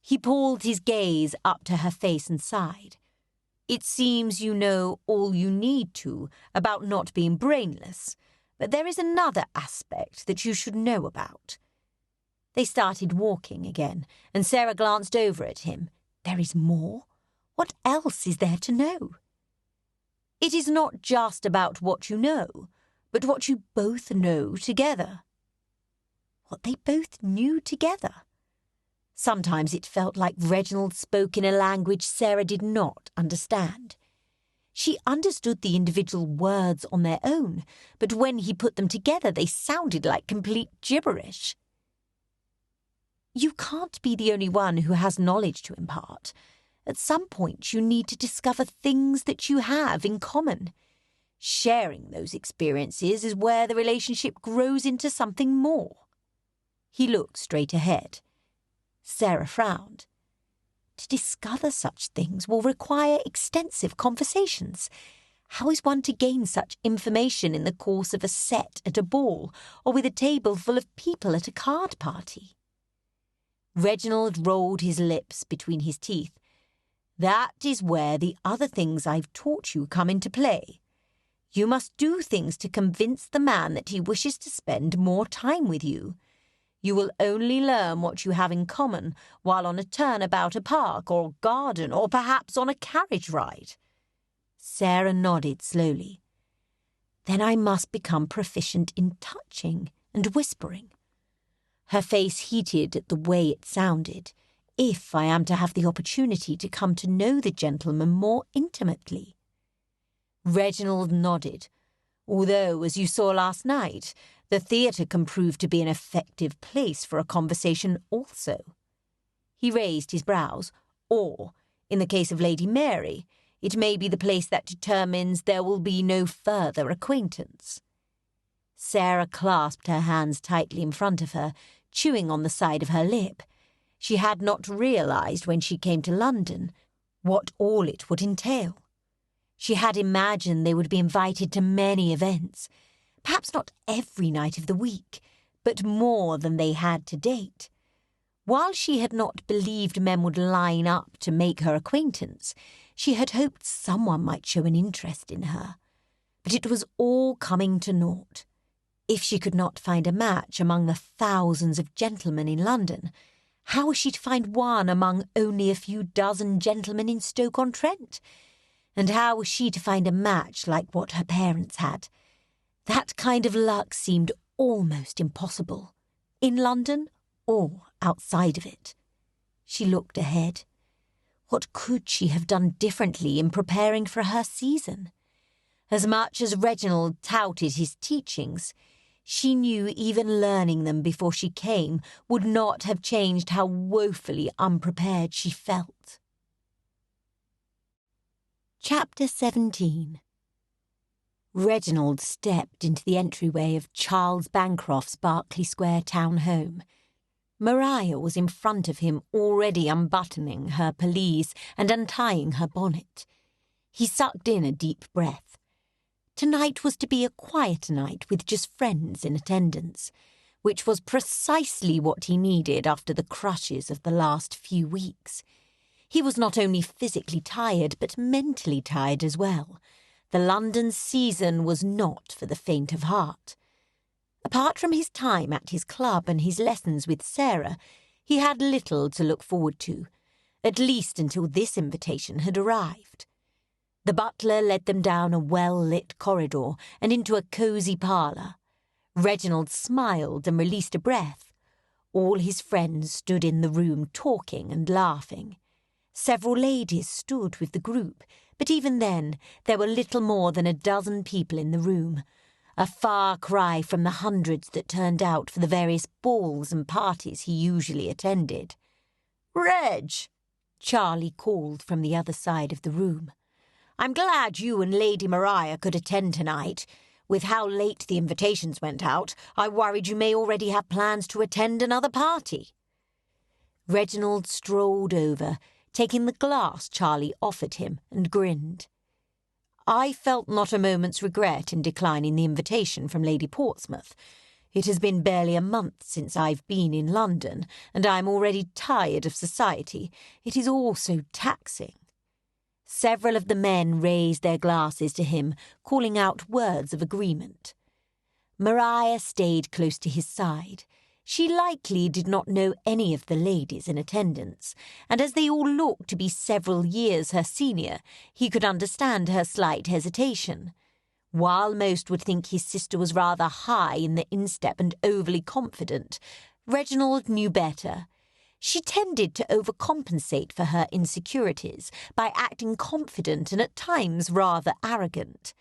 He pulled his gaze up to her face and sighed. "It seems you know all you need to about not being brainless, but there is another aspect that you should know about." They started walking again, and Sarah glanced over at him. "There is more? What else is there to know?" "It is not just about what you know, but what you both know together." What they both knew together? Sometimes it felt like Reginald spoke in a language Sarah did not understand. She understood the individual words on their own, but when he put them together they sounded like complete gibberish. "You can't be the only one who has knowledge to impart. At some point you need to discover things that you have in common." Sharing those experiences is where the relationship grows into something more. He looked straight ahead. Sarah frowned. To discover such things will require extensive conversations. How is one to gain such information in the course of a set at a ball or with a table full of people at a card party? Reginald rolled his lips between his teeth. That is where the other things I've taught you come into play. You must do things to convince the man that he wishes to spend more time with you. You will only learn what you have in common while on a turn about a park or garden or perhaps on a carriage ride. Sarah nodded slowly. Then I must become proficient in touching and whispering. Her face heated at the way it sounded. If I am to have the opportunity to come to know the gentleman more intimately. Reginald nodded. Although, as you saw last night, the theatre can prove to be an effective place for a conversation also. He raised his brows. Or, in the case of Lady Mary, it may be the place that determines there will be no further acquaintance. Sarah clasped her hands tightly in front of her, chewing on the side of her lip. She had not realised when she came to London what all it would entail. She had imagined they would be invited to many events, perhaps not every night of the week, but more than they had to date. While she had not believed men would line up to make her acquaintance, she had hoped someone might show an interest in her. But it was all coming to naught. If she could not find a match among the thousands of gentlemen in London, how was she to find one among only a few dozen gentlemen in Stoke-on-Trent? And how was she to find a match like what her parents had? That kind of luck seemed almost impossible, in London or outside of it. She looked ahead. What could she have done differently in preparing for her season? As much as Reginald touted his teachings, she knew even learning them before she came would not have changed how woefully unprepared she felt. Chapter 17. Reginald stepped into the entryway of Charles Bancroft's Berkeley Square town home. Maria was in front of him, already unbuttoning her pelisse and untying her bonnet. He sucked in a deep breath. Tonight was to be a quiet night with just friends in attendance, which was precisely what he needed after the crushes of the last few weeks. He was not only physically tired, but mentally tired as well. The London season was not for the faint of heart. Apart from his time at his club and his lessons with Sarah, he had little to look forward to, at least until this invitation had arrived. The butler led them down a well-lit corridor and into a cosy parlour. Reginald smiled and released a breath. All his friends stood in the room talking and laughing. Several ladies stood with the group, but even then there were little more than a dozen people in the room, a far cry from the hundreds that turned out for the various balls and parties he usually attended. "Reg!" Charlie called from the other side of the room. "I'm glad you and Lady Maria could attend tonight. With how late the invitations went out, I worried you may already have plans to attend another party." Reginald strolled over, taking the glass Charlie offered him, and grinned. "I felt not a moment's regret in declining the invitation from Lady Portsmouth. It has been barely a month since I've been in London, and I'm already tired of society. It is all so taxing." Several of the men raised their glasses to him, calling out words of agreement. Maria stayed close to his side. She likely did not know any of the ladies in attendance, and as they all looked to be several years her senior, he could understand her slight hesitation. While most would think his sister was rather high in the instep and overly confident, Reginald knew better. She tended to overcompensate for her insecurities by acting confident and at times rather arrogant.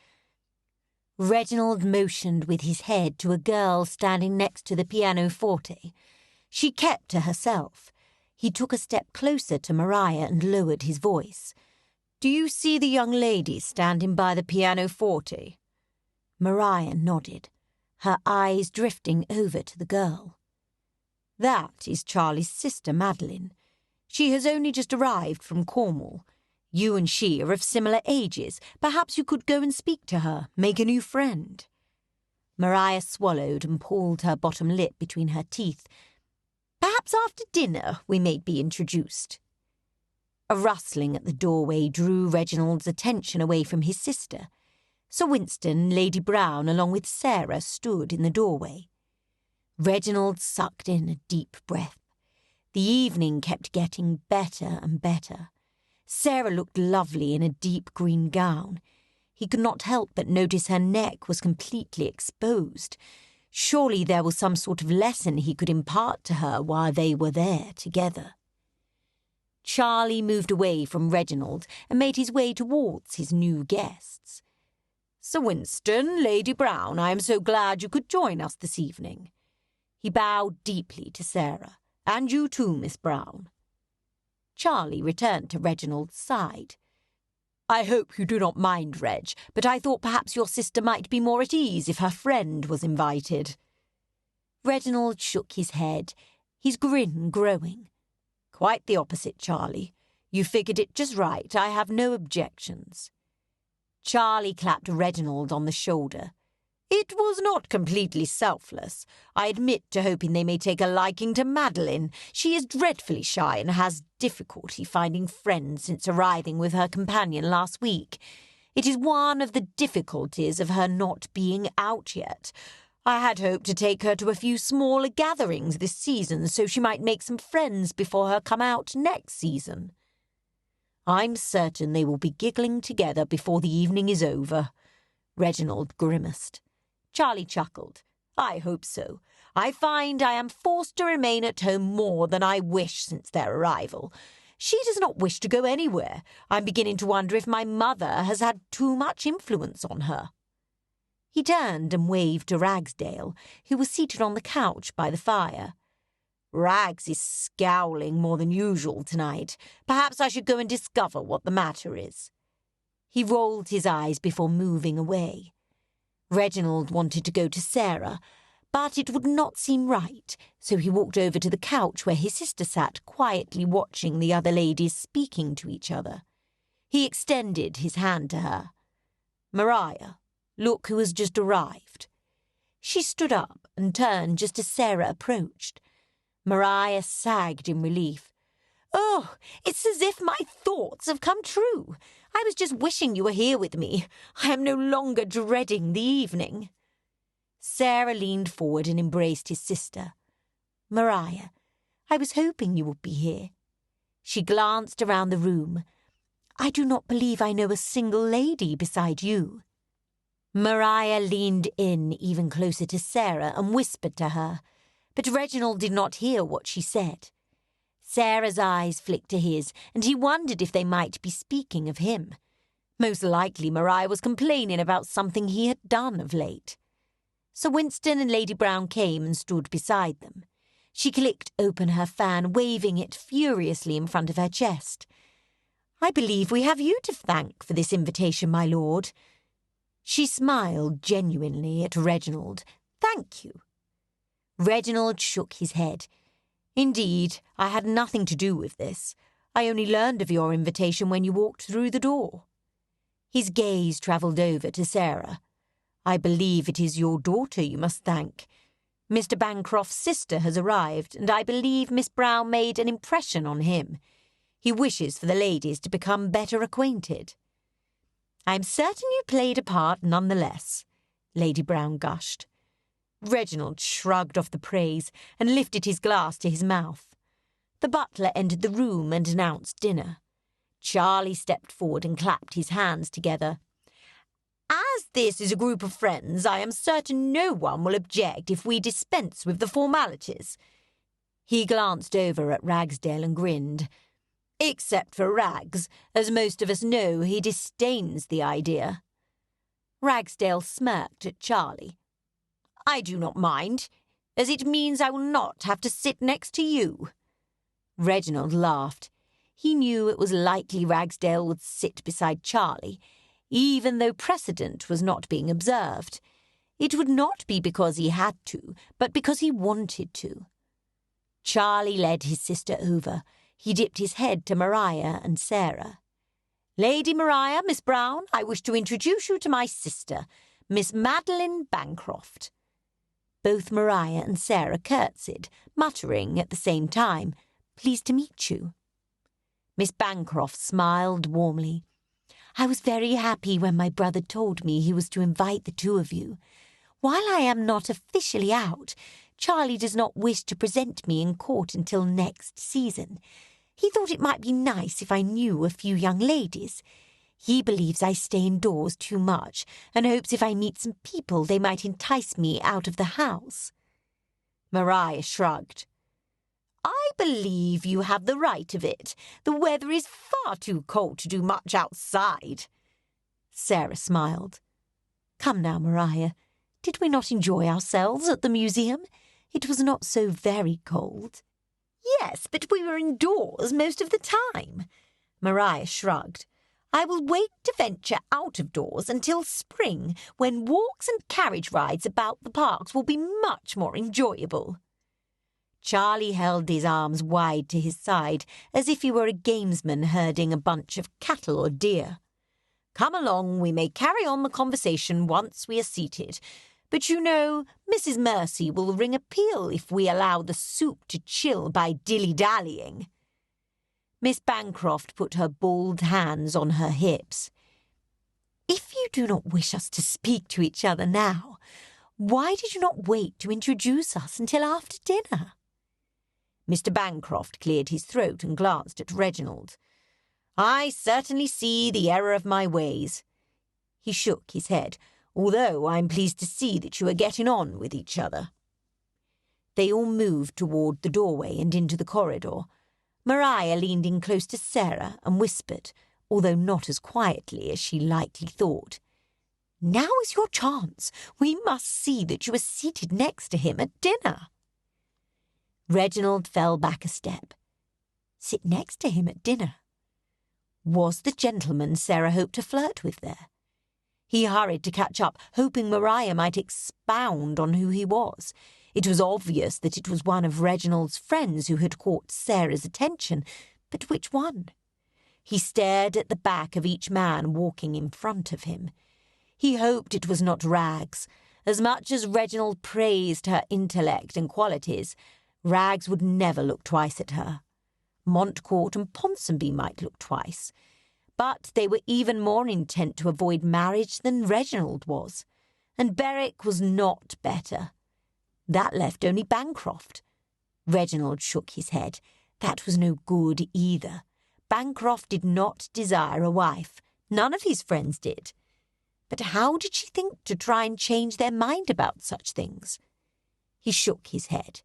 Reginald motioned with his head to a girl standing next to the pianoforte. She kept to herself. He took a step closer to Maria and lowered his voice. "Do you see the young lady standing by the pianoforte?" Maria nodded, her eyes drifting over to the girl. "That is Charlie's sister, Madeline. She has only just arrived from Cornwall. You and she are of similar ages. Perhaps you could go and speak to her, make a new friend." Maria swallowed and pulled her bottom lip between her teeth. "Perhaps after dinner we may be introduced." A rustling at the doorway drew Reginald's attention away from his sister. Sir Winston and Lady Brown, along with Sarah, stood in the doorway. Reginald sucked in a deep breath. The evening kept getting better and better. Sarah looked lovely in a deep green gown. He could not help but notice her neck was completely exposed. Surely there was some sort of lesson he could impart to her while they were there together. Charlie moved away from Reginald and made his way towards his new guests. "Sir Winston, Lady Brown, I am so glad you could join us this evening." He bowed deeply to Sarah. "And you too, Miss Brown." Charlie returned to Reginald's side. "I hope you do not mind, Reg, but I thought perhaps your sister might be more at ease if her friend was invited." Reginald shook his head, his grin growing. "Quite the opposite, Charlie. You figured it just right. I have no objections." Charlie clapped Reginald on the shoulder. "It was not completely selfless. I admit to hoping they may take a liking to Madeline. She is dreadfully shy and has difficulty finding friends since arriving with her companion last week. It is one of the difficulties of her not being out yet. I had hoped to take her to a few smaller gatherings this season so she might make some friends before her come out next season. I'm certain they will be giggling together before the evening is over." Reginald grimaced. Charlie chuckled. "I hope so. I find I am forced to remain at home more than I wish since their arrival. She does not wish to go anywhere. I'm beginning to wonder if my mother has had too much influence on her." He turned and waved to Ragsdale, who was seated on the couch by the fire. "Rags is scowling more than usual tonight. Perhaps I should go and discover what the matter is." He rolled his eyes before moving away. Reginald wanted to go to Sarah, but it would not seem right, so he walked over to the couch where his sister sat quietly watching the other ladies speaking to each other. He extended his hand to her. "Maria, look who has just arrived." She stood up and turned just as Sarah approached. Maria sagged in relief. "Oh, it's as if my thoughts have come true. I was just wishing you were here with me. I am no longer dreading the evening." Sarah leaned forward and embraced his sister. "Maria, I was hoping you would be here." She glanced around the room. "I do not believe I know a single lady beside you." Maria leaned in even closer to Sarah and whispered to her, but Reginald did not hear what she said. Sarah's eyes flicked to his, and he wondered if they might be speaking of him. Most likely Maria was complaining about something he had done of late. Sir Winston and Lady Brown came and stood beside them. She clicked open her fan, waving it furiously in front of her chest. "I believe we have you to thank for this invitation, my lord." She smiled genuinely at Reginald. "Thank you." Reginald shook his head. "Indeed, I had nothing to do with this. I only learned of your invitation when you walked through the door." His gaze travelled over to Sarah. "I believe it is your daughter you must thank. Mr. Bancroft's sister has arrived, and I believe Miss Brown made an impression on him. He wishes for the ladies to become better acquainted." "I am certain you played a part nonetheless," Lady Brown gushed. Reginald shrugged off the praise and lifted his glass to his mouth. The butler entered the room and announced dinner. Charlie stepped forward and clapped his hands together. "As this is a group of friends, I am certain no one will object if we dispense with the formalities." He glanced over at Ragsdale and grinned. "Except for Rags, as most of us know he disdains the idea." Ragsdale smirked at Charlie. "I do not mind, as it means I will not have to sit next to you." Reginald laughed. He knew it was likely Ragsdale would sit beside Charlie, even though precedent was not being observed. It would not be because he had to, but because he wanted to. Charlie led his sister over. He dipped his head to Maria and Sarah. "Lady Maria, Miss Brown, I wish to introduce you to my sister, Miss Madeline Bancroft." Both Maria and Sarah curtsied, muttering at the same time, "Pleased to meet you." Miss Bancroft smiled warmly. "I was very happy when my brother told me he was to invite the two of you. While I am not officially out, Charlie does not wish to present me in court until next season. He thought it might be nice if I knew a few young ladies. He believes I stay indoors too much and hopes if I meet some people they might entice me out of the house." Maria shrugged. "I believe you have the right of it. The weather is far too cold to do much outside." Sarah smiled. "Come now, Maria. Did we not enjoy ourselves at the museum? It was not so very cold." "Yes, but we were indoors most of the time." Maria shrugged. "I will wait to venture out of doors until spring, when walks and carriage rides about the parks will be much more enjoyable." Charlie held his arms wide to his side, as if he were a gamesman herding a bunch of cattle or deer. "Come along, we may carry on the conversation once we are seated. But you know, Mrs. Mercy will ring a peal if we allow the soup to chill by dilly-dallying." Miss Bancroft put her bald hands on her hips. "If you do not wish us to speak to each other now, why did you not wait to introduce us until after dinner?" Mr. Bancroft cleared his throat and glanced at Reginald. "I certainly see the error of my ways." He shook his head. "Although I'm pleased to see that you are getting on with each other." They all moved toward the doorway and into the corridor. Maria leaned in close to Sarah and whispered, although not as quietly as she likely thought, "Now is your chance. We must see that you are seated next to him at dinner." Reginald fell back a step. Sit next to him at dinner? Was the gentleman Sarah hoped to flirt with there? He hurried to catch up, hoping Maria might expound on who he was. It was obvious that it was one of Reginald's friends who had caught Sarah's attention, but which one? He stared at the back of each man walking in front of him. He hoped it was not Rags. As much as Reginald praised her intellect and qualities, Rags would never look twice at her. Montcourt and Ponsonby might look twice, but they were even more intent to avoid marriage than Reginald was, and Berwick was not better. That left only Bancroft. Reginald shook his head. That was no good either. Bancroft did not desire a wife. None of his friends did. But how did she think to try and change their mind about such things? He shook his head.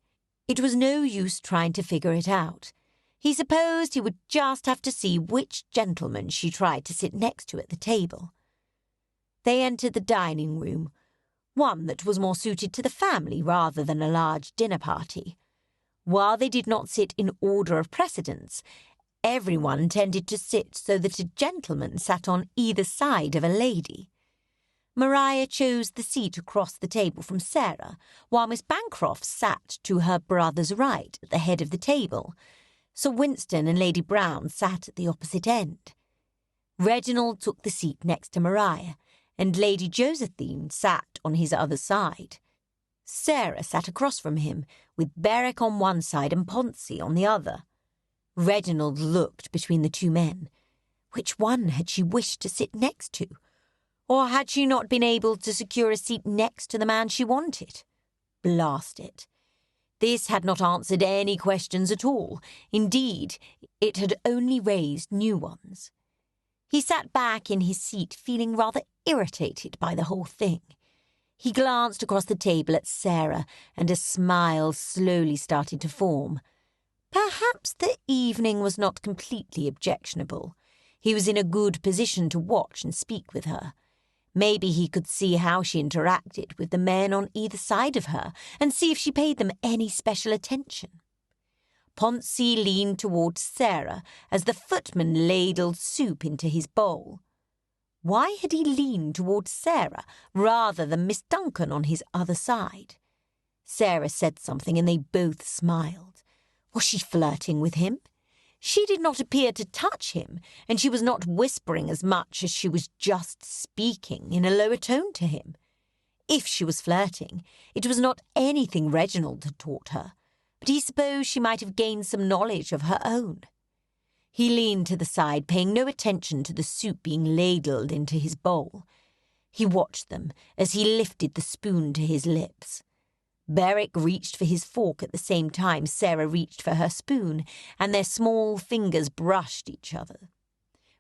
It was no use trying to figure it out. He supposed he would just have to see which gentleman she tried to sit next to at the table. They entered the dining room, one that was more suited to the family rather than a large dinner party. While they did not sit in order of precedence, everyone tended to sit so that a gentleman sat on either side of a lady. Maria chose the seat across the table from Sarah, while Miss Bancroft sat to her brother's right at the head of the table. Sir Winston and Lady Brown sat at the opposite end. Reginald took the seat next to Maria, and Lady Josephine sat on his other side. Sarah sat across from him, with Berwick on one side and Pouncey on the other. Reginald looked between the two men. Which one had she wished to sit next to? Or had she not been able to secure a seat next to the man she wanted? Blast it. This had not answered any questions at all. Indeed, it had only raised new ones. He sat back in his seat, feeling rather irritated by the whole thing. He glanced across the table at Sarah, and a smile slowly started to form. Perhaps the evening was not completely objectionable. He was in a good position to watch and speak with her. Maybe he could see how she interacted with the men on either side of her and see if she paid them any special attention. Pouncey leaned towards Sarah as the footman ladled soup into his bowl. Why had he leaned towards Sarah rather than Miss Duncan on his other side? Sarah said something and they both smiled. Was she flirting with him? She did not appear to touch him, and she was not whispering as much as she was just speaking in a lower tone to him. If she was flirting, it was not anything Reginald had taught her, but he supposed she might have gained some knowledge of her own. He leaned to the side, paying no attention to the soup being ladled into his bowl. He watched them as he lifted the spoon to his lips. Berwick reached for his fork at the same time Sarah reached for her spoon, and their small fingers brushed each other.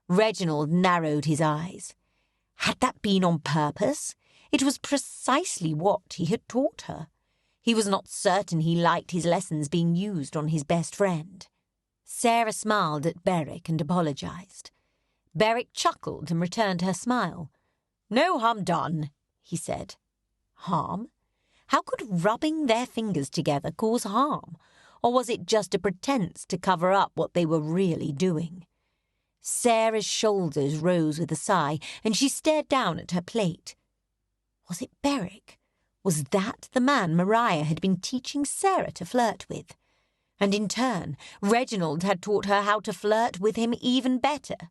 Reginald narrowed his eyes. Had that been on purpose? It was precisely what he had taught her. He was not certain he liked his lessons being used on his best friend. Sarah smiled at Berwick and apologised. Berwick chuckled and returned her smile. "No harm done," he said. Harm? How could rubbing their fingers together cause harm? Or was it just a pretence to cover up what they were really doing? Sarah's shoulders rose with a sigh, and she stared down at her plate. Was it Berwick? Was that the man Maria had been teaching Sarah to flirt with? And in turn, Reginald had taught her how to flirt with him even better.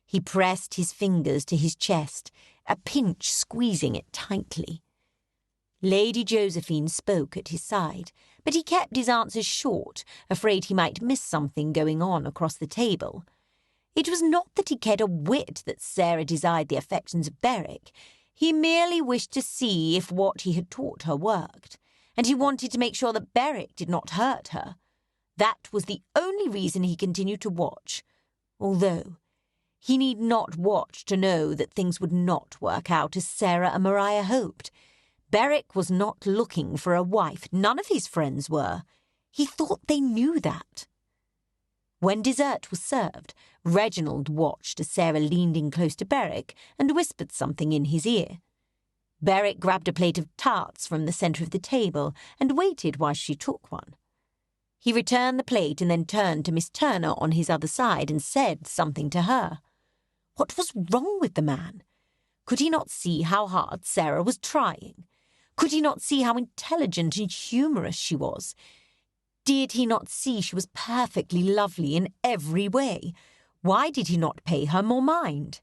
He pressed his fingers to his chest, a pinch squeezing it tightly. Lady Josephine spoke at his side, but he kept his answers short, afraid he might miss something going on across the table. It was not that he cared a whit that Sarah desired the affections of Berwick. He merely wished to see if what he had taught her worked, and he wanted to make sure that Berwick did not hurt her. That was the only reason he continued to watch, although he need not watch to know that things would not work out as Sarah and Maria hoped. Berwick was not looking for a wife. None of his friends were. He thought they knew that. When dessert was served, Reginald watched as Sarah leaned in close to Berwick and whispered something in his ear. Berwick grabbed a plate of tarts from the centre of the table and waited while she took one. He returned the plate and then turned to Miss Turner on his other side and said something to her. What was wrong with the man? Could he not see how hard Sarah was trying? Could he not see how intelligent and humorous she was? Did he not see she was perfectly lovely in every way? Why did he not pay her more mind?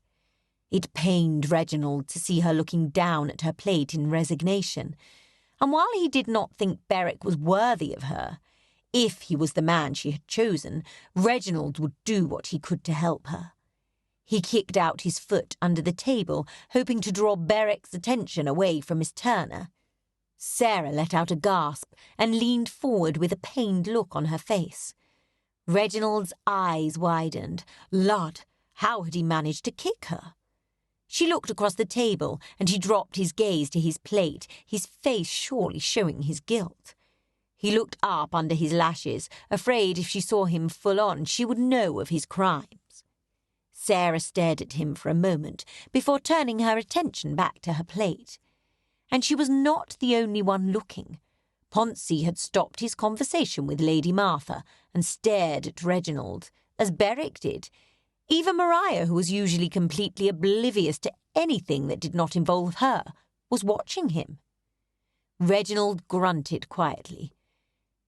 It pained Reginald to see her looking down at her plate in resignation, and while he did not think Berwick was worthy of her, if he was the man she had chosen, Reginald would do what he could to help her. He kicked out his foot under the table, hoping to draw Berwick's attention away from Miss Turner. Sarah let out a gasp and leaned forward with a pained look on her face. Reginald's eyes widened. Lud, how had he managed to kick her? She looked across the table, and he dropped his gaze to his plate, his face surely showing his guilt. He looked up under his lashes, afraid if she saw him full on she would know of his crimes. Sarah stared at him for a moment before turning her attention back to her plate. And she was not the only one looking. Pouncey had stopped his conversation with Lady Martha and stared at Reginald, as Berwick did. Even Maria, who was usually completely oblivious to anything that did not involve her, was watching him. Reginald grunted quietly.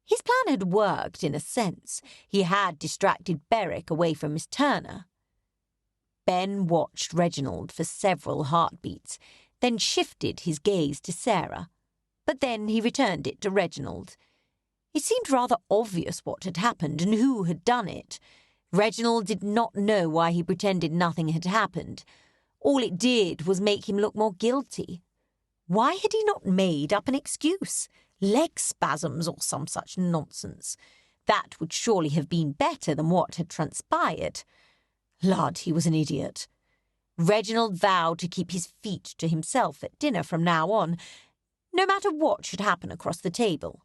His plan had worked in a sense. He had distracted Berwick away from Miss Turner. Ben watched Reginald for several heartbeats, then shifted his gaze to Sarah. But then he returned it to Reginald. It seemed rather obvious what had happened and who had done it. Reginald did not know why he pretended nothing had happened. All it did was make him look more guilty. Why had he not made up an excuse? Leg spasms or some such nonsense. That would surely have been better than what had transpired. Lud, he was an idiot. Reginald vowed to keep his feet to himself at dinner from now on, no matter what should happen across the table.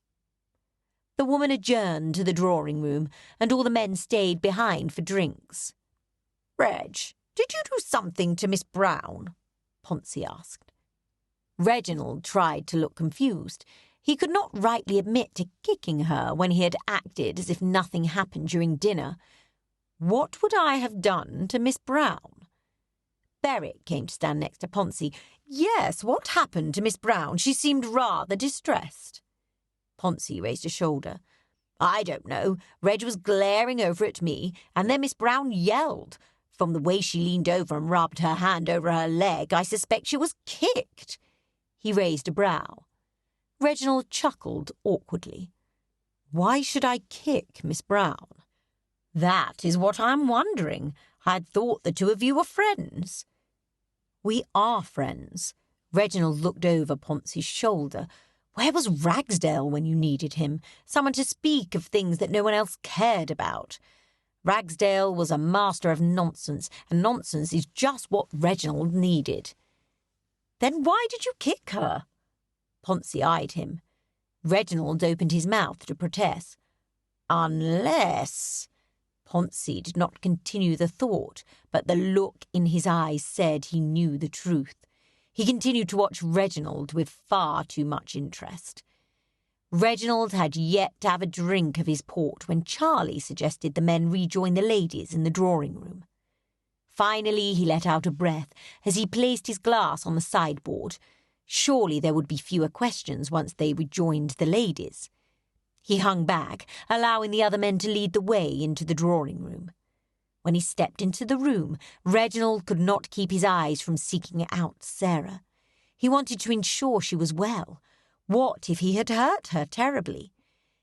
The woman adjourned to the drawing-room, and all the men stayed behind for drinks. "Reg, did you do something to Miss Brown?" Pouncey asked. Reginald tried to look confused. He could not rightly admit to kicking her when he had acted as if nothing happened during dinner. What would I have done to Miss Brown? Berwick came to stand next to Poncy. "Yes, what happened to Miss Brown? She seemed rather distressed." Poncy raised a shoulder. "I don't know. Reg was glaring over at me, and then Miss Brown yelled. From the way she leaned over and rubbed her hand over her leg, I suspect she was kicked." He raised a brow. Reginald chuckled awkwardly. "Why should I kick Miss Brown?" "That is what I'm wondering. I'd thought the two of you were friends." "We are friends." Reginald looked over Poncy's shoulder. Where was Ragsdale when you needed him? Someone to speak of things that no one else cared about. Ragsdale was a master of nonsense, and nonsense is just what Reginald needed. "Then why did you kick her?" Poncy eyed him. Reginald opened his mouth to protest. "Unless—" Poncy did not continue the thought, but the look in his eyes said he knew the truth. He continued to watch Reginald with far too much interest. Reginald had yet to have a drink of his port when Charlie suggested the men rejoin the ladies in the drawing-room. Finally he let out a breath as he placed his glass on the sideboard. Surely there would be fewer questions once they rejoined the ladies. He hung back, allowing the other men to lead the way into the drawing-room. When he stepped into the room, Reginald could not keep his eyes from seeking out Sarah. He wanted to ensure she was well. What if he had hurt her terribly?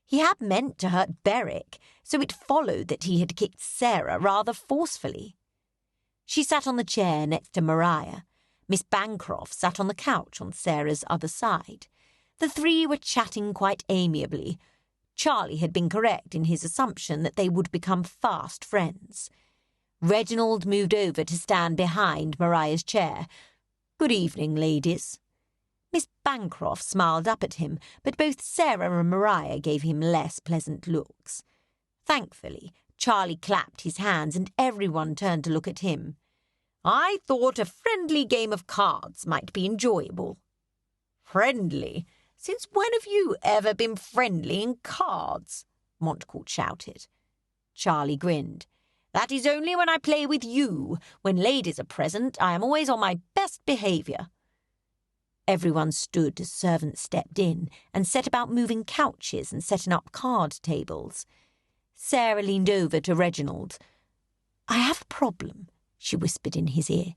He had meant to hurt Berwick, so it followed that he had kicked Sarah rather forcefully. She sat on the chair next to Maria. Miss Bancroft sat on the couch on Sarah's other side. The three were chatting quite amiably. Charlie had been correct in his assumption that they would become fast friends. Reginald moved over to stand behind Maria's chair. "Good evening, ladies." Miss Bancroft smiled up at him, but both Sarah and Maria gave him less pleasant looks. Thankfully, Charlie clapped his hands and everyone turned to look at him. "I thought a friendly game of cards might be enjoyable." "Friendly? Since when have you ever been friendly in cards?" Montcourt shouted. Charlie grinned. "That is only when I play with you. When ladies are present, I am always on my best behaviour." Everyone stood as servants stepped in and set about moving couches and setting up card tables. Sarah leaned over to Reginald. "I have a problem," she whispered in his ear.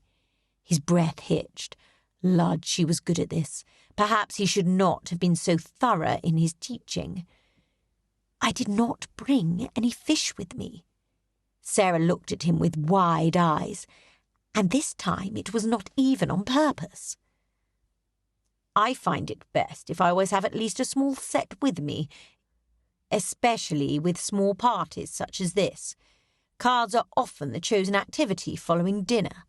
His breath hitched. Lud, she was good at this. Perhaps he should not have been so thorough in his teaching. "I did not bring any fish with me." Sarah looked at him with wide eyes, and this time it was not even on purpose. "I find it best if I always have at least a small set with me, especially with small parties such as this. Cards are often the chosen activity following dinner."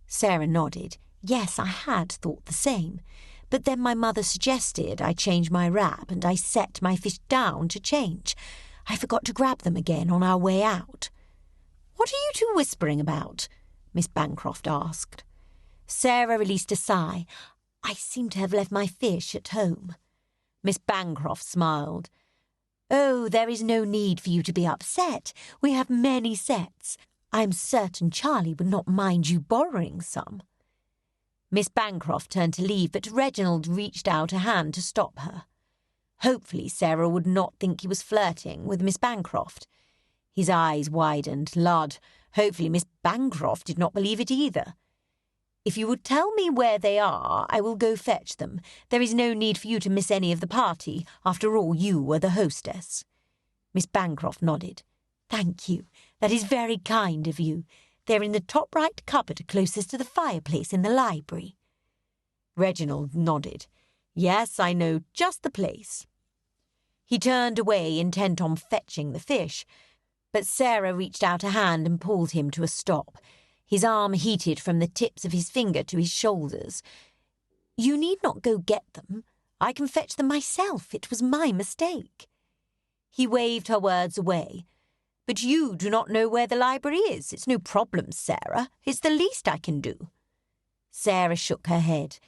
Sarah nodded. Yes, I had thought the same, but then my mother suggested I change my wrap, and I set my fish down to change. I forgot to grab them again on our way out. "What are you two whispering about?" Miss Bancroft asked. Sarah released a sigh. "I seem to have left my fish at home." Miss Bancroft smiled. "Oh, there is no need for you to be upset. We have many sets. I am certain Charlie would not mind you borrowing some." Miss Bancroft turned to leave, but Reginald reached out a hand to stop her. Hopefully Sarah would not think he was flirting with Miss Bancroft. His eyes widened. Lud, hopefully Miss Bancroft did not believe it either. "If you would tell me where they are, I will go fetch them. There is no need for you to miss any of the party. After all, you are the hostess." Miss Bancroft nodded. "Thank you. That is very kind of you. They're in the top right cupboard closest to the fireplace in the library." Reginald nodded. "Yes, I know just the place." He turned away, intent on fetching the fish, but Sarah reached out a hand and pulled him to a stop. His arm heated from the tips of his finger to his shoulders. "You need not go get them. I can fetch them myself. It was my mistake." He waved her words away. "But you do not know where the library is. It's no problem, Sarah. It's the least I can do." Sarah shook her head.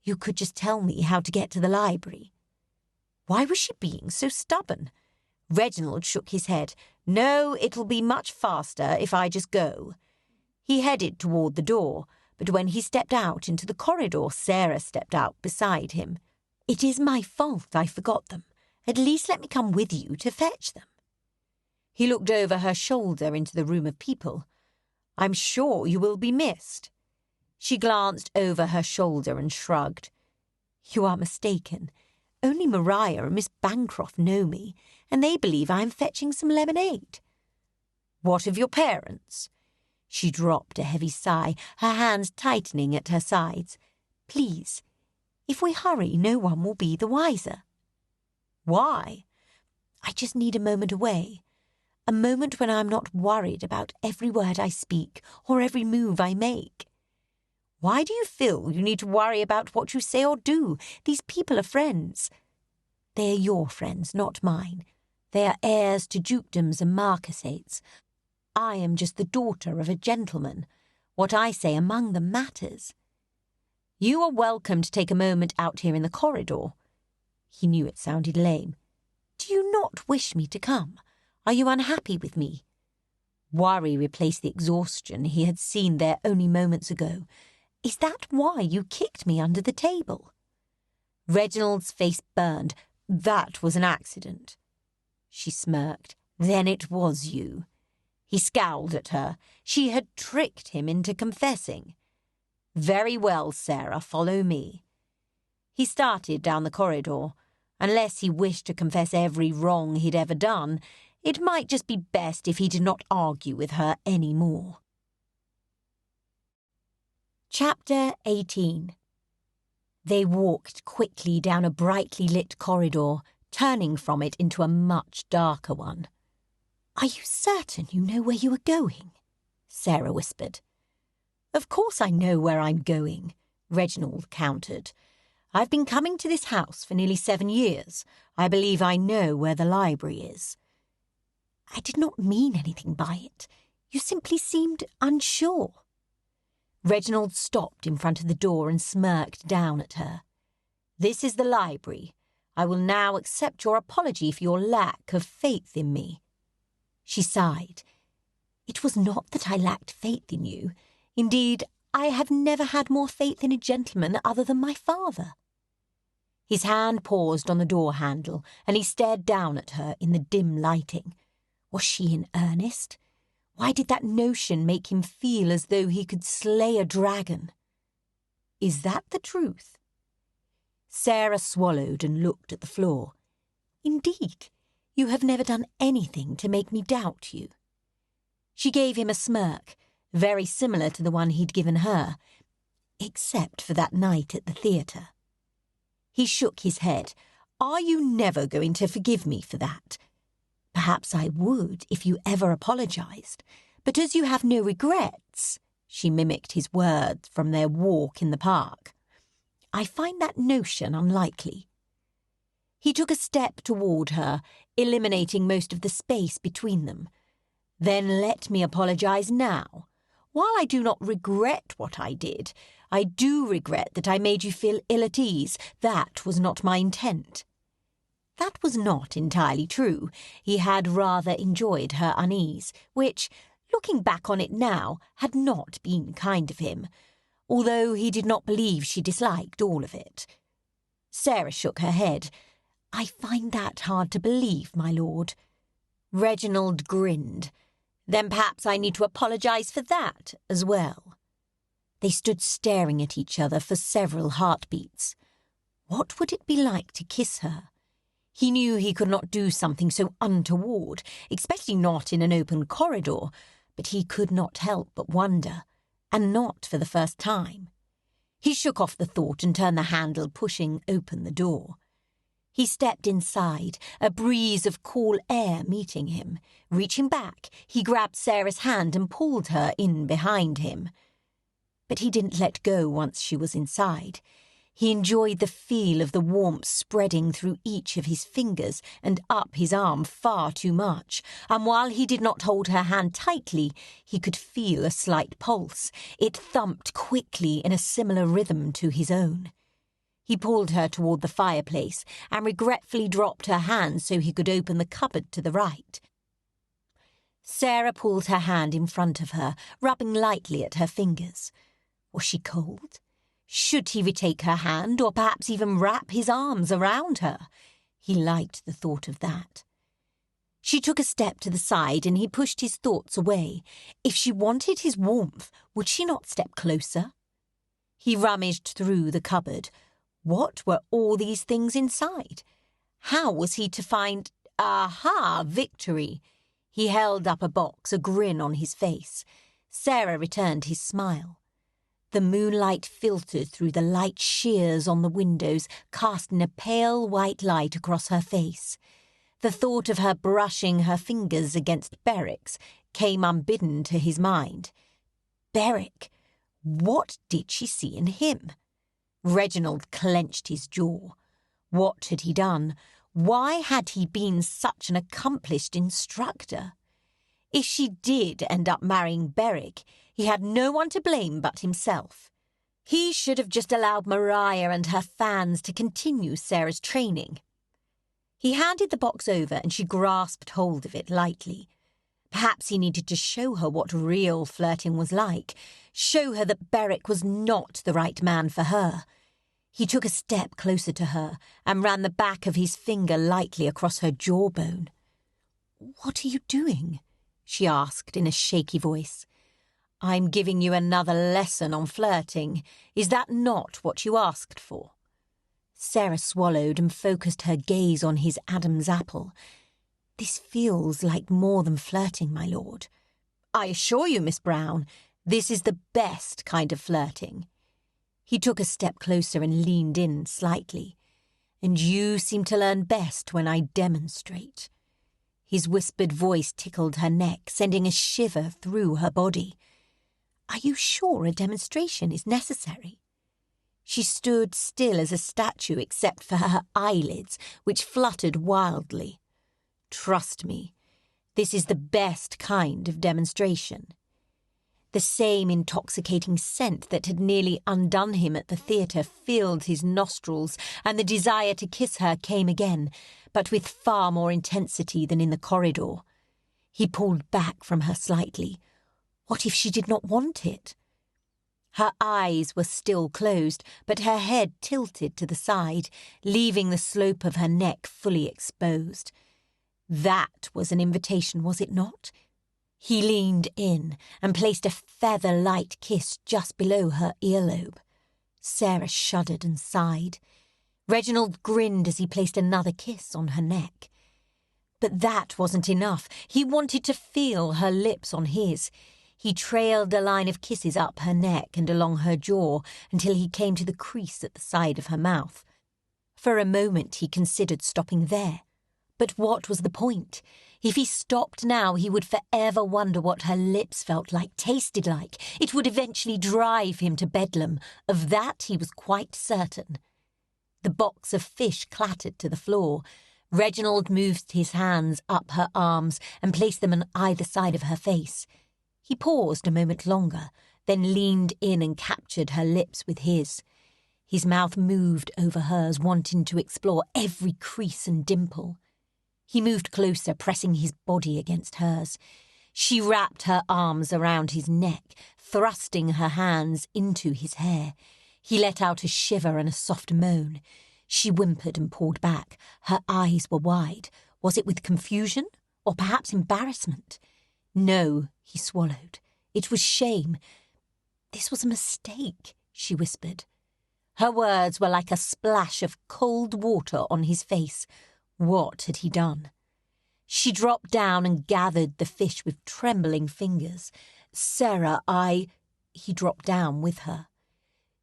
"You could just tell me how to get to the library." Why was she being so stubborn? Reginald shook his head. "No, it'll be much faster if I just go." He headed toward the door, but when he stepped out into the corridor, Sarah stepped out beside him. "It is my fault I forgot them. At least let me come with you to fetch them." He looked over her shoulder into the room of people. "I'm sure you will be missed." She glanced over her shoulder and shrugged. "You are mistaken. Only Maria and Miss Bancroft know me, and they believe I am fetching some lemonade." "What of your parents?" She dropped a heavy sigh, her hands tightening at her sides. "Please, if we hurry, no one will be the wiser." "Why?" "I just need a moment away. A moment when I'm not worried about every word I speak or every move I make." "Why do you feel you need to worry about what you say or do? These people are friends." "They are your friends, not mine. They are heirs to dukedoms and marquisates. I am just the daughter of a gentleman. What I say among them matters." "You are welcome to take a moment out here in the corridor." He knew it sounded lame. "Do you not wish me to come? Are you unhappy with me?" Worry replaced the exhaustion he had seen there only moments ago. "Is that why you kicked me under the table?" Reginald's face burned. "That was an accident." She smirked. "Then it was you." He scowled at her. She had tricked him into confessing. "Very well, Sarah, follow me." He started down the corridor. Unless he wished to confess every wrong he'd ever done, it might just be best if he did not argue with her any more. Chapter 18. They walked quickly down a brightly lit corridor, turning from it into a much darker one. "Are you certain you know where you are going?" Sarah whispered. "Of course I know where I'm going," Reginald countered. "I've been coming to this house for nearly 7 years. I believe I know where the library is." "I did not mean anything by it. You simply seemed unsure." Reginald stopped in front of the door and smirked down at her. "This is the library. I will now accept your apology for your lack of faith in me." She sighed. "It was not that I lacked faith in you. Indeed, I have never had more faith in a gentleman other than my father." His hand paused on the door handle, and he stared down at her in the dim lighting. Was she in earnest? Why did that notion make him feel as though he could slay a dragon? "Is that the truth?" Sarah swallowed and looked at the floor. "Indeed, you have never done anything to make me doubt you." She gave him a smirk, very similar to the one he'd given her, except for that night at the theatre. He shook his head. "Are you never going to forgive me for that?" "Perhaps I would if you ever apologized, but as you have no regrets," she mimicked his words from their walk in the park, "I find that notion unlikely." He took a step toward her, eliminating most of the space between them. "Then let me apologize now. While I do not regret what I did, I do regret that I made you feel ill at ease. That was not my intent." That was not entirely true. He had rather enjoyed her unease, which, looking back on it now, had not been kind of him, although he did not believe she disliked all of it. Sarah shook her head. "I find that hard to believe, my lord." Reginald grinned. "Then perhaps I need to apologize for that as well." They stood staring at each other for several heartbeats. What would it be like to kiss her? He knew he could not do something so untoward, especially not in an open corridor, but he could not help but wonder, and not for the first time. He shook off the thought and turned the handle, pushing open the door. He stepped inside, a breeze of cool air meeting him. Reaching back, he grabbed Sarah's hand and pulled her in behind him. But he didn't let go once she was inside. He enjoyed the feel of the warmth spreading through each of his fingers and up his arm far too much, and while he did not hold her hand tightly, he could feel a slight pulse. It thumped quickly in a similar rhythm to his own. He pulled her toward the fireplace and regretfully dropped her hand so he could open the cupboard to the right. Sarah pulled her hand in front of her, rubbing lightly at her fingers. Was she cold? Should he retake her hand, or perhaps even wrap his arms around her? He liked the thought of that. She took a step to the side and he pushed his thoughts away. If she wanted his warmth, would she not step closer? He rummaged through the cupboard. What were all these things inside? How was he to find... Aha! Victory! He held up a box, a grin on his face. Sarah returned his smile. The moonlight filtered through the light shears on the windows, casting a pale white light across her face. The thought of her brushing her fingers against Berwick's came unbidden to his mind. Berwick! What did she see in him? Reginald clenched his jaw. What had he done? Why had he been such an accomplished instructor? If she did end up marrying Berwick, he had no one to blame but himself. He should have just allowed Maria and her fans to continue Sarah's training. He handed the box over and she grasped hold of it lightly. Perhaps he needed to show her what real flirting was like, show her that Berwick was not the right man for her. He took a step closer to her and ran the back of his finger lightly across her jawbone. "What are you doing?" she asked in a shaky voice. "I'm giving you another lesson on flirting. Is that not what you asked for?" Sarah swallowed and focused her gaze on his Adam's apple. "This feels like more than flirting, my lord. I assure you, Miss Brown, this is the best kind of flirting." He took a step closer and leaned in slightly. "And you seem to learn best when I demonstrate." His whispered voice tickled her neck, sending a shiver through her body. "Are you sure a demonstration is necessary?" She stood still as a statue except for her eyelids, which fluttered wildly. "Trust me, this is the best kind of demonstration." The same intoxicating scent that had nearly undone him at the theatre filled his nostrils, and the desire to kiss her came again, but with far more intensity than in the corridor. He pulled back from her slightly. What if she did not want it? Her eyes were still closed, but her head tilted to the side, leaving the slope of her neck fully exposed. That was an invitation, was it not? He leaned in and placed a feather-light kiss just below her earlobe. Sarah shuddered and sighed. Reginald grinned as he placed another kiss on her neck. But that wasn't enough. He wanted to feel her lips on his. He trailed a line of kisses up her neck and along her jaw until he came to the crease at the side of her mouth. For a moment he considered stopping there. But what was the point? If he stopped now, he would forever wonder what her lips felt like, tasted like. It would eventually drive him to bedlam. Of that he was quite certain. The box of fish clattered to the floor. Reginald moved his hands up her arms and placed them on either side of her face. He paused a moment longer, then leaned in and captured her lips with his. His mouth moved over hers, wanting to explore every crease and dimple. He moved closer, pressing his body against hers. She wrapped her arms around his neck, thrusting her hands into his hair. He let out a shiver and a soft moan. She whimpered and pulled back. Her eyes were wide. Was it with confusion, or perhaps embarrassment? No, he swallowed. It was shame. This was a mistake, she whispered. Her words were like a splash of cold water on his face. What had he done? She dropped down and gathered the fish with trembling fingers. "Sarah, He dropped down with her.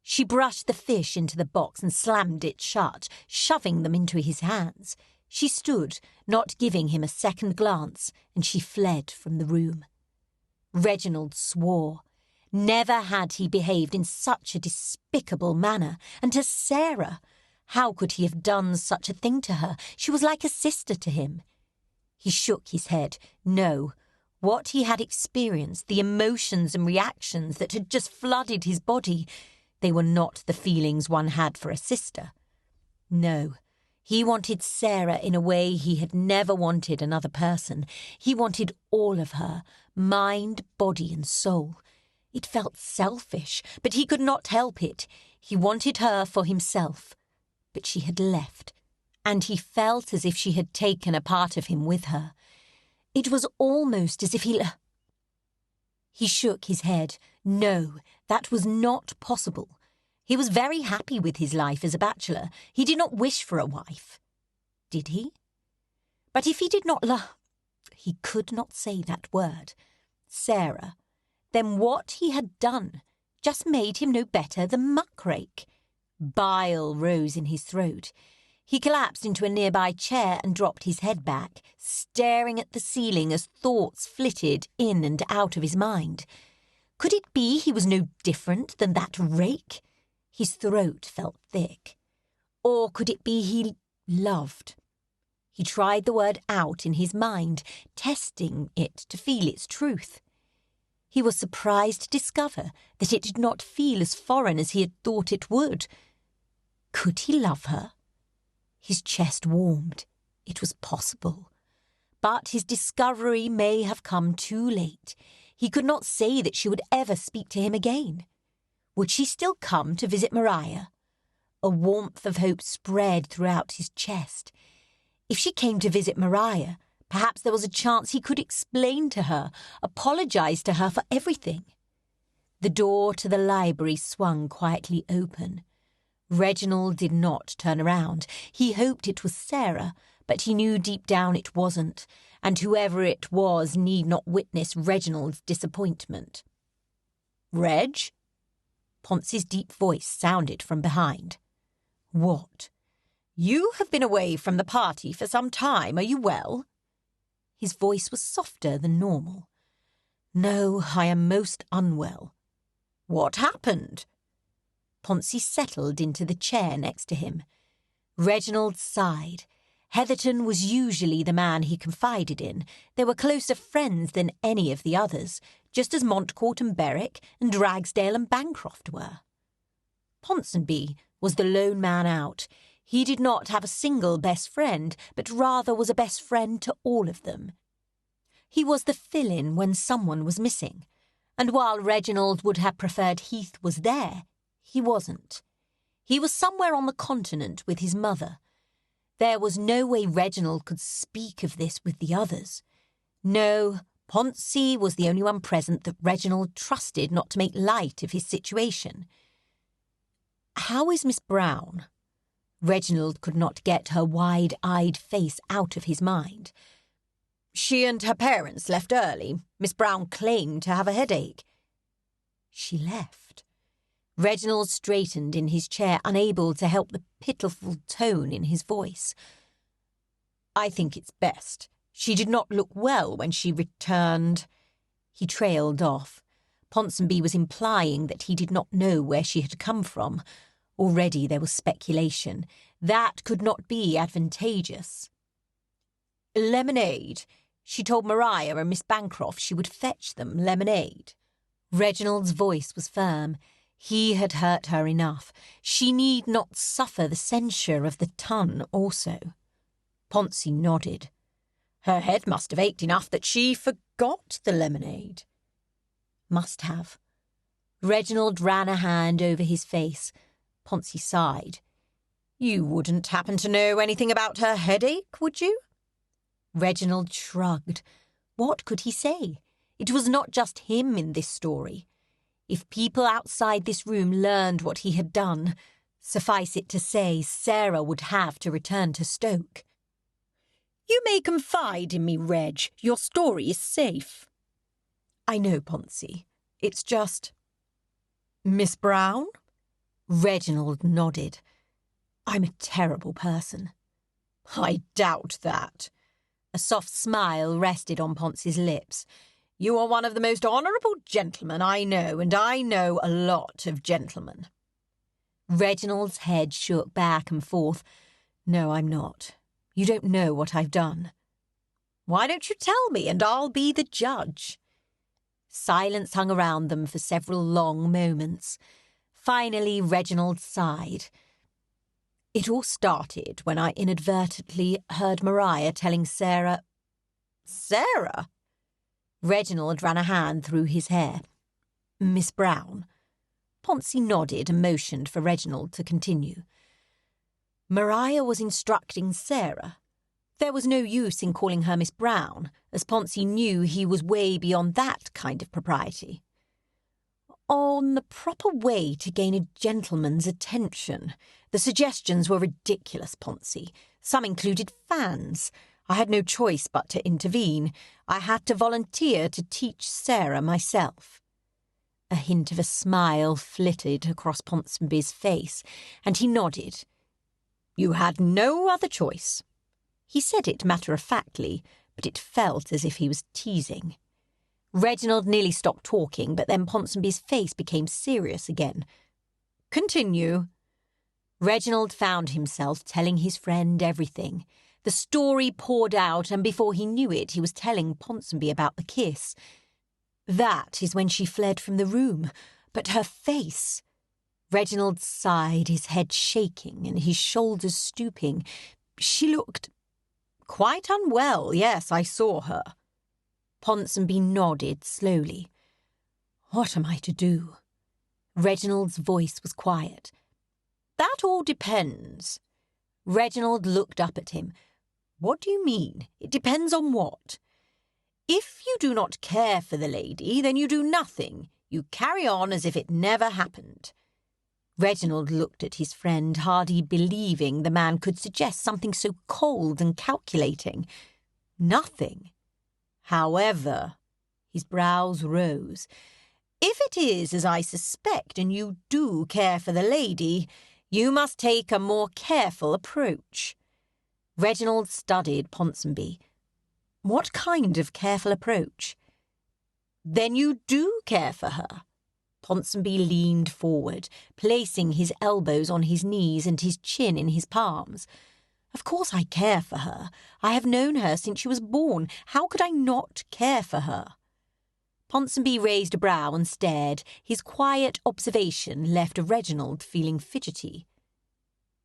She brushed the fish into the box and slammed it shut, shoving them into his hands. She stood, not giving him a second glance, and she fled from the room. Reginald swore. Never had he behaved in such a despicable manner, and to Sarah. How could he have done such a thing to her? She was like a sister to him. He shook his head. No. What he had experienced, the emotions and reactions that had just flooded his body, they were not the feelings one had for a sister. No, He wanted Sarah in a way he had never wanted another person. He wanted all of her, mind, body and soul. It felt selfish, but he could not help it. He wanted her for himself. But she had left, and he felt as if she had taken a part of him with her. It was almost as if He shook his head. No, that was not possible. He was very happy with his life as a bachelor. He did not wish for a wife. Did he? But if he did not he could not say that word. Sarah. Then what he had done just made him no better than muckrake. Bile rose in his throat. He collapsed into a nearby chair and dropped his head back, staring at the ceiling as thoughts flitted in and out of his mind. Could it be he was no different than that rake? His throat felt thick. Or could it be he loved? He tried the word out in his mind, testing it to feel its truth. He was surprised to discover that it did not feel as foreign as he had thought it would. Could he love her? His chest warmed. It was possible. But his discovery may have come too late. He could not say that she would ever speak to him again. Would she still come to visit Maria? A warmth of hope spread throughout his chest. If she came to visit Maria, perhaps there was a chance he could explain to her, apologise to her for everything. The door to the library swung quietly open. Reginald did not turn around. He hoped it was Sarah, but he knew deep down it wasn't, and whoever it was need not witness Reginald's disappointment. "Reg?" Ponce's deep voice sounded from behind. "What? You have been away from the party for some time. Are you well?" His voice was softer than normal. "No, I am most unwell." "What happened?" Ponce settled into the chair next to him. Reginald sighed. Heatherton was usually the man he confided in. They were closer friends than any of the others, just as Montcourt and Berwick and Ragsdale and Bancroft were. Ponsonby was the lone man out. He did not have a single best friend, but rather was a best friend to all of them. He was the fill-in when someone was missing, and while Reginald would have preferred Heath was there, he wasn't. He was somewhere on the continent with his mother. There was no way Reginald could speak of this with the others. No, Ponce was the only one present that Reginald trusted not to make light of his situation. "How is Miss Brown?" Reginald could not get her wide-eyed face out of his mind. "She and her parents left early. Miss Brown claimed to have a headache." "She left?" Reginald straightened in his chair, unable to help the pitiful tone in his voice. "I think it's best. She did not look well when she returned." He trailed off. Ponsonby was implying that he did not know where she had come from. Already there was speculation. That could not be advantageous. "Lemonade. She told Maria and Miss Bancroft she would fetch them lemonade." Reginald's voice was firm. He had hurt her enough. She need not suffer the censure of the ton also. Ponce nodded. "Her head must have ached enough that she forgot the lemonade." "Must have." Reginald ran a hand over his face. Ponce sighed. "You wouldn't happen to know anything about her headache, would you?" Reginald shrugged. What could he say? It was not just him in this story. If people outside this room learned what he had done, suffice it to say, Sarah would have to return to Stoke. "You may confide in me, Reg. Your story is safe." "I know, Ponce. It's just—" "Miss Brown?" Reginald nodded. "I'm a terrible person." "I doubt that." A soft smile rested on Ponce's lips. "You are one of the most honourable gentlemen I know, and I know a lot of gentlemen." Reginald's head shook back and forth. "No, I'm not. You don't know what I've done." "Why don't you tell me, and I'll be the judge?" Silence hung around them for several long moments. Finally, Reginald sighed. It all started when I inadvertently heard Maria telling Sarah... Sarah? Reginald ran a hand through his hair. Miss Brown. Poncy nodded and motioned for Reginald to continue. Maria was instructing Sarah. There was no use in calling her Miss Brown, as Poncy knew he was way beyond that kind of propriety. On the proper way to gain a gentleman's attention. The suggestions were ridiculous, Poncy. Some included fans. I had no choice but to intervene. I had to volunteer to teach Sarah myself. A hint of a smile flitted across Ponsonby's face, and he nodded. You had no other choice. He said it matter-of-factly, but it felt as if he was teasing. Reginald nearly stopped talking, but then Ponsonby's face became serious again. Continue. Reginald found himself telling his friend everything. The story poured out, and before he knew it, he was telling Ponsonby about the kiss. That is when she fled from the room, but her face... Reginald sighed, his head shaking and his shoulders stooping. She looked quite unwell, yes, I saw her. Ponsonby nodded slowly. What am I to do? Reginald's voice was quiet. That all depends. Reginald looked up at him. What do you mean? It depends on what? If you do not care for the lady, then you do nothing. You carry on as if it never happened. Reginald looked at his friend, hardly believing the man could suggest something so cold and calculating. Nothing. However, his brows rose. If it is as I suspect, and you do care for the lady, you must take a more careful approach. Reginald studied Ponsonby. What kind of careful approach? Then you do care for her. Ponsonby leaned forward, placing his elbows on his knees and his chin in his palms. Of course I care for her. I have known her since she was born. How could I not care for her? Ponsonby raised a brow and stared. His quiet observation left Reginald feeling fidgety.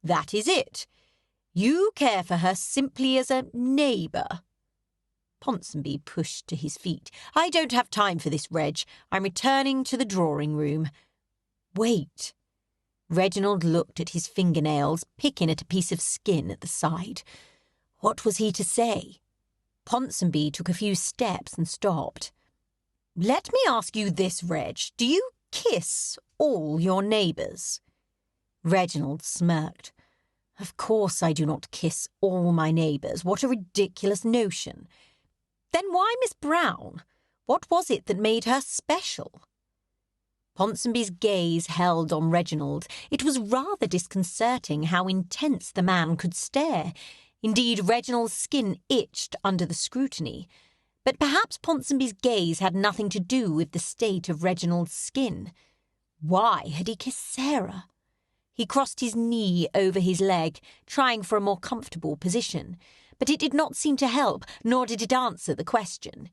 That is it. You care for her simply as a neighbour. Ponsonby pushed to his feet. I don't have time for this, Reg. I'm returning to the drawing-room. Wait. Reginald looked at his fingernails, picking at a piece of skin at the side. What was he to say? Ponsonby took a few steps and stopped. Let me ask you this, Reg. Do you kiss all your neighbours? Reginald smirked. Of course I do not kiss all my neighbours. What a ridiculous notion. Then why Miss Brown? What was it that made her special? Ponsonby's gaze held on Reginald. It was rather disconcerting how intense the man could stare. Indeed, Reginald's skin itched under the scrutiny. But perhaps Ponsonby's gaze had nothing to do with the state of Reginald's skin. Why had he kissed Sarah? He crossed his knee over his leg, trying for a more comfortable position. But it did not seem to help, nor did it answer the question.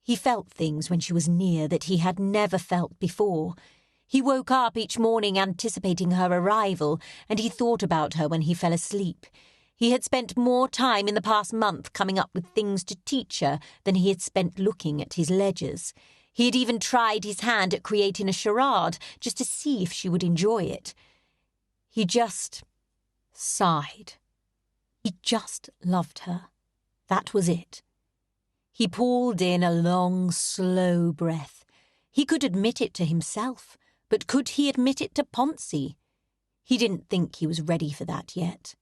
He felt things when she was near that he had never felt before. He woke up each morning anticipating her arrival, and he thought about her when he fell asleep. He had spent more time in the past month coming up with things to teach her than he had spent looking at his ledgers. He had even tried his hand at creating a charade just to see if she would enjoy it. He just sighed. He just loved her. That was it. He pulled in a long, slow breath. He could admit it to himself, but could he admit it to Poncy? He didn't think he was ready for that yet.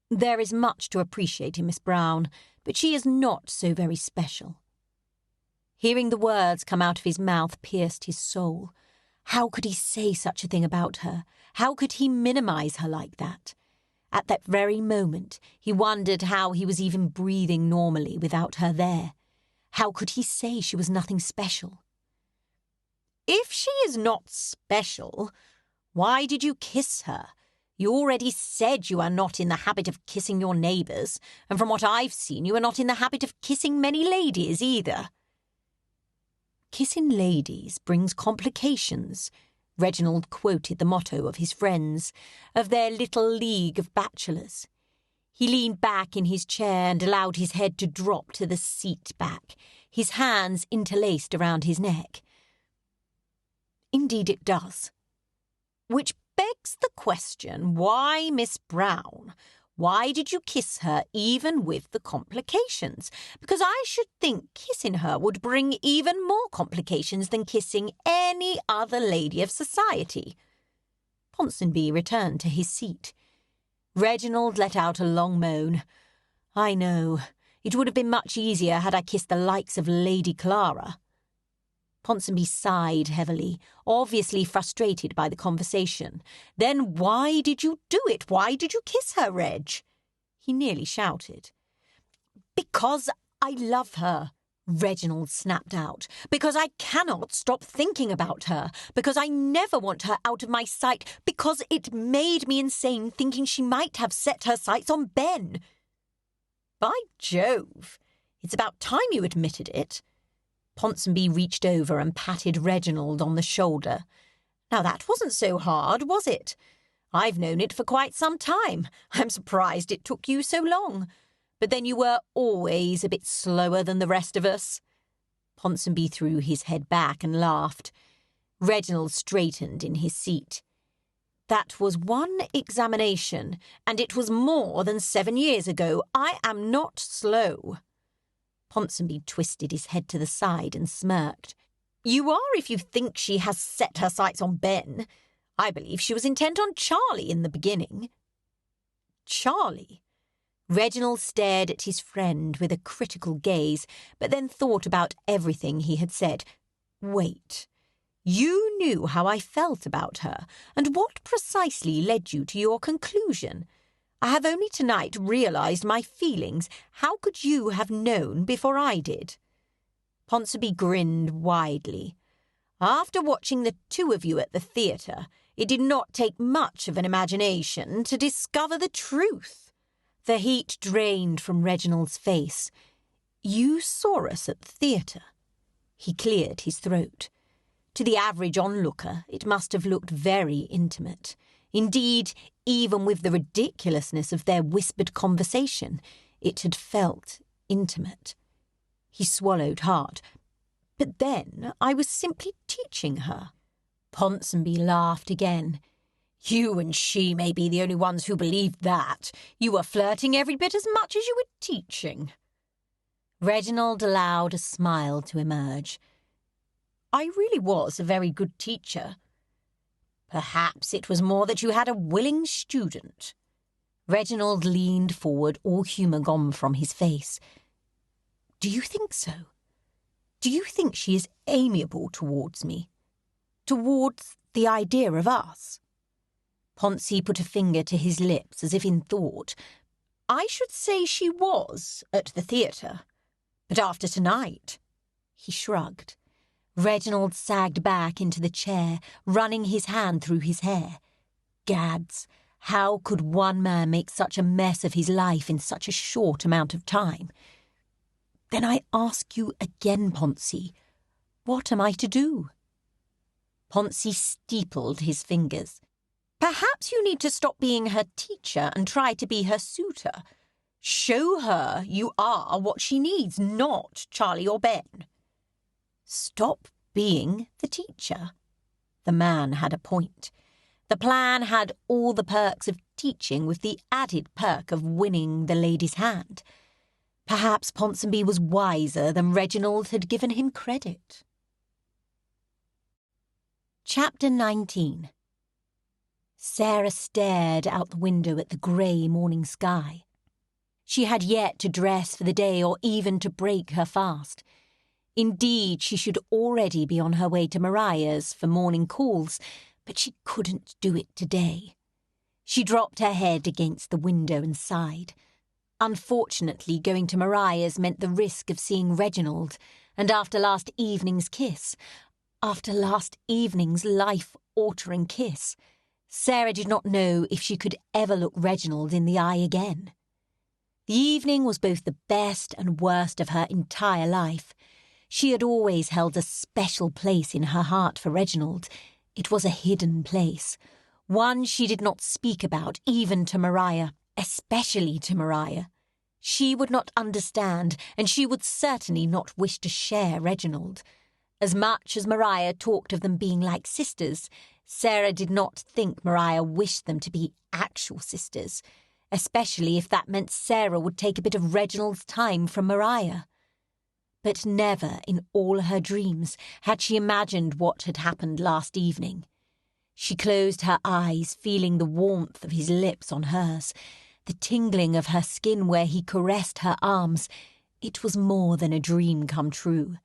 There is much to appreciate in Miss Brown, but she is not so very special. Hearing the words come out of his mouth pierced his soul. How could he say such a thing about her? How could he minimise her like that? At that very moment, he wondered how he was even breathing normally without her there. How could he say she was nothing special? If she is not special, why did you kiss her? You already said you are not in the habit of kissing your neighbours, and from what I've seen, you are not in the habit of kissing many ladies either. Kissing ladies brings complications. Reginald quoted the motto of his friends, of their little league of bachelors. He leaned back in his chair and allowed his head to drop to the seat back, his hands interlaced around his neck. Indeed it does. Which begs the question, why Miss Brown? Why did you kiss her even with the complications? Because I should think kissing her would bring even more complications than kissing any other lady of society. Ponsonby returned to his seat. Reginald let out a long moan. I know. It would have been much easier had I kissed the likes of Lady Clara. Ponsonby sighed heavily, obviously frustrated by the conversation. Then why did you do it? Why did you kiss her, Reg? He nearly shouted. Because I love her, Reginald snapped out. Because I cannot stop thinking about her. Because I never want her out of my sight. Because it made me insane thinking she might have set her sights on Ben. By Jove, it's about time you admitted it. Ponsonby reached over and patted Reginald on the shoulder. Now that wasn't so hard, was it? I've known it for quite some time. I'm surprised it took you so long. But then you were always a bit slower than the rest of us. Ponsonby threw his head back and laughed. Reginald straightened in his seat. That was one examination, and it was more than 7 years ago. I am not slow. Ponsonby twisted his head to the side and smirked. You are if you think she has set her sights on Ben. I believe she was intent on Charlie in the beginning. Charlie? Reginald stared at his friend with a critical gaze, but then thought about everything he had said. Wait. You knew how I felt about her, and what precisely led you to your conclusion? I have only tonight realised my feelings. How could you have known before I did? Ponsonby grinned widely. After watching the two of you at the theatre, it did not take much of an imagination to discover the truth. The heat drained from Reginald's face. You saw us at the theatre. He cleared his throat. To the average onlooker, it must have looked very intimate. Indeed, even with the ridiculousness of their whispered conversation, it had felt intimate. He swallowed hard. But then I was simply teaching her. Ponsonby laughed again. You and she may be the only ones who believed that. You were flirting every bit as much as you were teaching. Reginald allowed a smile to emerge. I really was a very good teacher. Perhaps it was more that you had a willing student. Reginald leaned forward, all humour gone from his face. Do you think so? Do you think she is amiable towards me? Towards the idea of us? Ponsonby put a finger to his lips as if in thought. I should say she was at the theatre. But after tonight... He shrugged. Reginald sagged back into the chair, running his hand through his hair. Gads, how could one man make such a mess of his life in such a short amount of time? Then I ask you again, Ponsonby, what am I to do? Ponsonby steepled his fingers. Perhaps you need to stop being her teacher and try to be her suitor. Show her you are what she needs, not Charlie or Ben. Stop being the teacher. The man had a point. The plan had all the perks of teaching with the added perk of winning the lady's hand. Perhaps Ponsonby was wiser than Reginald had given him credit. Chapter 19. Sarah stared out the window at the grey morning sky. She had yet to dress for the day or even to break her fast. Indeed, she should already be on her way to Maria's for morning calls, but she couldn't do it today. She dropped her head against the window and sighed. Unfortunately, going to Maria's meant the risk of seeing Reginald, and after last evening's kiss, after last evening's life-altering kiss, Sarah did not know if she could ever look Reginald in the eye again. The evening was both the best and worst of her entire life. She had always held a special place in her heart for Reginald, It was a hidden place, one she did not speak about even to Maria, especially to Maria. She would not understand, and she would certainly not wish to share Reginald. As much as Maria talked of them being like sisters, Sarah did not think Maria wished them to be actual sisters, especially if that meant Sarah would take a bit of Reginald's time from Maria. But never in all her dreams had she imagined what had happened last evening. She closed her eyes, feeling the warmth of his lips on hers, the tingling of her skin where he caressed her arms. It was more than a dream come true.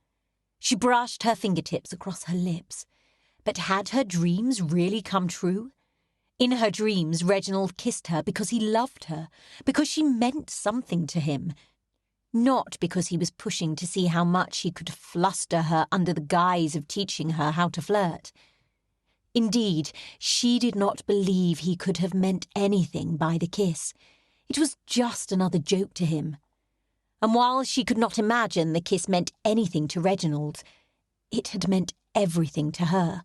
She brushed her fingertips across her lips. But had her dreams really come true? In her dreams, Reginald kissed her because he loved her, because she meant something to him. Not because he was pushing to see how much he could fluster her under the guise of teaching her how to flirt. Indeed, she did not believe he could have meant anything by the kiss. It was just another joke to him. And while she could not imagine the kiss meant anything to Reginald, it had meant everything to her.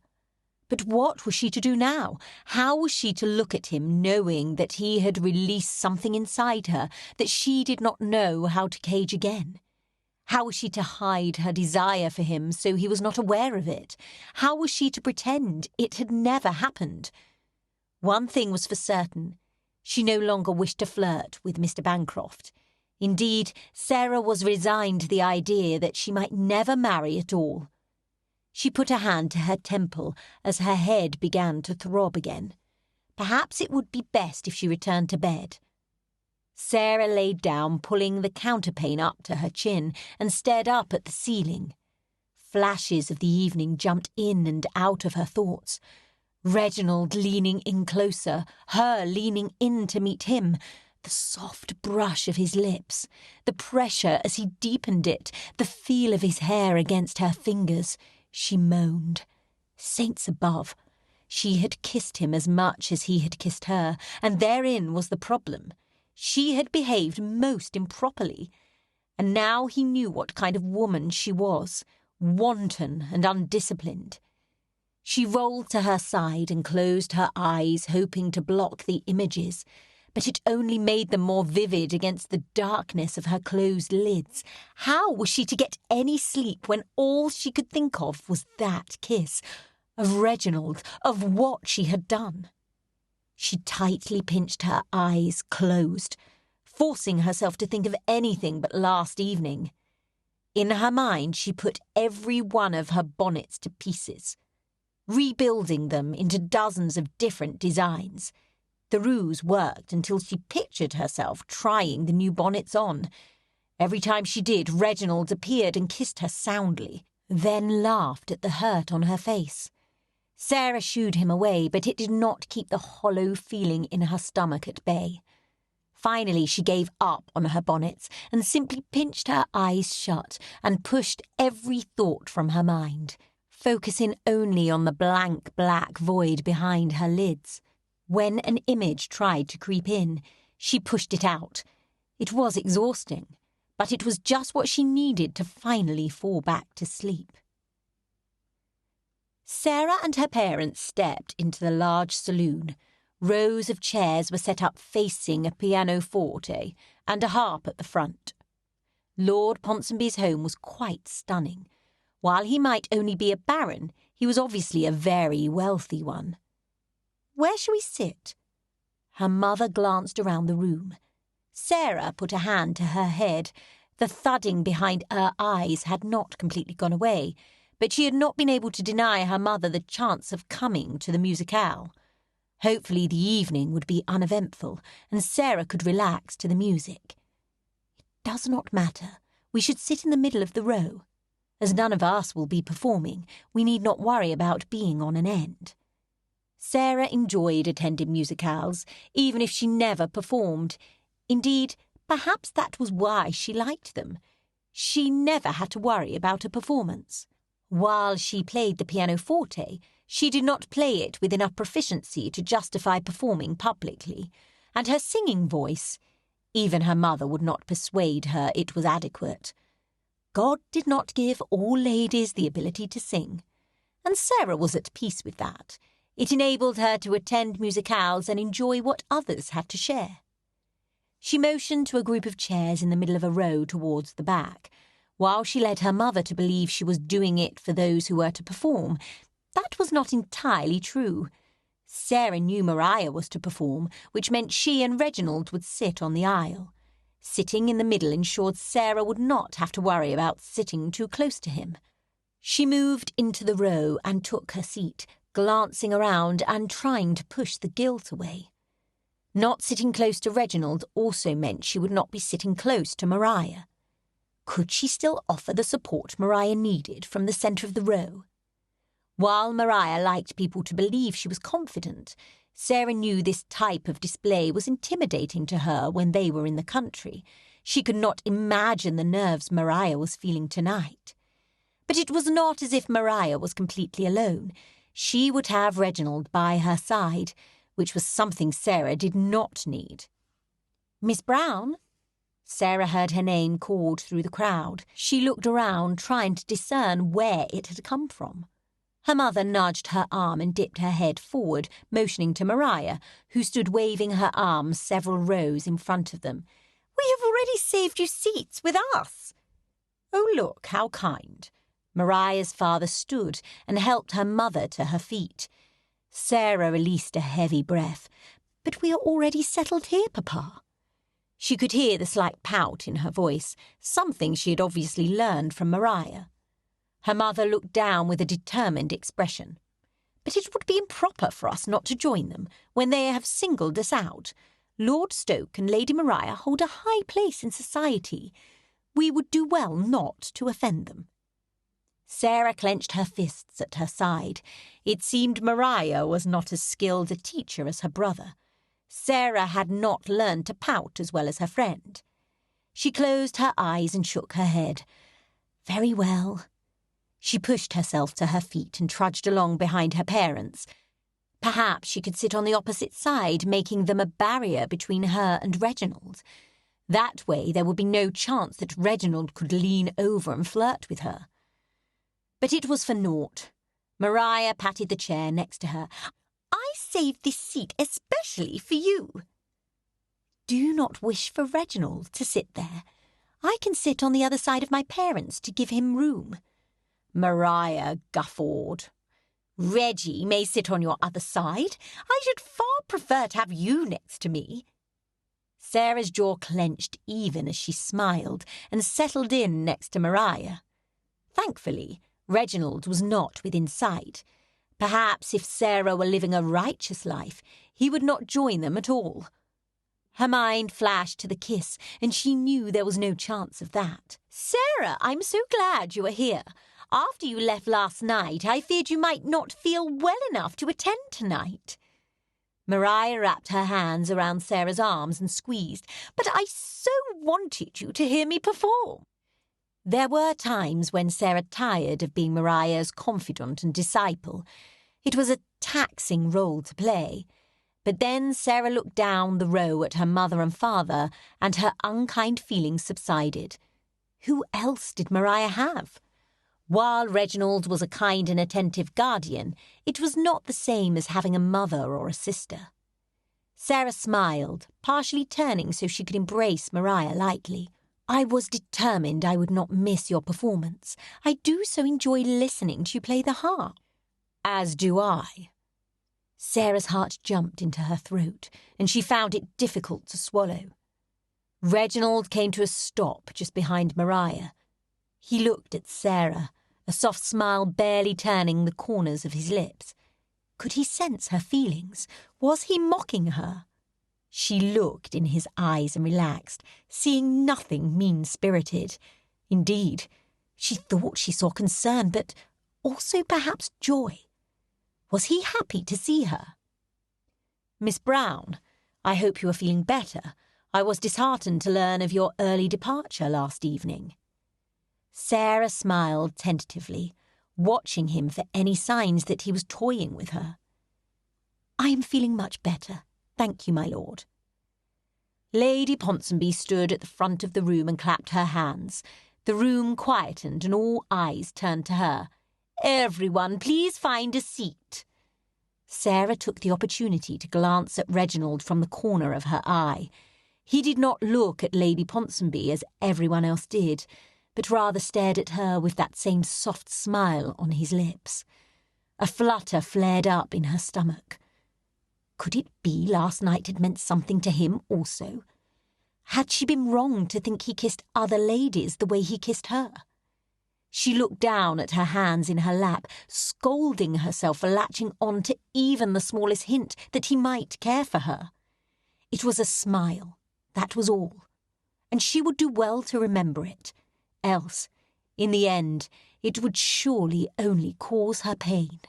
But what was she to do now? How was she to look at him knowing that he had released something inside her that she did not know how to cage again? How was she to hide her desire for him so he was not aware of it? How was she to pretend it had never happened? One thing was for certain. She no longer wished to flirt with Mr. Bancroft. Indeed, Sarah was resigned to the idea that she might never marry at all. She put a hand to her temple as her head began to throb again. Perhaps it would be best if she returned to bed. Sarah laid down, pulling the counterpane up to her chin, and stared up at the ceiling. Flashes of the evening jumped in and out of her thoughts. Reginald leaning in closer, her leaning in to meet him, the soft brush of his lips, the pressure as he deepened it, the feel of his hair against her fingers. She moaned. Saints above! She had kissed him as much as he had kissed her, and therein was the problem. She had behaved most improperly, and now he knew what kind of woman she was, wanton and undisciplined. She rolled to her side and closed her eyes, hoping to block the images, but it only made them more vivid against the darkness of her closed lids. How was she to get any sleep when all she could think of was that kiss, of Reginald, of what she had done? She tightly pinched her eyes closed, forcing herself to think of anything but last evening. In her mind, she put every one of her bonnets to pieces, rebuilding them into dozens of different designs. The ruse worked until she pictured herself trying the new bonnets on. Every time she did, Reginald appeared and kissed her soundly, then laughed at the hurt on her face. Sarah shooed him away, but it did not keep the hollow feeling in her stomach at bay. Finally, she gave up on her bonnets and simply pinched her eyes shut and pushed every thought from her mind, focusing only on the blank black void behind her lids. When an image tried to creep in, she pushed it out. It was exhausting, but it was just what she needed to finally fall back to sleep. Sarah and her parents stepped into the large saloon. Rows of chairs were set up facing a pianoforte and a harp at the front. Lord Ponsonby's home was quite stunning. While he might only be a baron, he was obviously a very wealthy one. "Where shall we sit?" Her mother glanced around the room. Sarah put a hand to her head. The thudding behind her eyes had not completely gone away, but she had not been able to deny her mother the chance of coming to the musicale. Hopefully the evening would be uneventful, and Sarah could relax to the music. "It does not matter. We should sit in the middle of the row. As none of us will be performing, we need not worry about being on an end." Sarah enjoyed attending musicales, even if she never performed. Indeed, perhaps that was why she liked them. She never had to worry about a performance. While she played the pianoforte, she did not play it with enough proficiency to justify performing publicly, and her singing voice, even her mother would not persuade her it was adequate. God did not give all ladies the ability to sing, and Sarah was at peace with that. It enabled her to attend musicales and enjoy what others had to share. She motioned to a group of chairs in the middle of a row towards the back. While she led her mother to believe she was doing it for those who were to perform, that was not entirely true. Sarah knew Maria was to perform, which meant she and Reginald would sit on the aisle. Sitting in the middle ensured Sarah would not have to worry about sitting too close to him. She moved into the row and took her seat, glancing around and trying to push the guilt away. Not sitting close to Reginald also meant she would not be sitting close to Maria. Could she still offer the support Maria needed from the centre of the row? While Maria liked people to believe she was confident, Sarah knew this type of display was intimidating to her when they were in the country. She could not imagine the nerves Maria was feeling tonight. But it was not as if Maria was completely alone. She would have Reginald by her side, which was something Sarah did not need. "Miss Brown?" Sarah heard her name called through the crowd. She looked around, trying to discern where it had come from. Her mother nudged her arm and dipped her head forward, motioning to Maria, who stood waving her arms several rows in front of them. "We have already saved you seats with us." "Oh, look, how kind." Maria's father stood and helped her mother to her feet. Sarah released a heavy breath. "But we are already settled here, Papa." She could hear the slight pout in her voice, something she had obviously learned from Maria. Her mother looked down with a determined expression. "But it would be improper for us not to join them when they have singled us out. Lord Stoke and Lady Maria hold a high place in society. We would do well not to offend them." Sarah clenched her fists at her side. It seemed Maria was not as skilled a teacher as her brother. Sarah had not learned to pout as well as her friend. She closed her eyes and shook her head. "Very well." She pushed herself to her feet and trudged along behind her parents. Perhaps she could sit on the opposite side, making them a barrier between her and Reginald. That way there would be no chance that Reginald could lean over and flirt with her. But it was for naught. Maria patted the chair next to her. "I saved this seat especially for you." "Do you not wish for Reginald to sit there? I can sit on the other side of my parents to give him room." Maria guffawed. "Reggie may sit on your other side. I should far prefer to have you next to me." Sarah's jaw clenched even as she smiled and settled in next to Maria. Thankfully, Reginald was not within sight. Perhaps if Sarah were living a righteous life, he would not join them at all. Her mind flashed to the kiss, and she knew there was no chance of that. "Sarah, I'm so glad you are here. After you left last night, I feared you might not feel well enough to attend tonight." Maria wrapped her hands around Sarah's arms and squeezed. "But I so wanted you to hear me perform." There were times when Sarah tired of being Maria's confidant and disciple. It was a taxing role to play. But then Sarah looked down the row at her mother and father, and her unkind feelings subsided. Who else did Maria have? While Reginald was a kind and attentive guardian, it was not the same as having a mother or a sister. Sarah smiled, partially turning so she could embrace Maria lightly. "I was determined I would not miss your performance. I do so enjoy listening to you play the harp." "As do I." Sarah's heart jumped into her throat, and she found it difficult to swallow. Reginald came to a stop just behind Maria. He looked at Sarah, a soft smile barely turning the corners of his lips. Could he sense her feelings? Was he mocking her? She looked in his eyes and relaxed, seeing nothing mean-spirited. Indeed, she thought she saw concern, but also perhaps joy. Was he happy to see her? "Miss Brown, I hope you are feeling better. I was disheartened to learn of your early departure last evening." Sarah smiled tentatively, watching him for any signs that he was toying with her. "I am feeling much better, thank you, my lord." Lady Ponsonby stood at the front of the room and clapped her hands. The room quietened and all eyes turned to her. Everyone, please find a seat." Sarah took the opportunity to glance at Reginald from the corner of her eye. He did not look at Lady Ponsonby as everyone else did, but rather stared at her with that same soft smile on his lips. A flutter flared up in her stomach. Could it be last night had meant something to him also? Had she been wrong to think he kissed other ladies the way he kissed her? She looked down at her hands in her lap, scolding herself for latching on to even the smallest hint that he might care for her. It was a smile, that was all, and she would do well to remember it. Else, in the end, it would surely only cause her pain.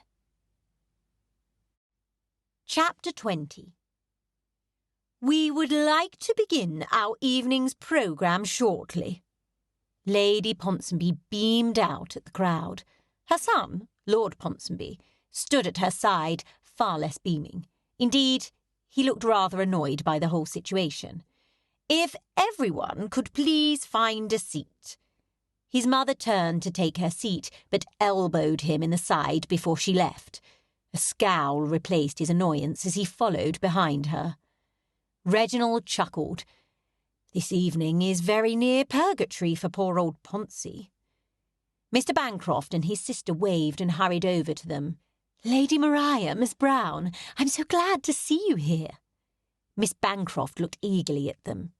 Chapter 20. We would like to begin our evening's programme shortly. Lady Ponsonby beamed out at the crowd. Her son, Lord Ponsonby, stood at her side, far less beaming. Indeed, he looked rather annoyed by the whole situation. If everyone could please find a seat. His mother turned to take her seat, but elbowed him in the side before she left. A scowl replaced his annoyance as he followed behind her. Reginald chuckled. This evening is very near purgatory for poor old Poncy. Mr. Bancroft and his sister waved and hurried over to them. Lady Maria, Miss Brown, I'm so glad to see you here. Miss Bancroft looked eagerly at them.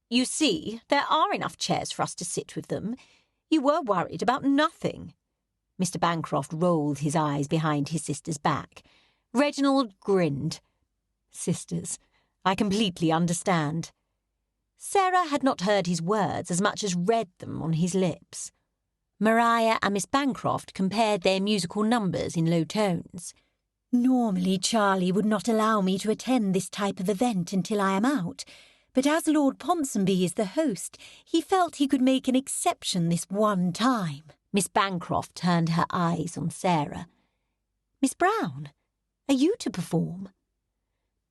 You see, there are enough chairs for us to sit with them. You were worried about nothing. Mr. Bancroft rolled his eyes behind his sister's back. Reginald grinned. Sisters, I completely understand. Sarah had not heard his words as much as read them on his lips. Maria and Miss Bancroft compared their musical numbers in low tones. Normally Charlie would not allow me to attend this type of event until I am out, but as Lord Ponsonby is the host, he felt he could make an exception this one time. Miss Bancroft turned her eyes on Sarah. Miss Brown, are you to perform?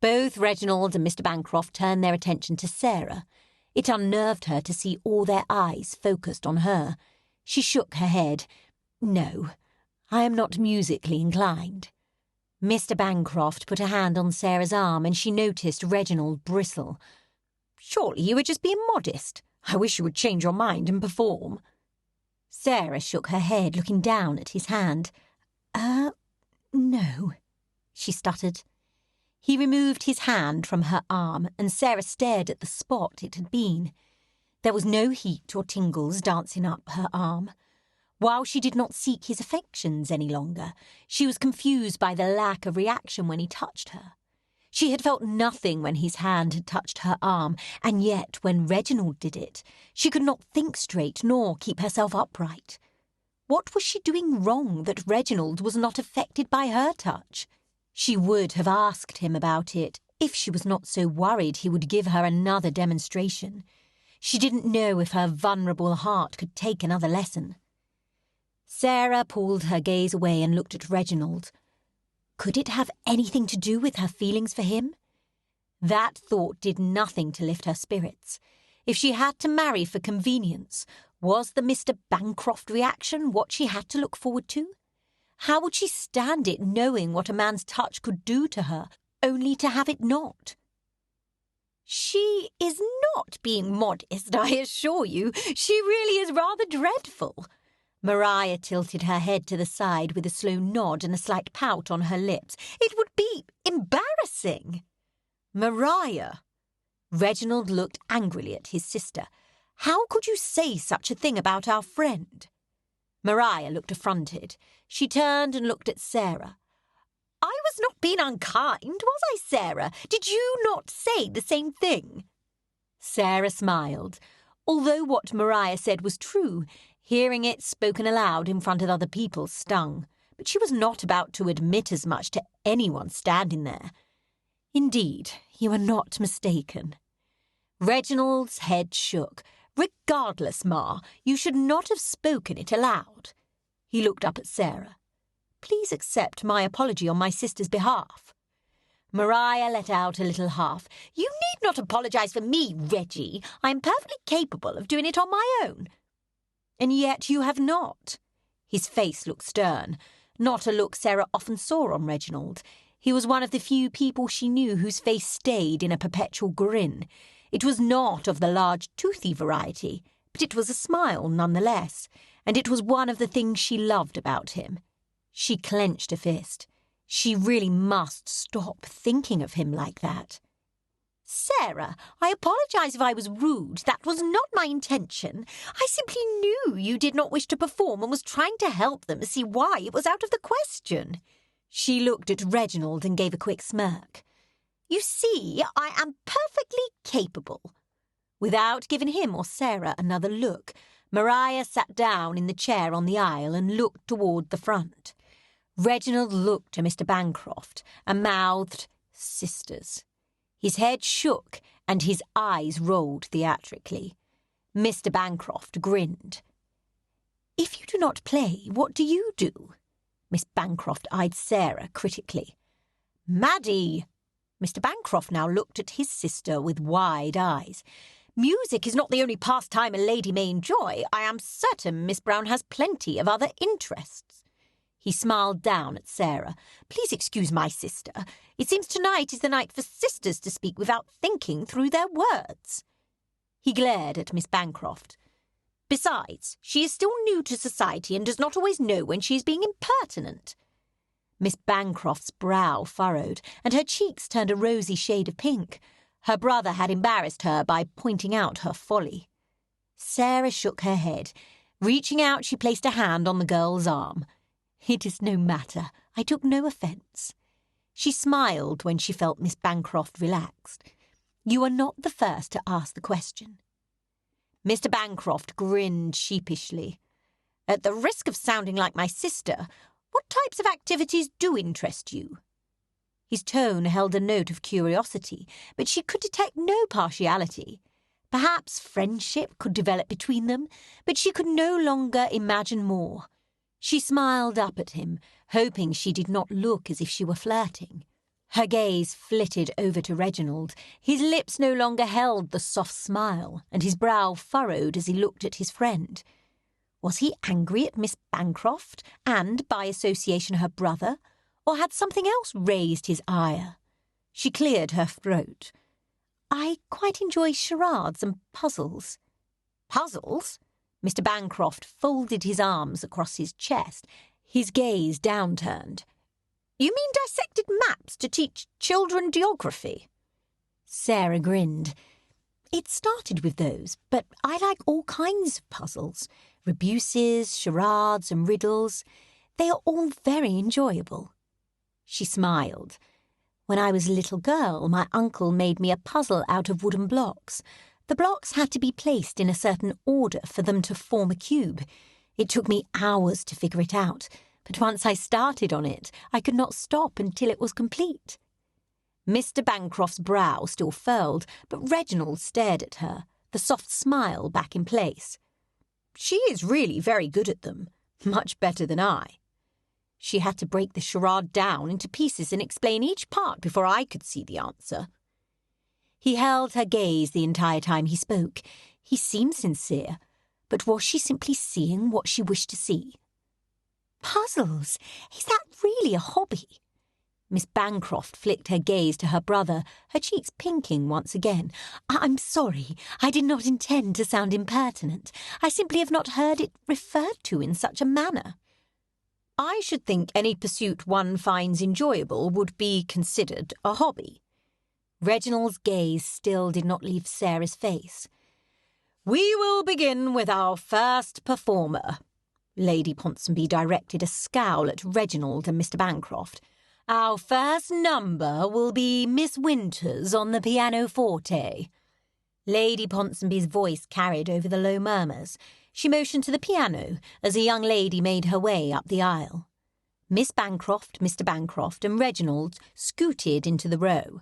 Both Reginald and Mr. Bancroft turned their attention to Sarah. It unnerved her to see all their eyes focused on her. She shook her head. No, I am not musically inclined. Mr. Bancroft put a hand on Sarah's arm and she noticed Reginald bristle. Surely you were just being modest. I wish you would change your mind and perform. Sarah shook her head, looking down at his hand. No, she stuttered. He removed his hand from her arm, and Sarah stared at the spot it had been. There was no heat or tingles dancing up her arm. While she did not seek his affections any longer, she was confused by the lack of reaction when he touched her. She had felt nothing when his hand had touched her arm, and yet when Reginald did it, she could not think straight nor keep herself upright. What was she doing wrong that Reginald was not affected by her touch? She would have asked him about it if she was not so worried he would give her another demonstration. She didn't know if her vulnerable heart could take another lesson. Sarah pulled her gaze away and looked at Reginald. Could it have anything to do with her feelings for him? That thought did nothing to lift her spirits. If she had to marry for convenience, was the Mr. Bancroft reaction what she had to look forward to? How would she stand it knowing what a man's touch could do to her, only to have it not? She is not being modest, I assure you. She really is rather dreadful. Maria tilted her head to the side with a slow nod and a slight pout on her lips. It would be embarrassing. Maria! Reginald looked angrily at his sister. How could you say such a thing about our friend? Maria looked affronted. She turned and looked at Sarah. I was not being unkind, was I, Sarah? Did you not say the same thing? Sarah smiled. Although what Maria said was true, hearing it spoken aloud in front of other people stung, but she was not about to admit as much to anyone standing there. Indeed, you are not mistaken. Reginald's head shook. Regardless, Ma, you should not have spoken it aloud. He looked up at Sarah. Please accept my apology on my sister's behalf. Maria let out a little laugh. You need not apologise for me, Reggie. I am perfectly capable of doing it on my own. And yet you have not. His face looked stern, not a look Sarah often saw on Reginald. He was one of the few people she knew whose face stayed in a perpetual grin. It was not of the large, toothy variety, but it was a smile nonetheless, and it was one of the things she loved about him. She clenched a fist. She really must stop thinking of him like that. "Sarah, I apologise if I was rude. That was not my intention. I simply knew you did not wish to perform and was trying to help them see why it was out of the question." She looked at Reginald and gave a quick smirk. "You see, I am perfectly capable." Without giving him or Sarah another look, Maria sat down in the chair on the aisle and looked toward the front. Reginald looked to Mr. Bancroft and mouthed, "Sisters." His head shook and his eyes rolled theatrically. Mr. Bancroft grinned. "If you do not play, what do you do?" Miss Bancroft eyed Sarah critically. "Maddie!" Mr. Bancroft now looked at his sister with wide eyes. "Music is not the only pastime a lady may enjoy. I am certain Miss Brown has plenty of other interests." He smiled down at Sarah. "Please excuse my sister. It seems tonight is the night for sisters to speak without thinking through their words." He glared at Miss Bancroft. "Besides, she is still new to society and does not always know when she is being impertinent." Miss Bancroft's brow furrowed, and her cheeks turned a rosy shade of pink. Her brother had embarrassed her by pointing out her folly. Sarah shook her head. Reaching out, she placed a hand on the girl's arm. "It is no matter. I took no offence." She smiled when she felt Miss Bancroft relaxed. "You are not the first to ask the question." Mr. Bancroft grinned sheepishly. "At the risk of sounding like my sister, what types of activities do interest you?" His tone held a note of curiosity, but she could detect no partiality. Perhaps friendship could develop between them, but she could no longer imagine more. She smiled up at him, hoping she did not look as if she were flirting. Her gaze flitted over to Reginald. His lips no longer held the soft smile, and his brow furrowed as he looked at his friend. Was he angry at Miss Bancroft, and, by association, her brother, or had something else raised his ire? She cleared her throat. "I quite enjoy charades and puzzles." "Puzzles?" Mr. Bancroft folded his arms across his chest, his gaze downturned. "You mean dissected maps to teach children geography?" Sarah grinned. "It started with those, but I like all kinds of puzzles. Rebuses, charades and riddles. They are all very enjoyable." She smiled. "When I was a little girl, my uncle made me a puzzle out of wooden blocks. The blocks had to be placed in a certain order for them to form a cube. It took me hours to figure it out, but once I started on it, I could not stop until it was complete." Mr. Bancroft's brow still furled, but Reginald stared at her, the soft smile back in place. "She is really very good at them, much better than I." She had to break the charade down into pieces and explain each part before I could see the answer. He held her gaze the entire time he spoke. He seemed sincere, but was she simply seeing what she wished to see? "Puzzles? Is that really a hobby?" Miss Bancroft flicked her gaze to her brother, her cheeks pinking once again. "I'm sorry. I did not intend to sound impertinent. I simply have not heard it referred to in such a manner." "I should think any pursuit one finds enjoyable would be considered a hobby." Reginald's gaze still did not leave Sarah's face. "We will begin with our first performer." Lady Ponsonby directed a scowl at Reginald and Mr. Bancroft. "Our first number will be Miss Winters on the pianoforte." Lady Ponsonby's voice carried over the low murmurs. She motioned to the piano as a young lady made her way up the aisle. Miss Bancroft, Mr. Bancroft, and Reginald scooted into the row.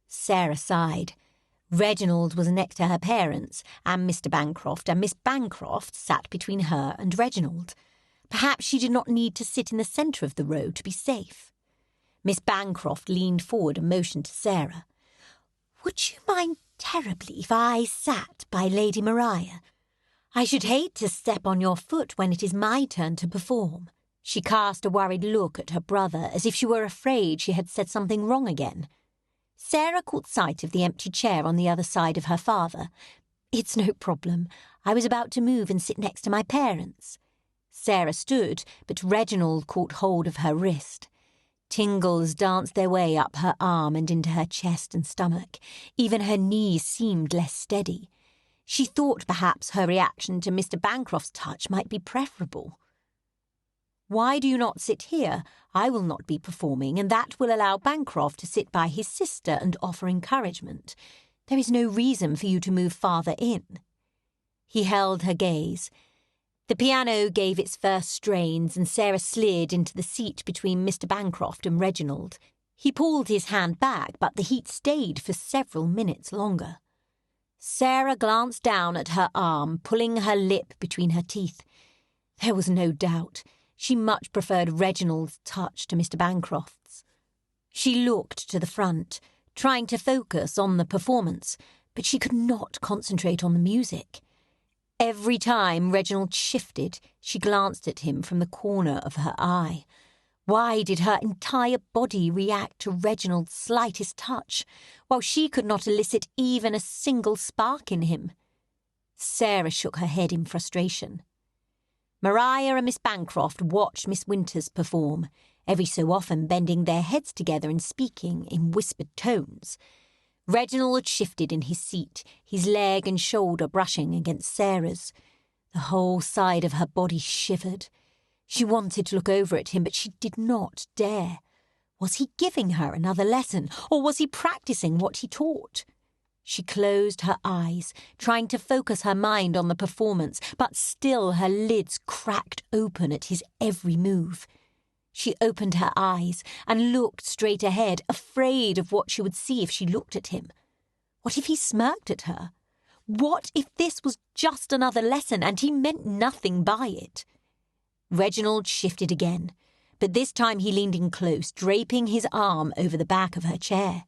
Sarah sighed. Reginald was next to her parents, and Mr. Bancroft and Miss Bancroft sat between her and Reginald. Perhaps she did not need to sit in the centre of the row to be safe. Miss Bancroft leaned forward and motioned to Sarah. "Would you mind terribly if I sat by Lady Maria?" I should hate to step on your foot when it is my turn to perform. She cast a worried look at her brother, as if she were afraid she had said something wrong again. Sarah caught sight of the empty chair on the other side of her father. It's no problem. I was about to move and sit next to my parents. Sarah stood, but Reginald caught hold of her wrist. Tingles danced their way up her arm and into her chest and stomach. Even her knees seemed less steady. She thought perhaps her reaction to Mr. Bancroft's touch might be preferable. Why do you not sit here? I will not be performing, and that will allow Bancroft to sit by his sister and offer encouragement. There is no reason for you to move farther in. He held her gaze. The piano gave its first strains, and Sarah slid into the seat between Mr. Bancroft and Reginald. He pulled his hand back, but the heat stayed for several minutes longer. Sarah glanced down at her arm, pulling her lip between her teeth. There was no doubt. She much preferred Reginald's touch to Mr. Bancroft's. She looked to the front, trying to focus on the performance, but she could not concentrate on the music. Every time Reginald shifted, she glanced at him from the corner of her eye. Why did her entire body react to Reginald's slightest touch, while she could not elicit even a single spark in him? Sarah shook her head in frustration. Maria and Miss Bancroft watched Miss Winters perform, every so often bending their heads together and speaking in whispered tones. Reginald shifted in his seat, his leg and shoulder brushing against Sarah's. The whole side of her body shivered. She wanted to look over at him, but she did not dare. Was he giving her another lesson, or was he practicing what he taught? She closed her eyes, trying to focus her mind on the performance, but still her lids cracked open at his every move. She opened her eyes and looked straight ahead, afraid of what she would see if she looked at him. What if he smirked at her? What if this was just another lesson and he meant nothing by it? Reginald shifted again, but this time he leaned in close, draping his arm over the back of her chair.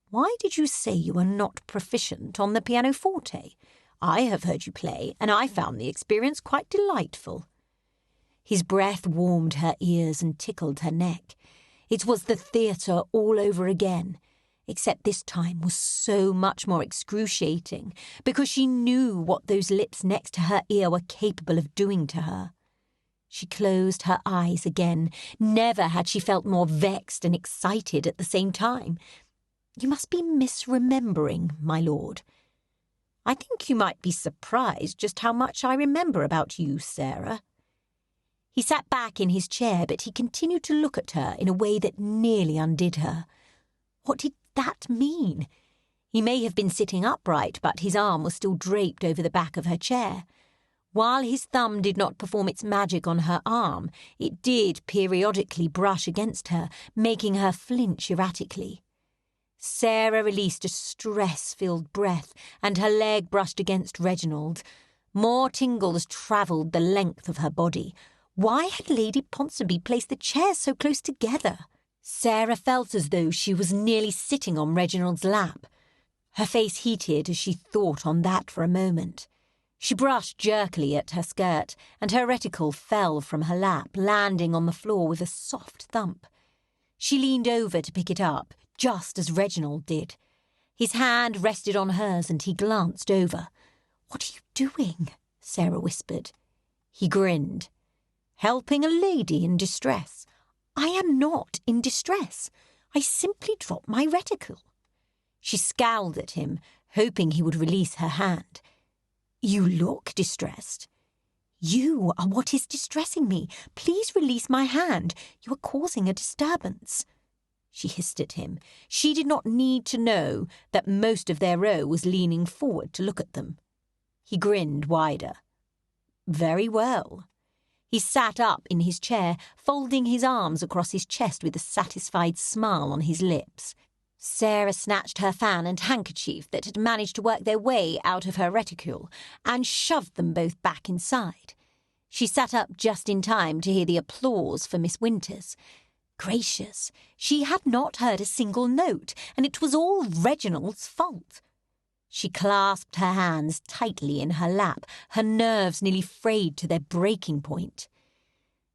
Why did you say you are not proficient on the pianoforte? I have heard you play, and I found the experience quite delightful. His breath warmed her ears and tickled her neck. It was the theatre all over again, except this time was so much more excruciating, because she knew what those lips next to her ear were capable of doing to her. She closed her eyes again. Never had she felt more vexed and excited at the same time. You must be misremembering, my lord. I think you might be surprised just how much I remember about you, Sarah. He sat back in his chair, but he continued to look at her in a way that nearly undid her. What did that mean? He may have been sitting upright, but his arm was still draped over the back of her chair. While his thumb did not perform its magic on her arm, it did periodically brush against her, making her flinch erratically. Sarah released a stress-filled breath, and her leg brushed against Reginald. More tingles travelled the length of her body. Why had Lady Ponsonby placed the chairs so close together? Sarah felt as though she was nearly sitting on Reginald's lap. Her face heated as she thought on that for a moment. She brushed jerkily at her skirt, and her reticle fell from her lap, landing on the floor with a soft thump. She leaned over to pick it up, just as Reginald did. His hand rested on hers, and he glanced over. "What are you doing?" Sarah whispered. He grinned. "Helping a lady in distress." "I am not in distress. I simply dropped my reticle." She scowled at him, hoping he would release her hand. "You look distressed." "You are what is distressing me. Please release my hand. You are causing a disturbance." She hissed at him. She did not need to know that most of their row was leaning forward to look at them. He grinned wider. "Very well." He sat up in his chair, folding his arms across his chest with a satisfied smile on his lips. Sarah snatched her fan and handkerchief that had managed to work their way out of her reticule and shoved them both back inside. She sat up just in time to hear the applause for Miss Winters. Gracious, she had not heard a single note, and it was all Reginald's fault. She clasped her hands tightly in her lap, her nerves nearly frayed to their breaking point.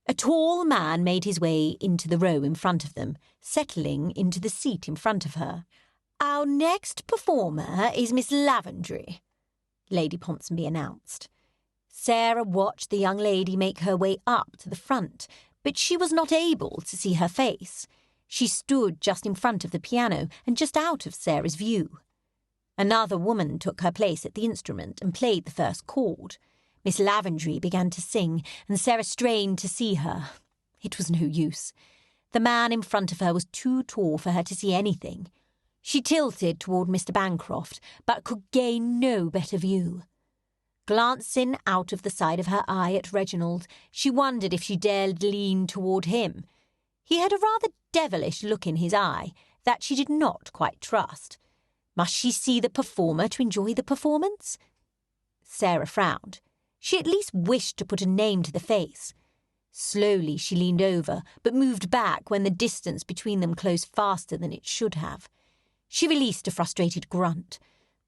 A tall man made his way into the row in front of them, settling into the seat in front of her. "Our next performer is Miss Lavendry," Lady Ponsonby announced. Sarah watched the young lady make her way up to the front, but she was not able to see her face. She stood just in front of the piano and just out of Sarah's view. Another woman took her place at the instrument and played the first chord. Miss Lavendry began to sing, and Sarah strained to see her. It was no use. The man in front of her was too tall for her to see anything. She tilted toward Mr. Bancroft, but could gain no better view. Glancing out of the side of her eye at Reginald, she wondered if she dared lean toward him. He had a rather devilish look in his eye that she did not quite trust. Must she see the performer to enjoy the performance? Sarah frowned. She at least wished to put a name to the face. Slowly she leaned over, but moved back when the distance between them closed faster than it should have. She released a frustrated grunt.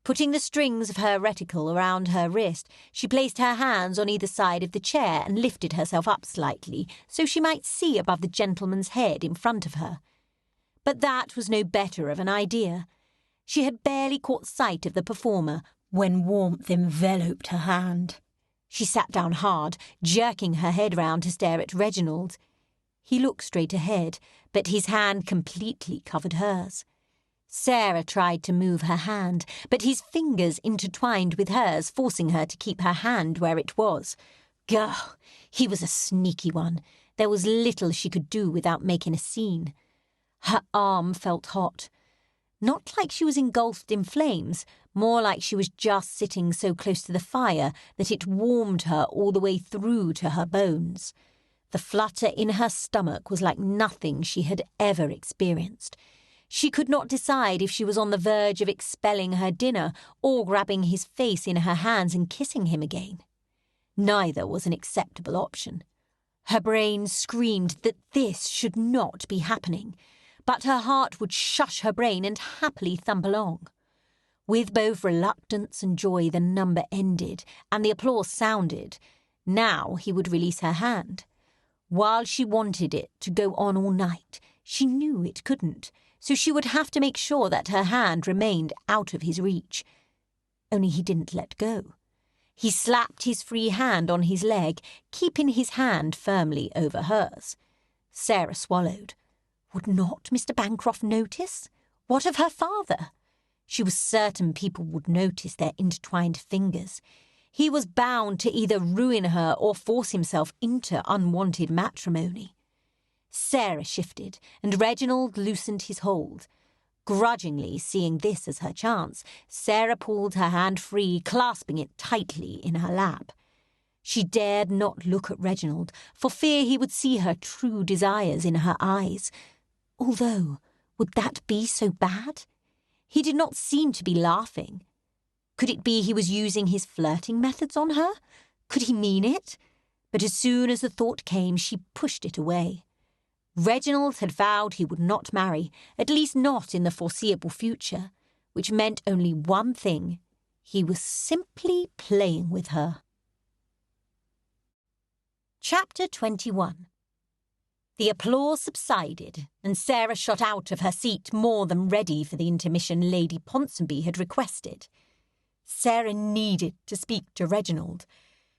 Putting the strings of her reticle around her wrist, she placed her hands on either side of the chair and lifted herself up slightly so she might see above the gentleman's head in front of her. But that was no better of an idea. She had barely caught sight of the performer when warmth enveloped her hand. She sat down hard, jerking her head round to stare at Reginald. He looked straight ahead, but his hand completely covered hers. Sarah tried to move her hand, but his fingers intertwined with hers, forcing her to keep her hand where it was. Gah! He was a sneaky one. There was little she could do without making a scene. Her arm felt hot. Not like she was engulfed in flames, more like she was just sitting so close to the fire that it warmed her all the way through to her bones. The flutter in her stomach was like nothing she had ever experienced. She could not decide if she was on the verge of expelling her dinner or grabbing his face in her hands and kissing him again. Neither was an acceptable option. Her brain screamed that this should not be happening, but her heart would shush her brain and happily thump along. With both reluctance and joy, the number ended, and the applause sounded. Now he would release her hand. While she wanted it to go on all night, she knew it couldn't, so she would have to make sure that her hand remained out of his reach. Only he didn't let go. He slapped his free hand on his leg, keeping his hand firmly over hers. Sarah swallowed. Would not Mr. Bancroft notice? What of her father? She was certain people would notice their intertwined fingers. He was bound to either ruin her or force himself into unwanted matrimony. Sarah shifted, and Reginald loosened his hold. Grudgingly seeing this as her chance, Sarah pulled her hand free, clasping it tightly in her lap. She dared not look at Reginald, for fear he would see her true desires in her eyes. Although, would that be so bad? He did not seem to be laughing. Could it be he was using his flirting methods on her? Could he mean it? But as soon as the thought came, she pushed it away. Reginald had vowed he would not marry, at least not in the foreseeable future, which meant only one thing. He was simply playing with her. Chapter 21. The applause subsided, and Sarah shot out of her seat more than ready for the intermission Lady Ponsonby had requested. Sarah needed to speak to Reginald.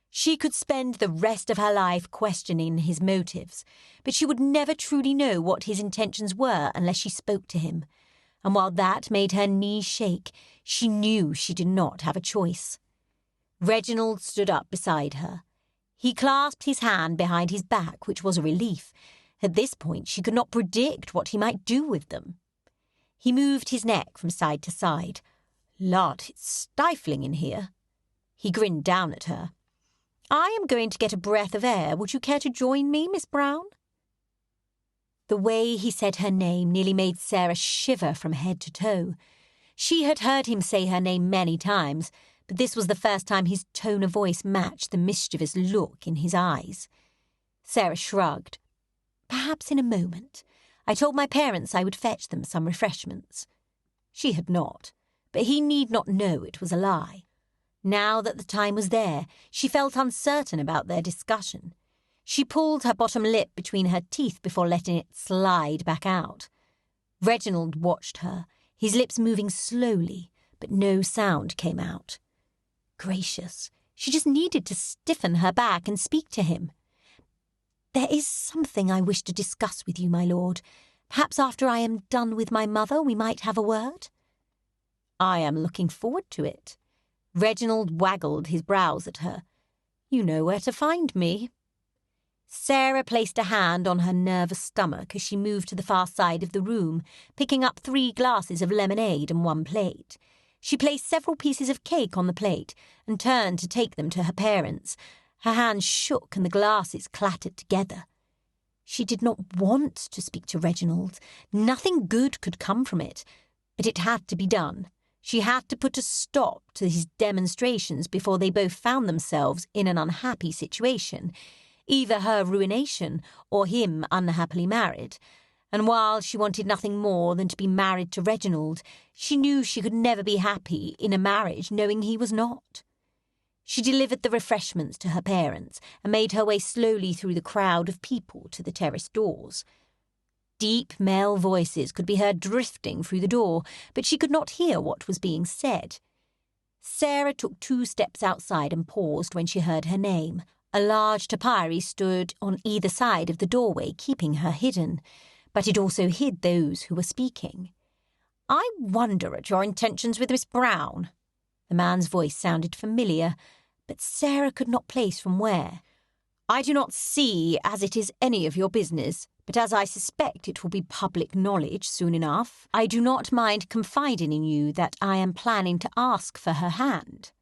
She could spend the rest of her life questioning his motives, but she would never truly know what his intentions were unless she spoke to him. And while that made her knees shake, she knew she did not have a choice. Reginald stood up beside her. He clasped his hand behind his back, which was a relief. At this point, she could not predict what he might do with them. He moved his neck from side to side. Lord, it's stifling in here. He grinned down at her. I am going to get a breath of air. Would you care to join me, Miss Brown? The way he said her name nearly made Sarah shiver from head to toe. She had heard him say her name many times, but this was the first time his tone of voice matched the mischievous look in his eyes. Sarah shrugged. Perhaps in a moment. I told my parents I would fetch them some refreshments. She had not. but he need not know it was a lie. Now that the time was there, she felt uncertain about their discussion. She pulled her bottom lip between her teeth before letting it slide back out. Reginald watched her, his lips moving slowly, but no sound came out. Gracious, she just needed to stiffen her back and speak to him. "There is something I wish to discuss with you, my lord. Perhaps after I am done with my mother we might have a word?" "I am looking forward to it." Reginald waggled his brows at her. "You know where to find me." Sarah placed a hand on her nervous stomach as she moved to the far side of the room, picking up 3 glasses of lemonade and 1 plate. She placed several pieces of cake on the plate and turned to take them to her parents. Her hands shook and the glasses clattered together. She did not want to speak to Reginald. Nothing good could come from it, but it had to be done. She had to put a stop to his demonstrations before they both found themselves in an unhappy situation, either her ruination or him unhappily married. And while she wanted nothing more than to be married to Reginald, she knew she could never be happy in a marriage knowing he was not. She delivered the refreshments to her parents and made her way slowly through the crowd of people to the terrace doors. Deep male voices could be heard drifting through the door, but she could not hear what was being said. Sarah took 2 steps outside and paused when she heard her name. A large topiary stood on either side of the doorway, keeping her hidden, but it also hid those who were speaking. "I wonder at your intentions with Miss Brown." The man's voice sounded familiar, but Sarah could not place from where. "I do not see as it is any of your business, but as I suspect it will be public knowledge soon enough, I do not mind confiding in you that I am planning to ask for her hand."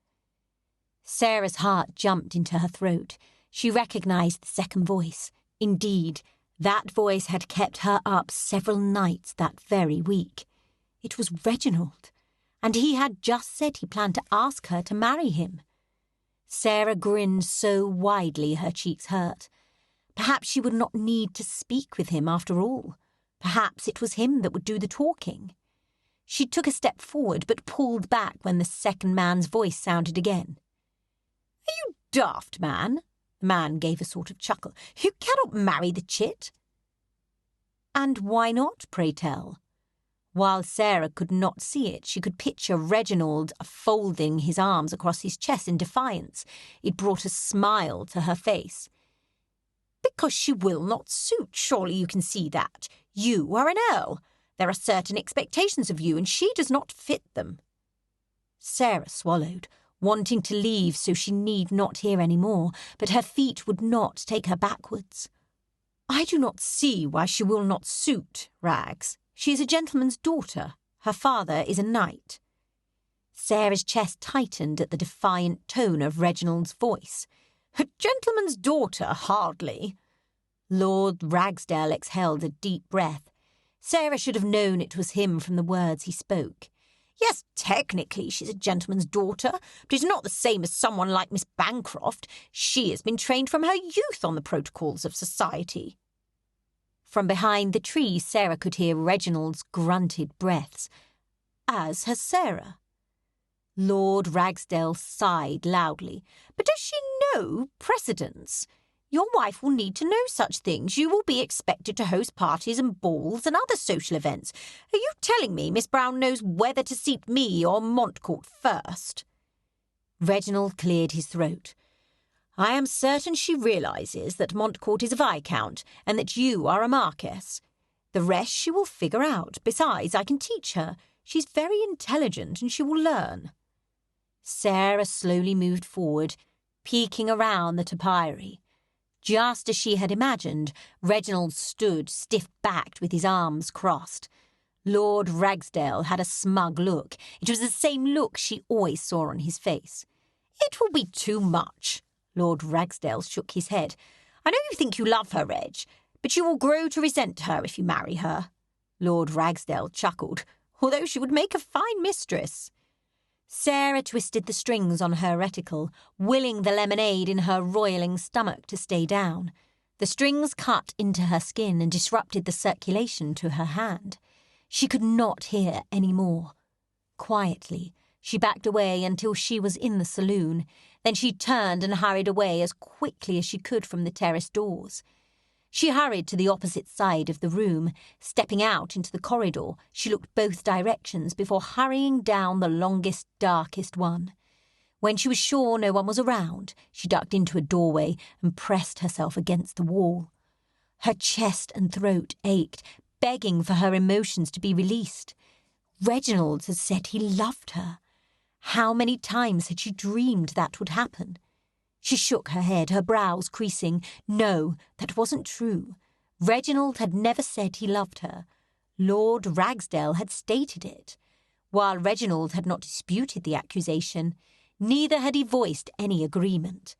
Sarah's heart jumped into her throat. She recognised the second voice. Indeed, that voice had kept her up several nights that very week. It was Reginald, and he had just said he planned to ask her to marry him. Sarah grinned so widely her cheeks hurt. Perhaps she would not need to speak with him after all. Perhaps it was him that would do the talking. She took a step forward but pulled back when the second man's voice sounded again. "Are you daft, man?" The man gave a sort of chuckle. "You cannot marry the chit." "And why not, pray tell?" While Sarah could not see it, she could picture Reginald folding his arms across his chest in defiance. It brought a smile to her face. "Because she will not suit. Surely you can see that. You are an earl. There are certain expectations of you, and she does not fit them." Sarah swallowed, wanting to leave so she need not hear any more, but her feet would not take her backwards. "I do not see why she will not suit, Rags. She is a gentleman's daughter. Her father is a knight." Sarah's chest tightened at the defiant tone of Reginald's voice. "A gentleman's daughter, hardly." Lord Ragsdale exhaled a deep breath. Sarah should have known it was him from the words he spoke. "Yes, technically she's a gentleman's daughter, but it's not the same as someone like Miss Bancroft. She has been trained from her youth on the protocols of society." From behind the tree, Sarah could hear Reginald's grunted breaths. As has Sarah. Lord Ragsdale sighed loudly. "But does she know precedence? Your wife will need to know such things. You will be expected to host parties and balls and other social events. Are you telling me Miss Brown knows whether to seat me or Montcourt first?" Reginald cleared his throat. "I am certain she realises that Montcourt is a viscount and that you are a marquess. The rest she will figure out. Besides, I can teach her. She's very intelligent and she will learn." Sarah slowly moved forward, peeking around the topiary. Just as she had imagined, Reginald stood stiff-backed with his arms crossed. Lord Ragsdale had a smug look. It was the same look she always saw on his face. "It will be too much." Lord Ragsdale shook his head. "I know you think you love her, Reg, but you will grow to resent her if you marry her." Lord Ragsdale chuckled, "Although she would make a fine mistress." Sarah twisted the strings on her reticle, willing the lemonade in her roiling stomach to stay down. The strings cut into her skin and disrupted the circulation to her hand. She could not hear any more. quietly. She backed away until she was in the saloon. Then she turned and hurried away as quickly as she could from the terrace doors. She hurried to the opposite side of the room. Stepping out into the corridor, she looked both directions before hurrying down the longest, darkest one. When she was sure no one was around, she ducked into a doorway and pressed herself against the wall. Her chest and throat ached, begging for her emotions to be released. Reginald had said he loved her. How many times had she dreamed that would happen? She shook her head, her brows creasing. No, that wasn't true. Reginald had never said he loved her. Lord Ragsdale had stated it. While Reginald had not disputed the accusation, neither had he voiced any agreement.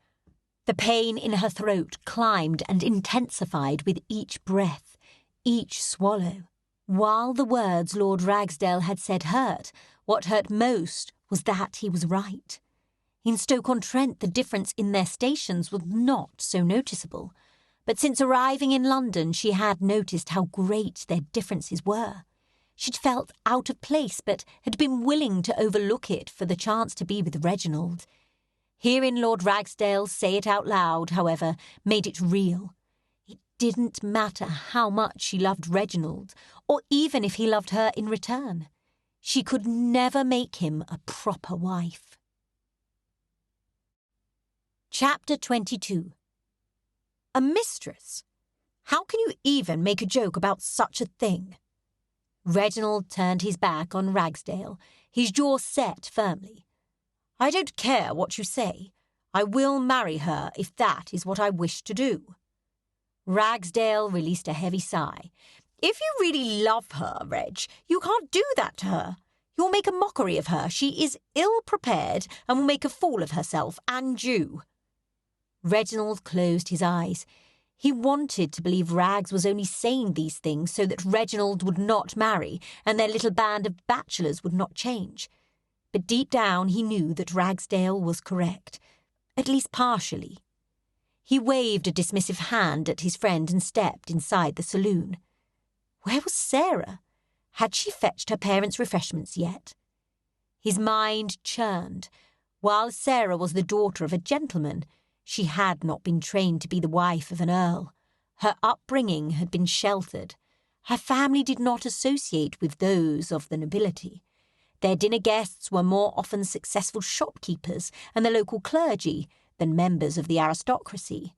The pain in her throat climbed and intensified with each breath, each swallow. While the words Lord Ragsdale had said hurt, what hurt most was that he was right. In Stoke-on-Trent, the difference in their stations was not so noticeable, but since arriving in London she had noticed how great their differences were. She'd felt out of place, but had been willing to overlook it for the chance to be with Reginald. Hearing Lord Ragsdale say it out loud, however, made it real. It didn't matter how much she loved Reginald, or even if he loved her in return. She could never make him a proper wife. Chapter 22. A mistress? How can you even make a joke about such a thing? Reginald turned his back on Ragsdale, his jaw set firmly. I don't care what you say. I will marry her if that is what I wish to do. Ragsdale released a heavy sigh. If you really love her, Reg, you can't do that to her. You'll make a mockery of her. She is ill-prepared and will make a fool of herself and you. Reginald closed his eyes. He wanted to believe Rags was only saying these things so that Reginald would not marry and their little band of bachelors would not change. But deep down he knew that Ragsdale was correct, at least partially. He waved a dismissive hand at his friend and stepped inside the saloon. Where was Sarah? Had she fetched her parents' refreshments yet? His mind churned. While Sarah was the daughter of a gentleman, she had not been trained to be the wife of an earl. Her upbringing had been sheltered. Her family did not associate with those of the nobility. Their dinner guests were more often successful shopkeepers and the local clergy than members of the aristocracy.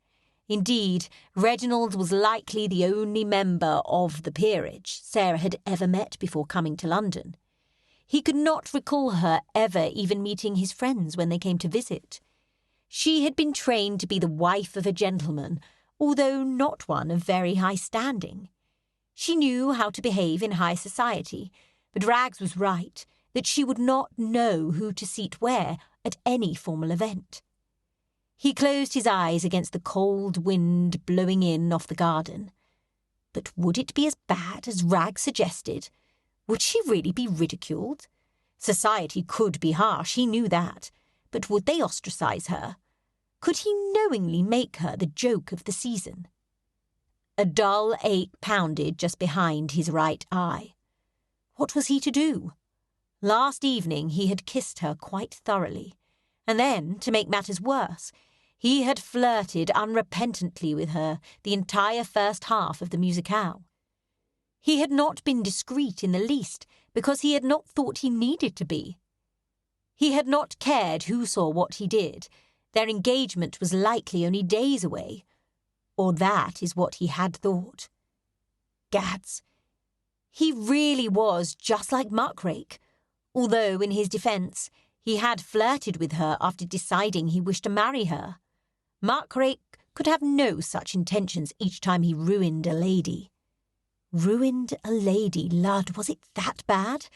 Indeed, Reginald was likely the only member of the peerage Sarah had ever met before coming to London. He could not recall her ever even meeting his friends when they came to visit. She had been trained to be the wife of a gentleman, although not one of very high standing. She knew how to behave in high society, but Rags was right that she would not know who to seat where at any formal event. He closed his eyes against the cold wind blowing in off the garden. But would it be as bad as Rags suggested? Would she really be ridiculed? Society could be harsh, he knew that, but would they ostracize her? Could he knowingly make her the joke of the season? A dull ache pounded just behind his right eye. What was he to do? Last evening he had kissed her quite thoroughly, and then, to make matters worse, he had flirted unrepentantly with her the entire first half of the musicale. He had not been discreet in the least, because he had not thought he needed to be. He had not cared who saw what he did. Their engagement was likely only days away. Or that is what he had thought. Gads. He really was just like Muckrake, although, in his defence, he had flirted with her after deciding he wished to marry her. Muckrake could have no such intentions each time he ruined a lady. Ruined a lady, lud, was it that bad?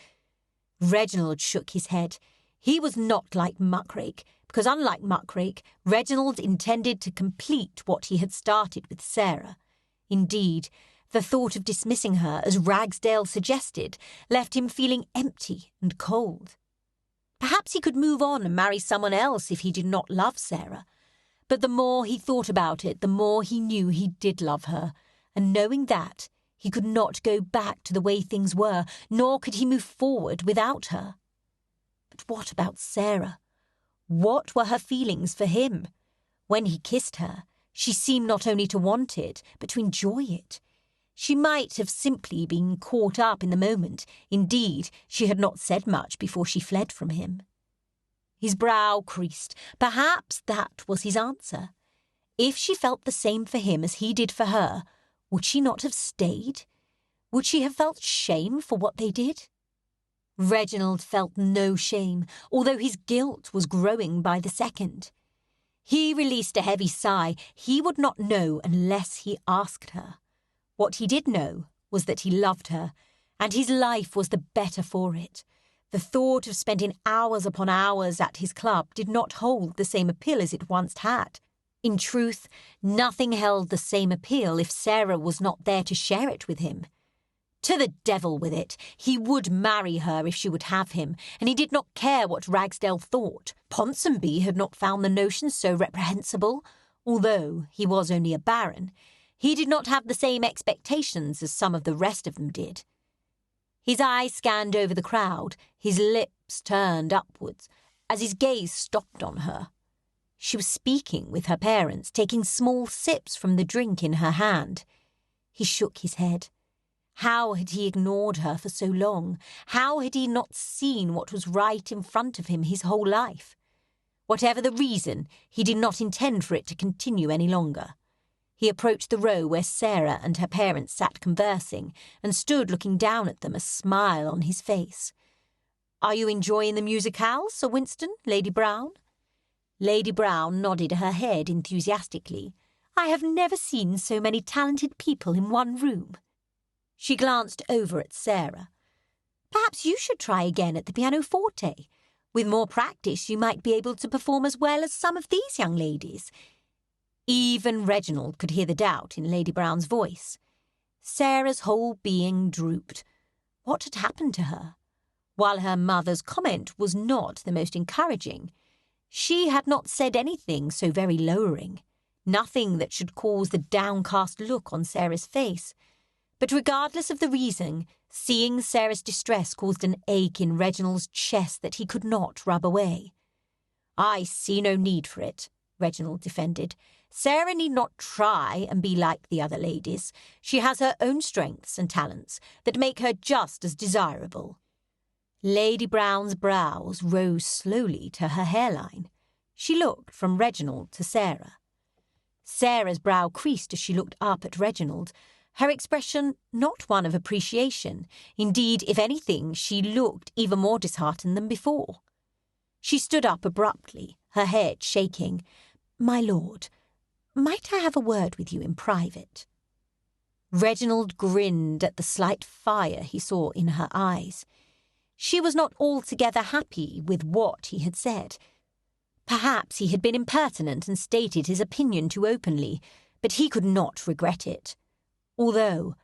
Reginald shook his head. He was not like Muckrake, because unlike Muckrake, Reginald intended to complete what he had started with Sarah. Indeed, the thought of dismissing her, as Ragsdale suggested, left him feeling empty and cold. Perhaps he could move on and marry someone else if he did not love Sarah. But the more he thought about it, the more he knew he did love her, and knowing that, he could not go back to the way things were, nor could he move forward without her. But what about Sarah? What were her feelings for him? When he kissed her, she seemed not only to want it, but to enjoy it. She might have simply been caught up in the moment. Indeed, she had not said much before she fled from him. His brow creased. Perhaps that was his answer. If she felt the same for him as he did for her, would she not have stayed? Would she have felt shame for what they did? Reginald felt no shame, although his guilt was growing by the second. He released a heavy sigh. He would not know unless he asked her. What he did know was that he loved her, and his life was the better for it. The thought of spending hours upon hours at his club did not hold the same appeal as it once had. In truth, nothing held the same appeal if Sarah was not there to share it with him. To the devil with it. He would marry her if she would have him, and he did not care what Ragsdale thought. Ponsonby had not found the notion so reprehensible. Although he was only a baron, he did not have the same expectations as some of the rest of them did. His eyes scanned over the crowd, his lips turned upwards, as his gaze stopped on her. She was speaking with her parents, taking small sips from the drink in her hand. He shook his head. How had he ignored her for so long? How had he not seen what was right in front of him his whole life? Whatever the reason, he did not intend for it to continue any longer. He approached the row where Sarah and her parents sat conversing, and stood looking down at them, a smile on his face. "Are you enjoying the musicale, Sir Winston, Lady Brown?" Lady Brown nodded her head enthusiastically. "I have never seen so many talented people in one room." She glanced over at Sarah. "Perhaps you should try again at the pianoforte. With more practice you might be able to perform as well as some of these young ladies." Even Reginald could hear the doubt in Lady Brown's voice. Sarah's whole being drooped. What had happened to her? While her mother's comment was not the most encouraging, she had not said anything so very lowering, nothing that should cause the downcast look on Sarah's face. But regardless of the reason, seeing Sarah's distress caused an ache in Reginald's chest that he could not rub away. "I see no need for it," Reginald defended. "Sarah need not try and be like the other ladies. She has her own strengths and talents that make her just as desirable." Lady Brown's brows rose slowly to her hairline. She looked from Reginald to Sarah. Sarah's brow creased as she looked up at Reginald, her expression not one of appreciation. Indeed, if anything, she looked even more disheartened than before. She stood up abruptly, her head shaking. "My lord, might I have a word with you in private?" Reginald grinned at the slight fire he saw in her eyes. She was not altogether happy with what he had said. Perhaps he had been impertinent and stated his opinion too openly, but he could not regret it. Although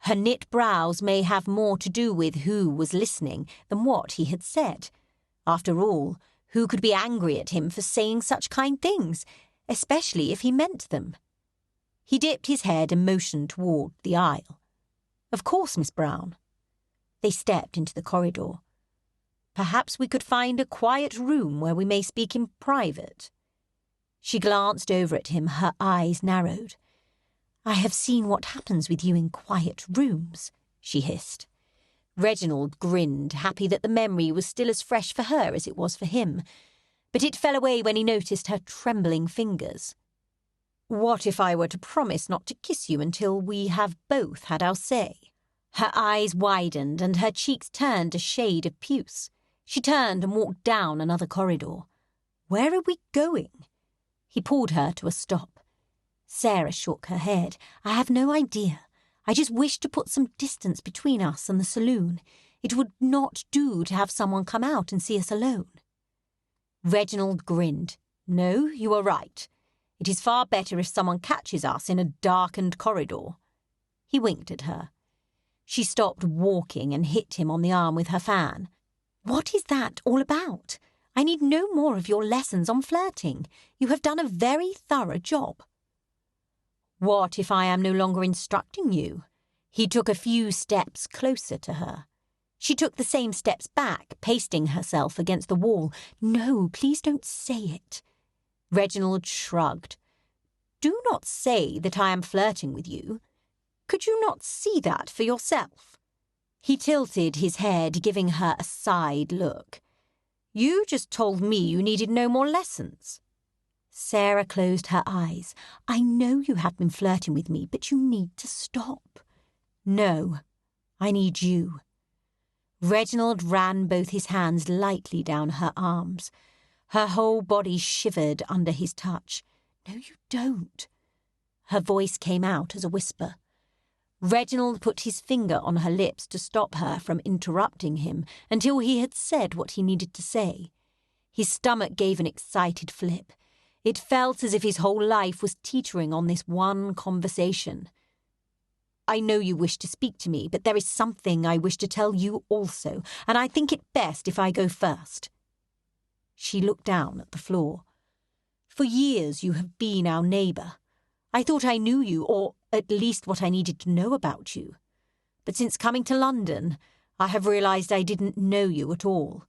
her knit brows may have more to do with who was listening than what he had said. After all, who could be angry at him for saying such kind things, especially if he meant them? He dipped his head and motioned toward the aisle. "Of course, Miss Brown." They stepped into the corridor. "Perhaps we could find a quiet room where we may speak in private." She glanced over at him, her eyes narrowed. "I have seen what happens with you in quiet rooms," she hissed. Reginald grinned, happy that the memory was still as fresh for her as it was for him, but it fell away when he noticed her trembling fingers. "What if I were to promise not to kiss you until we have both had our say?" Her eyes widened and her cheeks turned a shade of puce. She turned and walked down another corridor. "Where are we going?" He pulled her to a stop. Sarah shook her head. "I have no idea. I just wish to put some distance between us and the saloon. It would not do to have someone come out and see us alone." Reginald grinned. "No, you are right. It is far better if someone catches us in a darkened corridor." He winked at her. She stopped walking and hit him on the arm with her fan. "What is that all about? I need no more of your lessons on flirting. You have done a very thorough job." "What if I am no longer instructing you?" He took a few steps closer to her. She took the same steps back, pasting herself against the wall. "No, please don't say it." Reginald shrugged. "Do not say that I am flirting with you. Could you not see that for yourself?" He tilted his head, giving her a side look. "You just told me you needed no more lessons." Sarah closed her eyes. "I know you have been flirting with me, but you need to stop." "No, I need you." Reginald ran both his hands lightly down her arms. Her whole body shivered under his touch. "No, you don't." Her voice came out as a whisper. Reginald put his finger on her lips to stop her from interrupting him until he had said what he needed to say. His stomach gave an excited flip. It felt as if his whole life was teetering on this one conversation. "I know you wish to speak to me, but there is something I wish to tell you also, and I think it best if I go first." She looked down at the floor. "For years you have been our neighbour. I thought I knew you, or at least what I needed to know about you. But since coming to London, I have realised I didn't know you at all."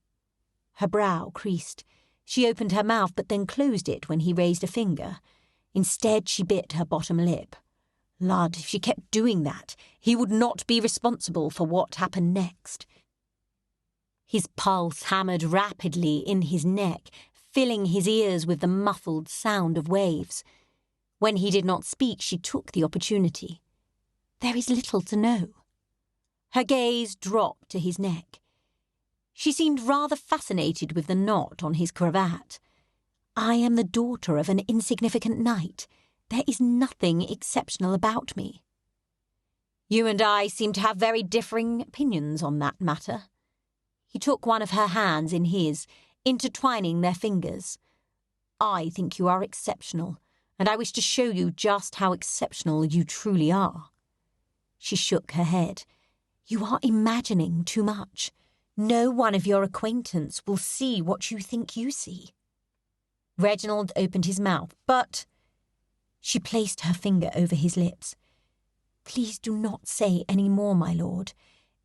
Her brow creased. She opened her mouth but then closed it when he raised a finger. Instead, she bit her bottom lip. Lud, if she kept doing that, he would not be responsible for what happened next. His pulse hammered rapidly in his neck, filling his ears with the muffled sound of waves. When he did not speak, she took the opportunity. "There is little to know." Her gaze dropped to his neck. She seemed rather fascinated with the knot on his cravat. "I am the daughter of an insignificant knight. There is nothing exceptional about me." "You and I seem to have very differing opinions on that matter." He took one of her hands in his, intertwining their fingers. "I think you are exceptional, and I wish to show you just how exceptional you truly are." She shook her head. "You are imagining too much. No one of your acquaintance will see what you think you see." Reginald opened his mouth, but... She placed her finger over his lips. "Please do not say any more, my lord.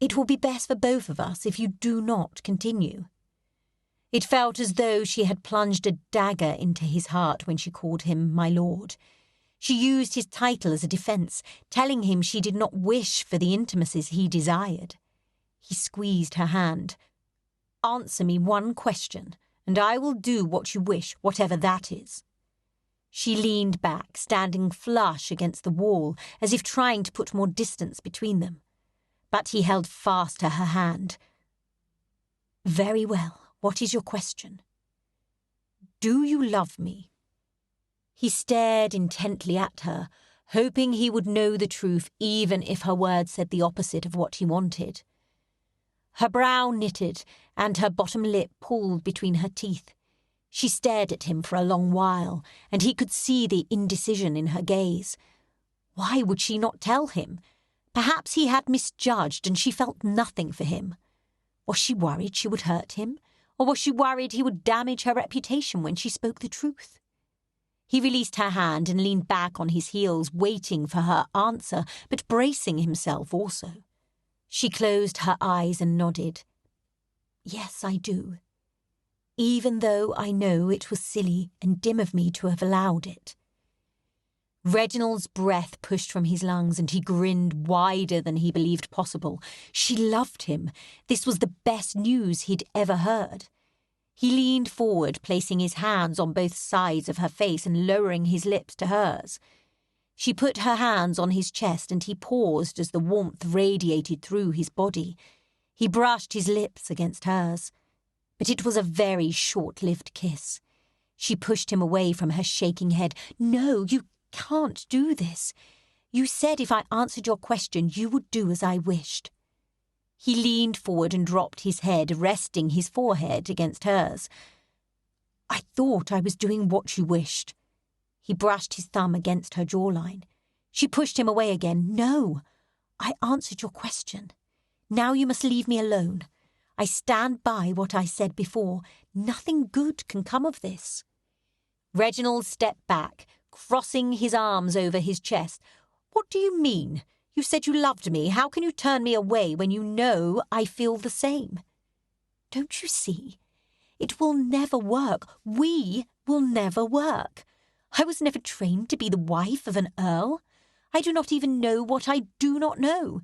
It will be best for both of us if you do not continue." It felt as though she had plunged a dagger into his heart when she called him my lord. She used his title as a defence, telling him she did not wish for the intimacies he desired. He squeezed her hand. "Answer me one question, and I will do what you wish, whatever that is." She leaned back, standing flush against the wall, as if trying to put more distance between them. But he held fast to her hand. "Very well. What is your question?" "Do you love me?" He stared intently at her, hoping he would know the truth even if her words said the opposite of what he wanted. Her brow knitted, and her bottom lip pulled between her teeth. She stared at him for a long while, and he could see the indecision in her gaze. Why would she not tell him? Perhaps he had misjudged and she felt nothing for him. Was she worried she would hurt him? Or was she worried he would damage her reputation when she spoke the truth? He released her hand and leaned back on his heels, waiting for her answer, but bracing himself also. She closed her eyes and nodded. "Yes, I do. Even though I know it was silly and dim of me to have allowed it." Reginald's breath pushed from his lungs and he grinned wider than he believed possible. She loved him. This was the best news he'd ever heard. He leaned forward, placing his hands on both sides of her face and lowering his lips to hers. She put her hands on his chest and he paused as the warmth radiated through his body. He brushed his lips against hers. But it was a very short-lived kiss. She pushed him away from her shaking head. "No, you can't do this. You said if I answered your question, you would do as I wished." He leaned forward and dropped his head, resting his forehead against hers. "I thought I was doing what you wished." He brushed his thumb against her jawline. She pushed him away again. "No, I answered your question. Now you must leave me alone. I stand by what I said before. Nothing good can come of this." Reginald stepped back, crossing his arms over his chest. "What do you mean? You said you loved me. How can you turn me away when you know I feel the same? Don't you see? It will never work. We will never work. I was never trained to be the wife of an earl. I do not even know what I do not know.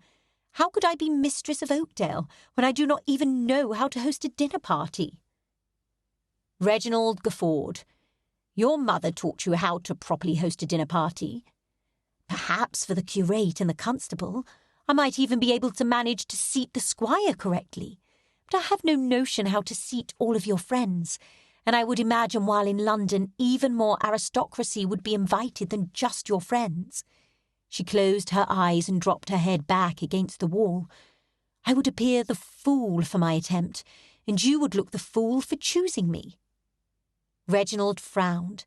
How could I be mistress of Oakdale when I do not even know how to host a dinner party? Reginald guffawed. Your mother taught you how to properly host a dinner party. Perhaps for the curate and the constable, I might even be able to manage to seat the squire correctly. But I have no notion how to seat all of your friends, and I would imagine while in London even more aristocracy would be invited than just your friends. She closed her eyes and dropped her head back against the wall. I would appear the fool for my attempt, and you would look the fool for choosing me. Reginald frowned.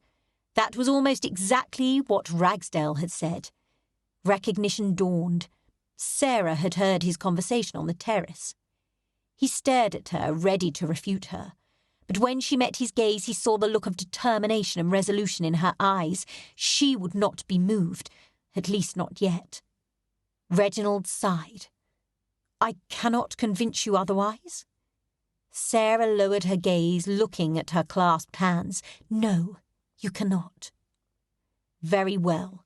That was almost exactly what Ragsdale had said. Recognition dawned. Sarah had heard his conversation on the terrace. He stared at her, ready to refute her. But when she met his gaze, he saw the look of determination and resolution in her eyes. She would not be moved, at least not yet. Reginald sighed. I cannot convince you otherwise? Sarah lowered her gaze, looking at her clasped hands. No, you cannot. Very well.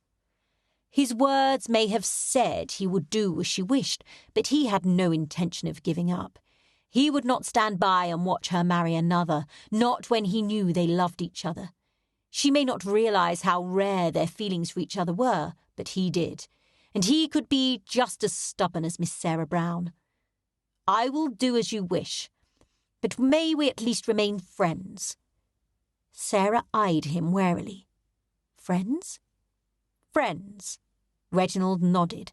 His words may have said he would do as she wished, but he had no intention of giving up. He would not stand by and watch her marry another, not when he knew they loved each other. She may not realise how rare their feelings for each other were, but he did, and he could be just as stubborn as Miss Sarah Brown. I will do as you wish, but may we at least remain friends? Sarah eyed him warily. Friends? Friends. Reginald nodded.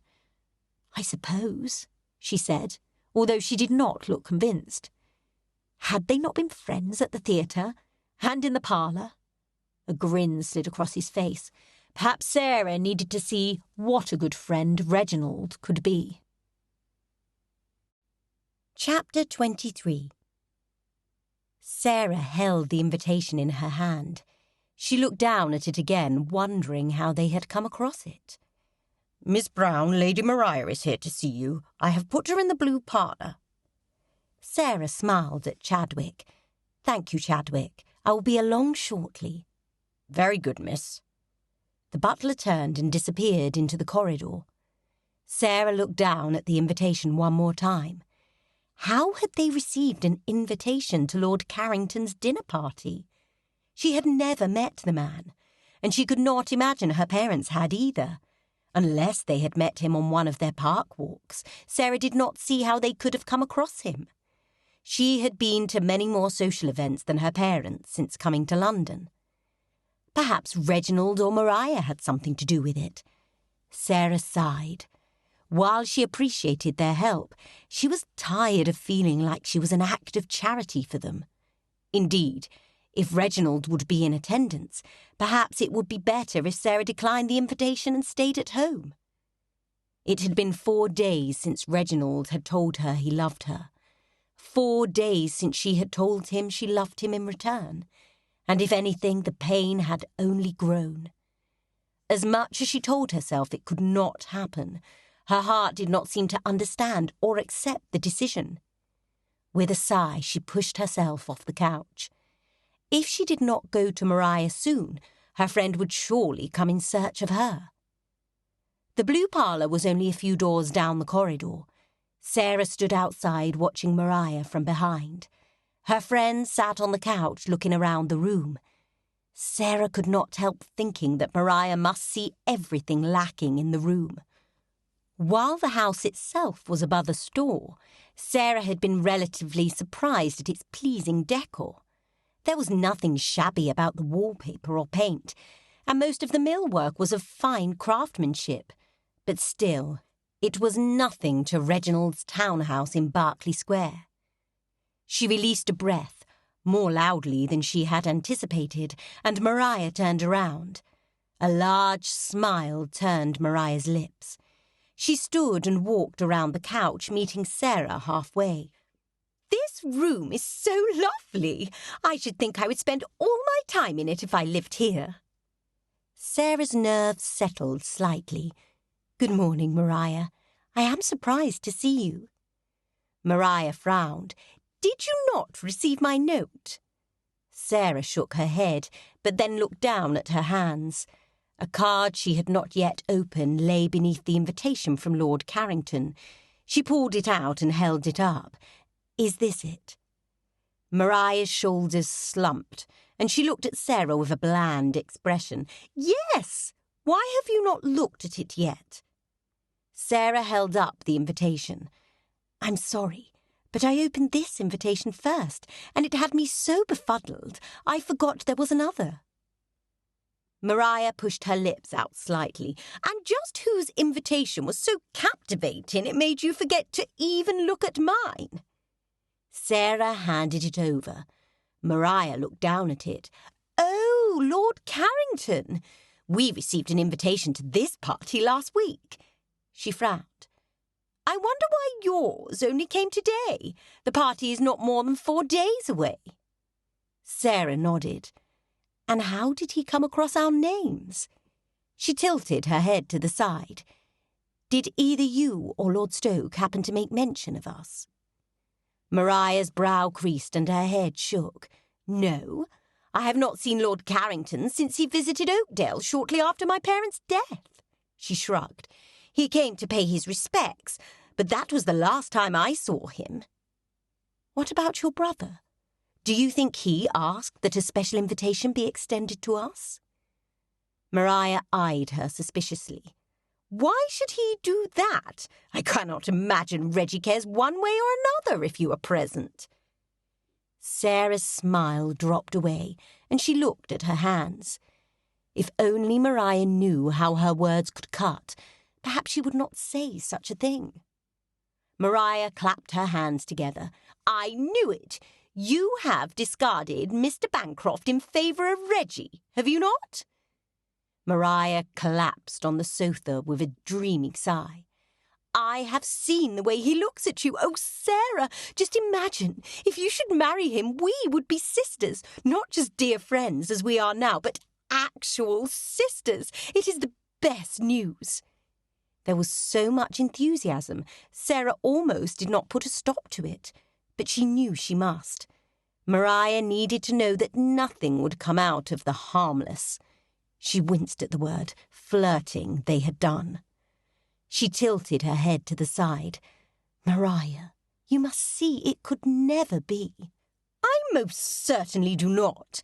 I suppose, she said, although she did not look convinced. Had they not been friends at the theatre, and in the parlour? A grin slid across his face. Perhaps Sarah needed to see what a good friend Reginald could be. Chapter 23. Sarah held the invitation in her hand. She looked down at it again, wondering how they had come across it. Miss Brown, Lady Maria is here to see you. I have put her in the blue parlour. Sarah smiled at Chadwick. Thank you, Chadwick. I will be along shortly. Very good, miss. The butler turned and disappeared into the corridor. Sarah looked down at the invitation one more time. How had they received an invitation to Lord Carrington's dinner party? She had never met the man, and she could not imagine her parents had either. Unless they had met him on one of their park walks, Sarah did not see how they could have come across him. She had been to many more social events than her parents since coming to London. Perhaps Reginald or Maria had something to do with it. Sarah sighed. While she appreciated their help, she was tired of feeling like she was an act of charity for them. Indeed, if Reginald would be in attendance, perhaps it would be better if Sarah declined the invitation and stayed at home. It had been 4 days since Reginald had told her he loved her. 4 days since she had told him she loved him in return, and if anything, the pain had only grown. As much as she told herself it could not happen, her heart did not seem to understand or accept the decision. With a sigh, she pushed herself off the couch. If she did not go to Maria soon, her friend would surely come in search of her. The blue parlour was only a few doors down the corridor. Sarah stood outside watching Maria from behind. Her friend sat on the couch looking around the room. Sarah could not help thinking that Maria must see everything lacking in the room. While the house itself was above a store, Sarah had been relatively surprised at its pleasing decor. There was nothing shabby about the wallpaper or paint, and most of the millwork was of fine craftsmanship. But still, it was nothing to Reginald's townhouse in Berkeley Square. She released a breath, more loudly than she had anticipated, and Maria turned around. A large smile turned Maria's lips. She stood and walked around the couch, meeting Sarah halfway. This room is so lovely. I should think I would spend all my time in it if I lived here. Sarah's nerves settled slightly. Good morning, Maria. I am surprised to see you. Maria frowned. Did you not receive my note? Sarah shook her head, but then looked down at her hands. A card she had not yet opened lay beneath the invitation from Lord Carrington. She pulled it out and held it up. Is this it? Maria's shoulders slumped, and she looked at Sarah with a bland expression. Yes! Why have you not looked at it yet? Sarah held up the invitation. I'm sorry, but I opened this invitation first, and it had me so befuddled I forgot there was another. Maria pushed her lips out slightly. And just whose invitation was so captivating it made you forget to even look at mine? Sarah handed it over. Maria looked down at it. Oh, Lord Carrington! We received an invitation to this party last week. She frowned. I wonder why yours only came today. The party is not more than 4 days away. Sarah nodded. And how did he come across our names? She tilted her head to the side. Did either you or Lord Stoke happen to make mention of us? Maria's brow creased and her head shook. No, I have not seen Lord Carrington since he visited Oakdale shortly after my parents' death. She shrugged. He came to pay his respects, but that was the last time I saw him. What about your brother? Do you think he asked that a special invitation be extended to us? Maria eyed her suspiciously. Why should he do that? I cannot imagine Reggie cares one way or another if you are present. Sarah's smile dropped away, and she looked at her hands. If only Maria knew how her words could cut, perhaps she would not say such a thing. Maria clapped her hands together. I knew it! You have discarded Mr. Bancroft in favour of Reggie, have you not? Maria collapsed on the sofa with a dreamy sigh. I have seen the way he looks at you. Oh, Sarah, just imagine, if you should marry him, we would be sisters, not just dear friends as we are now, but actual sisters. It is the best news. There was so much enthusiasm, Sarah almost did not put a stop to it. But she knew she must. Maria needed to know that nothing would come out of the harmless. She winced at the word, flirting they had done. She tilted her head to the side. Maria, you must see it could never be. I most certainly do not.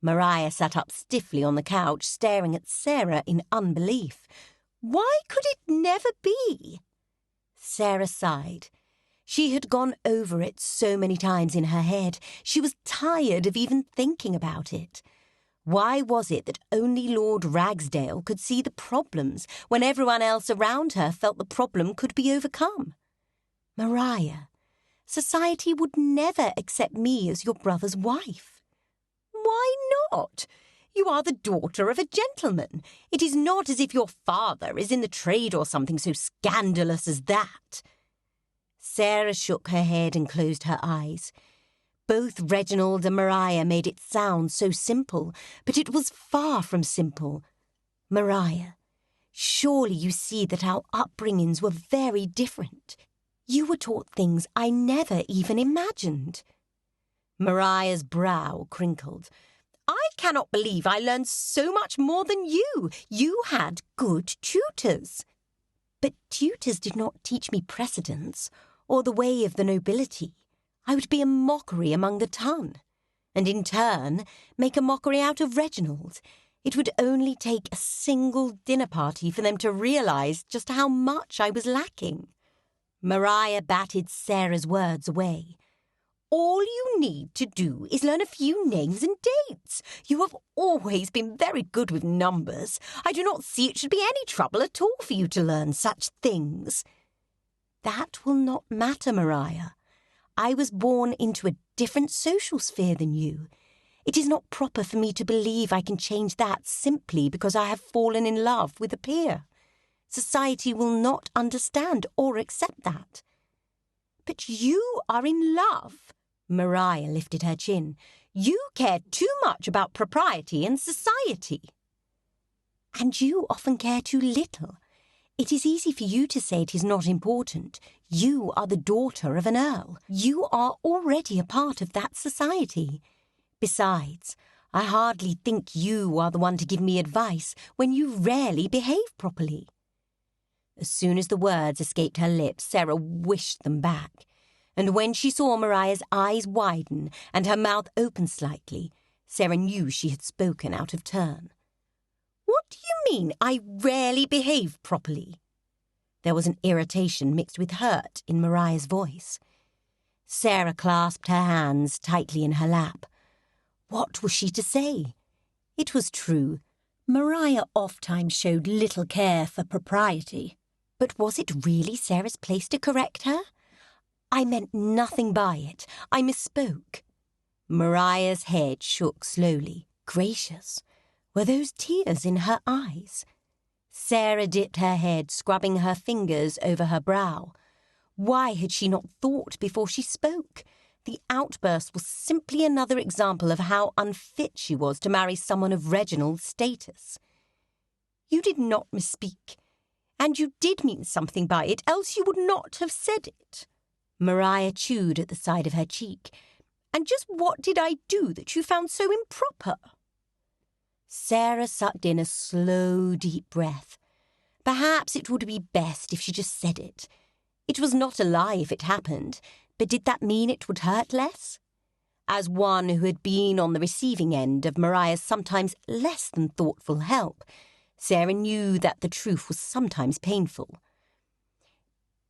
Maria sat up stiffly on the couch, staring at Sarah in unbelief. Why could it never be? Sarah sighed. She had gone over it so many times in her head, she was tired of even thinking about it. Why was it that only Lord Ragsdale could see the problems when everyone else around her felt the problem could be overcome? Maria, society would never accept me as your brother's wife. Why not? You are the daughter of a gentleman. It is not as if your father is in the trade or something so scandalous as that. Sarah shook her head and closed her eyes. Both Reginald and Maria made it sound so simple, but it was far from simple. Maria, surely you see that our upbringings were very different. You were taught things I never even imagined. Maria's brow crinkled. I cannot believe I learned so much more than you. You had good tutors. But tutors did not teach me precedence or the way of the nobility. I would be a mockery among the ton, and in turn make a mockery out of Reginald. It would only take a single dinner party for them to realise just how much I was lacking. Maria batted Sarah's words away. All you need to do is learn a few names and dates. You have always been very good with numbers. I do not see it should be any trouble at all for you to learn such things. That will not matter, Maria. I was born into a different social sphere than you. It is not proper for me to believe I can change that simply because I have fallen in love with a peer. Society will not understand or accept that. But you are in love. Maria lifted her chin. You care too much about propriety and society. And you often care too little. It is easy for you to say it is not important. You are the daughter of an earl. You are already a part of that society. Besides, I hardly think you are the one to give me advice when you rarely behave properly." As soon as the words escaped her lips, Sarah wished them back, and when she saw Mariah's eyes widen and her mouth open slightly, Sarah knew she had spoken out of turn. "What do you mean, I rarely behave properly?" There was an irritation mixed with hurt in Mariah's voice. Sarah clasped her hands tightly in her lap. What was she to say? It was true. Mariah oft-times showed little care for propriety. But was it really Sarah's place to correct her? "I meant nothing by it. I misspoke." Mariah's head shook slowly. Gracious! Were those tears in her eyes? Sarah dipped her head, scrubbing her fingers over her brow. Why had she not thought before she spoke? The outburst was simply another example of how unfit she was to marry someone of Reginald's status. "You did not misspeak, and you did mean something by it, else you would not have said it." Mariah chewed at the side of her cheek. "And just what did I do that you found so improper?" Sarah sucked in a slow, deep breath. Perhaps it would be best if she just said it. It was not a lie if it happened, but did that mean it would hurt less? As one who had been on the receiving end of Mariah's sometimes less than thoughtful help, Sarah knew that the truth was sometimes painful.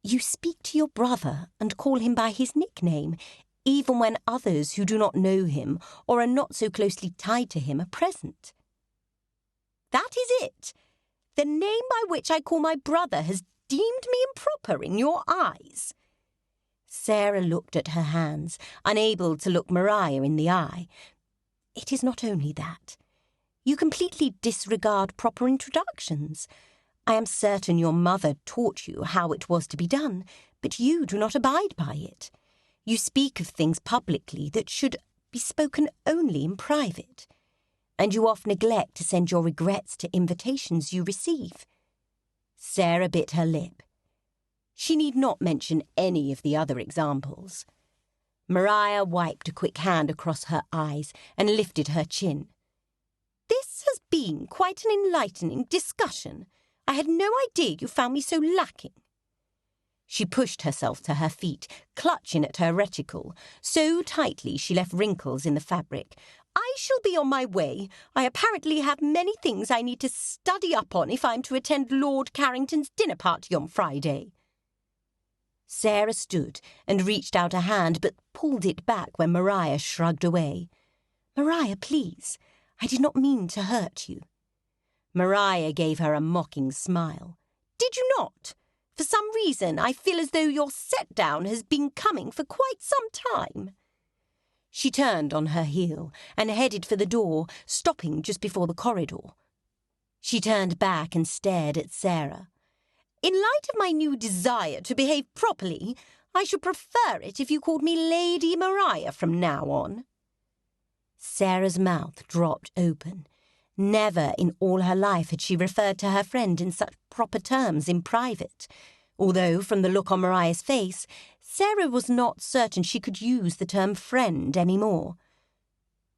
"You speak to your brother and call him by his nickname, even when others who do not know him or are not so closely tied to him are present." "That is it. The name by which I call my brother has deemed me improper in your eyes." Sarah looked at her hands, unable to look Mariah in the eye. "It is not only that. You completely disregard proper introductions. I am certain your mother taught you how it was to be done, but you do not abide by it. You speak of things publicly that should be spoken only in private, and you often neglect to send your regrets to invitations you receive." Sarah bit her lip. She need not mention any of the other examples. Mariah wiped a quick hand across her eyes and lifted her chin. "This has been quite an enlightening discussion. I had no idea you found me so lacking." She pushed herself to her feet, clutching at her reticle, so tightly she left wrinkles in the fabric. "I shall be on my way. I apparently have many things I need to study up on if I'm to attend Lord Carrington's dinner party on Friday." Sarah stood and reached out a hand, but pulled it back when Mariah shrugged away. "Mariah, please. I did not mean to hurt you." Mariah gave her a mocking smile. "Did you not? For some reason, I feel as though your set-down has been coming for quite some time." She turned on her heel and headed for the door, stopping just before the corridor. She turned back and stared at Sarah. "In light of my new desire to behave properly, I should prefer it if you called me Lady Mariah from now on." Sarah's mouth dropped open. Never in all her life had she referred to her friend in such proper terms in private, although, from the look on Mariah's face, Sarah was not certain she could use the term friend any more.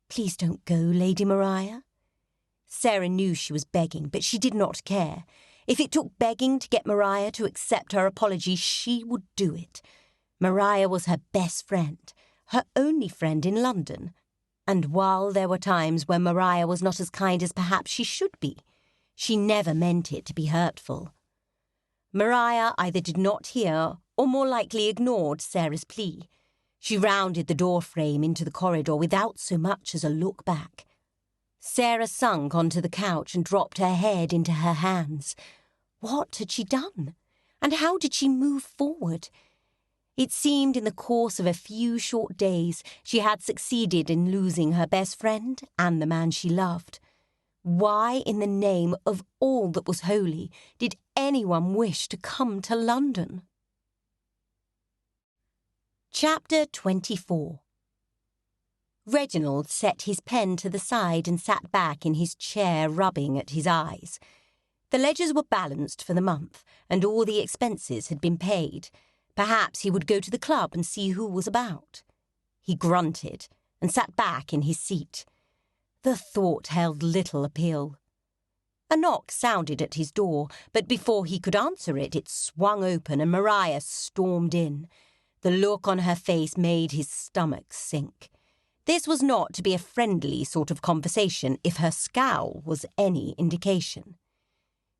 "Please don't go, Lady Mariah." Sarah knew she was begging, but she did not care. If it took begging to get Mariah to accept her apology, she would do it. Mariah was her best friend, her only friend in London. And while there were times when Mariah was not as kind as perhaps she should be, she never meant it to be hurtful. Mariah either did not hear or more likely ignored Sarah's plea. She rounded the door frame into the corridor without so much as a look back. Sarah sunk onto the couch and dropped her head into her hands. What had she done? And how did she move forward? It seemed in the course of a few short days she had succeeded in losing her best friend and the man she loved. Why, in the name of all that was holy, did anyone wish to come to London? Chapter 24. Reginald set his pen to the side and sat back in his chair, rubbing at his eyes. The ledgers were balanced for the month, and all the expenses had been paid. Perhaps he would go to the club and see who was about. He grunted and sat back in his seat. The thought held little appeal. A knock sounded at his door, but before he could answer it, it swung open and Maria stormed in. The look on her face made his stomach sink. This was not to be a friendly sort of conversation if her scowl was any indication.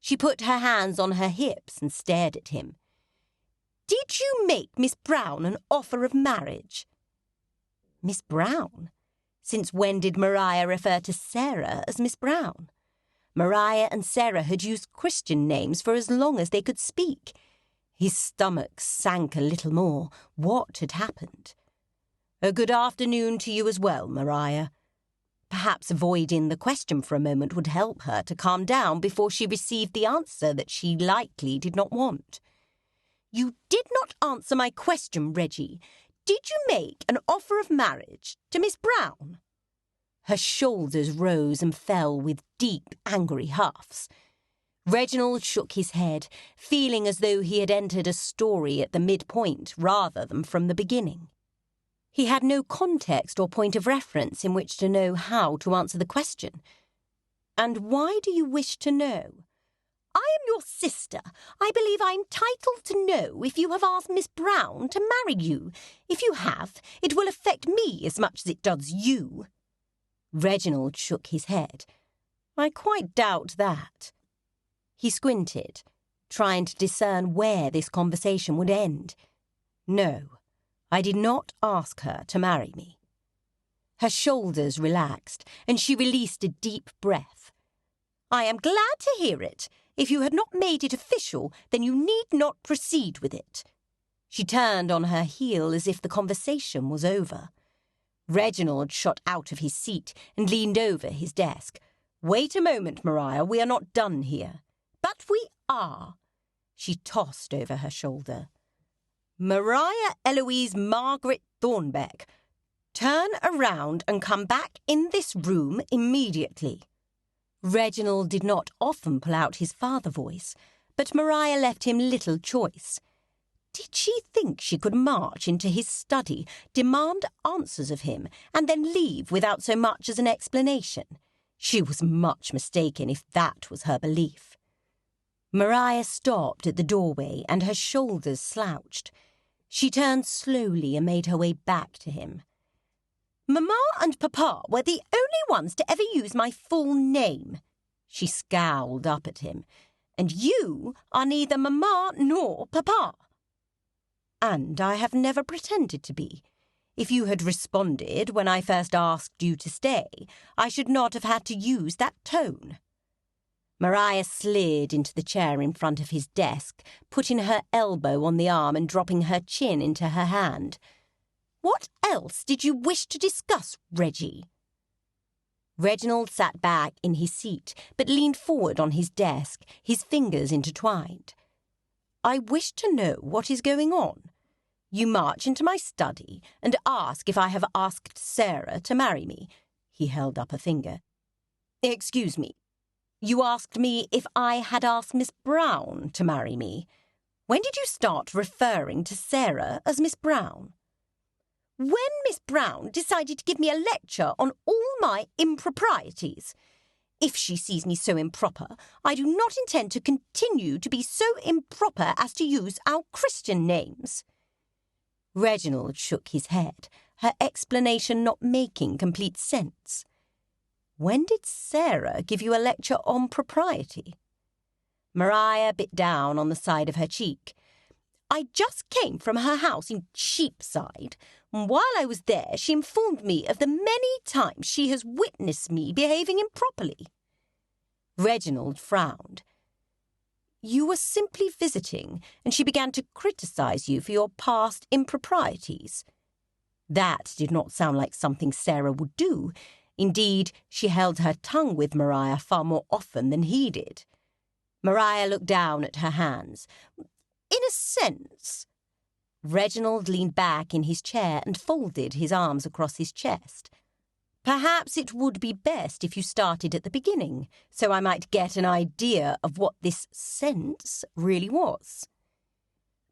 She put her hands on her hips and stared at him. "Did you make Miss Brown an offer of marriage?" Miss Brown? Since when did Maria refer to Sarah as Miss Brown? Maria and Sarah had used Christian names for as long as they could speak. His stomach sank a little more. What had happened? "A good afternoon to you as well, Maria." Perhaps avoiding the question for a moment would help her to calm down before she received the answer that she likely did not want. "You did not answer my question, Reggie. Did you make an offer of marriage to Miss Brown?" Her shoulders rose and fell with deep, angry huffs. Reginald shook his head, feeling as though he had entered a story at the midpoint rather than from the beginning. He had no context or point of reference in which to know how to answer the question. "And why do you wish to know?" "I am your sister. I believe I am entitled to know if you have asked Miss Brown to marry you. If you have, it will affect me as much as it does you." Reginald shook his head. "I quite doubt that." He squinted, trying to discern where this conversation would end. "No, I did not ask her to marry me." Her shoulders relaxed, and she released a deep breath. "I am glad to hear it. If you had not made it official, then you need not proceed with it." She turned on her heel as if the conversation was over. Reginald shot out of his seat and leaned over his desk. "Wait a moment, Maria, we are not done here." "But we are." She tossed over her shoulder. "Maria Eloise Margaret Thornbeck, turn around and come back in this room immediately." Reginald did not often pull out his father voice, but Maria left him little choice. Did she think she could march into his study, demand answers of him, and then leave without so much as an explanation? She was much mistaken if that was her belief. Maria stopped at the doorway and her shoulders slouched. She turned slowly and made her way back to him. "Mamma and Papa were the only ones to ever use my full name." She scowled up at him. "And you are neither Mamma nor Papa." "And I have never pretended to be. If you had responded when I first asked you to stay, I should not have had to use that tone." Maria slid into the chair in front of his desk, putting her elbow on the arm and dropping her chin into her hand. "What else did you wish to discuss, Reggie?" Reginald sat back in his seat, but leaned forward on his desk, his fingers intertwined. "I wish to know what is going on. You march into my study and ask if I have asked Sarah to marry me." He held up a finger. "Excuse me. You asked me if I had asked Miss Brown to marry me. When did you start referring to Sarah as Miss Brown?" "When Miss Brown decided to give me a lecture on all my improprieties. If she sees me so improper, I do not intend to continue to be so improper as to use our Christian names." Reginald shook his head, her explanation not making complete sense. "When did Sarah give you a lecture on propriety?" Maria bit down on the side of her cheek. "I just came from her house in Cheapside. While I was there, she informed me of the many times she has witnessed me behaving improperly." Reginald frowned. "You were simply visiting, and she began to criticize you for your past improprieties." That did not sound like something Sarah would do. Indeed, she held her tongue with Maria far more often than he did. Maria looked down at her hands. "In a sense." Reginald leaned back in his chair and folded his arms across his chest. Perhaps it would be best if you started at the beginning, so I might get an idea of what this sense really was.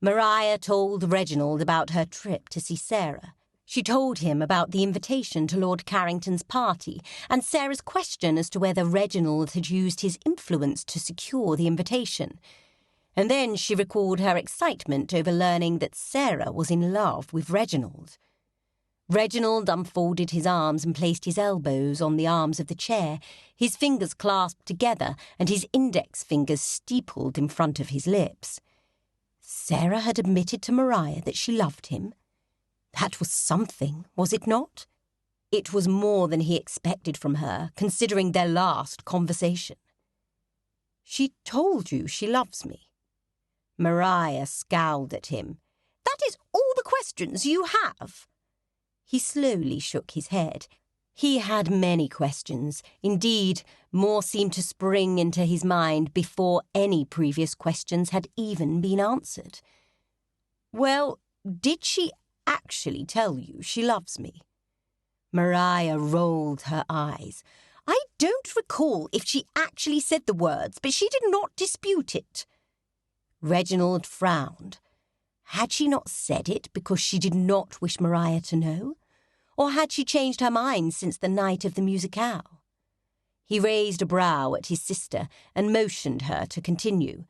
Maria told Reginald about her trip to see Sarah. She told him about the invitation to Lord Carrington's party and Sarah's question as to whether Reginald had used his influence to secure the invitation. And then she recalled her excitement over learning that Sarah was in love with Reginald. Reginald unfolded his arms and placed his elbows on the arms of the chair, his fingers clasped together and his index fingers steepled in front of his lips. Sarah had admitted to Maria that she loved him. That was something, was it not? It was more than he expected from her, considering their last conversation. She told you she loves me. Maria scowled at him. That is all the questions you have? He slowly shook his head. He had many questions. Indeed, more seemed to spring into his mind before any previous questions had even been answered. Well, did she actually tell you she loves me? Maria rolled her eyes. I don't recall if she actually said the words, but she did not dispute it. Reginald frowned. Had she not said it because she did not wish Maria to know? Or had she changed her mind since the night of the musicale? He raised a brow at his sister and motioned her to continue.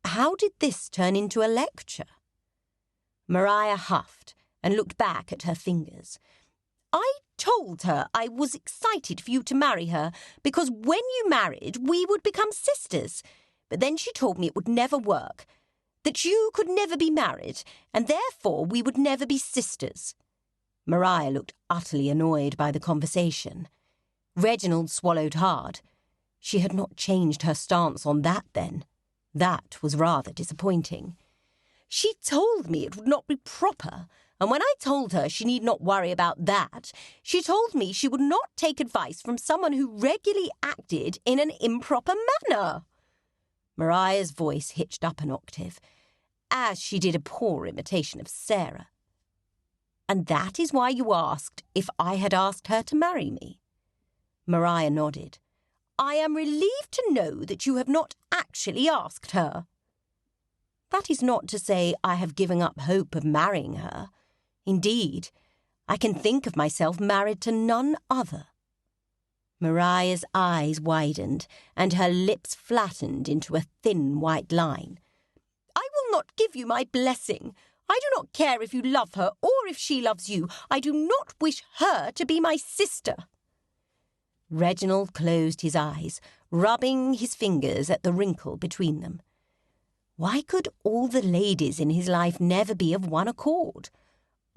How did this turn into a lecture? Maria huffed and looked back at her fingers. I told her I was excited for you to marry her because when you married, we would become sisters. But then she told me it would never work, that you could never be married, and therefore we would never be sisters. Maria looked utterly annoyed by the conversation. Reginald swallowed hard. She had not changed her stance on that then. That was rather disappointing. She told me it would not be proper, and when I told her she need not worry about that, she told me she would not take advice from someone who regularly acted in an improper manner. Maria's voice hitched up an octave, as she did a poor imitation of Sarah. And that is why you asked if I had asked her to marry me? Maria nodded. I am relieved to know that you have not actually asked her. That is not to say I have given up hope of marrying her. Indeed, I can think of myself married to none other. Maria's eyes widened, and her lips flattened into a thin white line. I will not give you my blessing. I do not care if you love her or if she loves you. I do not wish her to be my sister. Reginald closed his eyes, rubbing his fingers at the wrinkle between them. Why could all the ladies in his life never be of one accord?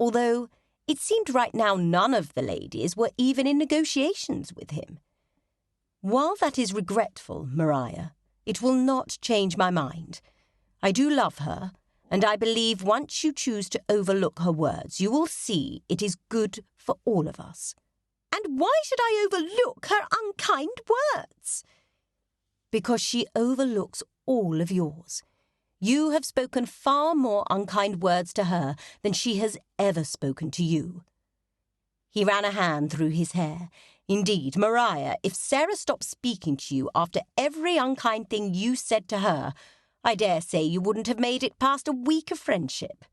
Although it seemed right now none of the ladies were even in negotiations with him. While that is regretful, Maria, it will not change my mind. I do love her, and I believe once you choose to overlook her words, you will see it is good for all of us. And why should I overlook her unkind words? Because she overlooks all of yours. You have spoken far more unkind words to her than she has ever spoken to you. He ran a hand through his hair. Indeed, Maria, if Sarah stopped speaking to you after every unkind thing you said to her, I dare say you wouldn't have made it past a week of friendship.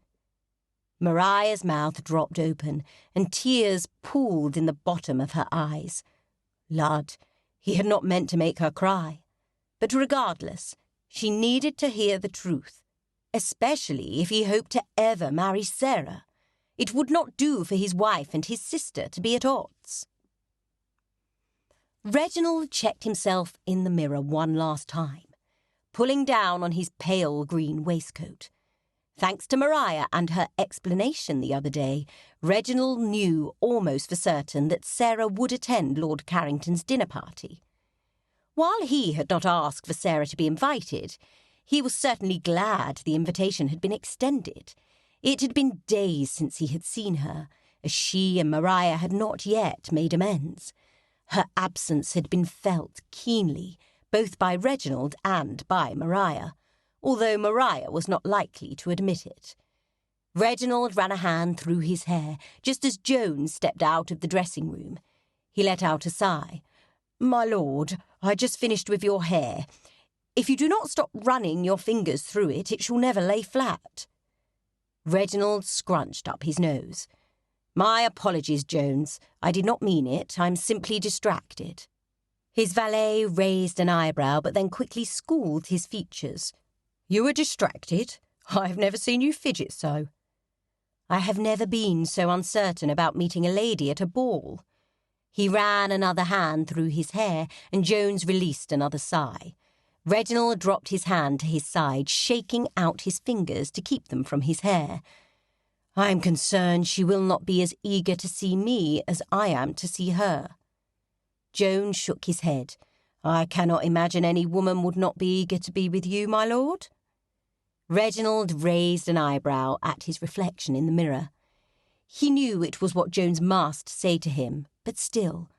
Maria's mouth dropped open, and tears pooled in the bottom of her eyes. Lud, he had not meant to make her cry. But regardless, she needed to hear the truth, especially if he hoped to ever marry Sarah. It would not do for his wife and his sister to be at odds. Reginald checked himself in the mirror one last time, pulling down on his pale green waistcoat. Thanks to Maria and her explanation the other day, Reginald knew almost for certain that Sarah would attend Lord Carrington's dinner party. While he had not asked for Sarah to be invited, he was certainly glad the invitation had been extended. It had been days since he had seen her, as she and Maria had not yet made amends. Her absence had been felt keenly, both by Reginald and by Maria, although Maria was not likely to admit it. Reginald ran a hand through his hair, just as Joan stepped out of the dressing room. He let out a sigh. "My lord, I just finished with your hair. If you do not stop running your fingers through it, it shall never lay flat." Reginald scrunched up his nose. "My apologies, Jones. I did not mean it. I'm simply distracted." His valet raised an eyebrow, but then quickly schooled his features. "You were distracted? I have never seen you fidget so." "I have never been so uncertain about meeting a lady at a ball." He ran another hand through his hair, and Jones released another sigh. Reginald dropped his hand to his side, shaking out his fingers to keep them from his hair. "I'm concerned she will not be as eager to see me as I am to see her." Jones shook his head. "I cannot imagine any woman would not be eager to be with you, my lord." Reginald raised an eyebrow at his reflection in the mirror. He knew it was what Jones must say to him, but still,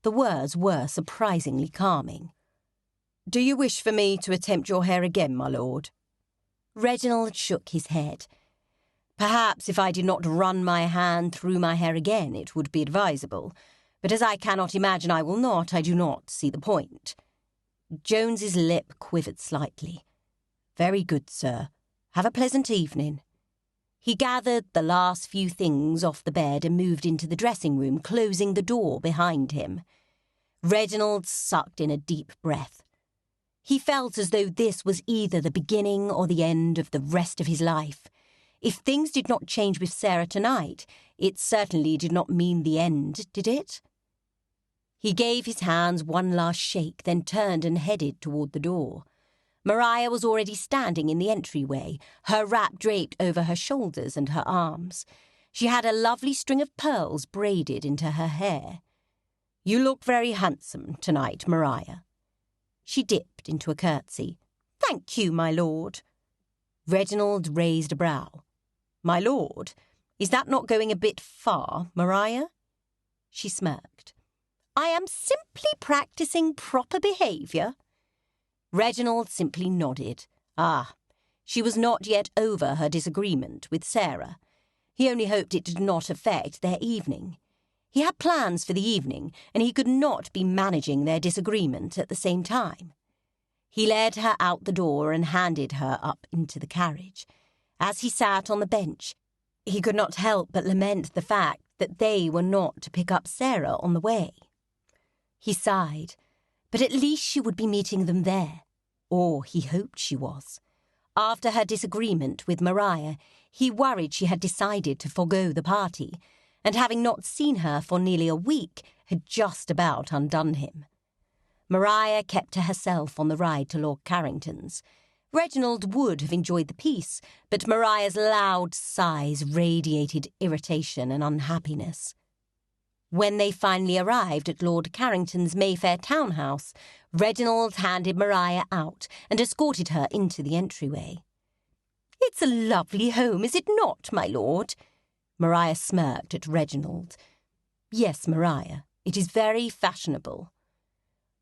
the words were surprisingly calming. "Do you wish for me to attempt your hair again, my lord?" Reginald shook his head. "Perhaps if I did not run my hand through my hair again, it would be advisable. But as I cannot imagine I will not, I do not see the point." Jones's lip quivered slightly. "Very good, sir. Have a pleasant evening." He gathered the last few things off the bed and moved into the dressing-room, closing the door behind him. Reginald sucked in a deep breath. He felt as though this was either the beginning or the end of the rest of his life. If things did not change with Sarah tonight, it certainly did not mean the end, did it? He gave his hands one last shake, then turned and headed toward the door. Maria was already standing in the entryway, her wrap draped over her shoulders and her arms. She had a lovely string of pearls braided into her hair. "You look very handsome tonight, Maria." She dipped into a curtsy. "Thank you, my lord." Reginald raised a brow. "My lord, is that not going a bit far, Maria?" She smirked. "I am simply practicing proper behaviour." Reginald simply nodded. She was not yet over her disagreement with Sarah. He only hoped it did not affect their evening. He had plans for the evening, and he could not be managing their disagreement at the same time. He led her out the door and handed her up into the carriage. As he sat on the bench, he could not help but lament the fact that they were not to pick up Sarah on the way. He sighed, but at least she would be meeting them there. Or he hoped she was. After her disagreement with Maria, he worried she had decided to forego the party, and having not seen her for nearly a week, had just about undone him. Maria kept to herself on the ride to Lord Carrington's. Reginald would have enjoyed the peace, but Maria's loud sighs radiated irritation and unhappiness. When they finally arrived at Lord Carrington's Mayfair townhouse, Reginald handed Maria out and escorted her into the entryway. "It's a lovely home, is it not, my lord?" Maria smirked at Reginald. "Yes, Maria, it is very fashionable."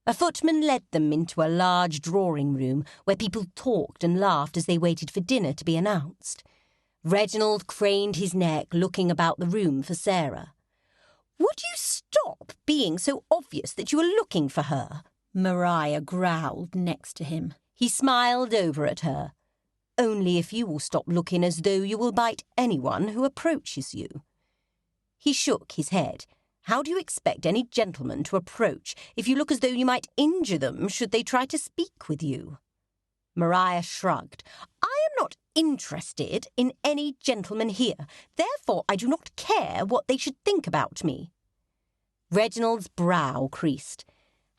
A footman led them into a large drawing-room where people talked and laughed as they waited for dinner to be announced. Reginald craned his neck, looking about the room for Sarah. "Would you stop being so obvious that you were looking for her?" Maria growled next to him. He smiled over at her. "Only if you will stop looking as though you will bite anyone who approaches you." He shook his head. "How do you expect any gentleman to approach if you look as though you might injure them should they try to speak with you?" Maria shrugged. "I am not interested in any gentleman here. Therefore, I do not care what they should think about me." Reginald's brow creased.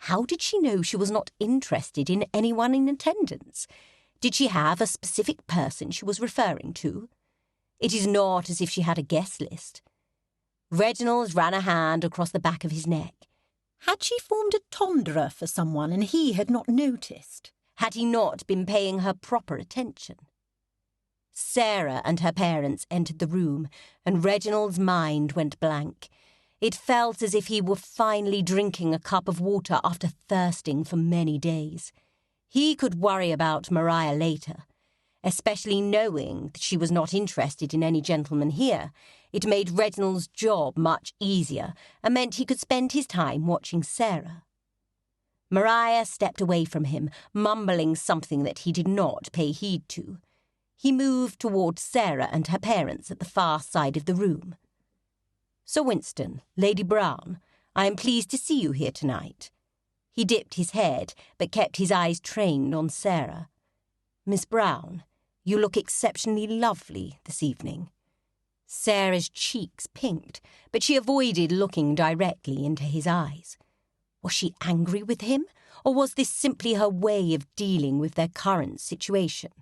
How did she know she was not interested in anyone in attendance? Did she have a specific person she was referring to? It is not as if she had a guest list. Reginald ran a hand across the back of his neck. Had she formed a tendre for someone and he had not noticed? Had he not been paying her proper attention? Sarah and her parents entered the room, and Reginald's mind went blank. It felt as if he were finally drinking a cup of water after thirsting for many days. He could worry about Maria later. Especially knowing that she was not interested in any gentleman here, it made Reginald's job much easier and meant he could spend his time watching Sarah. Maria stepped away from him, mumbling something that he did not pay heed to. He moved towards Sarah and her parents at the far side of the room. "Sir Winston, Lady Brown, I am pleased to see you here tonight." He dipped his head, but kept his eyes trained on Sarah. "Miss Brown, you look exceptionally lovely this evening." Sarah's cheeks pinked, but she avoided looking directly into his eyes. Was she angry with him, or was this simply her way of dealing with their current situation?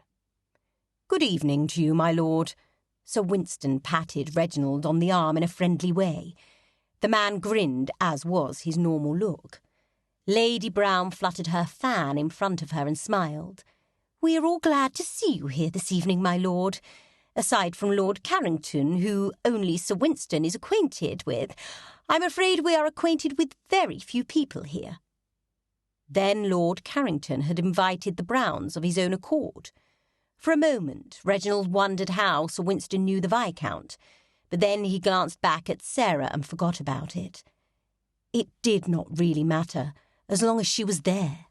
"Good evening to you, my lord." Sir Winston patted Reginald on the arm in a friendly way. The man grinned, as was his normal look. Lady Brown fluttered her fan in front of her and smiled. "We are all glad to see you here this evening, my lord. Aside from Lord Carrington, who only Sir Winston is acquainted with, I'm afraid we are acquainted with very few people here." Then Lord Carrington had invited the Browns of his own accord. For a moment, Reginald wondered how Sir Winston knew the Viscount, but then he glanced back at Sarah and forgot about it. It did not really matter, as long as she was there.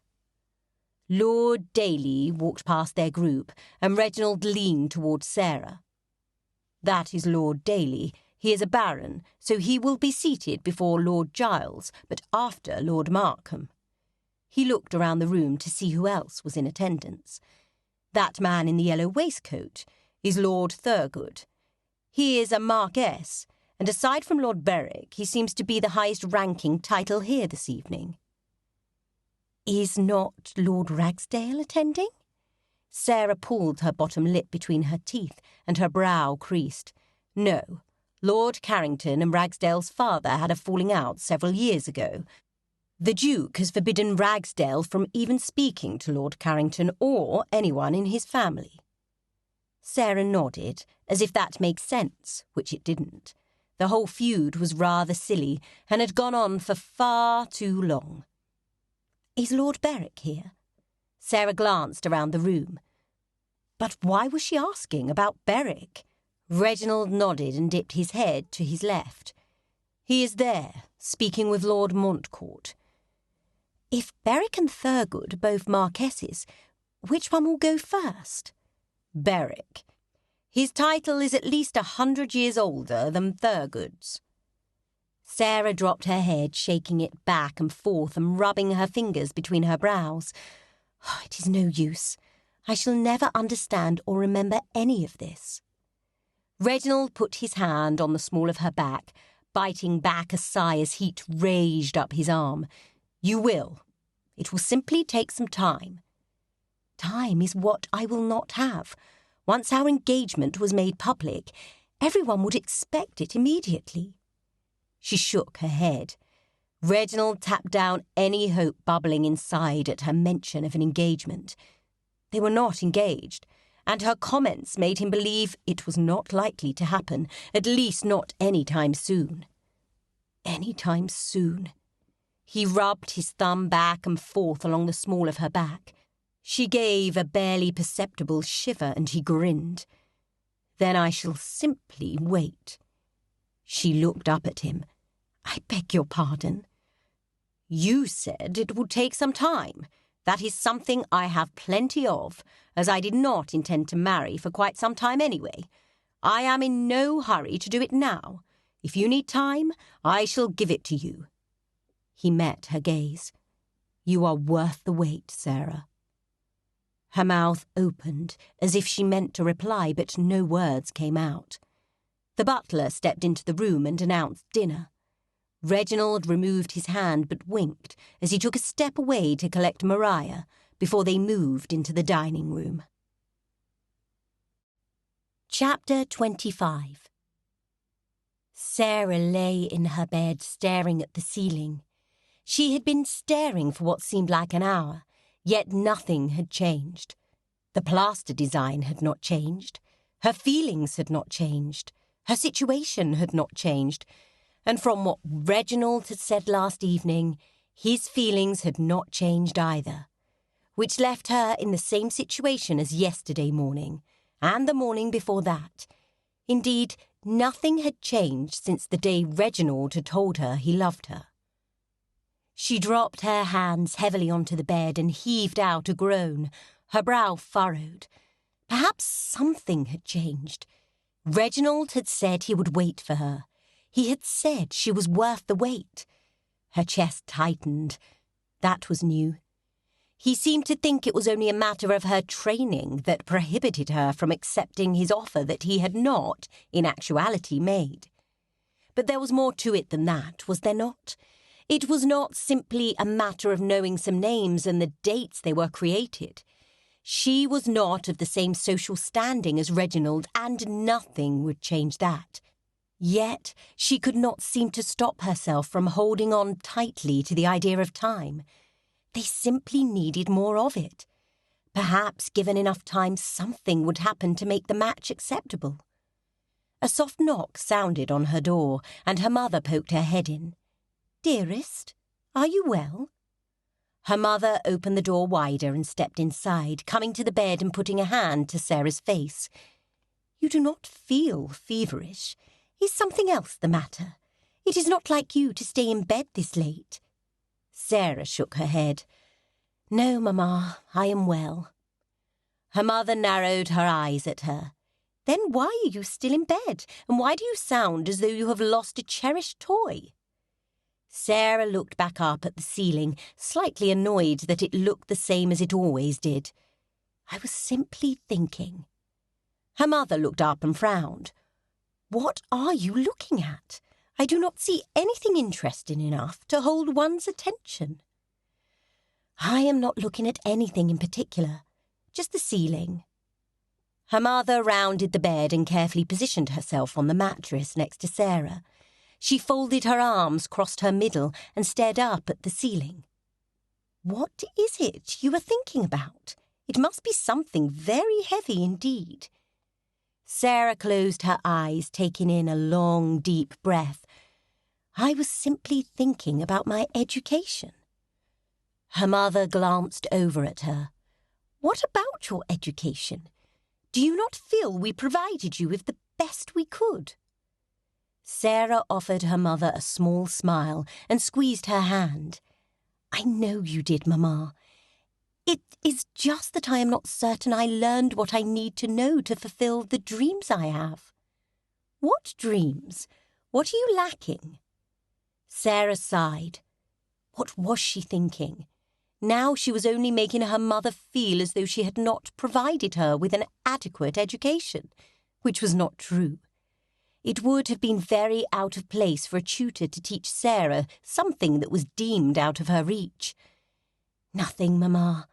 Lord Daly walked past their group, and Reginald leaned towards Sarah. "That is Lord Daly. He is a baron, so he will be seated before Lord Giles, but after Lord Markham." He looked around the room to see who else was in attendance. That man in the yellow waistcoat is Lord Thurgood. He is a Marquess, and aside from Lord Berwick, he seems to be the highest-ranking title here this evening. "Is not Lord Ragsdale attending?" Sarah pulled her bottom lip between her teeth, and her brow creased. "No. Lord Carrington and Ragsdale's father had a falling out several years ago. The Duke has forbidden Ragsdale from even speaking to Lord Carrington or anyone in his family." Sarah nodded, as if that makes sense, which it didn't. The whole feud was rather silly, and had gone on for far too long. "Is Lord Berwick here?" Sarah glanced around the room. But why was she asking about Berwick? Reginald nodded and dipped his head to his left. "He is there, speaking with Lord Montcourt." "If Berwick and Thurgood are both Marquesses, which one will go first?" "Berwick. His title is at least 100 years older than Thurgood's." Sarah dropped her head, shaking it back and forth and rubbing her fingers between her brows. "It is no use. I shall never understand or remember any of this." Reginald put his hand on the small of her back, biting back a sigh as heat raged up his arm. "You will. It will simply take some time." "Time is what I will not have. Once our engagement was made public, everyone would expect it immediately." She shook her head. Reginald tapped down any hope bubbling inside at her mention of an engagement. They were not engaged, and her comments made him believe it was not likely to happen, at least not any time soon. Any time soon. He rubbed his thumb back and forth along the small of her back. She gave a barely perceptible shiver, and he grinned. "Then I shall simply wait." She looked up at him. "I beg your pardon." "You said it would take some time. That is something I have plenty of, as I did not intend to marry for quite some time anyway. I am in no hurry to do it now. If you need time, I shall give it to you." He met her gaze. "You are worth the wait, Sarah." Her mouth opened, as if she meant to reply, but no words came out. The butler stepped into the room and announced dinner. Reginald removed his hand but winked as he took a step away to collect Maria before they moved into the dining room. Chapter 25. Sarah lay in her bed staring at the ceiling. She had been staring for what seemed like an hour, yet nothing had changed. The plaster design had not changed. Her feelings had not changed. Her situation had not changed. And from what Reginald had said last evening, his feelings had not changed either. which left her in the same situation as yesterday morning, and the morning before that. Indeed, nothing had changed since the day Reginald had told her he loved her. She dropped her hands heavily onto the bed and heaved out a groan, her brow furrowed. Perhaps something had changed. Reginald had said he would wait for her. He had said she was worth the wait. Her chest tightened. That was new. He seemed to think it was only a matter of her training that prohibited her from accepting his offer that he had not, in actuality, made. But there was more to it than that, was there not? It was not simply a matter of knowing some names and the dates they were created. She was not of the same social standing as Reginald, and nothing would change that. Yet she could not seem to stop herself from holding on tightly to the idea of time. They simply needed more of it. Perhaps, given enough time, something would happen to make the match acceptable. A soft knock sounded on her door, and her mother poked her head in. "Dearest, are you well?" Her mother opened the door wider and stepped inside, coming to the bed and putting a hand to Sarah's face. "You do not feel feverish. Is something else the matter? It is not like you to stay in bed this late." Sarah shook her head. "No, Mamma, I am well." Her mother narrowed her eyes at her. "Then why are you still in bed, and why do you sound as though you have lost a cherished toy?" Sarah looked back up at the ceiling, slightly annoyed that it looked the same as it always did. "I was simply thinking." Her mother looked up and frowned. "What are you looking at? I do not see anything interesting enough to hold one's attention." "I am not looking at anything in particular, just the ceiling." Her mother rounded the bed and carefully positioned herself on the mattress next to Sarah. She folded her arms, crossed her middle, and stared up at the ceiling. "What is it you are thinking about? It must be something very heavy indeed." Sarah closed her eyes, taking in a long, deep breath. "I was simply thinking about my education." Her mother glanced over at her. "What about your education? Do you not feel we provided you with the best we could?" Sarah offered her mother a small smile and squeezed her hand. "I know you did, Mamma. It is just that I am not certain I learned what I need to know to fulfill the dreams I have." "What dreams? What are you lacking?" Sarah sighed. What was she thinking? Now she was only making her mother feel as though she had not provided her with an adequate education, which was not true. It would have been very out of place for a tutor to teach Sarah something that was deemed out of her reach. "Nothing, Mamma.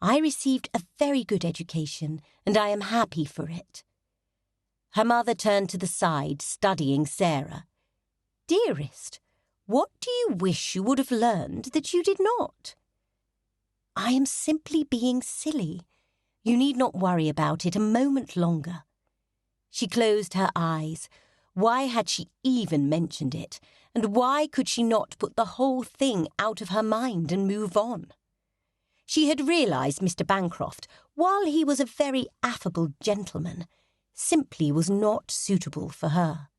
I received a very good education, and I am happy for it." Her mother turned to the side, studying Sarah. "Dearest, what do you wish you would have learned that you did not?" "I am simply being silly. You need not worry about it a moment longer." She closed her eyes. Why had she even mentioned it? And why could she not put the whole thing out of her mind and move on? She had realised Mr. Bancroft, while he was a very affable gentleman, simply was not suitable for her.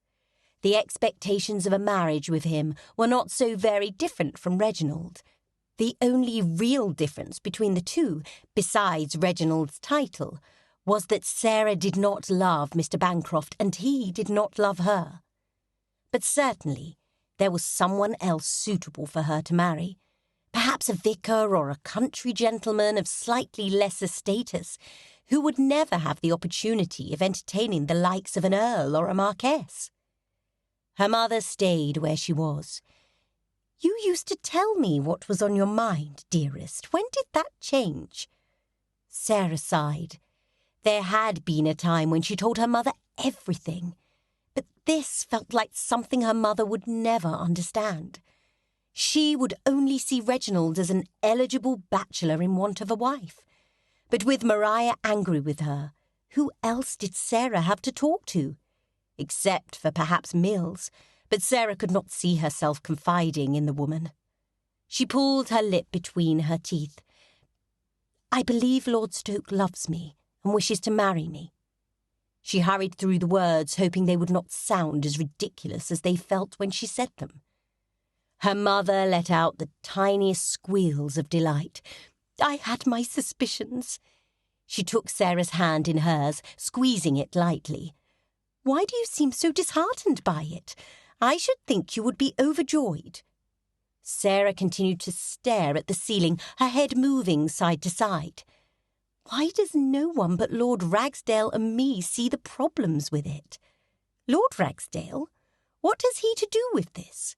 The expectations of a marriage with him were not so very different from Reginald. The only real difference between the two, besides Reginald's title, was that Sarah did not love Mr. Bancroft and he did not love her. But certainly there was someone else suitable for her to marry, perhaps a vicar or a country gentleman of slightly lesser status, who would never have the opportunity of entertaining the likes of an earl or a marquess. Her mother stayed where she was. "You used to tell me what was on your mind, dearest. When did that change?" Sarah sighed. There had been a time when she told her mother everything, but this felt like something her mother would never understand. She would only see Reginald as an eligible bachelor in want of a wife. But with Maria angry with her, who else did Sarah have to talk to? Except for perhaps Mills, but Sarah could not see herself confiding in the woman. She pulled her lip between her teeth. I believe Lord Stoke loves me and wishes to marry me. She hurried through the words, hoping they would not sound as ridiculous as they felt when she said them. Her mother let out the tiniest squeals of delight. I had my suspicions. She took Sarah's hand in hers, squeezing it lightly. Why do you seem so disheartened by it? I should think you would be overjoyed. Sarah continued to stare at the ceiling, her head moving side to side. Why does no one but Lord Ragsdale and me see the problems with it? Lord Ragsdale? What has he to do with this?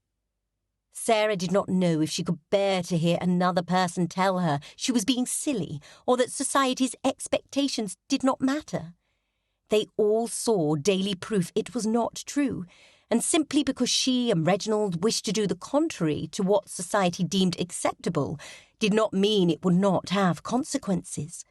Sarah did not know if she could bear to hear another person tell her she was being silly or that society's expectations did not matter. They all saw daily proof it was not true, and simply because she and Reginald wished to do the contrary to what society deemed acceptable did not mean it would not have consequences.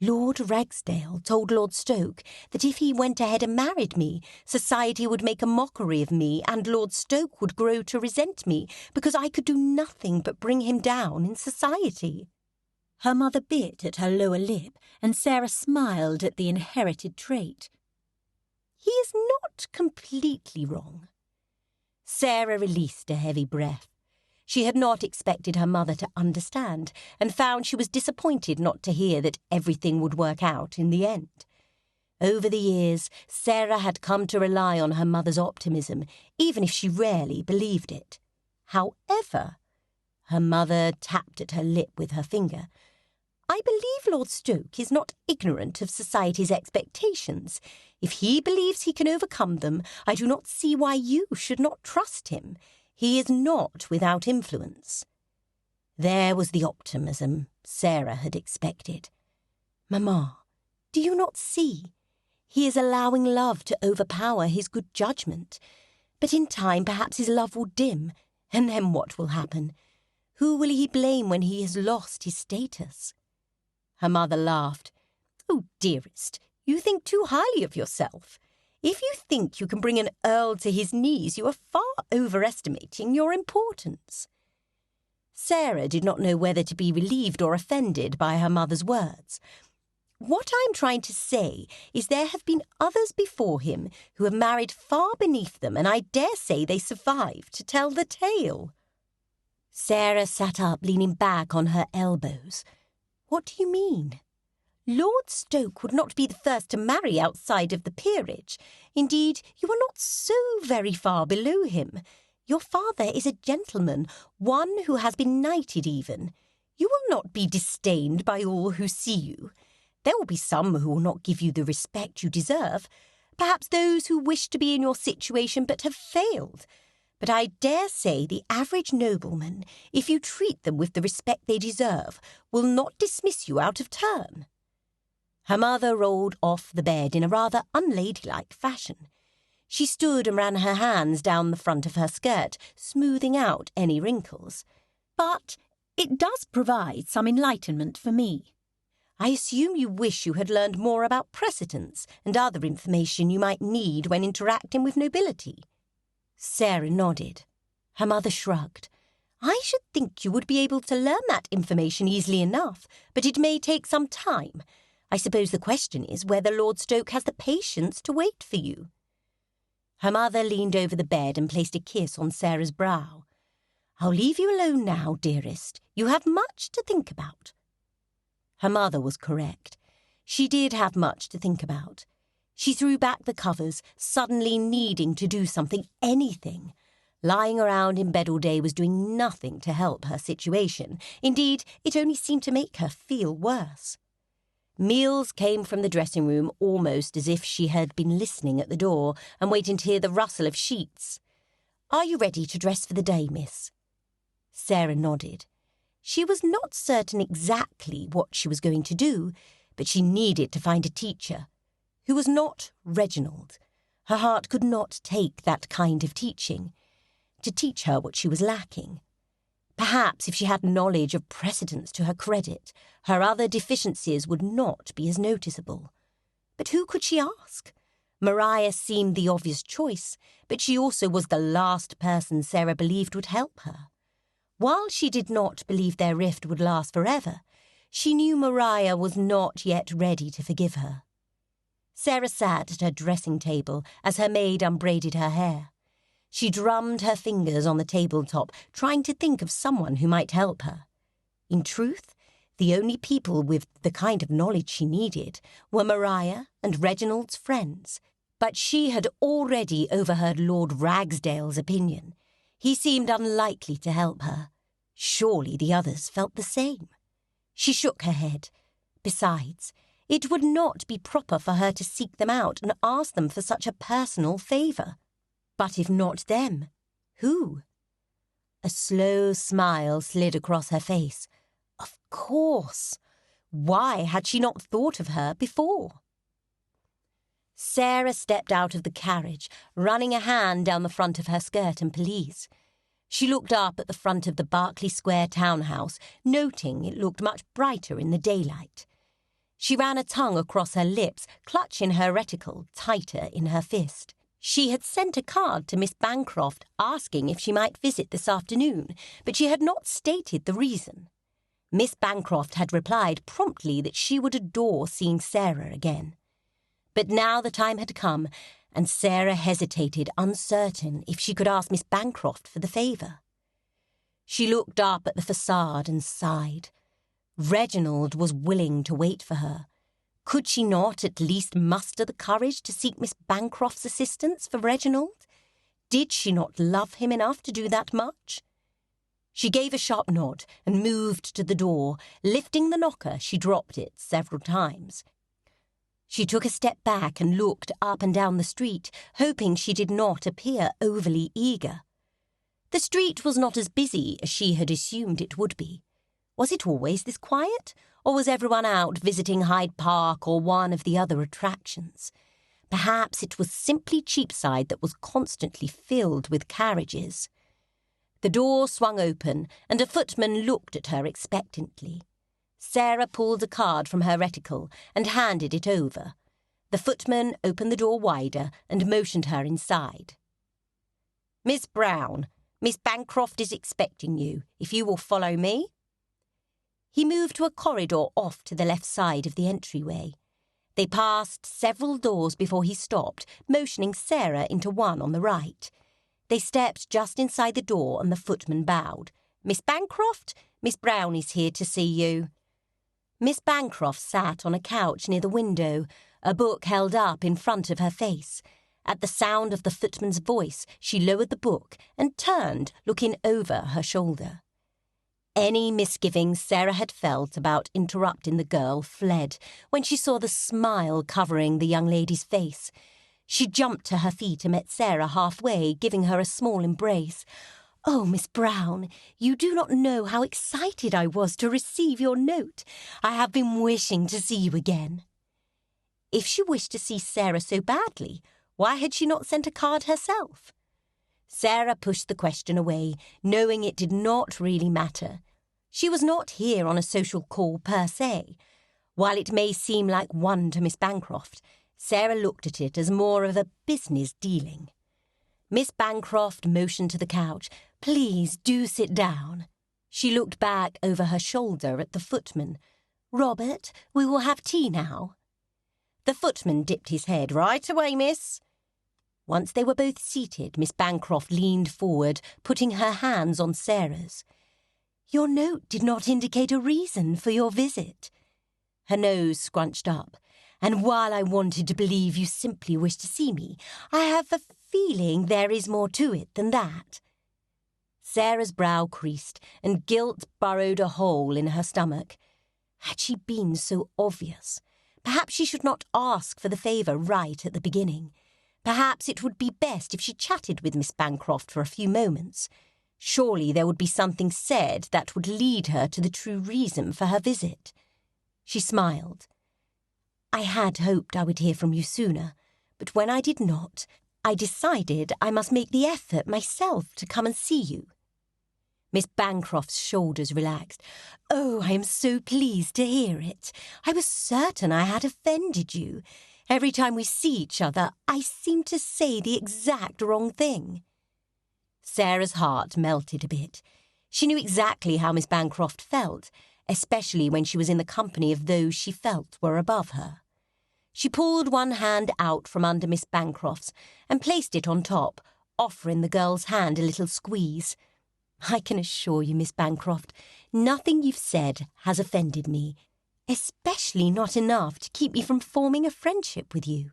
Lord Ragsdale told Lord Stoke that if he went ahead and married me, society would make a mockery of me and Lord Stoke would grow to resent me because I could do nothing but bring him down in society. Her mother bit at her lower lip, and Sarah smiled at the inherited trait. He is not completely wrong. Sarah released a heavy breath. She had not expected her mother to understand, and found she was disappointed not to hear that everything would work out in the end. Over the years, Sarah had come to rely on her mother's optimism, even if she rarely believed it. However, her mother tapped at her lip with her finger. I believe Lord Stoke is not ignorant of society's expectations. If he believes he can overcome them, I do not see why you should not trust him. He is not without influence. There was the optimism Sarah had expected. Mamma, do you not see? He is allowing love to overpower his good judgment. But in time perhaps his love will dim, and then what will happen? Who will he blame when he has lost his status? Her mother laughed. Oh, dearest, you think too highly of yourself. If you think you can bring an earl to his knees, you are far overestimating your importance. Sarah did not know whether to be relieved or offended by her mother's words. What I am trying to say is there have been others before him who have married far beneath them, and I dare say they survived to tell the tale. Sarah sat up, leaning back on her elbows. What do you mean? Lord Stoke would not be the first to marry outside of the peerage. Indeed, you are not so very far below him. Your father is a gentleman, one who has been knighted even. You will not be disdained by all who see you. There will be some who will not give you the respect you deserve, perhaps those who wish to be in your situation but have failed. But I dare say the average nobleman, if you treat them with the respect they deserve, will not dismiss you out of turn. Her mother rolled off the bed in a rather unladylike fashion. She stood and ran her hands down the front of her skirt, smoothing out any wrinkles. But it does provide some enlightenment for me. I assume you wish you had learned more about precedents and other information you might need when interacting with nobility. Sarah nodded. Her mother shrugged. I should think you would be able to learn that information easily enough, but it may take some time. I suppose the question is whether Lord Stoke has the patience to wait for you. Her mother leaned over the bed and placed a kiss on Sarah's brow. I'll leave you alone now, dearest. You have much to think about. Her mother was correct. She did have much to think about. She threw back the covers, suddenly needing to do something, anything. Lying around in bed all day was doing nothing to help her situation. Indeed, it only seemed to make her feel worse. Meals came from the dressing room almost as if she had been listening at the door and waiting to hear the rustle of sheets. Are you ready to dress for the day, miss? Sarah nodded. She was not certain exactly what she was going to do, but she needed to find a teacher who was not Reginald. Her heart could not take that kind of teaching, to teach her what she was lacking. Perhaps if she had knowledge of precedents to her credit, her other deficiencies would not be as noticeable. But who could she ask? Maria seemed the obvious choice, but she also was the last person Sarah believed would help her. While she did not believe their rift would last forever, she knew Maria was not yet ready to forgive her. Sarah sat at her dressing table as her maid unbraided her hair. She drummed her fingers on the tabletop, trying to think of someone who might help her. In truth, the only people with the kind of knowledge she needed were Maria and Reginald's friends. But she had already overheard Lord Ragsdale's opinion. He seemed unlikely to help her. Surely the others felt the same. She shook her head. Besides, it would not be proper for her to seek them out and ask them for such a personal favour. But if not them, who? A slow smile slid across her face. Of course. Why had she not thought of her before? Sarah stepped out of the carriage, running a hand down the front of her skirt and pelisse. She looked up at the front of the Berkeley Square townhouse, noting it looked much brighter in the daylight. She ran a tongue across her lips, clutching her reticle tighter in her fist. She had sent a card to Miss Bancroft asking if she might visit this afternoon, but she had not stated the reason. Miss Bancroft had replied promptly that she would adore seeing Sarah again. But now the time had come, and Sarah hesitated, uncertain if she could ask Miss Bancroft for the favour. She looked up at the facade and sighed. Reginald was willing to wait for her. Could she not at least muster the courage to seek Miss Bancroft's assistance for Reginald? Did she not love him enough to do that much? She gave a sharp nod and moved to the door. Lifting the knocker, she dropped it several times. She took a step back and looked up and down the street, hoping she did not appear overly eager. The street was not as busy as she had assumed it would be. Was it always this quiet, or was everyone out visiting Hyde Park or one of the other attractions? Perhaps it was simply Cheapside that was constantly filled with carriages. The door swung open, and a footman looked at her expectantly. Sarah pulled a card from her reticle and handed it over. The footman opened the door wider and motioned her inside. "Miss Brown, Miss Bancroft is expecting you, if you will follow me." He moved to a corridor off to the left side of the entryway. They passed several doors before he stopped, motioning Sarah into one on the right. They stepped just inside the door and the footman bowed. "Miss Bancroft, Miss Brown is here to see you." Miss Bancroft sat on a couch near the window, a book held up in front of her face. At the sound of the footman's voice, she lowered the book and turned, looking over her shoulder. Any misgivings Sarah had felt about interrupting the girl fled when she saw the smile covering the young lady's face. She jumped to her feet and met Sarah halfway, giving her a small embrace. "Oh, Miss Brown, you do not know how excited I was to receive your note. I have been wishing to see you again." If she wished to see Sarah so badly, why had she not sent a card herself? Sarah pushed the question away, knowing it did not really matter. She was not here on a social call per se. While it may seem like one to Miss Bancroft, Sarah looked at it as more of a business dealing. Miss Bancroft motioned to the couch. "Please do sit down." She looked back over her shoulder at the footman. "Robert, we will have tea now." The footman dipped his head. "Right away, miss." Once they were both seated, Miss Bancroft leaned forward, putting her hands on Sarah's. "Your note did not indicate a reason for your visit." Her nose scrunched up. "And while I wanted to believe you simply wished to see me, I have a feeling there is more to it than that." Sarah's brow creased, and guilt burrowed a hole in her stomach. Had she been so obvious? Perhaps she should not ask for the favour right at the beginning. Perhaps it would be best if she chatted with Miss Bancroft for a few moments. Surely there would be something said that would lead her to the true reason for her visit. She smiled. "I had hoped I would hear from you sooner, but when I did not, I decided I must make the effort myself to come and see you." Miss Bancroft's shoulders relaxed. "Oh, I am so pleased to hear it. I was certain I had offended you. Every time we see each other, I seem to say the exact wrong thing." Sarah's heart melted a bit. She knew exactly how Miss Bancroft felt. especially when she was in the company of those she felt were above her. She pulled one hand out from under Miss Bancroft's and placed it on top, offering the girl's hand a little squeeze. "I can assure you, Miss Bancroft, nothing you've said has offended me, especially not enough to keep me from forming a friendship with you."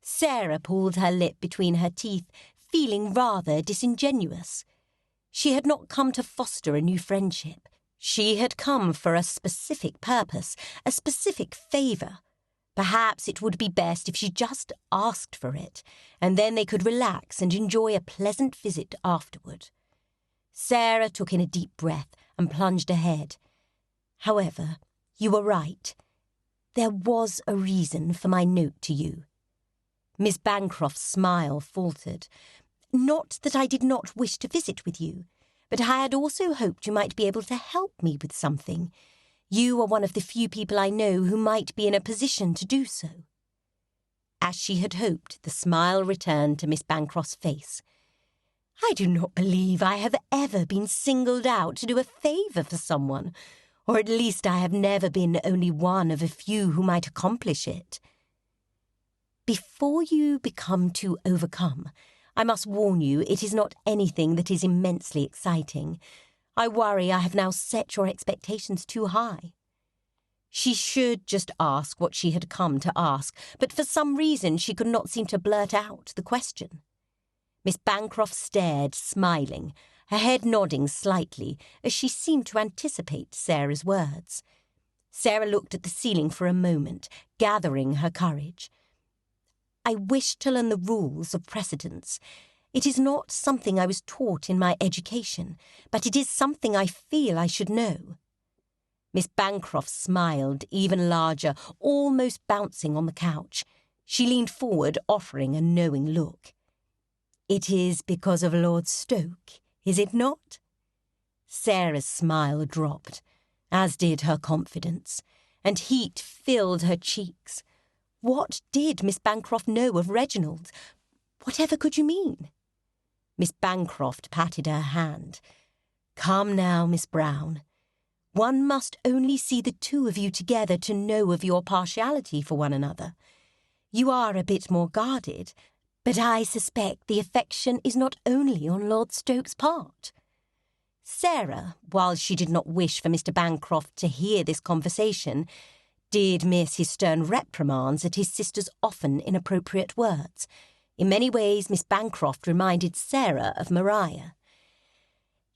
Sarah pulled her lip between her teeth, feeling rather disingenuous. She had not come to foster a new friendship. She had come for a specific purpose, a specific favour. Perhaps it would be best if she just asked for it, and then they could relax and enjoy a pleasant visit afterward. Sarah took in a deep breath and plunged ahead. "However, you were right. There was a reason for my note to you." Miss Bancroft's smile faltered. "Not that I did not wish to visit with you, but I had also hoped you might be able to help me with something. You are one of the few people I know who might be in a position to do so." As she had hoped, the smile returned to Miss Bancroft's face. "I do not believe I have ever been singled out to do a favour for someone, or at least I have never been only one of a few who might accomplish it. Before you become too overcome, I must warn you it is not anything that is immensely exciting. I worry I have now set your expectations too high." She should just ask what she had come to ask, but for some reason she could not seem to blurt out the question. Miss Bancroft stared, smiling, her head nodding slightly as she seemed to anticipate Sarah's words. Sarah looked at the ceiling for a moment, gathering her courage. "I wish to learn the rules of precedence. It is not something I was taught in my education, but it is something I feel I should know." Miss Bancroft smiled, even larger, almost bouncing on the couch. She leaned forward, offering a knowing look. "It is because of Lord Stoke, is it not?" Sarah's smile dropped, as did her confidence, and heat filled her cheeks. What did Miss Bancroft know of Reginald? Whatever could you mean? Miss Bancroft patted her hand. "Come now, Miss Brown. One must only see the two of you together to know of your partiality for one another. You are a bit more guarded, but I suspect the affection is not only on Lord Stoke's part." Sarah, while she did not wish for Mr. Bancroft to hear this conversation, did miss his stern reprimands at his sister's often inappropriate words. In many ways, Miss Bancroft reminded Sarah of Maria.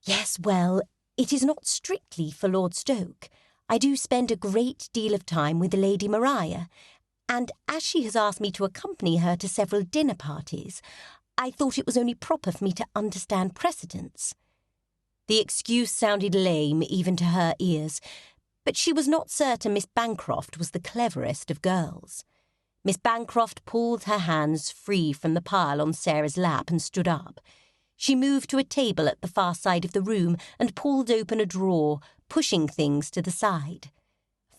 "Yes, well, it is not strictly for Lord Stoke. I do spend a great deal of time with Lady Maria, and as she has asked me to accompany her to several dinner parties, I thought it was only proper for me to understand precedence." The excuse sounded lame even to her ears, but she was not certain Miss Bancroft was the cleverest of girls. Miss Bancroft pulled her hands free from the pile on Sarah's lap and stood up. She moved to a table at the far side of the room and pulled open a drawer, pushing things to the side.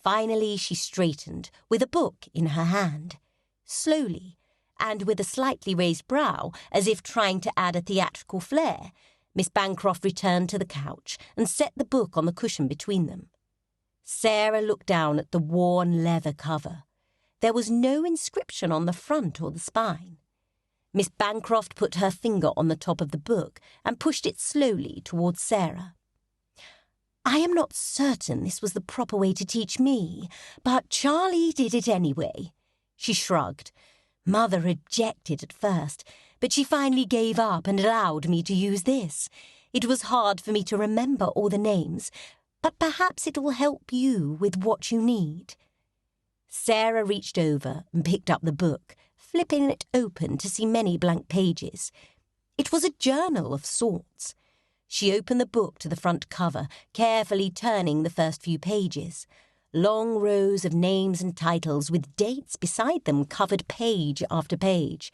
Finally she straightened, with a book in her hand. Slowly, and with a slightly raised brow, as if trying to add a theatrical flair, Miss Bancroft returned to the couch and set the book on the cushion between them. Sarah looked down at the worn leather cover. There was no inscription on the front or the spine. Miss Bancroft put her finger on the top of the book and pushed it slowly towards Sarah. "I am not certain this was the proper way to teach me, but Charlie did it anyway." She shrugged. "Mother objected at first, but she finally gave up and allowed me to use this. It was hard for me to remember all the names, but perhaps it will help you with what you need." Sarah reached over and picked up the book, flipping it open to see many blank pages. It was a journal of sorts. She opened the book to the front cover, carefully turning the first few pages. Long rows of names and titles with dates beside them covered page after page.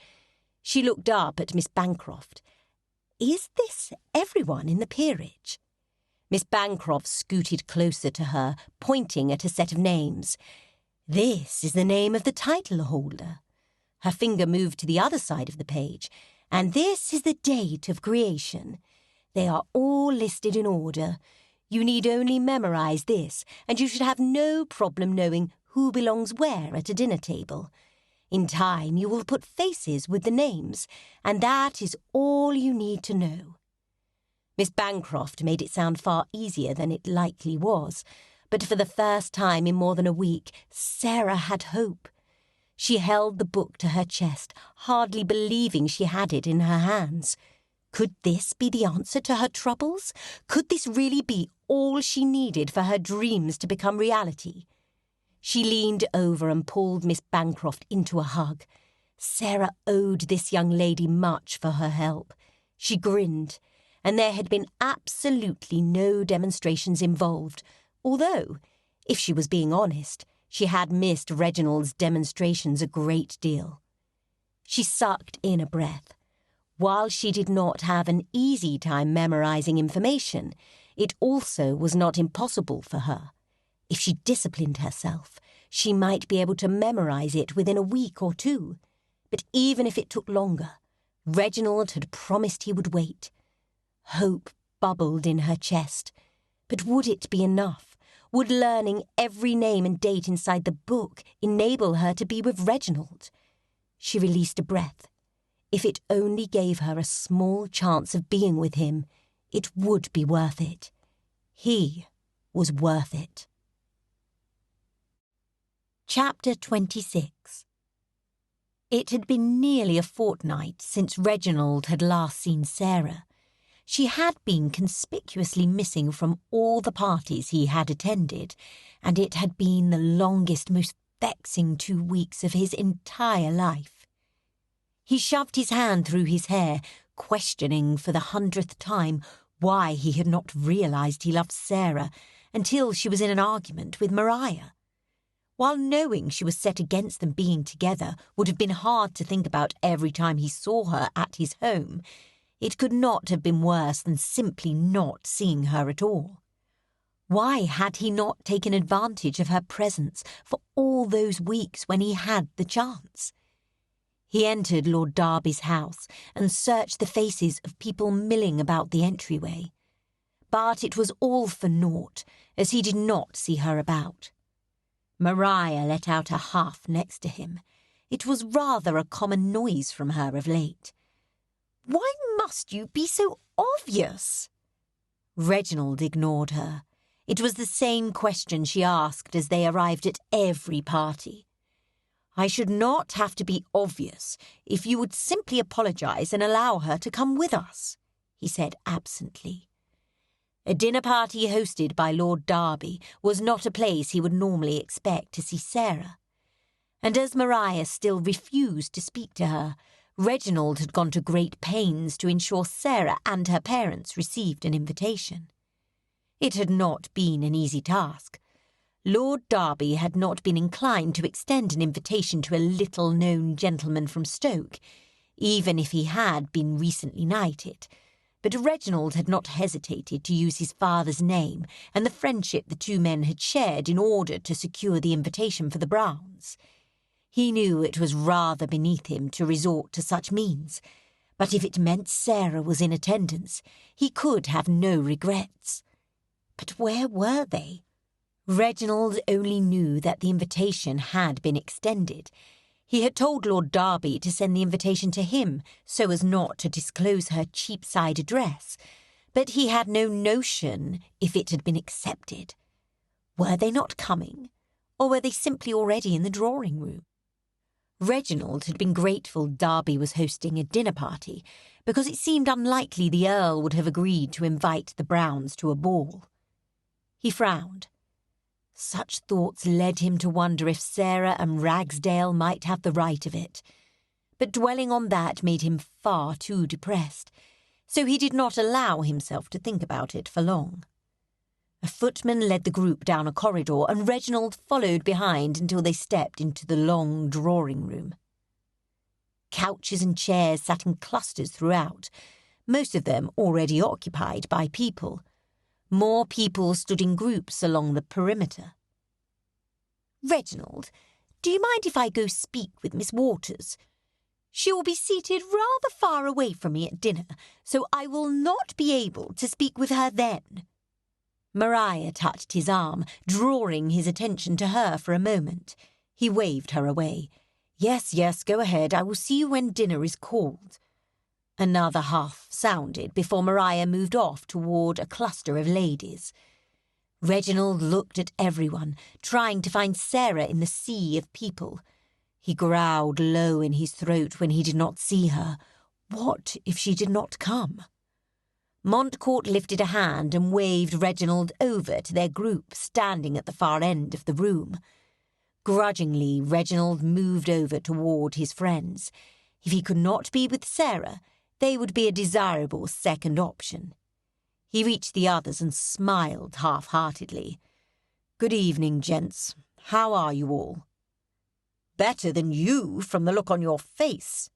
She looked up at Miss Bancroft. "Is this everyone in the peerage?" Miss Bancroft scooted closer to her, pointing at a set of names. "This is the name of the title holder." Her finger moved to the other side of the page. "And this is the date of creation. They are all listed in order. You need only memorise this, and you should have no problem knowing who belongs where at a dinner table. In time, you will put faces with the names, and that is all you need to know." Miss Bancroft made it sound far easier than it likely was, but for the first time in more than a week, Sarah had hope. She held the book to her chest, hardly believing she had it in her hands. Could this be the answer to her troubles? Could this really be all she needed for her dreams to become reality? She leaned over and pulled Miss Bancroft into a hug. Sarah owed this young lady much for her help. She grinned, and there had been absolutely no demonstrations involved, although, if she was being honest, she had missed Reginald's demonstrations a great deal. She sucked in a breath. While she did not have an easy time memorising information, it also was not impossible for her. If she disciplined herself, she might be able to memorise it within a week or two. But even if it took longer, Reginald had promised he would wait. Hope bubbled in her chest. But would it be enough? Would learning every name and date inside the book enable her to be with Reginald? She released a breath. If it only gave her a small chance of being with him, it would be worth it. He was worth it. Chapter 26. It had been nearly a fortnight since Reginald had last seen Sarah. She had been conspicuously missing from all the parties he had attended, and it had been the longest, most vexing 2 weeks of his entire life. He shoved his hand through his hair, questioning for the 100th time why he had not realised he loved Sarah until she was in an argument with Maria. While knowing she was set against them being together would have been hard to think about every time he saw her at his home, it could not have been worse than simply not seeing her at all. Why had he not taken advantage of her presence for all those weeks when he had the chance? He entered Lord Derby's house and searched the faces of people milling about the entryway. But it was all for naught, as he did not see her about. Maria let out a huff next to him. It was rather a common noise from her of late. "Why must you be so obvious?" Reginald ignored her. It was the same question she asked as they arrived at every party. "I should not have to be obvious if you would simply apologise and allow her to come with us," he said absently. A dinner party hosted by Lord Derby was not a place he would normally expect to see Sarah. And as Maria still refused to speak to her, Reginald had gone to great pains to ensure Sarah and her parents received an invitation. It had not been an easy task. Lord Derby had not been inclined to extend an invitation to a little-known gentleman from Stoke, even if he had been recently knighted. But Reginald had not hesitated to use his father's name and the friendship the two men had shared in order to secure the invitation for the Browns. He knew it was rather beneath him to resort to such means, but if it meant Sarah was in attendance, he could have no regrets. But where were they? Reginald only knew that the invitation had been extended. He had told Lord Derby to send the invitation to him so as not to disclose her Cheapside address, but he had no notion if it had been accepted. Were they not coming, or were they simply already in the drawing-room? Reginald had been grateful Derby was hosting a dinner party, because it seemed unlikely the Earl would have agreed to invite the Browns to a ball. He frowned. Such thoughts led him to wonder if Sarah and Ragsdale might have the right of it. But dwelling on that made him far too depressed, so he did not allow himself to think about it for long. A footman led the group down a corridor, and Reginald followed behind until they stepped into the long drawing-room. Couches and chairs sat in clusters throughout, most of them already occupied by people. More people stood in groups along the perimeter. "Reginald, do you mind if I go speak with Miss Waters? She will be seated rather far away from me at dinner, so I will not be able to speak with her then." Maria touched his arm, drawing his attention to her for a moment. He waved her away. Yes, yes, go ahead. I will see you when dinner is called. Another huff sounded before Maria moved off toward a cluster of ladies. Reginald looked at everyone, trying to find Sarah in the sea of people. He growled low in his throat when he did not see her. What if she did not come? Montcourt lifted a hand and waved Reginald over to their group standing at the far end of the room. Grudgingly, Reginald moved over toward his friends. If he could not be with Sarah, they would be a desirable second option. He reached the others and smiled half-heartedly. "Good evening, gents. How are you all?" "Better than you, from the look on your face."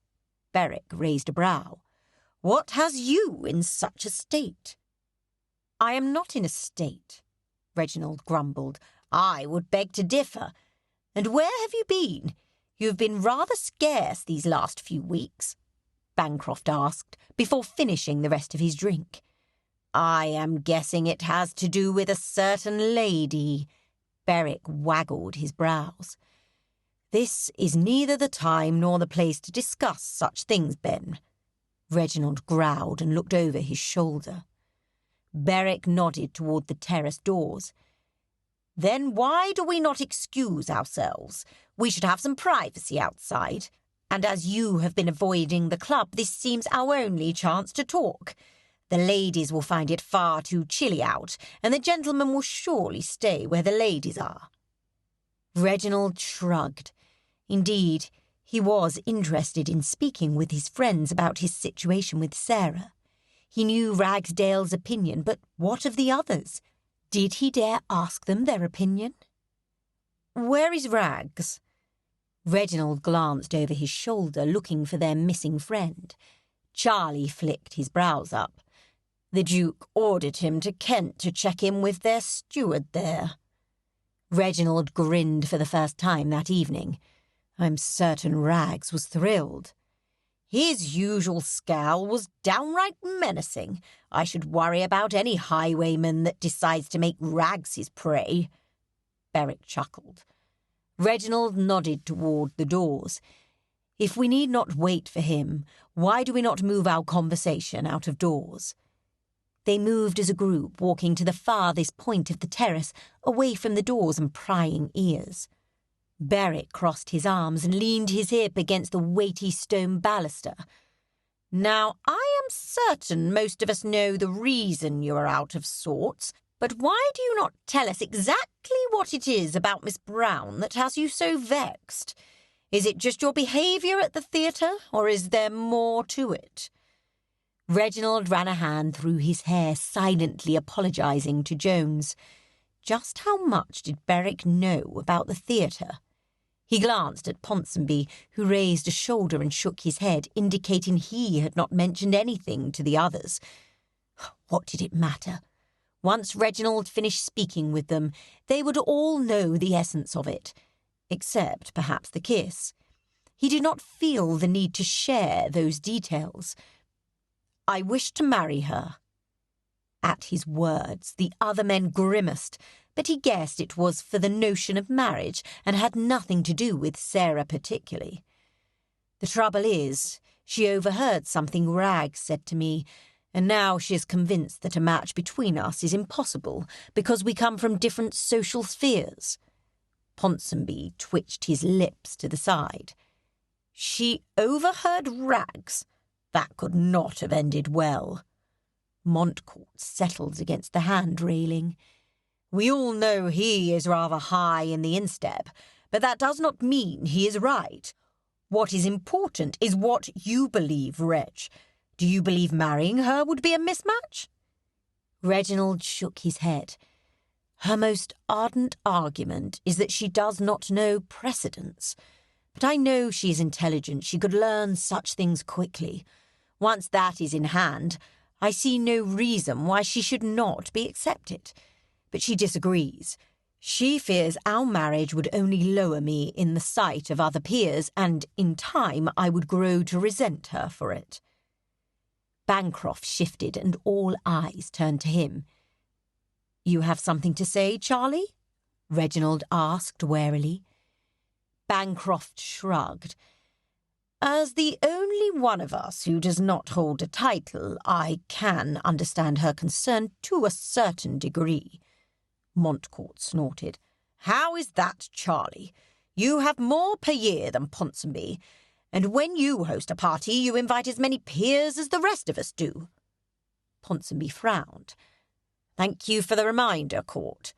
Berwick raised a brow. "What has you in such a state?" "I am not in a state," Reginald grumbled. "I would beg to differ. And where have you been? You have been rather scarce these last few weeks," Bancroft asked, before finishing the rest of his drink. "I am guessing it has to do with a certain lady." Berwick waggled his brows. "This is neither the time nor the place to discuss such things, Ben." Reginald growled and looked over his shoulder. Berwick nodded toward the terrace doors. "Then why do we not excuse ourselves? We should have some privacy outside. And as you have been avoiding the club, this seems our only chance to talk. The ladies will find it far too chilly out, and the gentlemen will surely stay where the ladies are." Reginald shrugged. Indeed, he was interested in speaking with his friends about his situation with Sarah. He knew Ragsdale's opinion, but what of the others? Did he dare ask them their opinion? "Where is Rags?" Reginald glanced over his shoulder, looking for their missing friend. Charlie flicked his brows up. "The Duke ordered him to Kent to check in with their steward there." Reginald grinned for the first time that evening. I'm certain Rags was thrilled. "His usual scowl was downright menacing. I should worry about any highwayman that decides to make Rags his prey." Berwick chuckled. Reginald nodded toward the doors. "If we need not wait for him, why do we not move our conversation out of doors?" They moved as a group, walking to the farthest point of the terrace, away from the doors and prying ears. Berwick crossed his arms and leaned his hip against the weighty stone baluster. "Now, I am certain most of us know the reason you are out of sorts, but why do you not tell us exactly what it is about Miss Brown that has you so vexed? Is it just your behaviour at the theatre, or is there more to it?" Reginald ran a hand through his hair, silently apologising to Jones. Just how much did Berwick know about the theatre? He glanced at Ponsonby, who raised a shoulder and shook his head, indicating he had not mentioned anything to the others. What did it matter? Once Reginald finished speaking with them, they would all know the essence of it, except perhaps the kiss. He did not feel the need to share those details. "I wish to marry her." At his words, the other men grimaced, but he guessed it was for the notion of marriage and had nothing to do with Sarah particularly. "The trouble is, she overheard something Rags said to me, and now she is convinced that a match between us is impossible because we come from different social spheres." Ponsonby twitched his lips to the side. "She overheard Rags? That could not have ended well." Montcourt settled against the hand railing. "We all know he is rather high in the instep, but that does not mean he is right. What is important is what you believe, Reg. Do you believe marrying her would be a mismatch?" Reginald shook his head. "Her most ardent argument is that she does not know precedence. But I know she is intelligent. She could learn such things quickly. Once that is in hand, I see no reason why she should not be accepted. But she disagrees. She fears our marriage would only lower me in the sight of other peers, and in time I would grow to resent her for it." Bancroft shifted, and all eyes turned to him. You have something to say, Charlie? Reginald asked warily. Bancroft shrugged. As the only one of us who does not hold a title, I can understand her concern to a certain degree. Montcourt snorted. How is that, Charlie? You have more per year than Ponsonby, and when you host a party, you invite as many peers as the rest of us do. Ponsonby frowned. Thank you for the reminder, Court.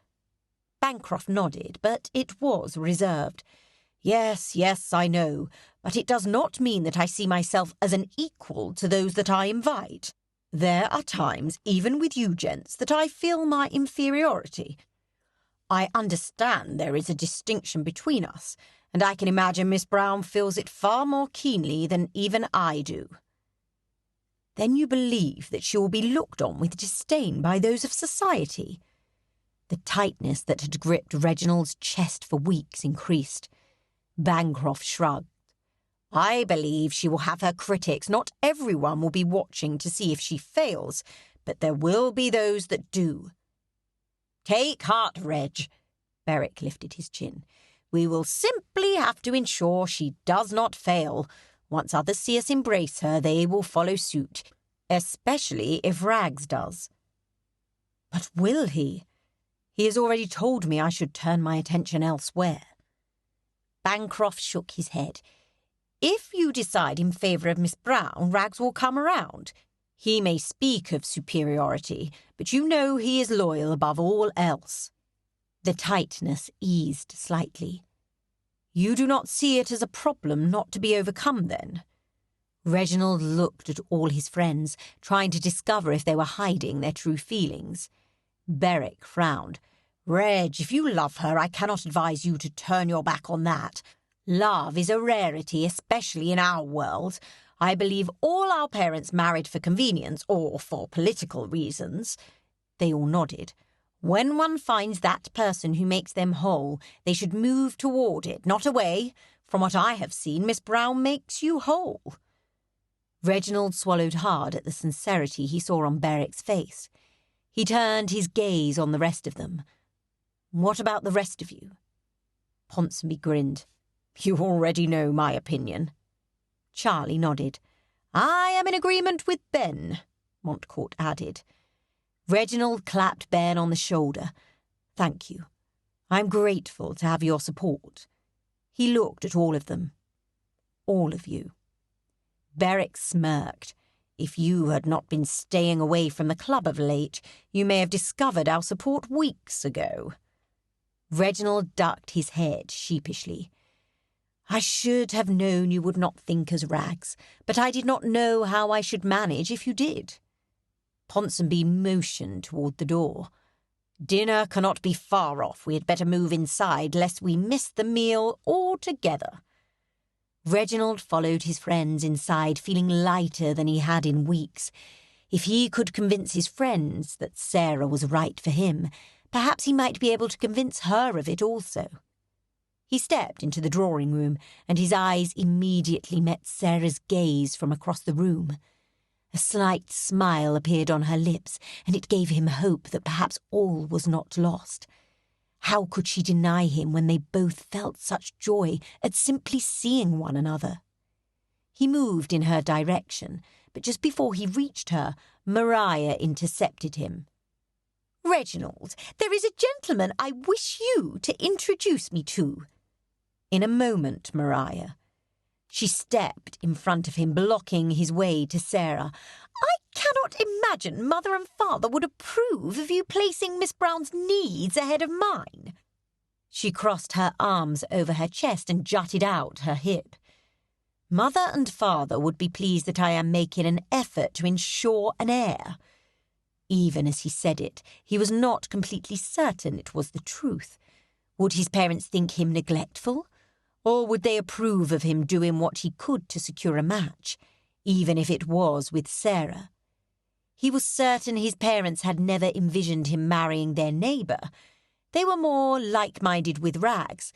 Bancroft nodded, but it was reserved. Yes, I know, but it does not mean that I see myself as an equal to those that I invite. There are times, even with you gents, that I feel my inferiority. I understand there is a distinction between us, and I can imagine Miss Brown feels it far more keenly than even I do. Then you believe that she will be looked on with disdain by those of society? The tightness that had gripped Reginald's chest for weeks increased. Bancroft shrugged. I believe she will have her critics. Not everyone will be watching to see if she fails, but there will be those that do. Take heart, Reg. Berwick lifted his chin. We will simply have to ensure she does not fail. Once others see us embrace her, they will follow suit, especially if Rags does. But will he? He has already told me I should turn my attention elsewhere. Bancroft shook his head. If you decide in favour of Miss Brown, Rags will come around. He may speak of superiority, but you know he is loyal above all else. The tightness eased slightly. You do not see it as a problem not to be overcome, then? Reginald looked at all his friends, trying to discover if they were hiding their true feelings. Berwick frowned. Reg, if you love her, I cannot advise you to turn your back on that. Love is a rarity, especially in our world. I believe all our parents married for convenience or for political reasons. They all nodded. When one finds that person who makes them whole, they should move toward it, not away. From what I have seen, Miss Brown makes you whole. Reginald swallowed hard at the sincerity he saw on Berwick's face. He turned his gaze on the rest of them. What about the rest of you? Ponsonby grinned. You already know my opinion. Charlie nodded. I am in agreement with Ben, Montcourt added. Reginald clapped Ben on the shoulder. Thank you. I'm grateful to have your support. He looked at all of them. All of you. Berwick smirked. If you had not been staying away from the club of late, you may have discovered our support weeks ago. Reginald ducked his head sheepishly. I should have known you would not think as Rags, but I did not know how I should manage if you did. Ponsonby motioned toward the door. Dinner cannot be far off. We had better move inside, lest we miss the meal altogether. Reginald followed his friends inside, feeling lighter than he had in weeks. If he could convince his friends that Sarah was right for him, perhaps he might be able to convince her of it also. He stepped into the drawing-room, and his eyes immediately met Sarah's gaze from across the room. A slight smile appeared on her lips, and it gave him hope that perhaps all was not lost. How could she deny him when they both felt such joy at simply seeing one another? He moved in her direction, but just before he reached her, Maria intercepted him. Reginald, there is a gentleman I wish you to introduce me to. In a moment, Maria. She stepped in front of him, blocking his way to Sarah. I cannot imagine Mother and Father would approve of you placing Miss Brown's needs ahead of mine. She crossed her arms over her chest and jutted out her hip. Mother and Father would be pleased that I am making an effort to ensure an heir. Even as he said it, he was not completely certain it was the truth. Would his parents think him neglectful? Or would they approve of him doing what he could to secure a match, even if it was with Sarah? He was certain his parents had never envisioned him marrying their neighbour. They were more like-minded with Rags,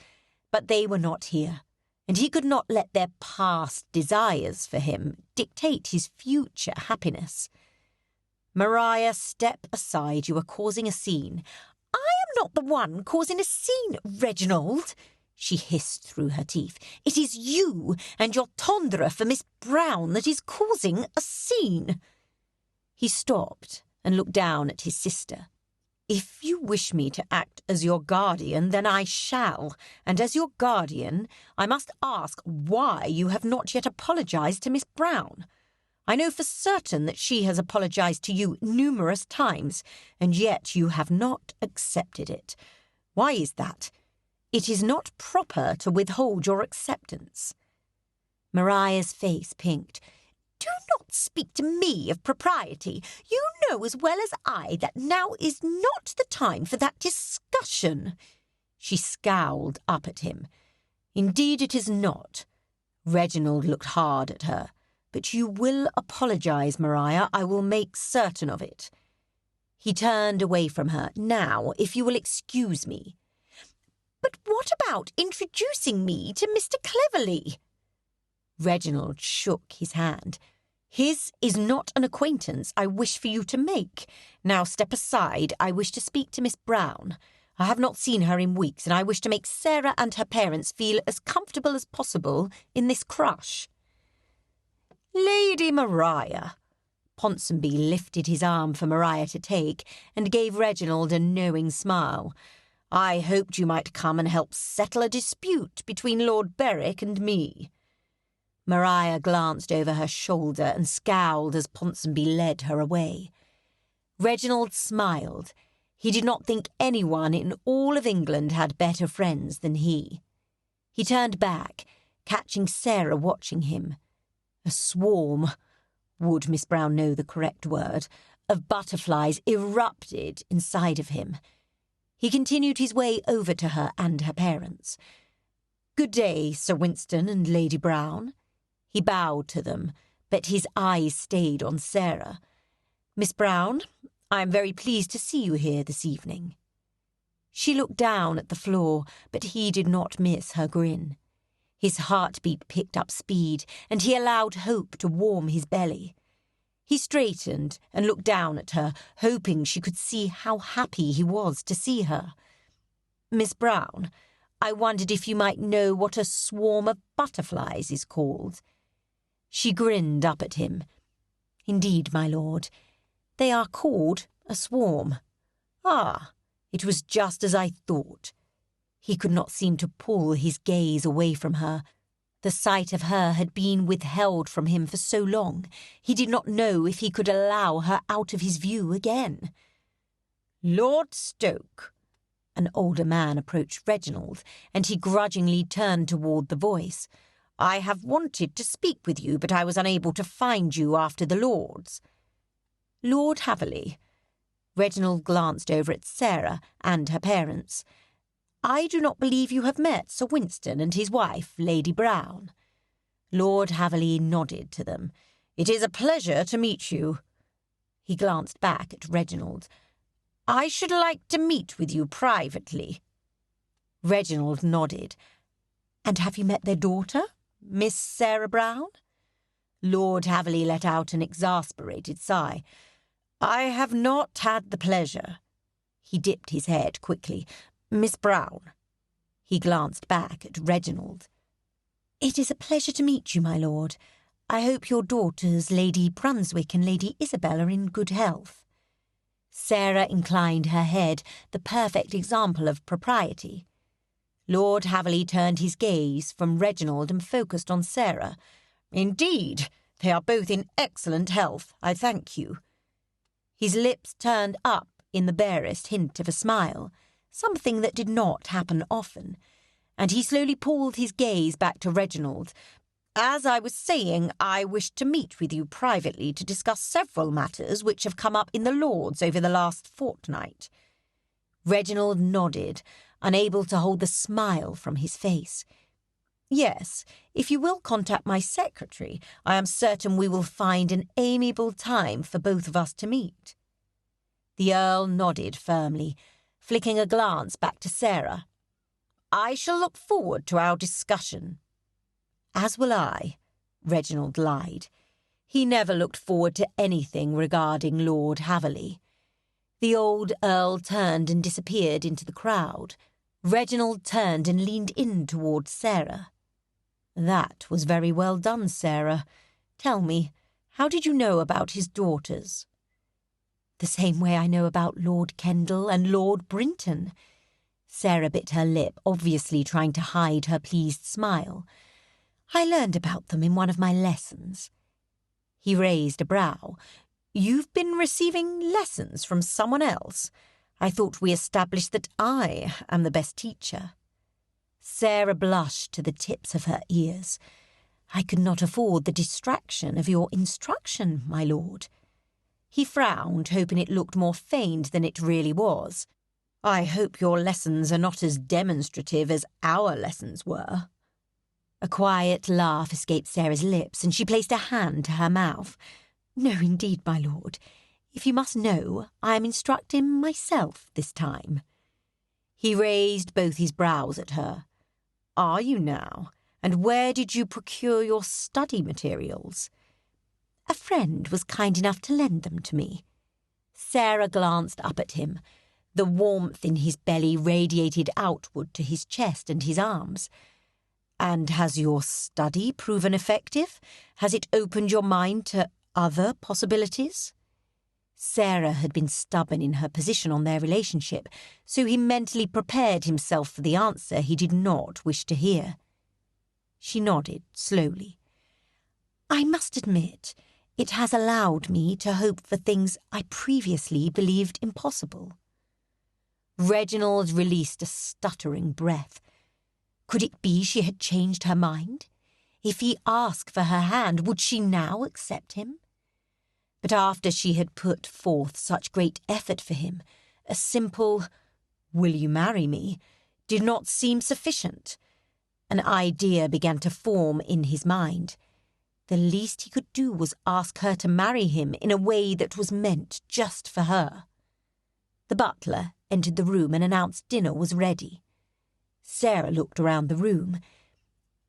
but they were not here, and he could not let their past desires for him dictate his future happiness. Maria, step aside. You are causing a scene. I am not the one causing a scene, Reginald, she hissed through her teeth. It is you and your tendre for Miss Brown that is causing a scene. He stopped and looked down at his sister. If you wish me to act as your guardian, then I shall, and as your guardian, I must ask why you have not yet apologised to Miss Brown. I know for certain that she has apologised to you numerous times, and yet you have not accepted it. Why is that? It is not proper to withhold your acceptance. Maria's face pinked. Do not speak to me of propriety. You know as well as I that now is not the time for that discussion. She scowled up at him. Indeed it is not. Reginald looked hard at her. But you will apologise, Maria. I will make certain of it. He turned away from her. Now, if you will excuse me. But what about introducing me to Mr. Cleverley? Reginald shook his hand. His is not an acquaintance I wish for you to make. Now step aside. I wish to speak to Miss Brown. I have not seen her in weeks, and I wish to make Sarah and her parents feel as comfortable as possible in this crush. Lady Maria. Ponsonby lifted his arm for Maria to take and gave Reginald a knowing smile. I hoped you might come and help settle a dispute between Lord Berwick and me. Maria glanced over her shoulder and scowled as Ponsonby led her away. Reginald smiled. He did not think anyone in all of England had better friends than he. He turned back, catching Sarah watching him. A swarm, would Miss Brown know the correct word, of butterflies erupted inside of him. He continued his way over to her and her parents. Good day, Sir Winston and Lady Brown. He bowed to them, but his eyes stayed on Sarah. Miss Brown, I am very pleased to see you here this evening. She looked down at the floor, but he did not miss her grin. His heartbeat picked up speed, and he allowed hope to warm his belly. He straightened and looked down at her, hoping she could see how happy he was to see her. Miss Brown, I wondered if you might know what a swarm of butterflies is called. She grinned up at him. Indeed, my lord, they are called a swarm. Ah, it was just as I thought. He could not seem to pull his gaze away from her. The sight of her had been withheld from him for so long, he did not know if he could allow her out of his view again. Lord Stoke. An older man approached Reginald, and he grudgingly turned toward the voice. I have wanted to speak with you, but I was unable to find you after the Lords. Lord Haverley. Reginald glanced over at Sarah and her parents. I do not believe you have met Sir Winston and his wife, Lady Brown. Lord Haverley nodded to them. It is a pleasure to meet you. He glanced back at Reginald. I should like to meet with you privately. Reginald nodded. And have you met their daughter, Miss Sarah Brown? Lord Haverley let out an exasperated sigh. I have not had the pleasure. He dipped his head quickly. Miss Brown. He glanced back at Reginald. It is a pleasure to meet you, my lord. I hope your daughters, Lady Brunswick and Lady Isabel, are in good health. Sarah inclined her head, the perfect example of propriety. Lord Haverley turned his gaze from Reginald and focused on Sarah. Indeed, they are both in excellent health, I thank you. His lips turned up in the barest hint of a smile, something that did not happen often, and he slowly pulled his gaze back to Reginald. As I was saying, I wish to meet with you privately to discuss several matters which have come up in the Lords over the last fortnight. Reginald nodded, unable to hold the smile from his face. Yes, if you will contact my secretary, I am certain we will find an amiable time for both of us to meet. The Earl nodded firmly, flicking a glance back to Sarah. I shall look forward to our discussion. As will I, Reginald lied. He never looked forward to anything regarding Lord Haverley. The old Earl turned and disappeared into the crowd. Reginald turned and leaned in towards Sarah. "That was very well done, Sarah. Tell me, how did you know about his daughters?" "The same way I know about Lord Kendall and Lord Brinton." Sarah bit her lip, obviously trying to hide her pleased smile. "I learned about them in one of my lessons." He raised a brow. "You've been receiving lessons from someone else? I thought we established that I am the best teacher." Sarah blushed to the tips of her ears. "I could not afford the distraction of your instruction, my lord." He frowned, hoping it looked more feigned than it really was. "I hope your lessons are not as demonstrative as our lessons were." A quiet laugh escaped Sarah's lips, and she placed a hand to her mouth. "No, indeed, my lord. If you must know, I am instructing myself this time." He raised both his brows at her. "Are you now? And where did you procure your study materials?" "A friend was kind enough to lend them to me." Sarah glanced up at him. The warmth in his belly radiated outward to his chest and his arms. "And has your study proven effective? Has it opened your mind to other possibilities?" Sarah had been stubborn in her position on their relationship, so he mentally prepared himself for the answer he did not wish to hear. She nodded slowly. "I must admit, it has allowed me to hope for things I previously believed impossible." Reginald released a stuttering breath. Could it be she had changed her mind? If he asked for her hand, would she now accept him? But after she had put forth such great effort for him, a simple, "Will you marry me?" did not seem sufficient. An idea began to form in his mind. The least he could do was ask her to marry him in a way that was meant just for her. The butler entered the room and announced dinner was ready. Sarah looked around the room.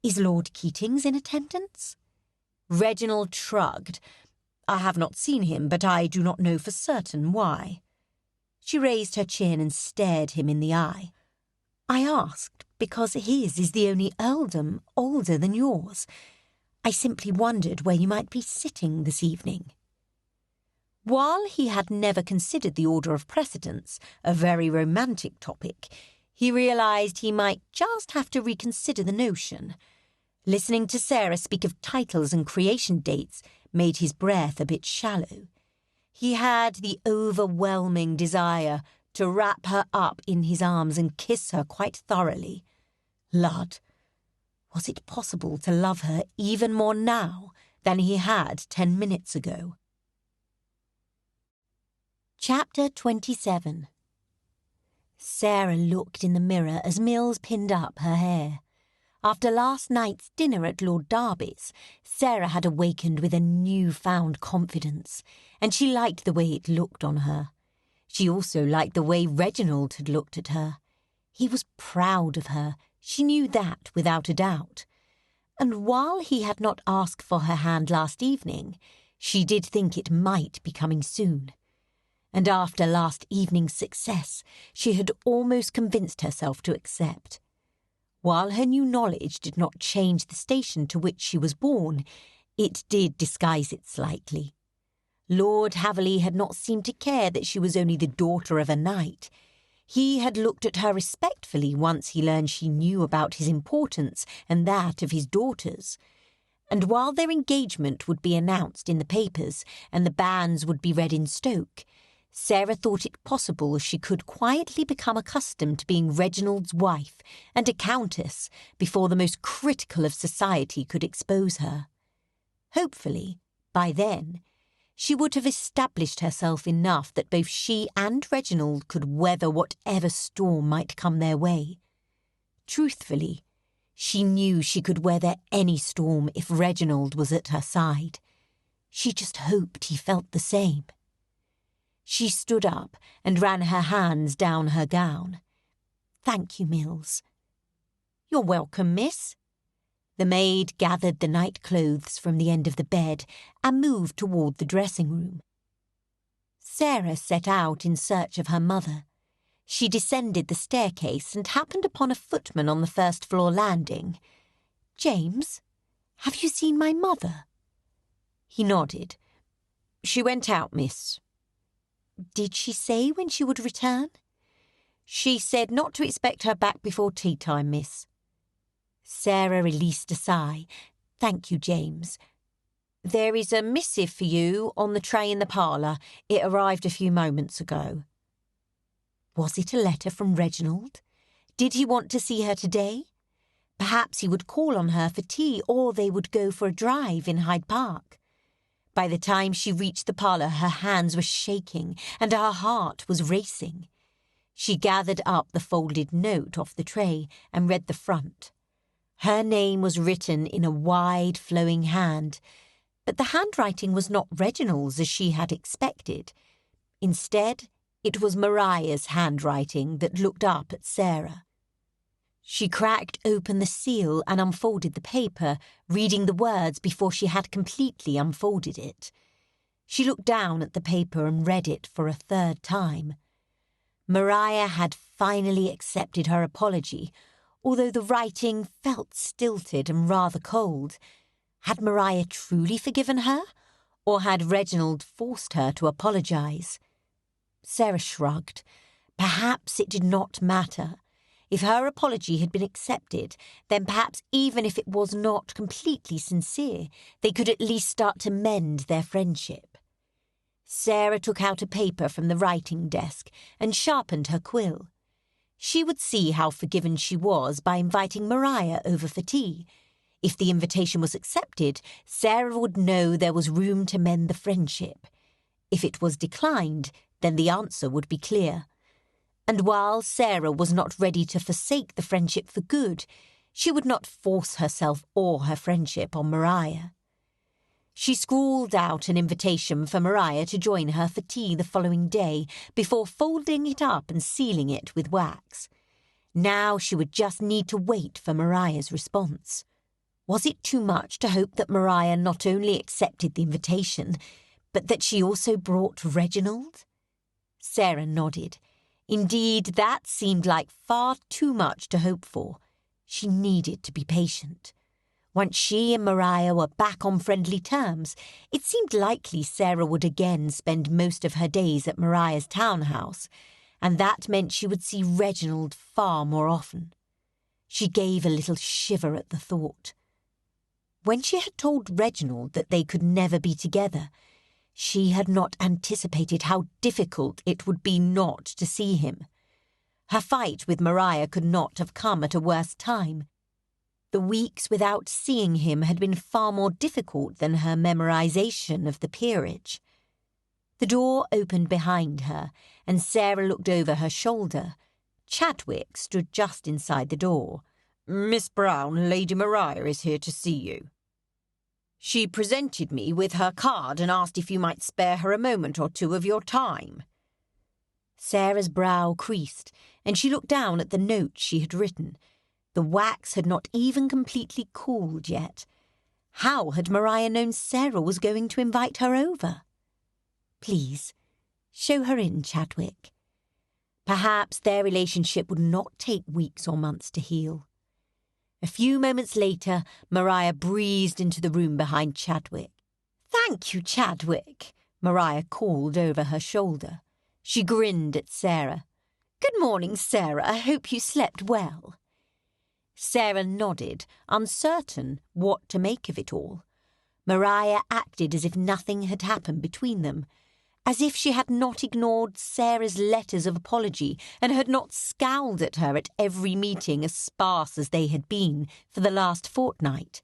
"Is Lord Keating's in attendance?" Reginald shrugged. "I have not seen him, but I do not know for certain why." She raised her chin and stared him in the eye. "I asked because his is the only earldom older than yours. I simply wondered where you might be sitting this evening." While he had never considered the order of precedence a very romantic topic, he realised he might just have to reconsider the notion. Listening to Sarah speak of titles and creation dates made his breath a bit shallow. He had the overwhelming desire to wrap her up in his arms and kiss her quite thoroughly. Lud! Was it possible to love her even more now than he had 10 minutes ago? Chapter 27. Sarah looked in the mirror as Mills pinned up her hair. After last night's dinner at Lord Derby's, Sarah had awakened with a new-found confidence, and she liked the way it looked on her. She also liked the way Reginald had looked at her. He was proud of her, she knew that without a doubt. And while he had not asked for her hand last evening, she did think it might be coming soon. And after last evening's success, she had almost convinced herself to accept. While her new knowledge did not change the station to which she was born, it did disguise it slightly. Lord Haverley had not seemed to care that she was only the daughter of a knight. He had looked at her respectfully once he learned she knew about his importance and that of his daughters. And while their engagement would be announced in the papers and the banns would be read in Stoke, Sarah thought it possible she could quietly become accustomed to being Reginald's wife and a countess before the most critical of society could expose her. Hopefully, by then, she would have established herself enough that both she and Reginald could weather whatever storm might come their way. Truthfully, she knew she could weather any storm if Reginald was at her side. She just hoped he felt the same. She stood up and ran her hands down her gown. "Thank you, Mills." "You're welcome, miss." The maid gathered the night clothes from the end of the bed and moved toward the dressing room. Sarah set out in search of her mother. She descended the staircase and happened upon a footman on the first-floor landing. "James, have you seen my mother?" He nodded. "She went out, miss." "Did she say when she would return?" "She said not to expect her back before tea-time, miss." Sarah released a sigh. "Thank you, James. There is a missive for you on the tray in the parlour. It arrived a few moments ago." Was it a letter from Reginald? Did he want to see her today? Perhaps he would call on her for tea, or they would go for a drive in Hyde Park. By the time she reached the parlour, her hands were shaking and her heart was racing. She gathered up the folded note off the tray and read the front. Her name was written in a wide, flowing hand, but the handwriting was not Reginald's as she had expected. Instead, it was Mariah's handwriting that looked up at Sarah. She cracked open the seal and unfolded the paper, reading the words before she had completely unfolded it. She looked down at the paper and read it for a third time. Mariah had finally accepted her apology, although the writing felt stilted and rather cold. Had Mariah truly forgiven her, or had Reginald forced her to apologise? Sarah shrugged. Perhaps it did not matter. If her apology had been accepted, then perhaps even if it was not completely sincere, they could at least start to mend their friendship. Sarah took out a paper from the writing desk and sharpened her quill. She would see how forgiven she was by inviting Mariah over for tea. If the invitation was accepted, Sarah would know there was room to mend the friendship. If it was declined, then the answer would be clear. And while Sarah was not ready to forsake the friendship for good, she would not force herself or her friendship on Mariah. She scrawled out an invitation for Mariah to join her for tea the following day before folding it up and sealing it with wax. Now she would just need to wait for Mariah's response. Was it too much to hope that Mariah not only accepted the invitation, but that she also brought Reginald? Sarah nodded. Indeed, that seemed like far too much to hope for. She needed to be patient. Once she and Mariah were back on friendly terms, it seemed likely Sarah would again spend most of her days at Mariah's townhouse, and that meant she would see Reginald far more often. She gave a little shiver at the thought. When she had told Reginald that they could never be together, she had not anticipated how difficult it would be not to see him. Her fight with Mariah could not have come at a worse time. The weeks without seeing him had been far more difficult than her memorization of the peerage. The door opened behind her, and Sarah looked over her shoulder. Chadwick stood just inside the door. "Miss Brown, Lady Mariah is here to see you. She presented me with her card and asked if you might spare her a moment or two of your time." Sarah's brow creased, and she looked down at the note she had written. The wax had not even completely cooled yet. How had Mariah known Sarah was going to invite her over? "Please, show her in, Chadwick." Perhaps their relationship would not take weeks or months to heal. A few moments later, Mariah breezed into the room behind Chadwick. "Thank you, Chadwick," Mariah called over her shoulder. She grinned at Sarah. "Good morning, Sarah. I hope you slept well." Sarah nodded, uncertain what to make of it all. Mariah acted as if nothing had happened between them, as if she had not ignored Sarah's letters of apology and had not scowled at her at every meeting as sparse as they had been for the last fortnight.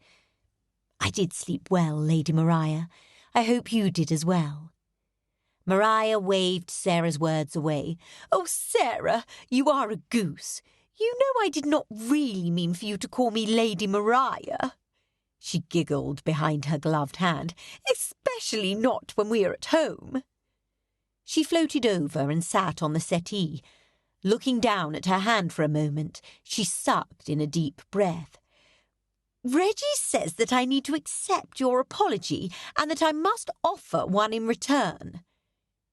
"I did sleep well, Lady Mariah. I hope you did as well." Mariah waved Sarah's words away. "Oh, Sarah, you are a goose. You know I did not really mean for you to call me Lady Mariah." She giggled behind her gloved hand. "Especially not when we are at home." She floated over and sat on the settee. Looking down at her hand for a moment, she sucked in a deep breath. Reggie says that I need to accept your apology and that I must offer one in return.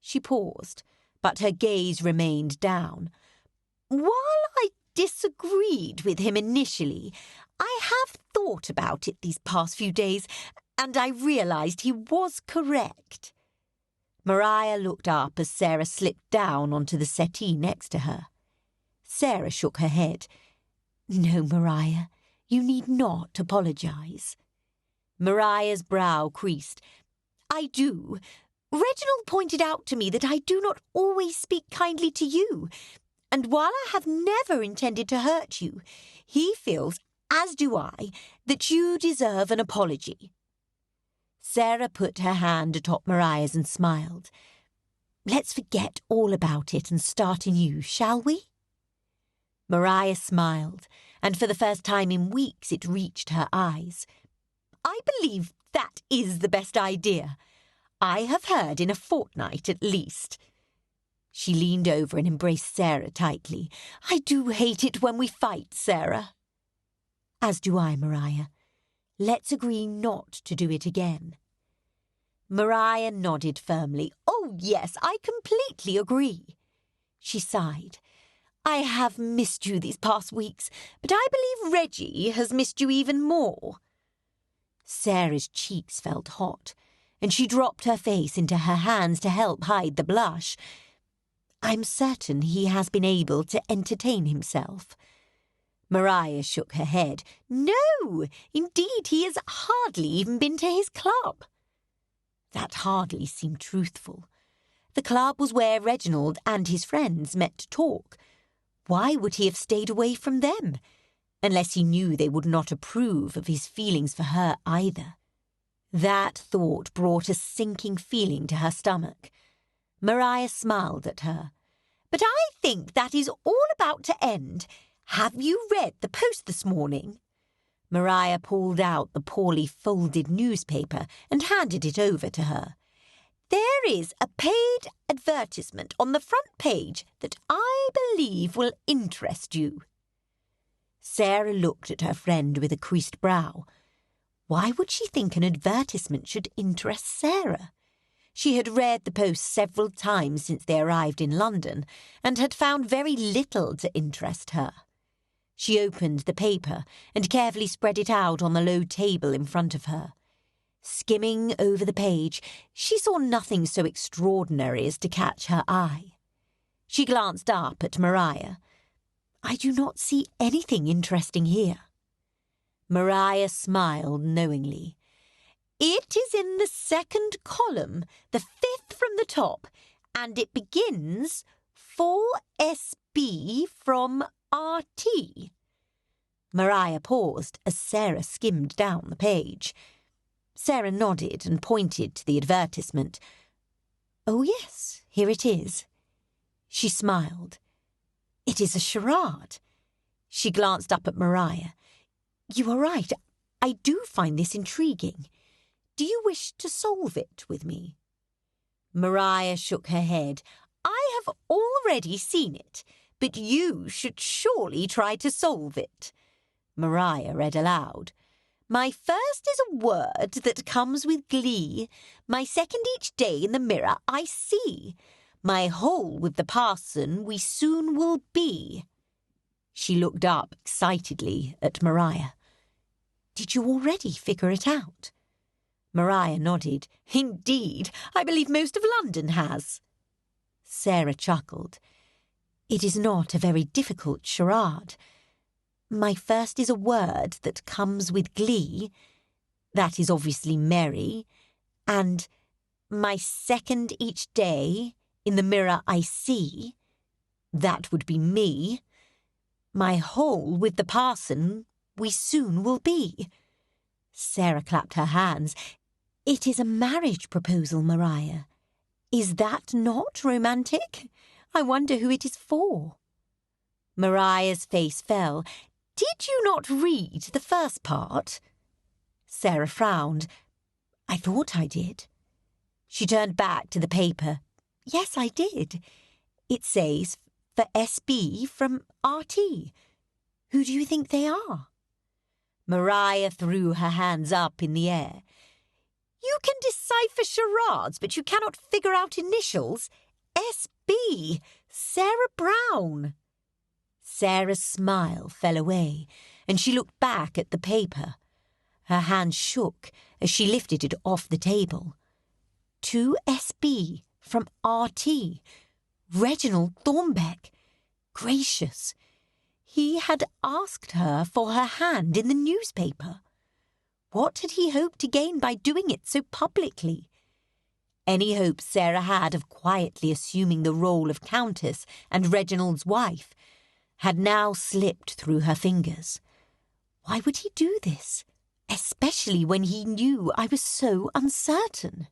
She paused, but her gaze remained down. While I disagreed with him initially, I have thought about it these past few days, and I realised he was correct. Maria looked up as Sarah slipped down onto the settee next to her. Sarah shook her head. No, Maria, you need not apologise. Maria's brow creased. I do. Reginald pointed out to me that I do not always speak kindly to you, and while I have never intended to hurt you, he feels, as do I, that you deserve an apology. Sarah put her hand atop Maria's and smiled. Let's forget all about it and start anew, shall we? Maria smiled, and for the first time in weeks it reached her eyes. I believe that is the best idea. I have heard in a fortnight at least. She leaned over and embraced Sarah tightly. I do hate it when we fight, Sarah. As do I, Maria. Let's agree not to do it again. Maria nodded firmly. Oh, yes, I completely agree. She sighed. I have missed you these past weeks, but I believe Reggie has missed you even more. Sarah's cheeks felt hot, and she dropped her face into her hands to help hide the blush. I'm certain he has been able to entertain himself. Maria shook her head. No, indeed, he has hardly even been to his club. That hardly seemed truthful. The club was where Reginald and his friends met to talk. Why would he have stayed away from them? Unless he knew they would not approve of his feelings for her either. That thought brought a sinking feeling to her stomach. Maria smiled at her. But I think that is all about to end. Have you read the Post this morning? Maria pulled out the poorly folded newspaper and handed it over to her. There is a paid advertisement on the front page that I believe will interest you. Sarah looked at her friend with a creased brow. Why would she think an advertisement should interest Sarah? She had read the Post several times since they arrived in London and had found very little to interest her. She opened the paper and carefully spread it out on the low table in front of her. Skimming over the page, she saw nothing so extraordinary as to catch her eye. She glanced up at Maria. I do not see anything interesting here. Maria smiled knowingly. It is in the second column, the fifth from the top, and it begins 4SB from RT. Maria paused as Sarah skimmed down the page. Sarah nodded and pointed to the advertisement. Oh, yes, here it is. She smiled. It is a charade. She glanced up at Maria. You are right. I do find this intriguing. Do you wish to solve it with me? Maria shook her head. I have already seen it, but you should surely try to solve it. Maria read aloud. My first is a word that comes with glee. My second each day in the mirror I see. My whole with the parson we soon will be. She looked up excitedly at Maria. Did you already figure it out? Maria nodded. Indeed, I believe most of London has. Sarah chuckled. It is not a very difficult charade. My first is a word that comes with glee. That is obviously merry. And my second each day, in the mirror I see. That would be me. My whole with the parson we soon will be. Sarah clapped her hands. It is a marriage proposal, Maria. Is that not romantic? I wonder who it is for. Maria's face fell. Did you not read the first part? Sarah frowned. I thought I did. She turned back to the paper. Yes, I did. It says, for SB from RT. Who do you think they are? Maria threw her hands up in the air. "You can decipher charades, but you cannot figure out initials. S.B. Sarah Brown." Sarah's smile fell away, and she looked back at the paper. Her hand shook as she lifted it off the table. 2 S.B. from R.T. Reginald Thornbeck. Gracious! He had asked her for her hand in the newspaper. What had he hoped to gain by doing it so publicly? Any hope Sarah had of quietly assuming the role of Countess and Reginald's wife had now slipped through her fingers. Why would he do this, especially when he knew I was so uncertain?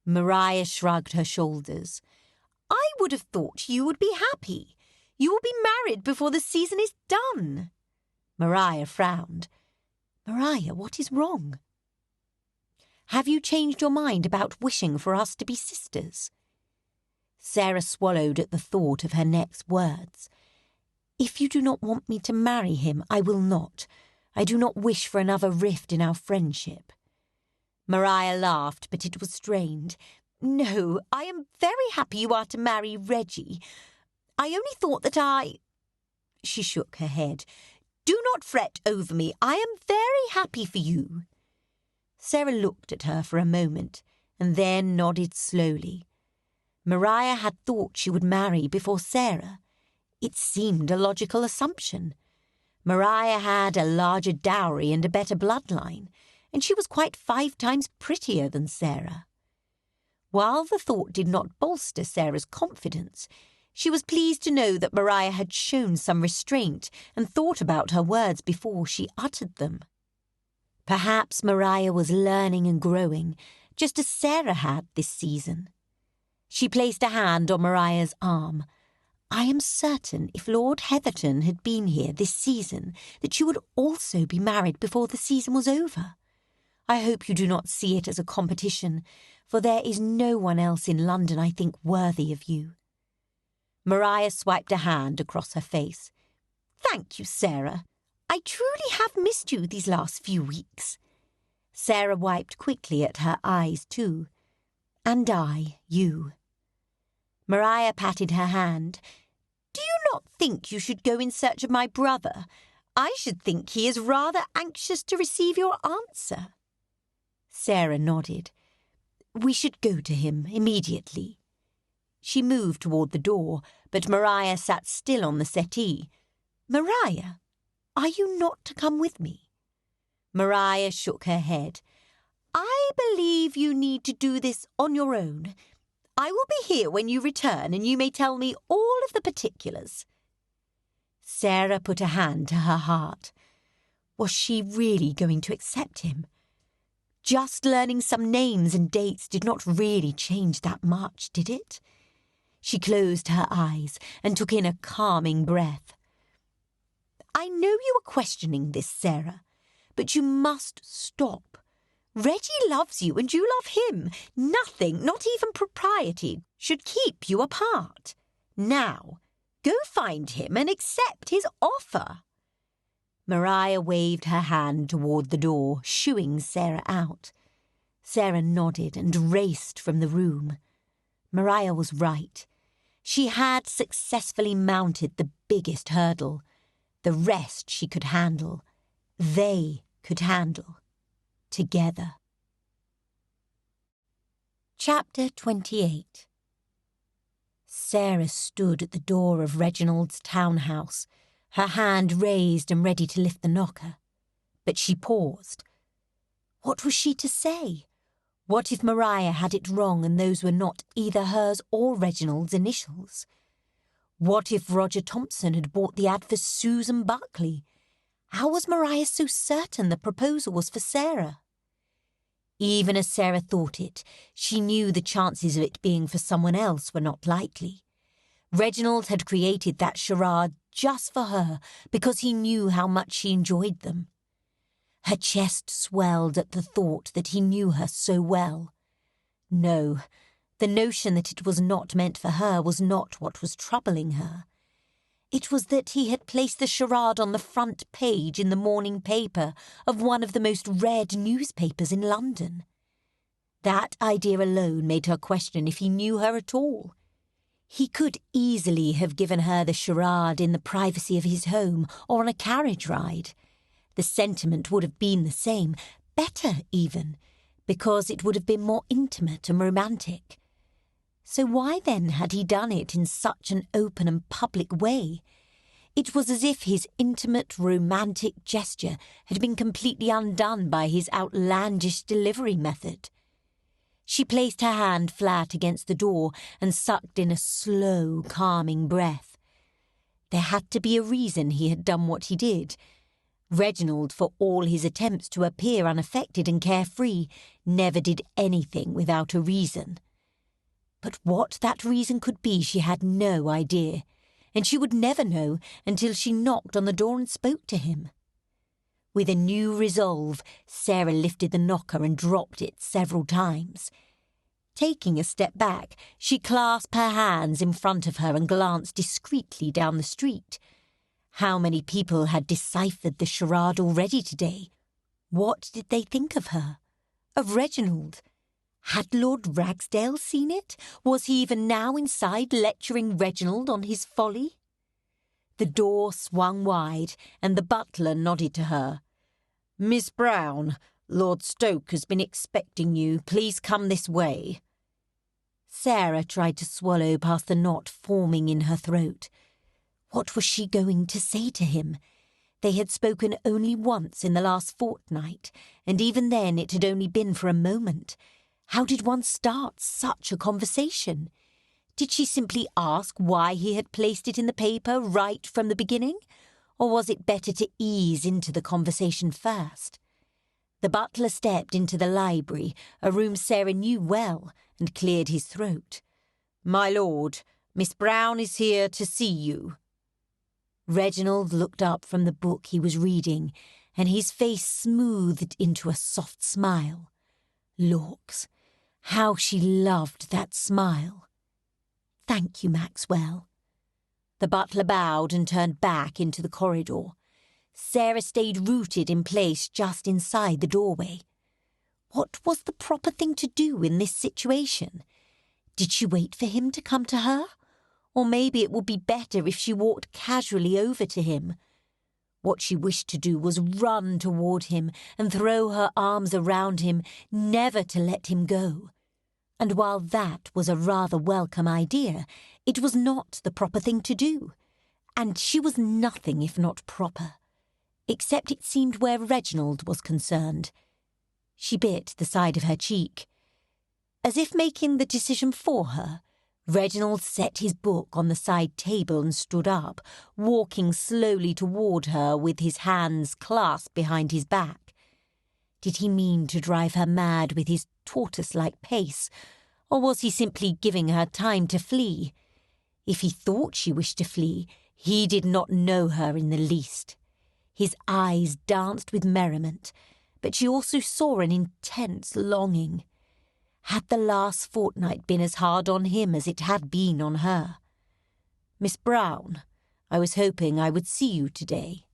Maria shrugged her shoulders. "I would have thought you would be happy. You will be married before the season is done." Maria frowned. "Maria, what is wrong?" "Have you changed your mind about wishing for us to be sisters?" Sarah swallowed at the thought of her next words. "If you do not want me to marry him, I will not. I do not wish for another rift in our friendship." Maria laughed, but it was strained. "No, I am very happy you are to marry Reggie. I only thought that She shook her head. "Do not fret over me. I am very happy for you." Sarah looked at her for a moment, and then nodded slowly. Maria had thought she would marry before Sarah. It seemed a logical assumption. Maria had a larger dowry and a better bloodline, and she was quite 5 times prettier than Sarah. While the thought did not bolster Sarah's confidence, she was pleased to know that Maria had shown some restraint and thought about her words before she uttered them. Perhaps Maria was learning and growing, just as Sarah had this season. She placed a hand on Maria's arm. "I am certain if Lord Heatherton had been here this season that you would also be married before the season was over. I hope you do not see it as a competition, for there is no one else in London I think worthy of you." Maria swiped a hand across her face. "Thank you, Sarah. I truly have missed you these last few weeks." Sarah wiped quickly at her eyes too. "And I, you." Maria patted her hand. "Do you not think you should go in search of my brother? I should think he is rather anxious to receive your answer." Sarah nodded. "We should go to him immediately." She moved toward the door, but Maria sat still on the settee. "Maria, are you not to come with me?" Maria shook her head. "I believe you need to do this on your own. I will be here when you return, and you may tell me all of the particulars." Sarah put a hand to her heart. Was she really going to accept him? Just learning some names and dates did not really change that much, did it? She closed her eyes and took in a calming breath. "I know you are questioning this, Sarah, but you must stop. Reggie loves you and you love him. Nothing, not even propriety, should keep you apart. Now, go find him and accept his offer." Maria waved her hand toward the door, shooing Sarah out. Sarah nodded and raced from the room. Maria was right. She had successfully mounted the biggest hurdle. The rest she could handle. They could handle. Together. Chapter 28. Sarah stood at the door of Reginald's townhouse, her hand raised and ready to lift the knocker. But she paused. What was she to say? What if Maria had it wrong and those were not either hers or Reginald's initials? What if Roger Thompson had bought the ad for Susan Buckley? How was Maria so certain the proposal was for Sarah? Even as Sarah thought it, she knew the chances of it being for someone else were not likely. Reginald had created that charade just for her because he knew how much she enjoyed them. Her chest swelled at the thought that he knew her so well. No, the notion that it was not meant for her was not what was troubling her. It was that he had placed the charade on the front page in the morning paper of one of the most read newspapers in London. That idea alone made her question if he knew her at all. He could easily have given her the charade in the privacy of his home or on a carriage ride. The sentiment would have been the same, better even, because it would have been more intimate and romantic. So why then had he done it in such an open and public way? It was as if his intimate, romantic gesture had been completely undone by his outlandish delivery method. She placed her hand flat against the door and sucked in a slow, calming breath. There had to be a reason he had done what he did. Reginald, for all his attempts to appear unaffected and carefree, never did anything without a reason. But what that reason could be she had no idea, and she would never know until she knocked on the door and spoke to him. With a new resolve, Sarah lifted the knocker and dropped it several times. Taking a step back, she clasped her hands in front of her and glanced discreetly down the street. How many people had deciphered the charade already today? What did they think of her? Of Reginald? Had Lord Ragsdale seen it? Was he even now inside lecturing Reginald on his folly? The door swung wide, and the butler nodded to her. "Miss Brown, Lord Stoke has been expecting you. Please come this way." Sarah tried to swallow past the knot forming in her throat. What was she going to say to him? They had spoken only once in the last fortnight, and even then it had only been for a moment. How did one start such a conversation? Did she simply ask why he had placed it in the paper right from the beginning? Or was it better to ease into the conversation first? The butler stepped into the library, a room Sarah knew well, and cleared his throat. "My lord, Miss Brown is here to see you." Reginald looked up from the book he was reading, and his face smoothed into a soft smile. Lawks, how she loved that smile. "Thank you, Maxwell." The butler bowed and turned back into the corridor. Sarah stayed rooted in place just inside the doorway. What was the proper thing to do in this situation? Did she wait for him to come to her? Or maybe it would be better if she walked casually over to him. What she wished to do was run toward him and throw her arms around him, never to let him go. And while that was a rather welcome idea, it was not the proper thing to do. And she was nothing if not proper, except it seemed where Reginald was concerned. She bit the side of her cheek. As if making the decision for her, Reginald set his book on the side table and stood up, walking slowly toward her with his hands clasped behind his back. Did he mean to drive her mad with his tortoise-like pace, or was he simply giving her time to flee? If he thought she wished to flee, he did not know her in the least. His eyes danced with merriment, but she also saw an intense longing. Had the last fortnight been as hard on him as it had been on her? "Miss Brown, I was hoping I would see you today."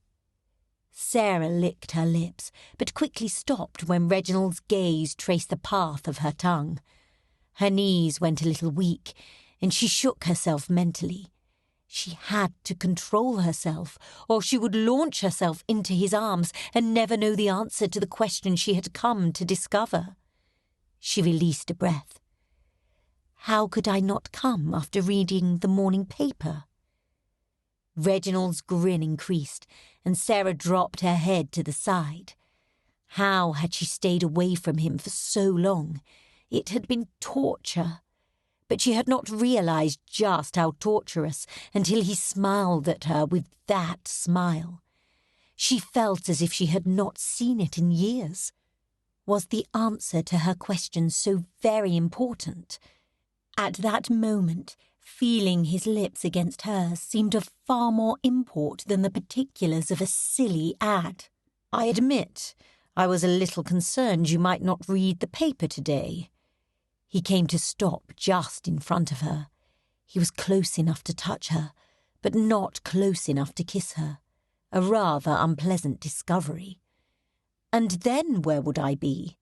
Sarah licked her lips, but quickly stopped when Reginald's gaze traced the path of her tongue. Her knees went a little weak, and she shook herself mentally. She had to control herself, or she would launch herself into his arms and never know the answer to the question she had come to discover. She released a breath. How could I not come after reading the morning paper? Reginald's grin increased, and Sarah dropped her head to the side. How had she stayed away from him for so long? It had been torture. But she had not realized just how torturous until he smiled at her with that smile. She felt as if she had not seen it in years. Was the answer to her question so very important? At that moment, feeling his lips against hers seemed of far more import than the particulars of a silly ad. "I admit I was a little concerned you might not read the paper today." He came to stop just in front of her. He was close enough to touch her, but not close enough to kiss her, a rather unpleasant discovery. And then where would I be?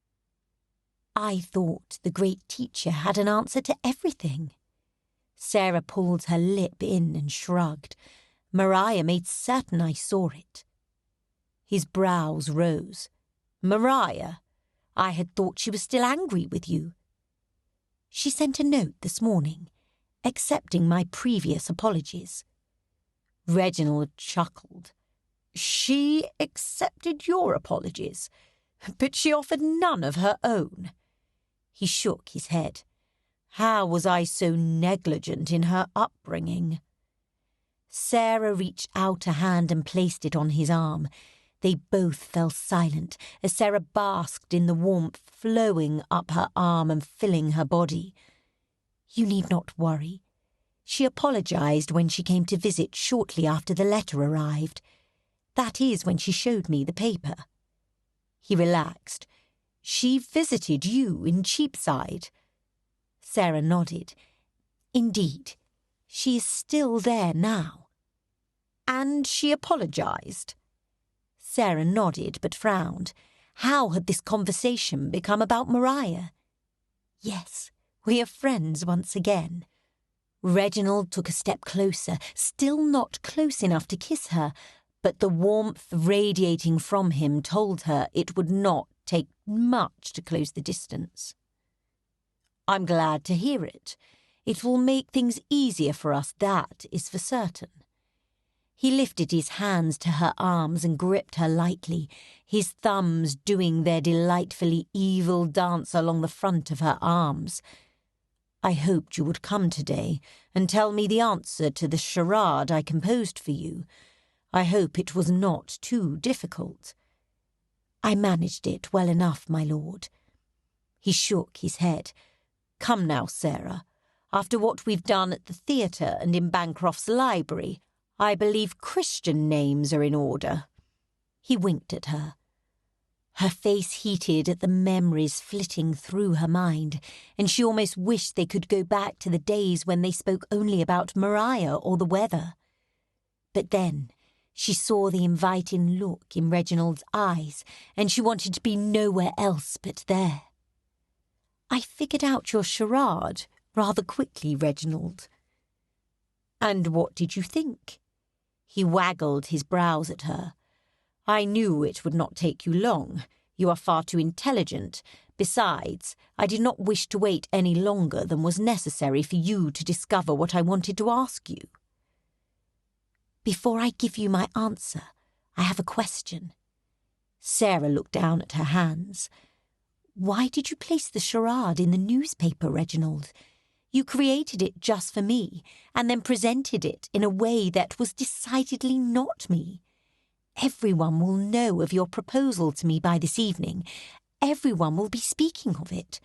I thought the great teacher had an answer to everything. Sarah pulled her lip in and shrugged. Maria made certain I saw it. His brows rose. Maria, I had thought she was still angry with you. She sent a note this morning, accepting my previous apologies. Reginald chuckled. She accepted your apologies, but she offered none of her own. He shook his head. How was I so negligent in her upbringing? Sarah reached out a hand and placed it on his arm. They both fell silent as Sarah basked in the warmth flowing up her arm and filling her body. You need not worry. She apologized when she came to visit shortly after the letter arrived. That is when she showed me the paper. He relaxed. She visited you in Cheapside. Sarah nodded. Indeed, she is still there now. And she apologized. Sarah nodded but frowned. How had this conversation become about Maria? Yes, we are friends once again. Reginald took a step closer, still not close enough to kiss her, but the warmth radiating from him told her it would not take much to close the distance. I'm glad to hear it. It will make things easier for us, that is for certain. He lifted his hands to her arms and gripped her lightly, his thumbs doing their delightfully evil dance along the front of her arms. I hoped you would come today and tell me the answer to the charade I composed for you. I hope it was not too difficult. I managed it well enough, my lord. He shook his head. Come now, Sarah. After what we've done at the theatre and in Bancroft's library, I believe Christian names are in order. He winked at her. Her face heated at the memories flitting through her mind, and she almost wished they could go back to the days when they spoke only about Maria or the weather. But then she saw the inviting look in Reginald's eyes, and she wanted to be nowhere else but there. I figured out your charade rather quickly, Reginald. And what did you think? He waggled his brows at her. I knew it would not take you long. You are far too intelligent. Besides, I did not wish to wait any longer than was necessary for you to discover what I wanted to ask you. Before I give you my answer, I have a question. Sarah looked down at her hands. Why did you place the charade in the newspaper, Reginald? You created it just for me, and then presented it in a way that was decidedly not me. Everyone will know of your proposal to me by this evening. Everyone will be speaking of it.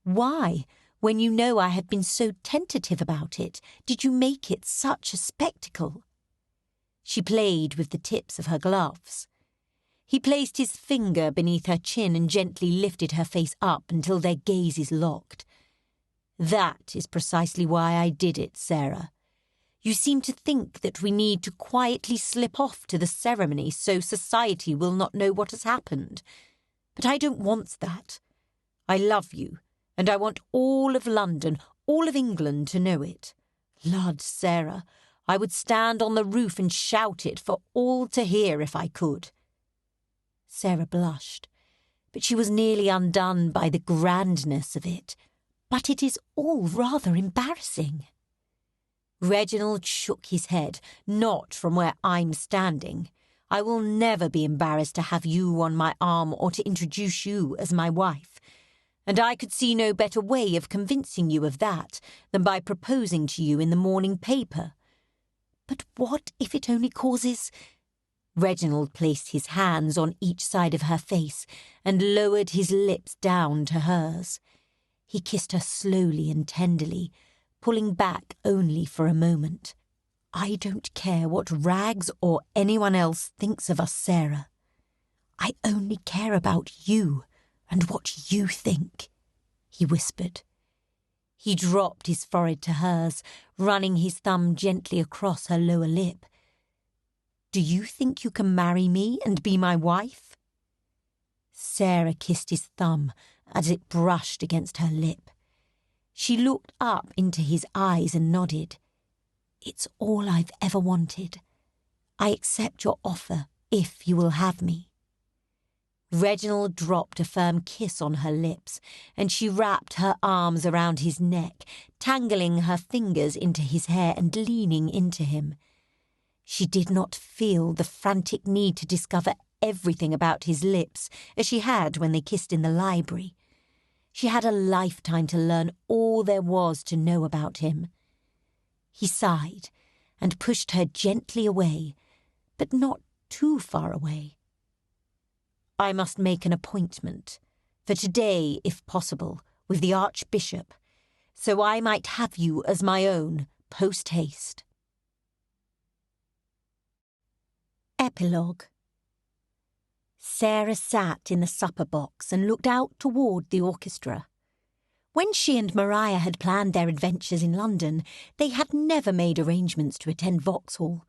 Why, when you know I have been so tentative about it, did you make it such a spectacle? She played with the tips of her gloves. He placed his finger beneath her chin and gently lifted her face up until their gazes locked. That is precisely why I did it, Sarah. You seem to think that we need to quietly slip off to the ceremony so society will not know what has happened. But I don't want that. I love you, and I want all of London, all of England to know it. Lud, Sarah, I would stand on the roof and shout it for all to hear if I could. Sarah blushed, but she was nearly undone by the grandness of it. But it is all rather embarrassing. Reginald shook his head, not from where I'm standing. I will never be embarrassed to have you on my arm or to introduce you as my wife. And I could see no better way of convincing you of that than by proposing to you in the morning paper. But what if it only causes... Reginald placed his hands on each side of her face and lowered his lips down to hers. He kissed her slowly and tenderly, pulling back only for a moment. I don't care what Rags or anyone else thinks of us, Sarah. I only care about you and what you think, he whispered. He dropped his forehead to hers, running his thumb gently across her lower lip. "Do you think you can marry me and be my wife?" Sarah kissed his thumb as it brushed against her lip. She looked up into his eyes and nodded. "It's all I've ever wanted. I accept your offer if you will have me." Reginald dropped a firm kiss on her lips, and she wrapped her arms around his neck, tangling her fingers into his hair and leaning into him. She did not feel the frantic need to discover everything about his lips as she had when they kissed in the library. She had a lifetime to learn all there was to know about him. He sighed and pushed her gently away, but not too far away. "I must make an appointment, for today, if possible, with the Archbishop, so I might have you as my own, post-haste." Epilogue. Sarah sat in the supper box and looked out toward the orchestra. When she and Maria had planned their adventures in London, they had never made arrangements to attend Vauxhall.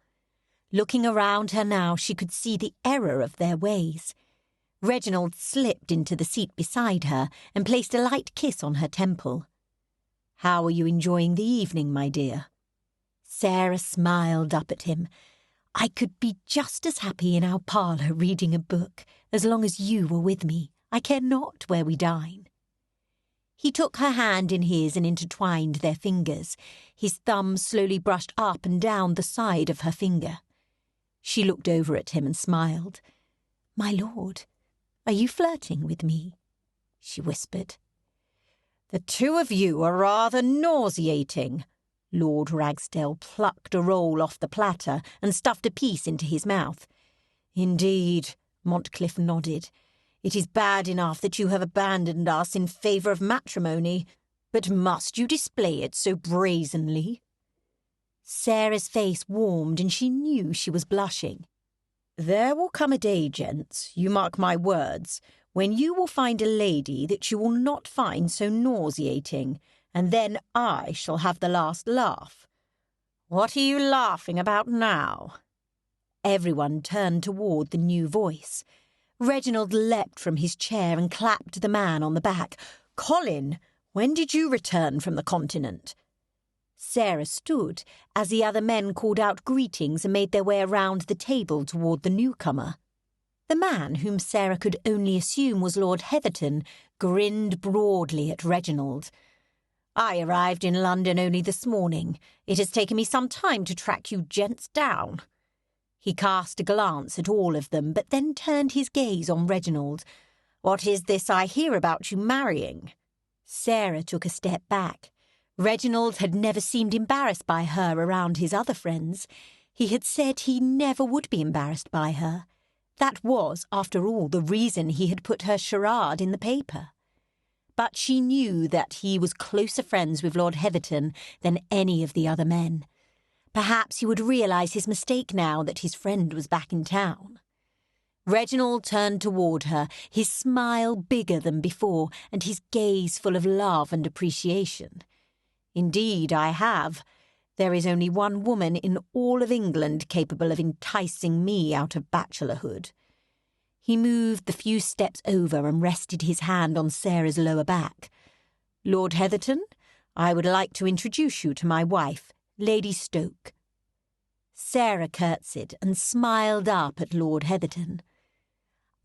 Looking around her now, she could see the error of their ways. Reginald slipped into the seat beside her and placed a light kiss on her temple. "How are you enjoying the evening, my dear?" Sarah smiled up at him. "I could be just as happy in our parlour reading a book, as long as you were with me. I care not where we dine." He took her hand in his and intertwined their fingers. His thumb slowly brushed up and down the side of her finger. She looked over at him and smiled. "My lord, are you flirting with me?" she whispered. "The two of you are rather nauseating." Lord Ragsdale plucked a roll off the platter and stuffed a piece into his mouth. "Indeed," Montcliff nodded. "It is bad enough that you have abandoned us in favour of matrimony, but must you display it so brazenly?" Sarah's face warmed and she knew she was blushing. "There will come a day, gents, you mark my words, when you will find a lady that you will not find so nauseating, and then I shall have the last laugh. What are you laughing about now?" Everyone turned toward the new voice. Reginald leapt from his chair and clapped the man on the back. "Colin, when did you return from the continent?" Sarah stood as the other men called out greetings and made their way around the table toward the newcomer. The man, whom Sarah could only assume was Lord Heatherton, grinned broadly at Reginald. "I arrived in London only this morning. It has taken me some time to track you gents down." He cast a glance at all of them, but then turned his gaze on Reginald. "What is this I hear about you marrying?" Sarah took a step back. Reginald had never seemed embarrassed by her around his other friends. He had said he never would be embarrassed by her. That was, after all, the reason he had put her charade in the paper. But she knew that he was closer friends with Lord Heatherton than any of the other men. Perhaps he would realise his mistake now that his friend was back in town. Reginald turned toward her, his smile bigger than before, and his gaze full of love and appreciation. "Indeed, I have. There is only one woman in all of England capable of enticing me out of bachelorhood." He moved the few steps over and rested his hand on Sarah's lower back. "Lord Heatherton, I would like to introduce you to my wife, Lady Stoke." Sarah curtsied and smiled up at Lord Heatherton.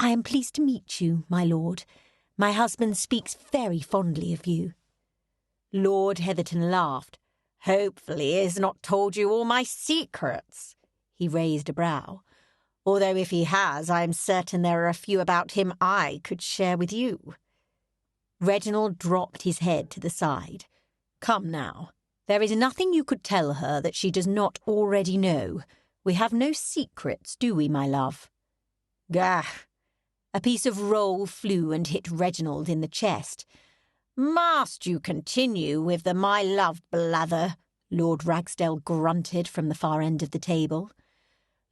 "I am pleased to meet you, my lord. My husband speaks very fondly of you." Lord Heatherton laughed. "Hopefully he has not told you all my secrets." He raised a brow. "Although if he has, I am certain there are a few about him I could share with you." Reginald dropped his head to the side. "Come now. There is nothing you could tell her that she does not already know. We have no secrets, do we, my love?" "Gah!" A piece of roll flew and hit Reginald in the chest. "Must you continue with the my love blather?" Lord Ragsdale grunted from the far end of the table.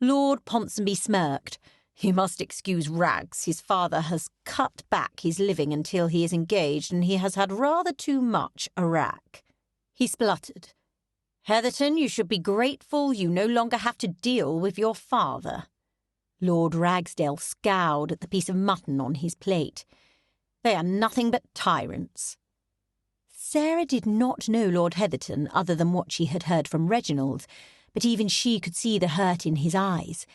Lord Ponsonby smirked. You must excuse Rags. His father has cut back his living until he is engaged, and he has had rather too much arrack. He spluttered. Heatherton, you should be grateful you no longer have to deal with your father. Lord Ragsdale scowled at the piece of mutton on his plate. They are nothing but tyrants. Sarah did not know Lord Heatherton other than what she had heard from Reginald, but even she could see the hurt in his eyes.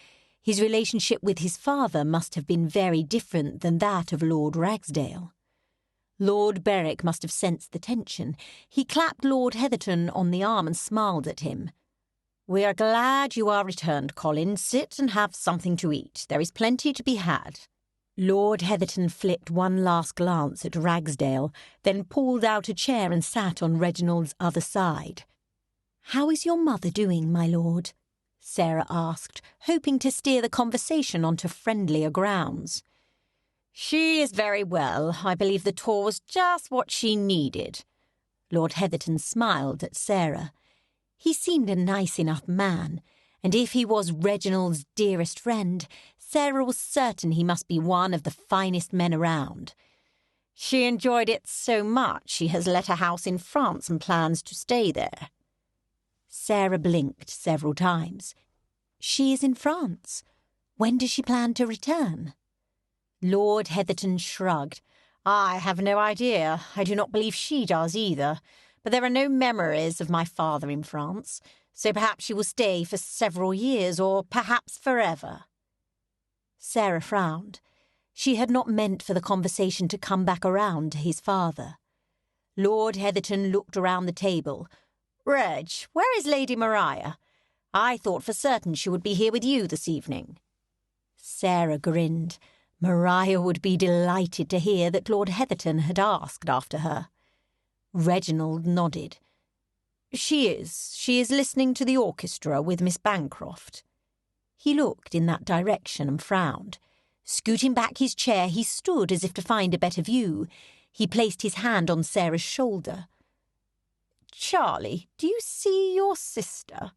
His relationship with his father must have been very different than that of Lord Ragsdale. Lord Berwick must have sensed the tension. He clapped Lord Heatherton on the arm and smiled at him. "We are glad you are returned, Colin. Sit and have something to eat. There is plenty to be had." Lord Heatherton flicked one last glance at Ragsdale, then pulled out a chair and sat on Reginald's other side. "How is your mother doing, my lord?" Sarah asked, hoping to steer the conversation onto friendlier grounds. "She is very well. I believe the tour was just what she needed." Lord Heatherton smiled at Sarah. He seemed a nice enough man, and if he was Reginald's dearest friend, Sarah was certain he must be one of the finest men around. She enjoyed it so much she has let a house in France and plans to stay there. Sarah blinked several times. She is in France. When does she plan to return? Lord Heatherton shrugged. "I have no idea. I do not believe she does either. But there are no memories of my father in France, so perhaps she will stay for several years, or perhaps forever." Sarah frowned. She had not meant for the conversation to come back around to his father. Lord Heatherton looked around the table. "Reg, where is Lady Maria? I thought for certain she would be here with you this evening." Sarah grinned. Maria would be delighted to hear that Lord Heatherton had asked after her. Reginald nodded. She is listening to the orchestra with Miss Bancroft." He looked in that direction and frowned. Scooting back his chair, he stood as if to find a better view. He placed his hand on Sarah's shoulder. "Charlie, do you see your sister?"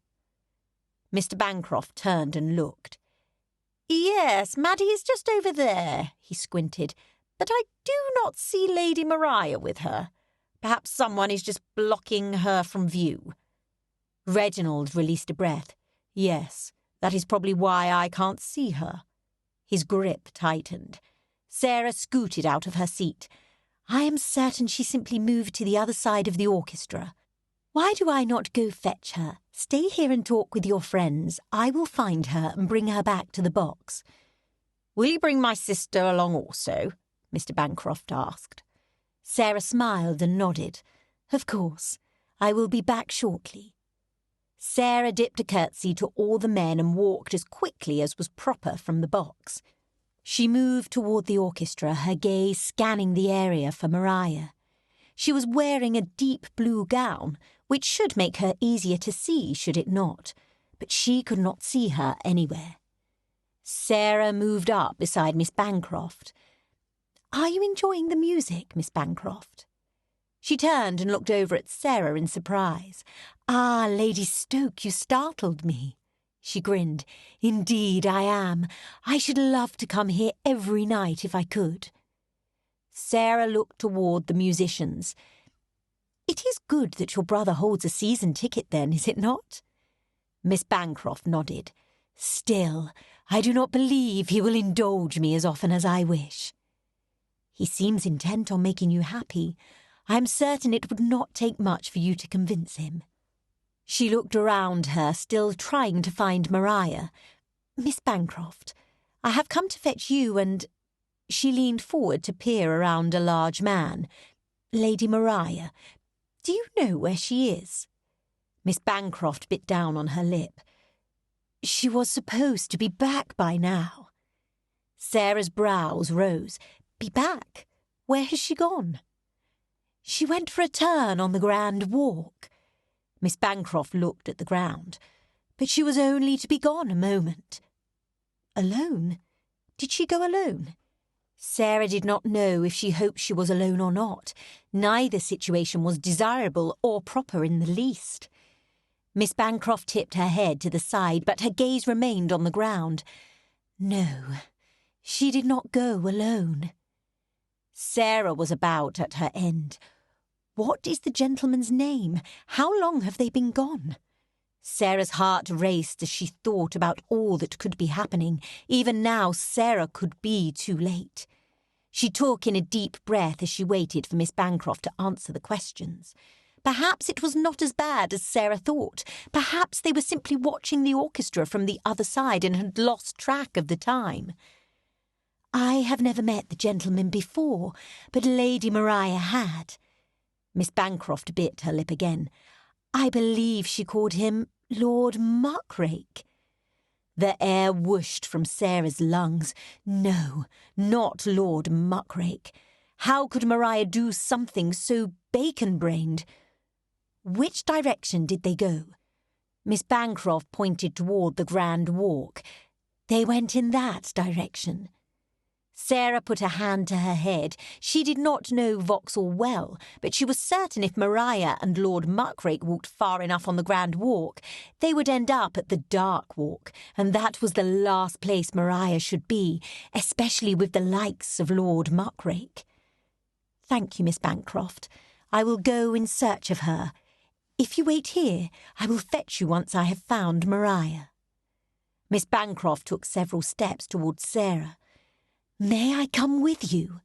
Mr. Bancroft turned and looked. "Yes, Maddie is just over there," he squinted, "but I do not see Lady Maria with her. Perhaps someone is just blocking her from view." Reginald released a breath. "Yes, that is probably why I can't see her." His grip tightened. Sarah scooted out of her seat. "I am certain she simply moved to the other side of the orchestra. Why do I not go fetch her? Stay here and talk with your friends. I will find her and bring her back to the box." "Will you bring my sister along also?" Mr. Bancroft asked. Sarah smiled and nodded. "Of course. I will be back shortly." Sarah dipped a curtsy to all the men and walked as quickly as was proper from the box. She moved toward the orchestra, her gaze scanning the area for Maria. She was wearing a deep blue gown, which should make her easier to see should it not, but she could not see her anywhere. Sarah moved up beside Miss Bancroft. "Are you enjoying the music, Miss Bancroft?" She turned and looked over at Sarah in surprise. "Ah, Lady Stoke, you startled me." She grinned. "Indeed I am. I should love to come here every night if I could." Sarah looked toward the musicians. "It is good that your brother holds a season ticket then, is it not?" Miss Bancroft nodded. "Still, I do not believe he will indulge me as often as I wish." "He seems intent on making you happy. I am certain it would not take much for you to convince him." She looked around her, still trying to find Maria. "Miss Bancroft, I have come to fetch you and—" She leaned forward to peer around a large man. "Lady Maria. Do you know where she is?" Miss Bancroft bit down on her lip. "She was supposed to be back by now." Sarah's brows rose. "Be back? Where has she gone?" "She went for a turn on the Grand Walk." Miss Bancroft looked at the ground. "But she was only to be gone a moment." "Alone? Did she go alone?" Sarah did not know if she hoped she was alone or not. Neither situation was desirable or proper in the least. Miss Bancroft tipped her head to the side, but her gaze remained on the ground. "No, She did not go alone. Sarah was about at her end. What is the gentleman's name? How long have they been gone? Sarah's heart raced as she thought about all that could be happening. Even now, Sarah could be too late. She took in a deep breath as she waited for Miss Bancroft to answer the questions. Perhaps it was not as bad as Sarah thought. Perhaps they were simply watching the orchestra from the other side and had lost track of the time. I have never met the gentleman before, but Lady Maria had. Miss Bancroft bit her lip again. I believe she called him Lord Muckrake. The air whooshed from Sarah's lungs. No, not Lord Muckrake. How could Maria do something so bacon-brained? Which direction did they go? Miss Bancroft pointed toward the Grand Walk. They went in that direction. Sarah put a hand to her head. She did not know Vauxhall well, but she was certain if Maria and Lord Muckrake walked far enough on the Grand Walk, they would end up at the Dark Walk, and that was the last place Maria should be, especially with the likes of Lord Muckrake. Thank you, Miss Bancroft. I will go in search of her. If you wait here, I will fetch you once I have found Maria. Miss Bancroft took several steps towards Sarah. May I come with you?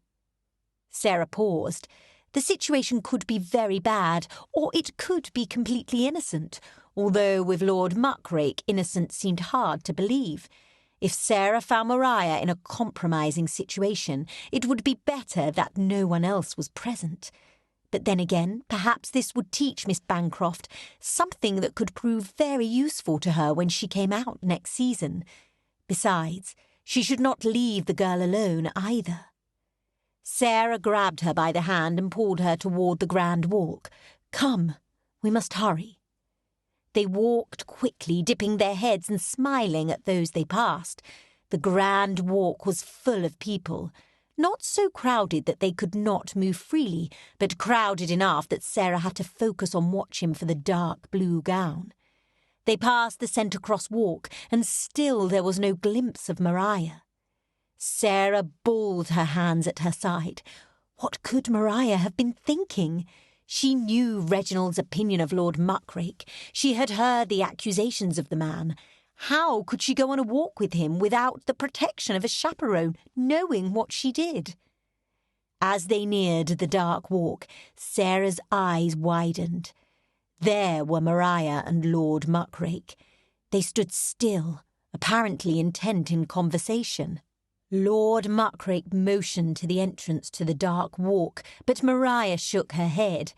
Sarah paused. The situation could be very bad, or it could be completely innocent, although with Lord Muckrake innocence seemed hard to believe. If Sarah found Maria in a compromising situation, it would be better that no one else was present. But then again, perhaps this would teach Miss Bancroft something that could prove very useful to her when she came out next season. Besides, she should not leave the girl alone either. Sarah grabbed her by the hand and pulled her toward the Grand Walk. Come, we must hurry. They walked quickly, dipping their heads and smiling at those they passed. The Grand Walk was full of people. Not so crowded that they could not move freely, but crowded enough that Sarah had to focus on watching for the dark blue gown. They passed the Centre Cross Walk, and still there was no glimpse of Maria. Sarah balled her hands at her side. What could Maria have been thinking? She knew Reginald's opinion of Lord Muckrake. She had heard the accusations of the man. How could she go on a walk with him without the protection of a chaperone, knowing what she did? As they neared the Dark Walk, Sarah's eyes widened. There were Maria and Lord Muckrake. They stood still, apparently intent in conversation. Lord Muckrake motioned to the entrance to the Dark Walk, but Maria shook her head.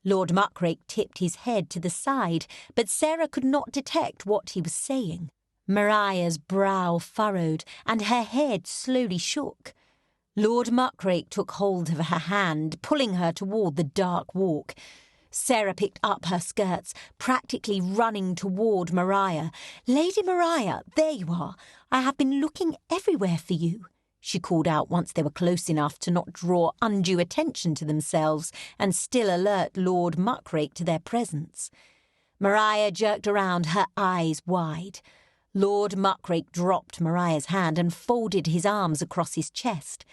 Lord Muckrake tipped his head to the side, but Sarah could not detect what he was saying. Maria's brow furrowed, and her head slowly shook. Lord Muckrake took hold of her hand, pulling her toward the Dark Walk. Sarah picked up her skirts, practically running toward Maria. Lady Maria, there you are. I have been looking everywhere for you, she called out once they were close enough to not draw undue attention to themselves and still alert Lord Muckrake to their presence. Maria jerked around, her eyes wide. Lord Muckrake dropped Maria's hand and folded his arms across his chest.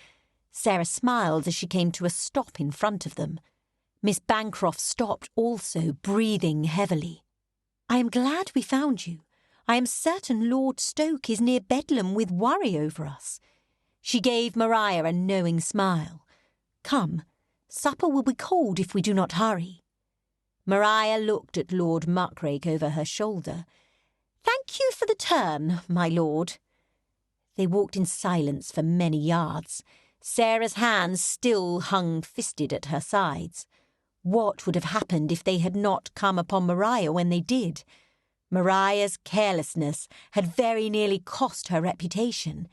Sarah smiled as she came to a stop in front of them. Miss Bancroft stopped also, breathing heavily. I am glad we found you. I am certain Lord Stoke is near Bedlam with worry over us. She gave Maria a knowing smile. Come, supper will be cold if we do not hurry. Maria looked at Lord Muckrake over her shoulder. Thank you for the turn, my lord. They walked in silence for many yards. Sarah's hands still hung fisted at her sides. What would have happened if they had not come upon Maria when they did? Maria's carelessness had very nearly cost her reputation,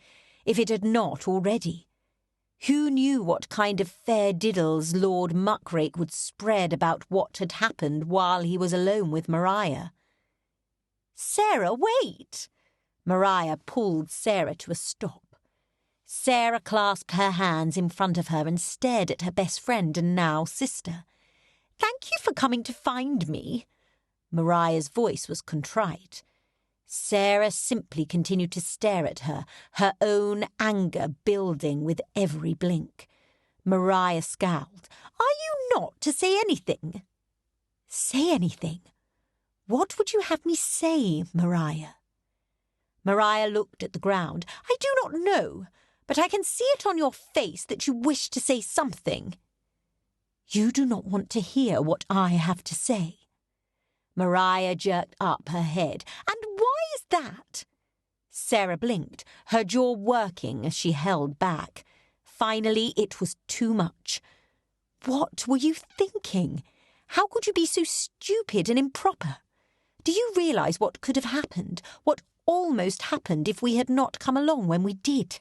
if it had not already. Who knew what kind of fair diddles Lord Muckrake would spread about what had happened while he was alone with Maria? Sarah, wait! Maria pulled Sarah to a stop. Sarah clasped her hands in front of her and stared at her best friend and now sister. Thank you for coming to find me. Maria's voice was contrite. Sarah simply continued to stare at her, her own anger building with every blink. Maria scowled. "Are you not to say anything?" "Say anything? What would you have me say, Maria?" Maria looked at the ground. "I do not know, but I can see it on your face that you wish to say something." "You do not want to hear what I have to say." Maria jerked up her head. "And why is that?" Sarah blinked, her jaw working as she held back. Finally, it was too much. "What were you thinking? How could you be so stupid and improper? Do you realise what could have happened, what almost happened if we had not come along when we did?"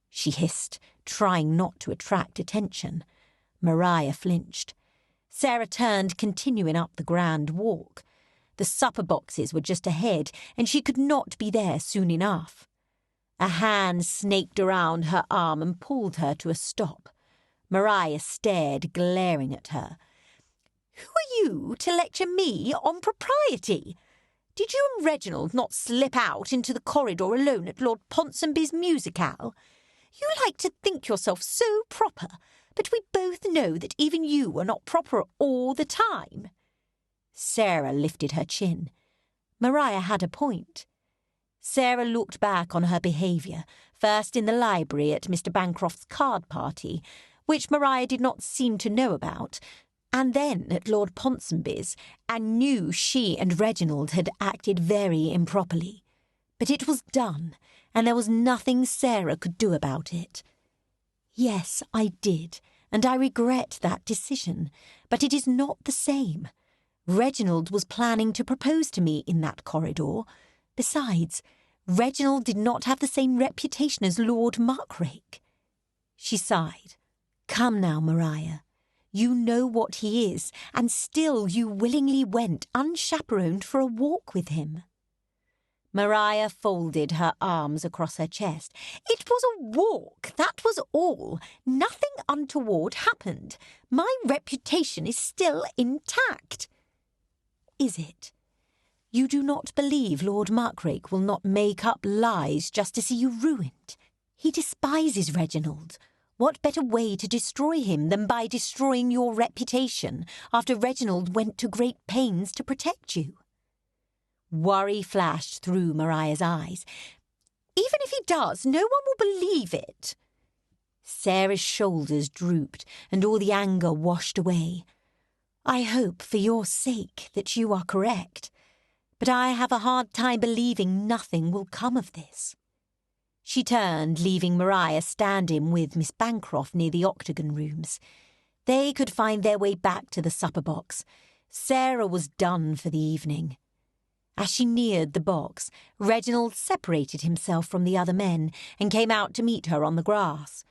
She hissed, trying not to attract attention. Maria flinched. Sarah turned, continuing up the grand walk. The supper boxes were just ahead, and she could not be there soon enough. A hand snaked around her arm and pulled her to a stop. Maria stared, glaring at her. "Who are you to lecture me on propriety? Did you and Reginald not slip out into the corridor alone at Lord Ponsonby's musicale? You like to think yourself so proper, but we both know that even you are not proper all the time." Sarah lifted her chin. Maria had a point. Sarah looked back on her behaviour, first in the library at Mr. Bancroft's card party, which Maria did not seem to know about, and then at Lord Ponsonby's, and knew she and Reginald had acted very improperly. But it was done, and there was nothing Sarah could do about it. "Yes, I did, and I regret that decision, but it is not the same. Reginald was planning to propose to me in that corridor. Besides, Reginald did not have the same reputation as Lord Markrake." She sighed. "Come now, Maria. You know what he is, and still you willingly went unchaperoned for a walk with him." Maria folded her arms across her chest. "It was a walk, that was all. Nothing untoward happened. My reputation is still intact." "Is it? You do not believe Lord Markrake will not make up lies just to see you ruined? He despises Reginald. What better way to destroy him than by destroying your reputation after Reginald went to great pains to protect you?" Worry flashed through Maria's eyes. "Even if he does, no one will believe it." Sarah's shoulders drooped, and all the anger washed away. "I hope, for your sake, that you are correct. But I have a hard time believing nothing will come of this." She turned, leaving Maria standing with Miss Bancroft near the octagon rooms. They could find their way back to the supper box. Sarah was done for the evening. As she neared the box, Reginald separated himself from the other men and came out to meet her on the grass.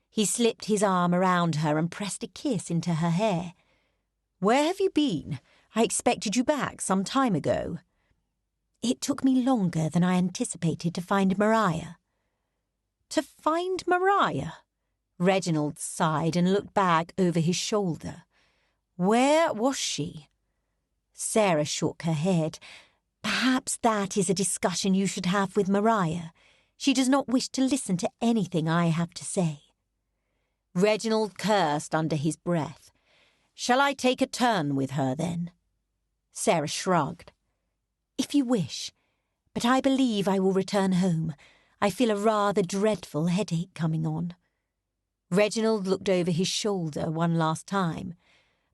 He slipped his arm around her and pressed a kiss into her hair. "Where have you been? I expected you back some time ago." "It took me longer than I anticipated to find Maria." "To find Maria?" Reginald sighed and looked back over his shoulder. "Where was she?" Sarah shook her head. "Perhaps that is a discussion you should have with Maria. She does not wish to listen to anything I have to say." Reginald cursed under his breath. "Shall I take a turn with her, then?" Sarah shrugged. "If you wish, but I believe I will return home. I feel a rather dreadful headache coming on." Reginald looked over his shoulder one last time.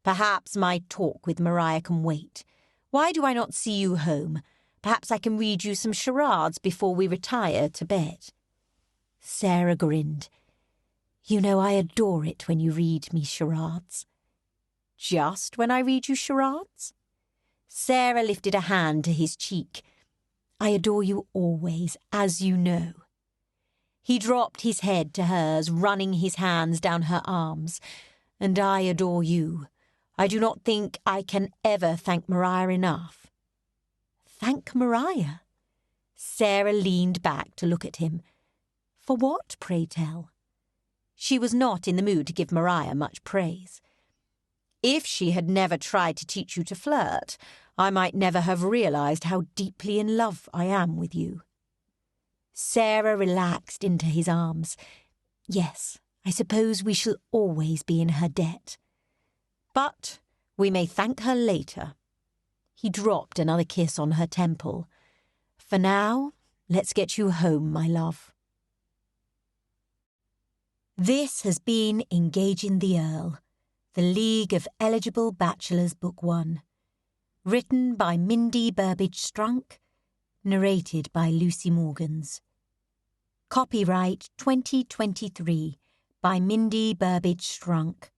"Perhaps my talk with Maria can wait. Why do I not see you home? Perhaps I can read you some charades before we retire to bed." Sarah grinned. "You know I adore it when you read me charades." "Just when I read you charades?" Sarah lifted a hand to his cheek. "I adore you always, as you know." He dropped his head to hers, running his hands down her arms. "And I adore you. I do not think I can ever thank Maria enough." "Thank Maria?" Sarah leaned back to look at him. "For what, pray tell?" She was not in the mood to give Maria much praise. If she had never tried to teach you to flirt, I might never have realised how deeply in love I am with you. Sarah relaxed into his arms. Yes, I suppose we shall always be in her debt. But we may thank her later. He dropped another kiss on her temple. For now, let's get you home, my love. This has been Engaging the Earl, the League of Eligible Bachelors, Book 1. Written by Mindy Burbage-Strunk, narrated by Lucy Morgans. Copyright 2023 by Mindy Burbage-Strunk.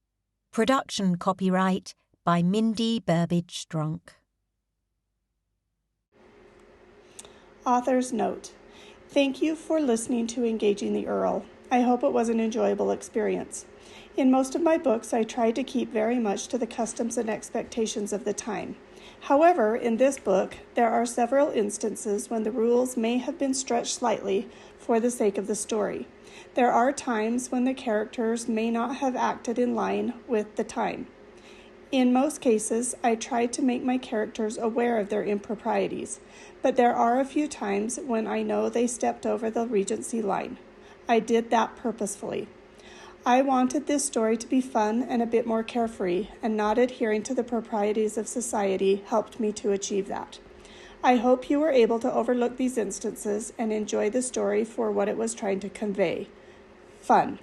Production copyright by Mindy Burbage-Strunk. Author's note. Thank you for listening to Engaging the Earl. I hope it was an enjoyable experience. In most of my books, I tried to keep very much to the customs and expectations of the time. However, in this book, there are several instances when the rules may have been stretched slightly for the sake of the story. There are times when the characters may not have acted in line with the time. In most cases, I tried to make my characters aware of their improprieties, but there are a few times when I know they stepped over the Regency line. I did that purposefully. I wanted this story to be fun and a bit more carefree, and not adhering to the proprieties of society helped me to achieve that. I hope you were able to overlook these instances and enjoy the story for what it was trying to convey. Fun.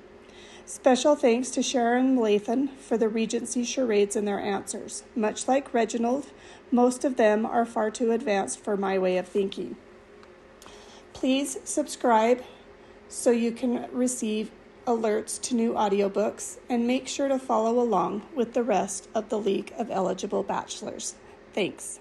Special thanks to Sharon Lathan for the Regency charades and their answers. Much like Reginald, most of them are far too advanced for my way of thinking. Please subscribe so you can receive alerts to new audiobooks, and make sure to follow along with the rest of the League of Eligible Bachelors. Thanks.